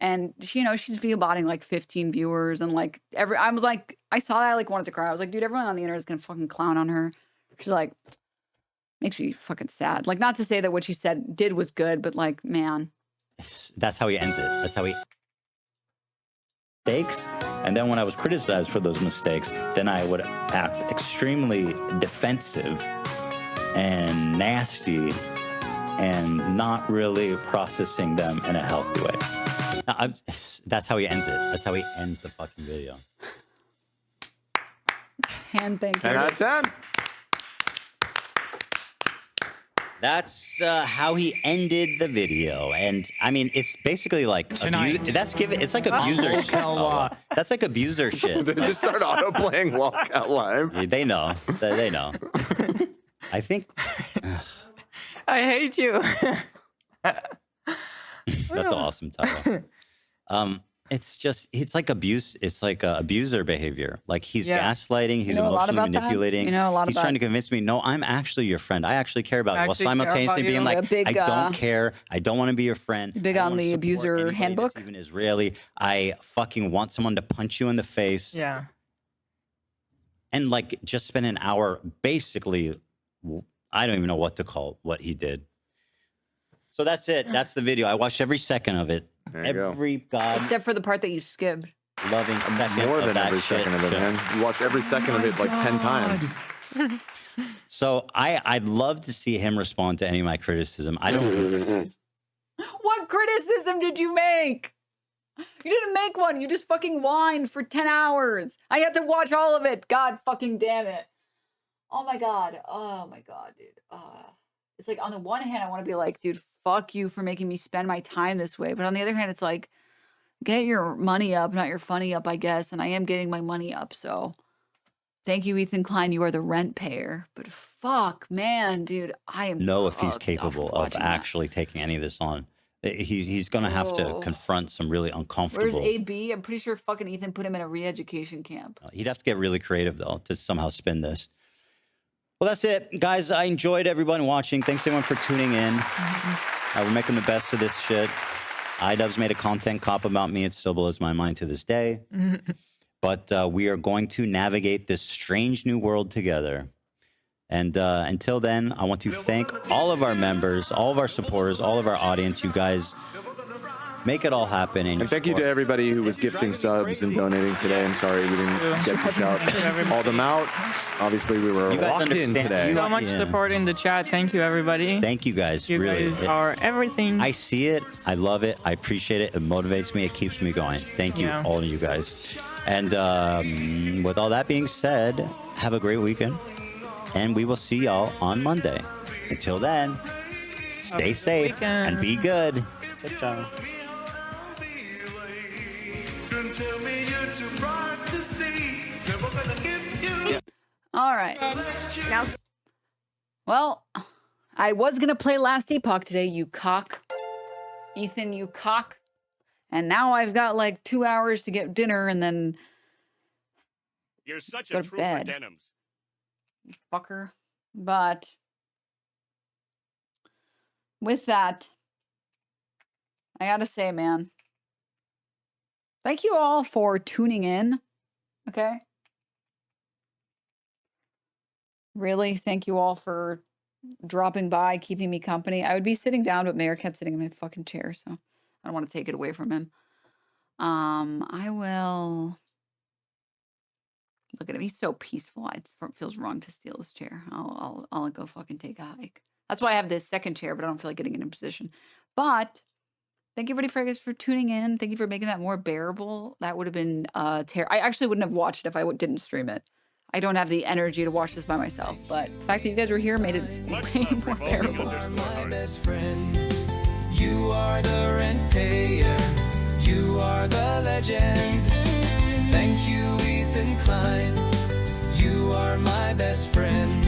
And she's view botting like 15 viewers and like I saw that, I like wanted to cry. I was like, dude, everyone on the internet is gonna fucking clown on her. She's like, makes me fucking sad. Like, not to say that what she did was good, but like, man. That's how he ends it. That's how he mistakes. And then when I was criticized for those mistakes, then I would act extremely defensive and nasty and not really processing them in a healthy way. Now, that's how he ends it. That's how he ends the fucking video. Hand thank you. 10 out of 10. That's how he ended the video, and I mean, it's basically like it's like abuser shit. That's like abuser shit. Did it just start auto playing Walkout Live? They know. They know. I think. I hate you. That's an awesome title. It's like abuse. It's like abuser behavior. Like he's gaslighting. He's emotionally manipulating. He's trying to convince me, no, I'm actually your friend. I actually care about you. While simultaneously being like, I don't care. I don't want to be your friend. Big on the abuser handbook. Even Israeli. I fucking want someone to punch you in the face. Yeah. And like just spend an hour basically. I don't even know what to call what he did. So that's it. That's the video. I watched every second of it. Except for the part that you skipped. Loving more than every second of it, man. You watch every second of it like 10 times. So I'd love to see him respond to any of my criticism. I don't. What criticism did you make? You didn't make one. You just fucking whined for 10 hours. I had to watch all of it. God fucking damn it. Oh my god, dude. It's like on the one hand, I want to be like, dude, fuck you for making me spend my time this way. But on the other hand, it's like, get your money up, not your funny up, I guess. And I am getting my money up. So thank you, Ethan Klein. You are the rent payer. But fuck, man, dude, I am. Know if he's capable of actually taking any of this on. He's going to have to confront some really uncomfortable. Where's AB? I'm pretty sure fucking Ethan put him in a re-education camp. He'd have to get really creative, though, to somehow spin this. Well, that's it, guys. I enjoyed everyone watching. Thanks, everyone, for tuning in. We're making the best of this shit. iDubbbz made a content cop about me. It still blows my mind to this day. But we are going to navigate this strange new world together. And until then, I want to thank all of our members, all of our supporters, all of our audience. You guys make it all happen. And thank you to everybody who was gifting subs and donating today. I'm sorry we didn't get to shout all them out. Obviously, we were locked in today. So much support in the chat. Thank you, everybody. Thank you, guys. You really guys are everything. I see it. I love it. I appreciate it. It motivates me. It keeps me going. Thank you, all of you guys. And with all that being said, have a great weekend. And we will see y'all on Monday. Until then, stay safe and be good. Good job. All right. Now, well, I was going to play Last Epoch today, you cock. Ethan, you cock. And now I've got like 2 hours to get dinner and then You're such go a to trooper, bed. Denims. Fucker. But with that, I gotta say, man, thank you all for tuning in. Okay? Really, thank you all for dropping by, keeping me company. I would be sitting down, but Mayor kept sitting in my fucking chair, so I don't want to take it away from him. I will look at him. He's so peaceful. It feels wrong to steal his chair. I'll go fucking take a hike. That's why I have this second chair, but I don't feel like getting in a position. But thank you, everybody, for tuning in. Thank you for making that more bearable. That would have been terrible. I actually wouldn't have watched it if I didn't stream it. I don't have the energy to watch this by myself, but the fact that you guys were here made it way more bearable. You are my best friend. You are the rent payer. You are the legend. Thank you, Ethan Klein. You are my best friend.